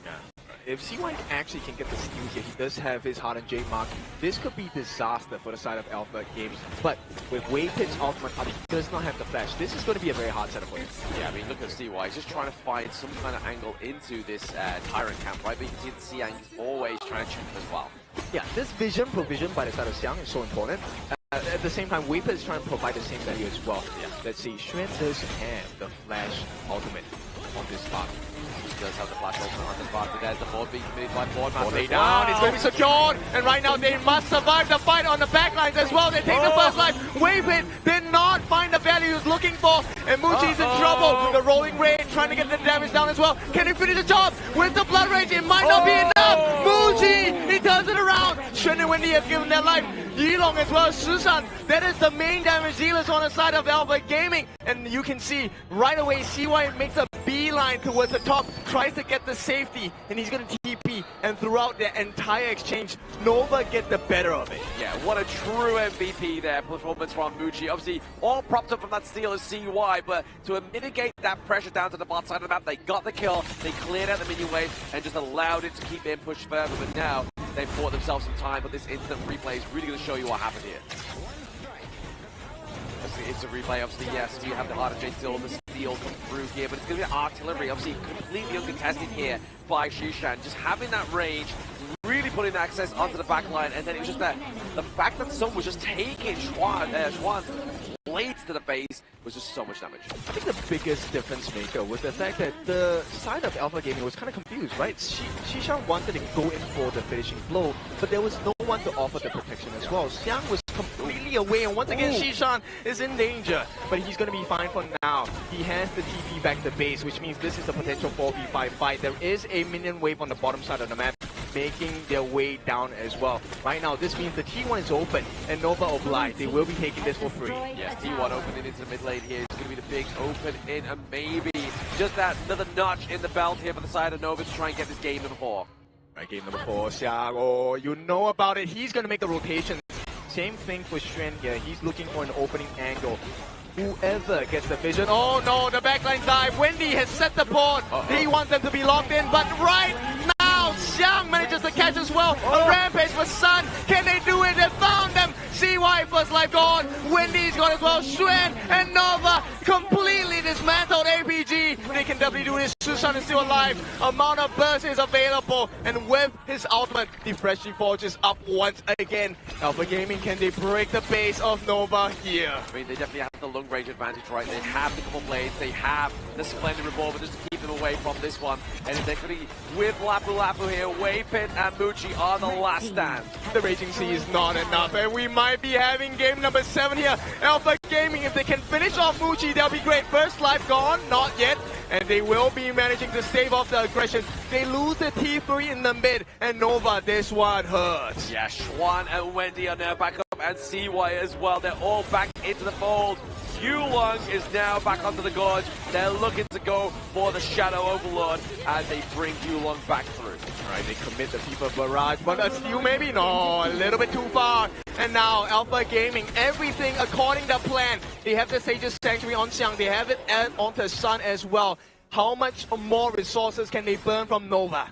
Q: Yeah. If CY actually can get the steal here, he does have his Hard and J mark. This could be disaster for the side of Alpha Games. But with Waypit's ultimate, he does not have the flash. This is going to be a very hard setup for him.
R: Yeah, I mean, look at CY. He's just trying to find some kind of angle into this Tyrant camp, right? But you can see that Xiang is always trying to shoot him as well.
Q: Yeah, this vision provision by the side of Xiang is so important. At the same time, Waypit is trying to provide the same value as well. Yeah. Let's see, Xuan does have the flash ultimate on this spot.
R: Does have the flash ultimate on this spot, but there's the board being committed by Boardmaster.
Q: They down, it's going to be secured, and right now they must survive the fight on the backlines as well. They take the first life. Waypit did not find the value he was looking for, and Muji's in trouble. The rolling raid trying to get the damage down as well. Can he finish the job with the blood rage? It might not be enough. Muji, he turns it around. Xuan and Wendy have given their life. Yilong as well as Sushan. That is the main damage dealers on the side of Alpha Gaming, and you can see right away CY makes a beeline towards the top, tries to get the safety, and he's going to TP, and throughout the entire exchange, Nova get the better of it.
R: Yeah, what a true MVP there, performance from Muji. Obviously, all propped up from that steal of CY, but to mitigate that pressure down to the bot side of the map, they got the kill, they cleared out the minion wave, and just allowed it to keep being pushed further, but now they've bought themselves some time, but this instant replay is really going to show you what happened here. It's a replay, obviously, yes, we have the Hard and J still, the steal come through here, but it's going to be artillery, obviously completely uncontested here by Xishan. Just having that range, really putting the access onto the back line, and then it was just that, the fact that Sun was just taking Xuan's blades to the face was just so much damage.
Q: I think the biggest difference maker was the fact that the side of Alpha Gaming was kind of confused, right? Xishan wanted to go in for the finishing blow, but there was no one to offer the protection as well. Xiang was completely away, and once again, Xishan is in danger, but he's going to be fine for now. He has the TP back to base, which means this is a potential 4v5 fight. There is a minion wave on the bottom side of the map, making their way down as well. Right now, this means the T1 is open, and Nova obliged. They will be taking this for free.
R: Yes, T1 opening into the mid lane here. It's going to be the big open in, and maybe just that another notch in the belt here for the side of Nova to try and get this game number 4.
Q: Right, game number 4, Xiang. Oh, you know about it. He's going to make the rotation. Same thing for Xuan here. He's looking for an opening angle. Whoever gets the vision. Oh no, the backline dive. Wendy has set the board. He wants them to be locked in, but right now, Xiang manages to catch as well. A rampage for Sun. Can they do it? They found them. CY first life gone. Wendy's gone as well. Xuan and Nova completely dismantled APG. They can definitely do this. Sushan is still alive. Amount of burst is available. And with his ultimate, the Freshly Forge is up once again. Alpha Gaming, can they break the base of Nova here?
R: I mean, they definitely have the long range advantage, right? They have the couple blades, they have the Splendid Revolver just to keep them away from this one. And they're going to be with Lapu Lapu here. Waypit and Muji are the last stand.
Q: The Raging Sea is not enough, and we might be having game number 7 here. Alpha Gaming, if they can finish off Muji, that'll be great. First life gone, not yet. And they will be managing to stave off the aggression. They lose the T3 in the mid, and Nova, this one hurts.
R: Yeah, Xuan and Wendy are now back up, and CY as well. They're all back into the fold. Yulong is now back onto the gorge. They're looking to go for the Shadow Overlord, and they bring Yulong back through.
Q: Alright, they commit the FIFA barrage, but a steal maybe? No, a little bit too far. And now, Alpha Gaming, everything according to plan. They have the Sage's Sanctuary on Xiang. They have it onto Sun as well. How much more resources can they burn from Nova?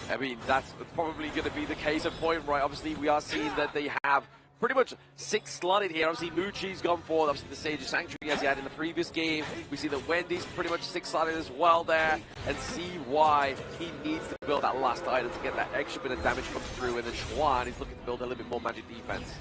R: I mean, that's probably going to be the case at point, right? Obviously, we are seeing that they have pretty much 6 slotted here. Obviously, Muchi's gone for obviously the Sage of Sanctuary as he had in the previous game. We see that Wendy's pretty much 6 slotted as well there, and see why he needs to build that last item to get that extra bit of damage come through. And then Chuan is looking to build a little bit more magic defense.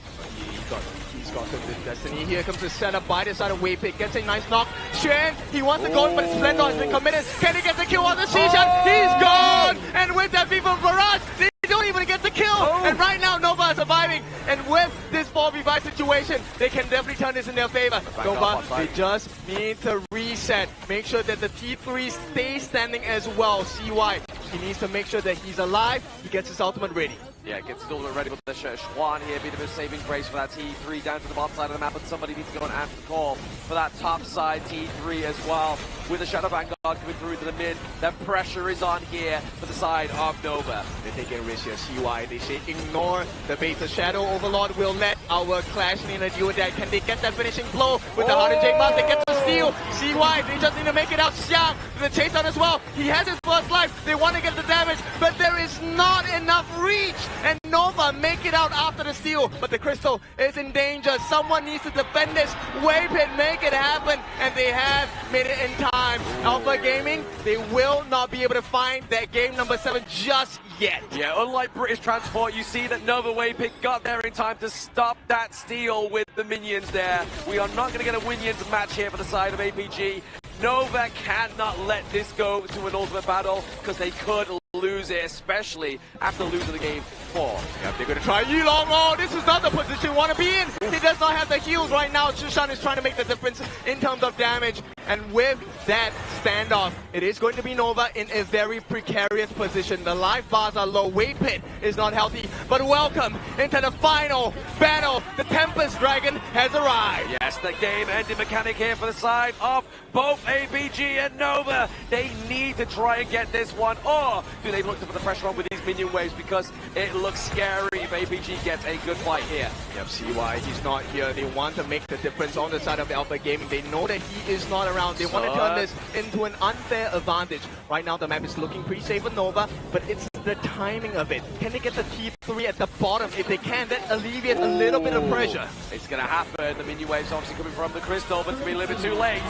Q: He's got some good destiny. Here comes the setup by the side of Waypick. Gets a nice knock. Xuan, he wants to go in, but Splendor has been committed. Can he get the kill on the Xishan? He's gone! And with that FIFA Barrage, they don't even get the kill! And right now, Nova is surviving. And with this 4v5 situation, they can definitely turn this in their favor. Nova, they just need to reset. Make sure that the T3 stays standing as well. CY, he needs to make sure that he's alive. He gets his ultimate ready.
R: Yeah, gets his ultimate ready with the Xuan here, bit of a saving grace for that T3 down to the bottom side of the map, but somebody needs to go and answer the call for that top side T3 as well. With the Shadow Vanguard coming through to the mid, that pressure is on here for the side of Nova.
Q: They take a risk here, CY, they say ignore the bait. The Shadow Overlord will let our Clash Nina deal with that. Can they get that finishing blow with the Hardened Jake Mark? They get the steal. CY, they just need to make it out. Xiang, the chase down as well. He has his first life. They want to get the damage, but there is not enough reach. And Nova make it out after the steal, but the Crystal is in danger. Someone needs to defend this. Waypit, make it happen, and they have made it in time. Alpha Gaming, they will not be able to find that game number 7 just yet.
R: Yeah, unlike British Transport, you see that Nova Waypick got there in time to stop that steal with the minions there. We are not going to get a Winions match here for the side of APG. Nova cannot let this go to an ultimate battle, because they could lose it, especially after losing the game 4.
Q: Yep, they're going to try Yilong. Oh, this is not the position you want to be in. He does not have the heals right now. Shushan is trying to make the difference in terms of damage. And with that standoff, it is going to be Nova in a very precarious position. The life bars are low. Waypit is not healthy. But welcome into the final battle. The Tempest Dragon has arrived.
R: Yes, the game-ending mechanic here for the side of both APG and Nova. They need to try and get this one, or do they look to put the pressure on with these minion waves, because it looks scary if APG gets a good fight here.
Q: Yep, CY, he's not here. They want to make the difference on the side of Alpha Gaming. They know that he is not around. They want to turn this into an unfair advantage. Right now, the map is looking pretty safe for Nova, but it's the timing of it. Can they get the T3 at the bottom? If they can, that alleviates a little bit of pressure.
R: It's going to happen. The minion waves obviously coming from the Crystal, but it's going to be a little bit too late.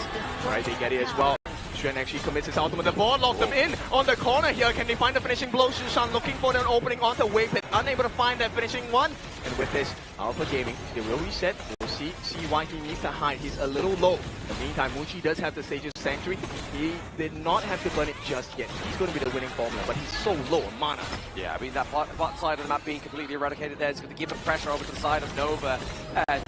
Q: Right, they get it as well. Xuan actually commits his ultimate. The board locks them in on the corner here. Can they find the finishing blow? Shushan looking for an opening onto Waypit, unable to find that finishing one. And with this, Alpha Gaming, they will reset. We'll see why he needs to hide. He's a little low. In the meantime, Muchi does have the Sage's Sanctuary. He did not have to burn it just yet. He's going to be the winning formula, but he's so low on mana.
R: Yeah, I mean, that bot side of the map being completely eradicated there is going to give the pressure over to the side of Nova,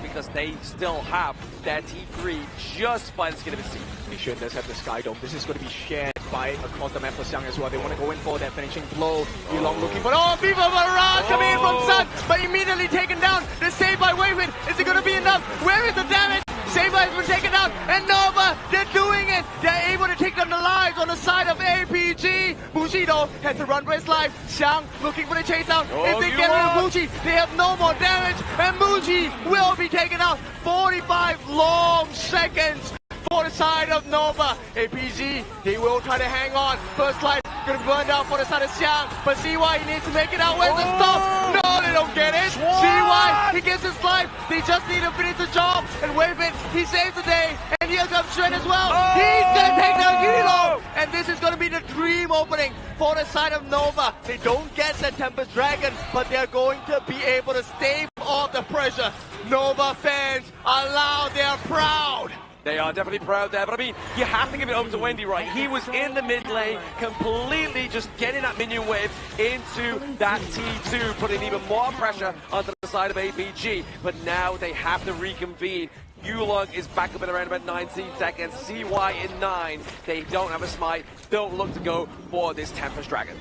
R: because they still have their T3 just by the skin of his teeth.
Q: Xuan does have the Sky Dome. This is going to be shared by across the map for Xiang as well. They want to go in for that finishing blow. Yilong looking for, FIFA Barrage coming in from Sun, but immediately taken down. The save by Waywind. Is it going to be enough? Where is the damage? Saber has been taken out, and Nova, they're doing it. They're able to take down the lives on the side of APG. Bushido has to run for his life. Xiang looking for the chase down. If they get rid of Muji, they have no more damage, and Muji will be taken out. 45 long seconds for the side of Nova. APG, they will try to hang on. First life gonna burn down for the side of Xiang, but CY, he needs to make it out. Where's the stop? No, they don't get it. CY, he gets his life. They just need to finish the job. And Waypit, he saves the day. And here comes Xuan as well. He's gonna take down Yilong. And this is gonna be the dream opening for the side of Nova. They don't get the Tempest Dragon, but they're going to be able to stave off the pressure. Nova fans are loud, they're proud.
R: They are definitely proud there, but I mean, you have to give it over to Wendy, right? He was in the mid lane, completely just getting that minion wave into that T2, putting even more pressure onto the side of APG, but now they have to reconvene. Yulong is back up at around about 19 seconds. CY in 9. They don't have a smite. Don't look to go for this Tempest Dragon.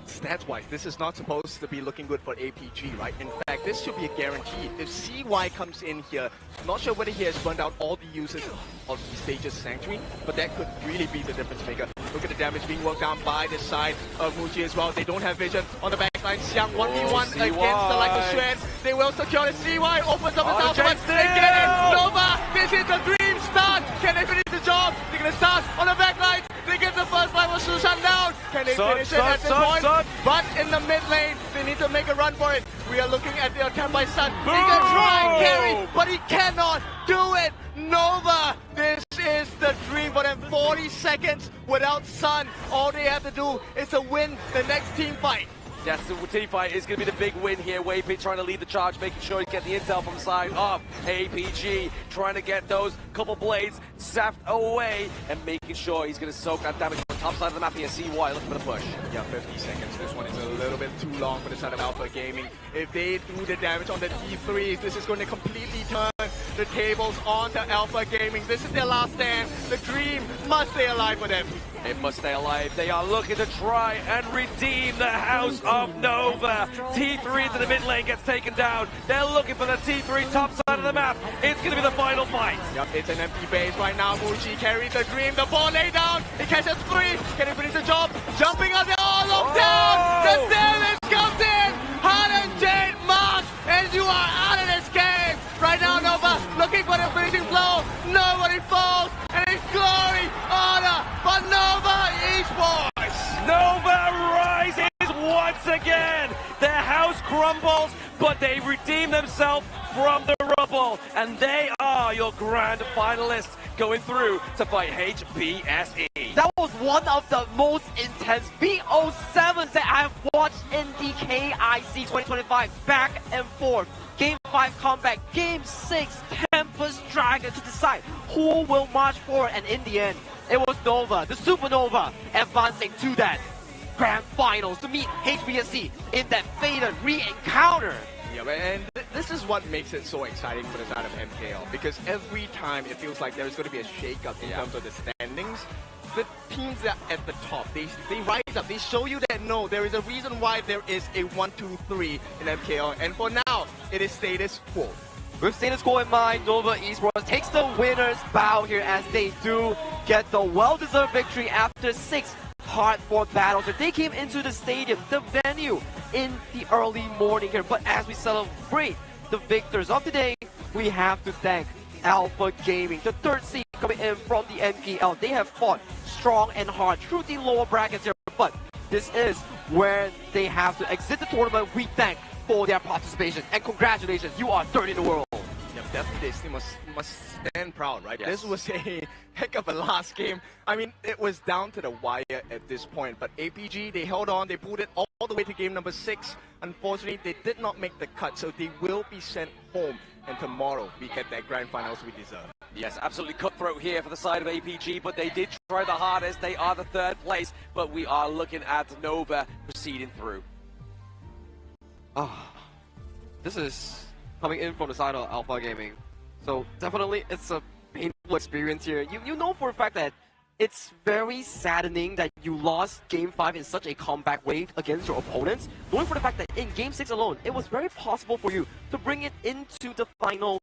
Q: Stats-wise, this is not supposed to be looking good for APG, right? In fact, this should be a guarantee. If CY comes in here, I'm not sure whether he has burned out all the uses of the Sage's Sanctuary, but that could really be the difference maker. Look at the damage being worked down by the side of Muji as well. They don't have vision on the backline. Xiang 1v1 against the like of Xuan. They will secure the CY, opens up his ultimate. They get it! Nova, this is the dream start. Can they finish the job? They're going to start on the backline. They get the first line of Shushan down. Can they finish it at this point. But in the mid lane, they need to make a run for it. We are looking at the attempt by Sun. He can try and carry, but he cannot do it. Nova, this is the dream for them. 40 seconds without Sun. All they have to do is to win the next team fight.
R: Yes, the team fight is going to be the big win here. Waypit trying to lead the charge, making sure he get the intel from the side of APG, trying to get those couple blades sapped away and making sure he's going to soak that damage on the top side of the map here. CY looking for the push.
Q: Yeah, 50 seconds. This one is a little bit too long for the side of Alpha Gaming. If they do the damage on the T3s, this is going to completely turn the tables onto Alpha Gaming. This is their last stand. The dream must stay alive for them.
R: It must stay alive. They are looking to try and redeem the House of Nova. T3 to the mid lane gets taken down. They're looking for the T3 top side of the map. It's going to be the final fight.
Q: Yep, it's an empty base right now. Muji carries the dream. The ball lay down. He catches 3. Can he finish the job? Jumping on the all of down. The damage comes in. Han Jade Mark, and you are out of this game. Right now, Nova looking for the finishing blow. Nobody falls. And it's glory, honor for Nova Esports.
R: Nova rises once again. Their house crumbles, but they redeem themselves from the rubble. And they are your grand finalists going through to fight HBSE.
S: That was one of the most intense BO7s that I've watched in the KIC 2025. Back and forth. Game 5 comeback, Game 6 Tempest Dragon to decide who will march forward, and in the end, it was Nova, the Supernova, advancing to that grand finals to meet HBSE in that fated re-encounter.
Q: Yeah, and this is what makes it so exciting for the side of MKL, because every time it feels like there's going to be a shake-up in terms of the standings. The teams that are at the top, they rise up, they show you that no, there is a reason why there is a 1, 2, 3 in MKL, and for now, it is status quo.
S: With status quo in mind, Nova Esports takes the winner's bow here as they do get the well-deserved victory after 6 hard-fought battles. They came into the stadium, the venue, in the early morning here, but as we celebrate the victors of today, we have to thank Alpha Gaming, the 3rd seed coming in from the MKL. They have fought strong and hard through the lower brackets here, but this is where they have to exit the tournament. We thank for their participation, and congratulations, you are 3rd in the world.
Q: Yeah, definitely they must stand proud, right?
S: Yes.
Q: This was a heck of a last game. I mean, it was down to the wire at this point, but APG, they held on, they pulled it all the way to game number 6. Unfortunately, they did not make the cut, so they will be sent home, and tomorrow we get that grand finals we deserve.
R: Yes, absolutely cutthroat here for the side of APG, but they did try the hardest. They are the 3rd place, but we are looking at Nova proceeding through.
S: This is coming in from the side of Alpha Gaming. So definitely it's a painful experience here. You know for a fact that it's very saddening that you lost Game 5 in such a comeback way against your opponents. Knowing for the fact that in Game 6 alone, it was very possible for you to bring it into the final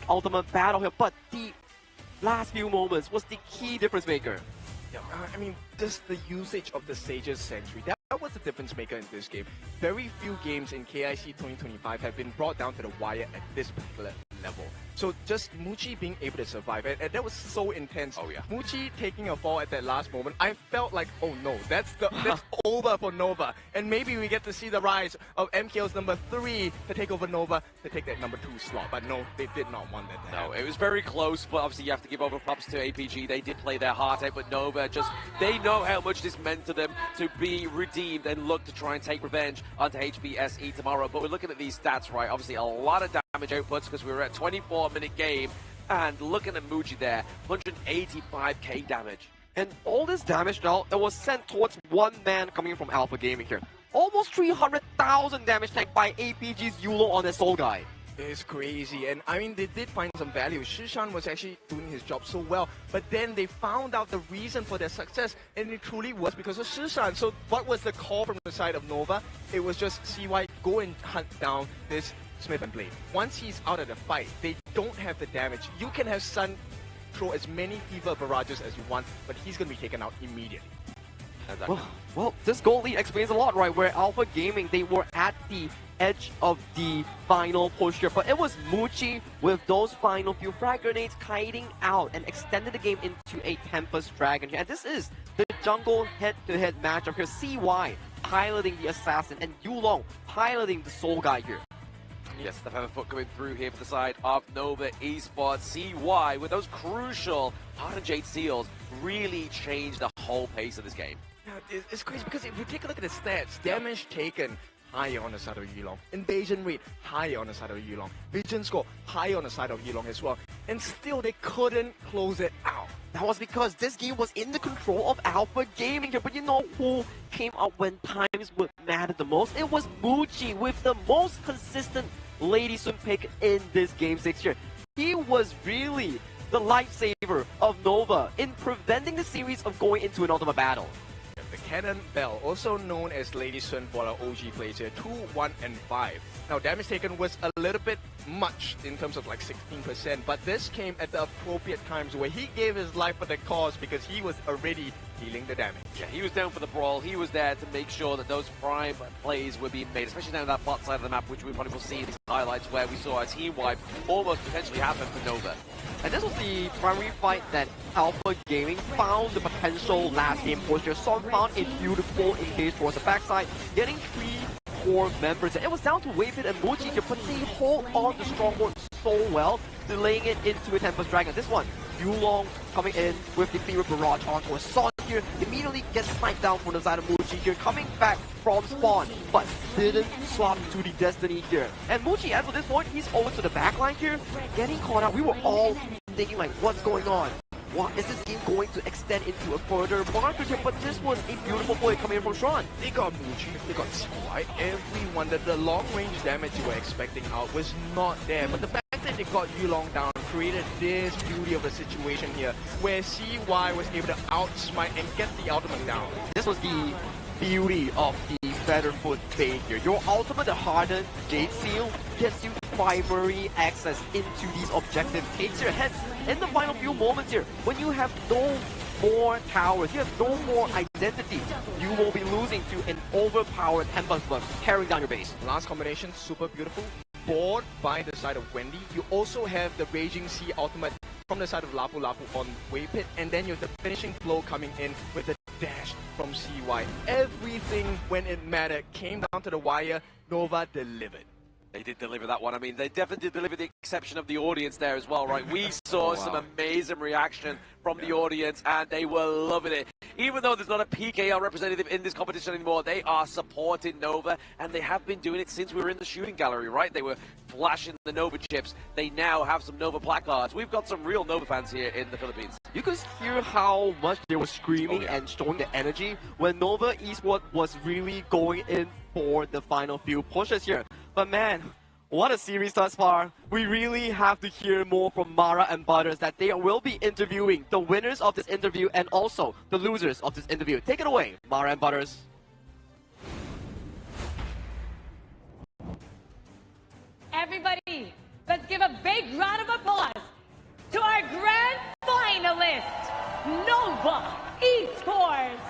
S: ultimate battle here. But the last few moments was the key difference maker.
Q: Yeah, I mean, just the usage of the Sage's Sentry, that was the difference maker in this game. Very few games in KIC 2025 have been brought down to the wire at this particular level. So just Muji being able to survive, and that was so intense.
R: Oh yeah.
Q: Muji taking a fall at that last moment, I felt like, oh no, that's over for Nova. And maybe we get to see the rise of MKL's number 3 to take over Nova, to take that number 2 slot. But no, they did not want that to happen.
R: No, it was very close, but obviously you have to give over props to APG. They did play their heart out, but Nova just, they know how much this meant to them to be redeemed and look to try and take revenge onto HBSE tomorrow. But we're looking at these stats, right? Obviously a lot of damage outputs because we were at 24-minute game, and looking at Muji there, 185k damage.
S: And all this damage now, it was sent towards one man coming from Alpha Gaming here. Almost 300,000 damage tanked by APG's Yulo on their soul guy.
Q: It's crazy, and I mean, they did find some value. Shishan was actually doing his job so well, but then they found out the reason for their success, and it truly was because of Shishan. So what was the call from the side of Nova? It was just CY, go and hunt down this Smith and Blade. Once he's out of the fight, they don't have the damage. You can have Sun throw as many fever barrages as you want, but he's going to be taken out immediately.
R: Exactly.
P: Well, this goal lead explains a lot, right? Where Alpha Gaming, they were at the edge of the final push here, but it was Muchi with those final few frag grenades kiting out and extended the game into a Tempest Dragon here. And this is the jungle head-to-head matchup here. CY piloting the Assassin and Yulong piloting the Soul Guy here.
R: Yes, the Featherfoot coming through here for the side of Nova Esports. CY with those crucial Ardent Jade Seals really changed the whole pace of this game.
Q: Yeah, it's crazy because if you take a look at the stats, damage taken higher on the side of Yulong, invasion rate higher on the side of Yulong, vision score higher on the side of Yulong as well, and still they couldn't close it out.
P: That was because this game was in the control of Alpha Gaming here, but you know who came out when times would matter the most? It was Muchi with the most consistent Lady Sun pick in this Game 6 here. He was really the lifesaver of Nova in preventing the series of going into an ultimate battle.
Q: The Cannon Bell, also known as Lady Sun for our OG players here, 2, 1, and 5. Now, damage taken was a little bit much in terms of like 16%, but this came at the appropriate times where he gave his life for the cause because he was already dealing the damage.
R: Yeah, he was down for the brawl. He was there to make sure that those prime plays were being made, especially down that bot side of the map, which we probably will see in these highlights where we saw a team wipe almost potentially happen for Nova.
P: And this was the primary fight that Alpha Gaming found the potential last game push here. Son found a beautiful engage towards the backside, getting 3 core members. It was down to Waveit and Muchi here, but they hold on to Stronghold so well, delaying it into a Tempest Dragon. This one, Yulong coming in with the Fever Barrage onto a Son here, immediately gets sniped down from the side of Muchi here, coming back from spawn, but didn't swap to the Destiny here. And Muchi, as of this point, he's over to the backline here, getting caught out. We were all thinking like, what's going on? What is this game going to extend into a further market here? But this was a beautiful play coming in from Sean.
Q: They got Muchi, they got CY, everyone. The long range damage you were expecting out was not there. But the fact that they got Yulong down created this beauty of a situation here where CY was able to outsmite and get the ultimate down.
P: This was the beauty of the Featherfoot bait here. Your ultimate, the hardened Jade Seal, gets you primary access into these objective takes here. Hence, in the final few moments here, when you have no more towers, you have no more identity, you will be losing to an overpowered Tempest Bug carrying down your base.
Q: Last combination, super beautiful. Board by the side of Wendy. You also have the Raging Sea ultimate from the side of Lapu Lapu on Waveit, and then you have the finishing blow coming in with the dash from CY. Everything when it mattered came down to the wire. Nova delivered.
R: They did deliver that one. I mean, they definitely did deliver the exception of the audience there as well, right? We saw some amazing reaction from the audience, and they were loving it. Even though there's not a PKL representative in this competition anymore, they are supporting Nova, and they have been doing it since we were in the shooting gallery, right? They were flashing the Nova chips. They now have some Nova placards. We've got some real Nova fans here in the Philippines.
P: You could hear how much they were screaming and showing the energy when Nova Esports was really going in for the final few pushes here. But man, what a series thus far. We really have to hear more from Mara and Butters that they will be interviewing the winners of this interview and also the losers of this interview. Take it away, Mara and Butters.
U: Everybody, let's give a big round of applause to our grand finalist, Nova Esports.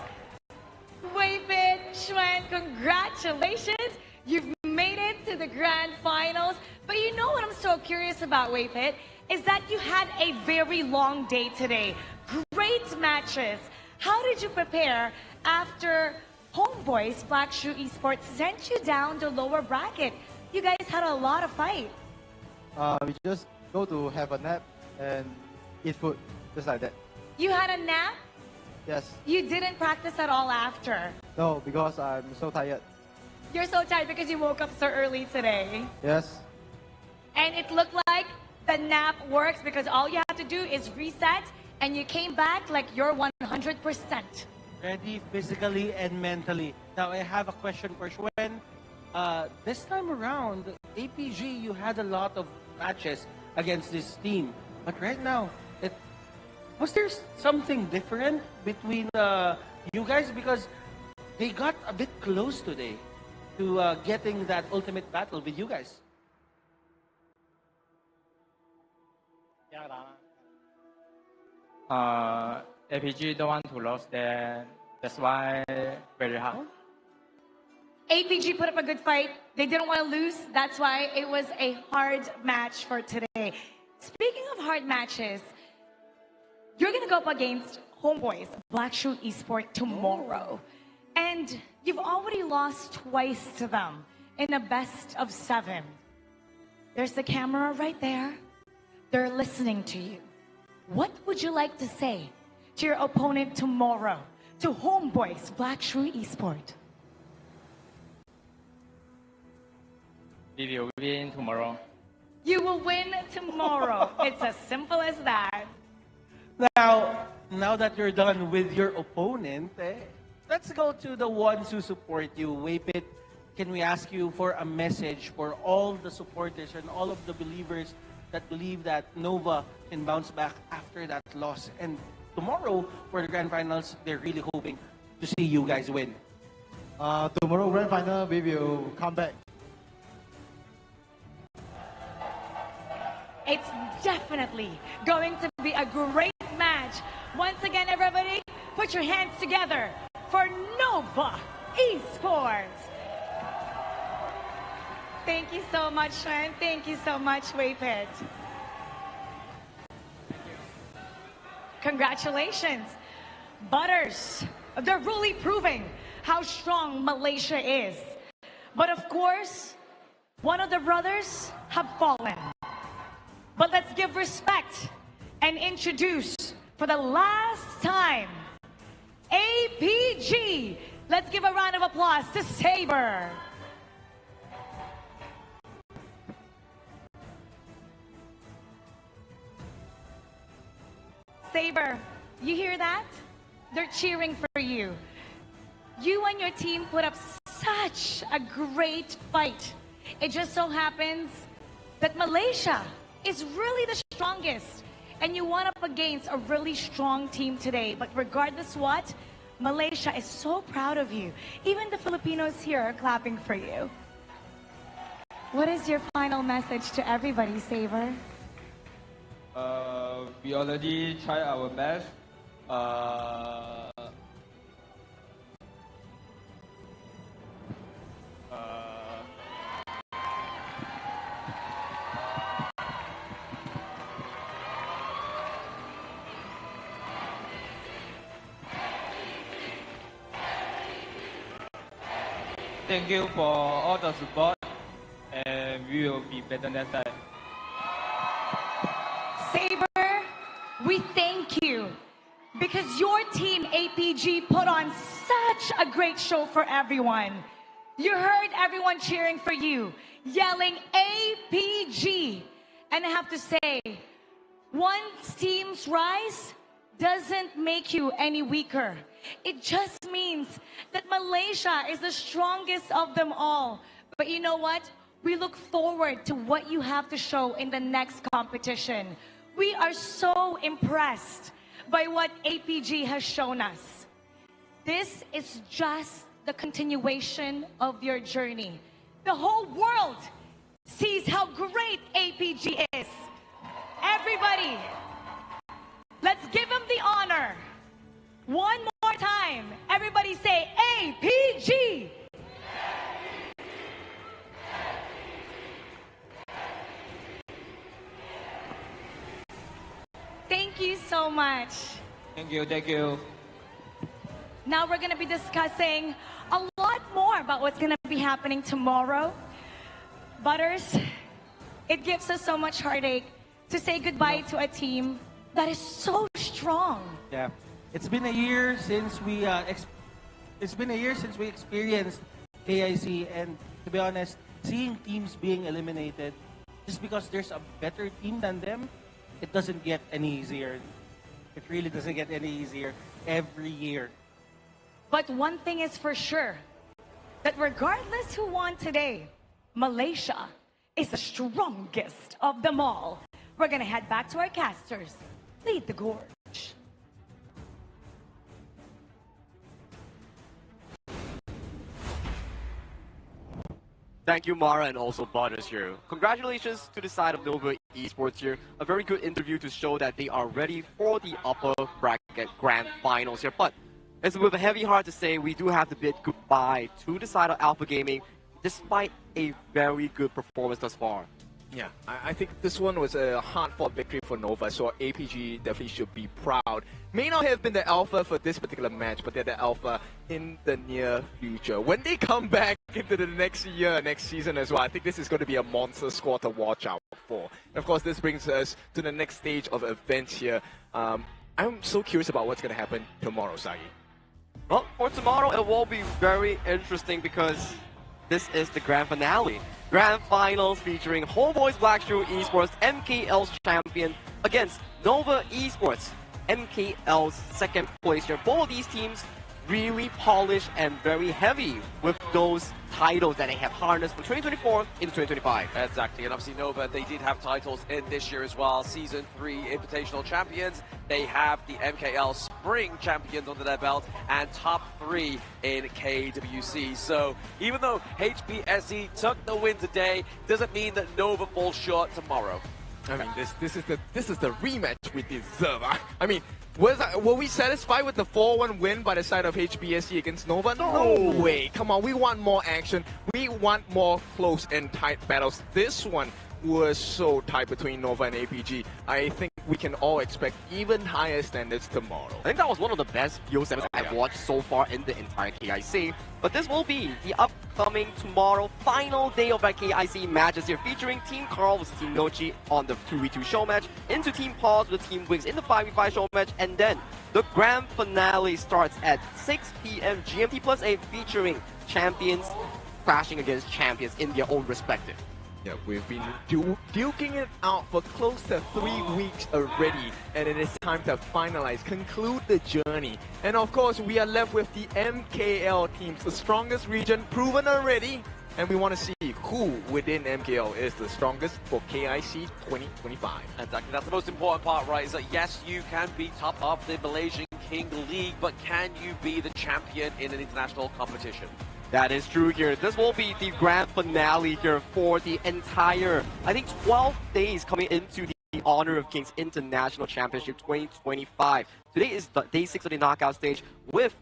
U: Waveit, Xuan, congratulations. You've made it to the grand finals. But you know what I'm so curious about, Waveit, is that you had a very long day today. Great matches. How did you prepare after HomeBois Black Shoe Esports sent you down the lower bracket? You guys had a lot of fight.
V: We just go to have a nap and eat food, just like that.
U: You had a nap?
V: Yes.
U: You didn't practice at all after?
V: No, because I'm so tired.
U: You're so tired because you woke up so early today.
V: Yes.
U: And it looked like the nap works because all you have to do is reset and you came back like you're 100%.
W: Ready physically and mentally. Now I have a question for Xuan. This time around, APG, you had a lot of matches against this team. But right now, was there something different between you guys? Because they got a bit close today to getting that ultimate battle with you guys.
X: APG don't want to lose the
B: That's why very hard.
U: APG put up a good fight. They didn't want to lose. That's why it was a hard match for today. Speaking of hard matches, you're going to go up against HomeBois, Blackstreet Esports tomorrow. And you've already lost twice to them in a best of 7. There's the camera right there. They're listening to you. What would you like to say to your opponent tomorrow, to HomeBois, Blackstreet Esports?
B: We will win tomorrow.
U: You will win tomorrow. It's as simple as that.
W: Now that you're done with your opponent, let's go to the ones who support you. Wapit, can we ask you for a message for all the supporters and all of the believers that believe that Nova can bounce back after that loss? And tomorrow, for the Grand Finals, they're really hoping to see you guys win.
V: Tomorrow, Grand Final, we will come back.
U: It's definitely going to be a great match. Once again, everybody, put your hands together for Nova Esports. Thank you so much, Shen. Thank you so much, Wapit. Congratulations. Butters, they're really proving how strong Malaysia is. But of course, one of the brothers have fallen. But let's give respect and introduce for the last time, APG. Let's give a round of applause to Saber. Saber, you hear that? They're cheering for you. You and your team put up such a great fight. It just so happens that Malaysia is really the strongest, and you went up against a really strong team today. But regardless what, Malaysia is so proud of you. Even the Filipinos here are clapping for you. What is your final message to everybody, Saber?
B: We already tried our best. Thank you for all the support, and we will be better next time.
U: Saber, we thank you because your team, APG, put on such a great show for everyone. You heard everyone cheering for you, yelling APG. And I have to say, once teams rise, doesn't make you any weaker. It just means that Malaysia is the strongest of them all. But you know what? We look forward to what you have to show in the next competition. We are so impressed by what APG has shown us. This is just the continuation of your journey. The whole world sees how great APG is. Everybody, let's give him the honor. One more time. Everybody say APG. Thank you so much.
B: Thank you, thank you.
U: Now we're going to be discussing a lot more about what's going to be happening tomorrow. Butters, it gives us so much heartache to say goodbye to a team that is so strong.
W: Yeah, it's been a year since we experienced KIC, and to be honest, seeing teams being eliminated just because there's a better team than them, it doesn't get any easier. It really doesn't get any easier every year.
U: But one thing is for sure, that regardless who won today, Malaysia is the strongest of them all. We're gonna head back to our casters. Lead the gorge.
P: Thank you, Mara, and also Butters here. Congratulations to the side of Nova Esports here. A very good interview to show that they are ready for the upper bracket grand finals here. But
S: It's with a heavy heart to say we do have to bid goodbye to the side of Alpha Gaming, despite a very good performance thus far.
Q: Yeah, I think this one was a hard-fought victory for Nova, so APG definitely should be proud. May not have been the alpha for this particular match, but they're the alpha in the near future. When they come back into the next year, next season as well, I think this is going to be a monster squad to watch out for. And of course, this brings us to the next stage of events here. I'm so curious about what's going to happen tomorrow, Sagi.
S: Well, for tomorrow, it will be very interesting because this is the grand finale. Grand finals featuring HomeBois Blackstreet Esports, MKL's champion, against Nova Esports, MKL's second place here. Both of these teams really polished and very heavy with those titles that they have harnessed from 2024 into 2025.
R: Exactly, and obviously Nova, they did have titles in this year as well. Season 3 Invitational Champions. They have the MKL Spring Champions under their belt and top 3 in KWC. So even though HBSE took the win today, doesn't mean that Nova falls short tomorrow.
Q: I mean, this is the rematch we deserve. I mean, were we satisfied with the 4-1 win by the side of HBSE against Nova? No way. Come on, we want more action. We want more close and tight battles. This one was so tight between Nova and APG. I think we can all expect even higher standards tomorrow.
S: I think that was one of the best BO7s I've watched so far in the entire KIC. But this will be the upcoming tomorrow final day of our KIC matches here, featuring Team Carl versus Team Nochi on the 2v2 show match, into Team Pause with Team Wings in the 5v5 show match, and then the grand finale starts at 6 p.m. GMT+8, featuring champions clashing against champions in their own respective.
Q: Yeah, we've been duking it out for close to 3 weeks already, and it is time to finalize, conclude the journey. And of course, we are left with the MKL teams, the strongest region, proven already, and we want to see who within MKL is the strongest for KIC 2025.
R: Exactly, that's the most important part, right? Is that yes, you can be top of the Malaysian King League, but can you be the champion in an international competition?
S: That is true here. This will be the grand finale here for the entire, I think, 12 days coming into the Honor of Kings International Championship 2025. Today is the day 6 of the knockout stage, with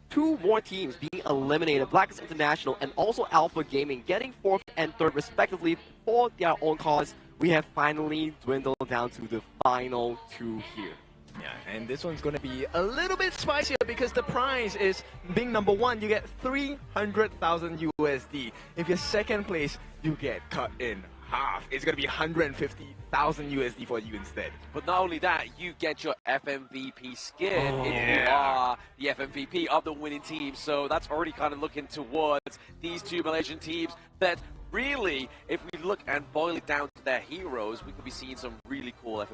S: 2 more teams being eliminated, Blacklist International and also Alpha Gaming getting 4th and 3rd respectively for their own cause. We have finally dwindled down to the final 2 here.
Q: Yeah, and this one's going to be a little bit spicier because the prize is, being number 1, you get 300,000 USD. If you're second place, you get cut in half. It's going to be 150,000 USD for you instead.
R: But not only that, you get your FMVP skin if you are the FMVP of the winning team. So that's already kind of looking towards these 2 Malaysian teams that really, if we look and boil it down to their heroes, we could be seeing some really cool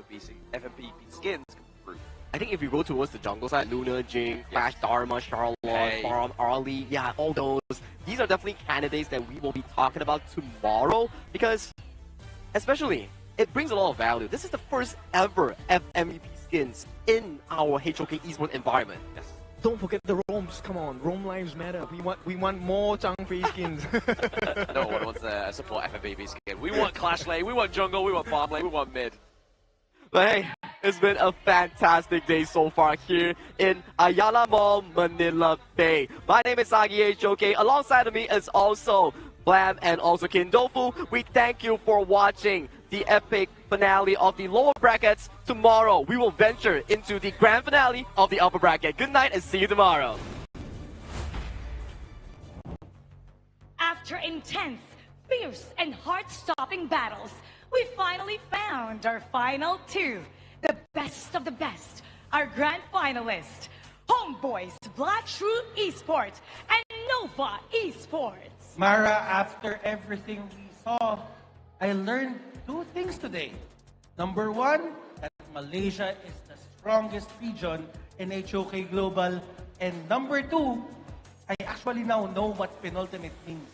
R: FMVP skins come through.
S: I think if you go towards the jungle side, Luna, Jing, Flash, Dharma, Charlotte, Farm, Arlie, yeah, all those, these are definitely candidates that we will be talking about tomorrow, because especially, it brings a lot of value. This is the first ever FMVP skins in our HOK esports environment.
Q: Yes. Don't forget the roams. Come on, roam lives matter. We want more Zhang skins.
R: No one wants to support FMVP skin. We want Clash lane, we want jungle, we want farm lane, we want mid.
S: But hey, it's been a fantastic day so far here in Ayala Mall, Manila Bay. My name is Sagi HOK. Alongside of me is also Blam and also Kindofu. We thank you for watching the epic finale of the lower brackets. Tomorrow, we will venture into the grand finale of the upper bracket. Good night and see you tomorrow.
U: After intense, fierce, and heart-stopping battles, we finally found our final 2, the best of the best, our grand finalists, HomeBois Blackstreet Esports and Nova Esports.
W: Mara, after everything we saw, I learned 2 things today. Number 1, that Malaysia is the strongest region in HOK Global. And number 2, I actually now know what penultimate means.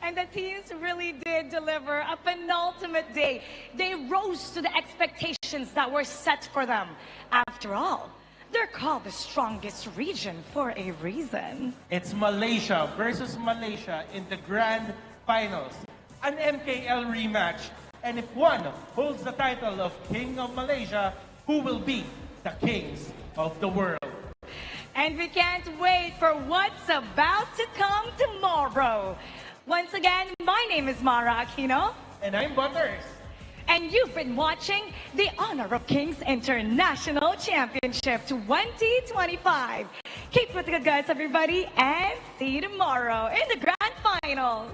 U: And the teams really did deliver a penultimate day. They rose to the expectations that were set for them. After all, they're called the strongest region for a reason.
W: It's Malaysia versus Malaysia in the grand finals. An MKL rematch. And if one holds the title of King of Malaysia, who will be the kings of the world?
U: And we can't wait for what's about to come tomorrow. Once again, my name is Mara Aquino.
W: And I'm Butters.
U: And you've been watching the Honor of Kings International Championship 2025. Keep with the good guys, everybody, and see you tomorrow in the Grand Finals.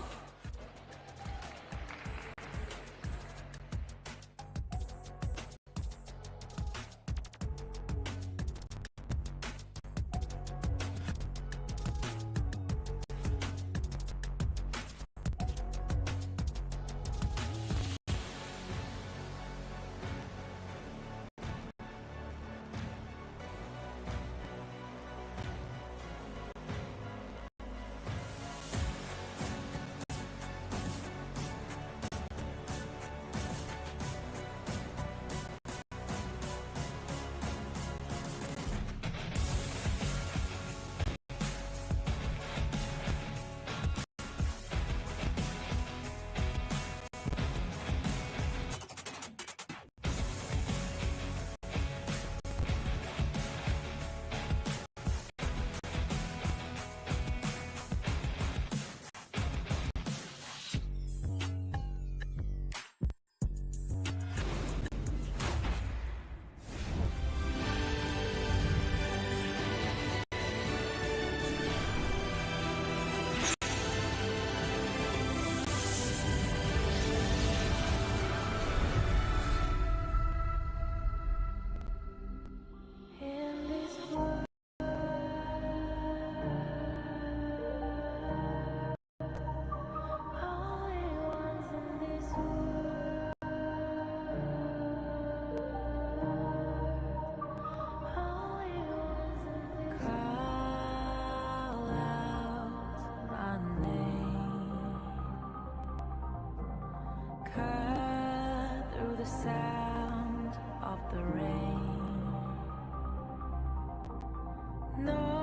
I: Sound of the rain. No.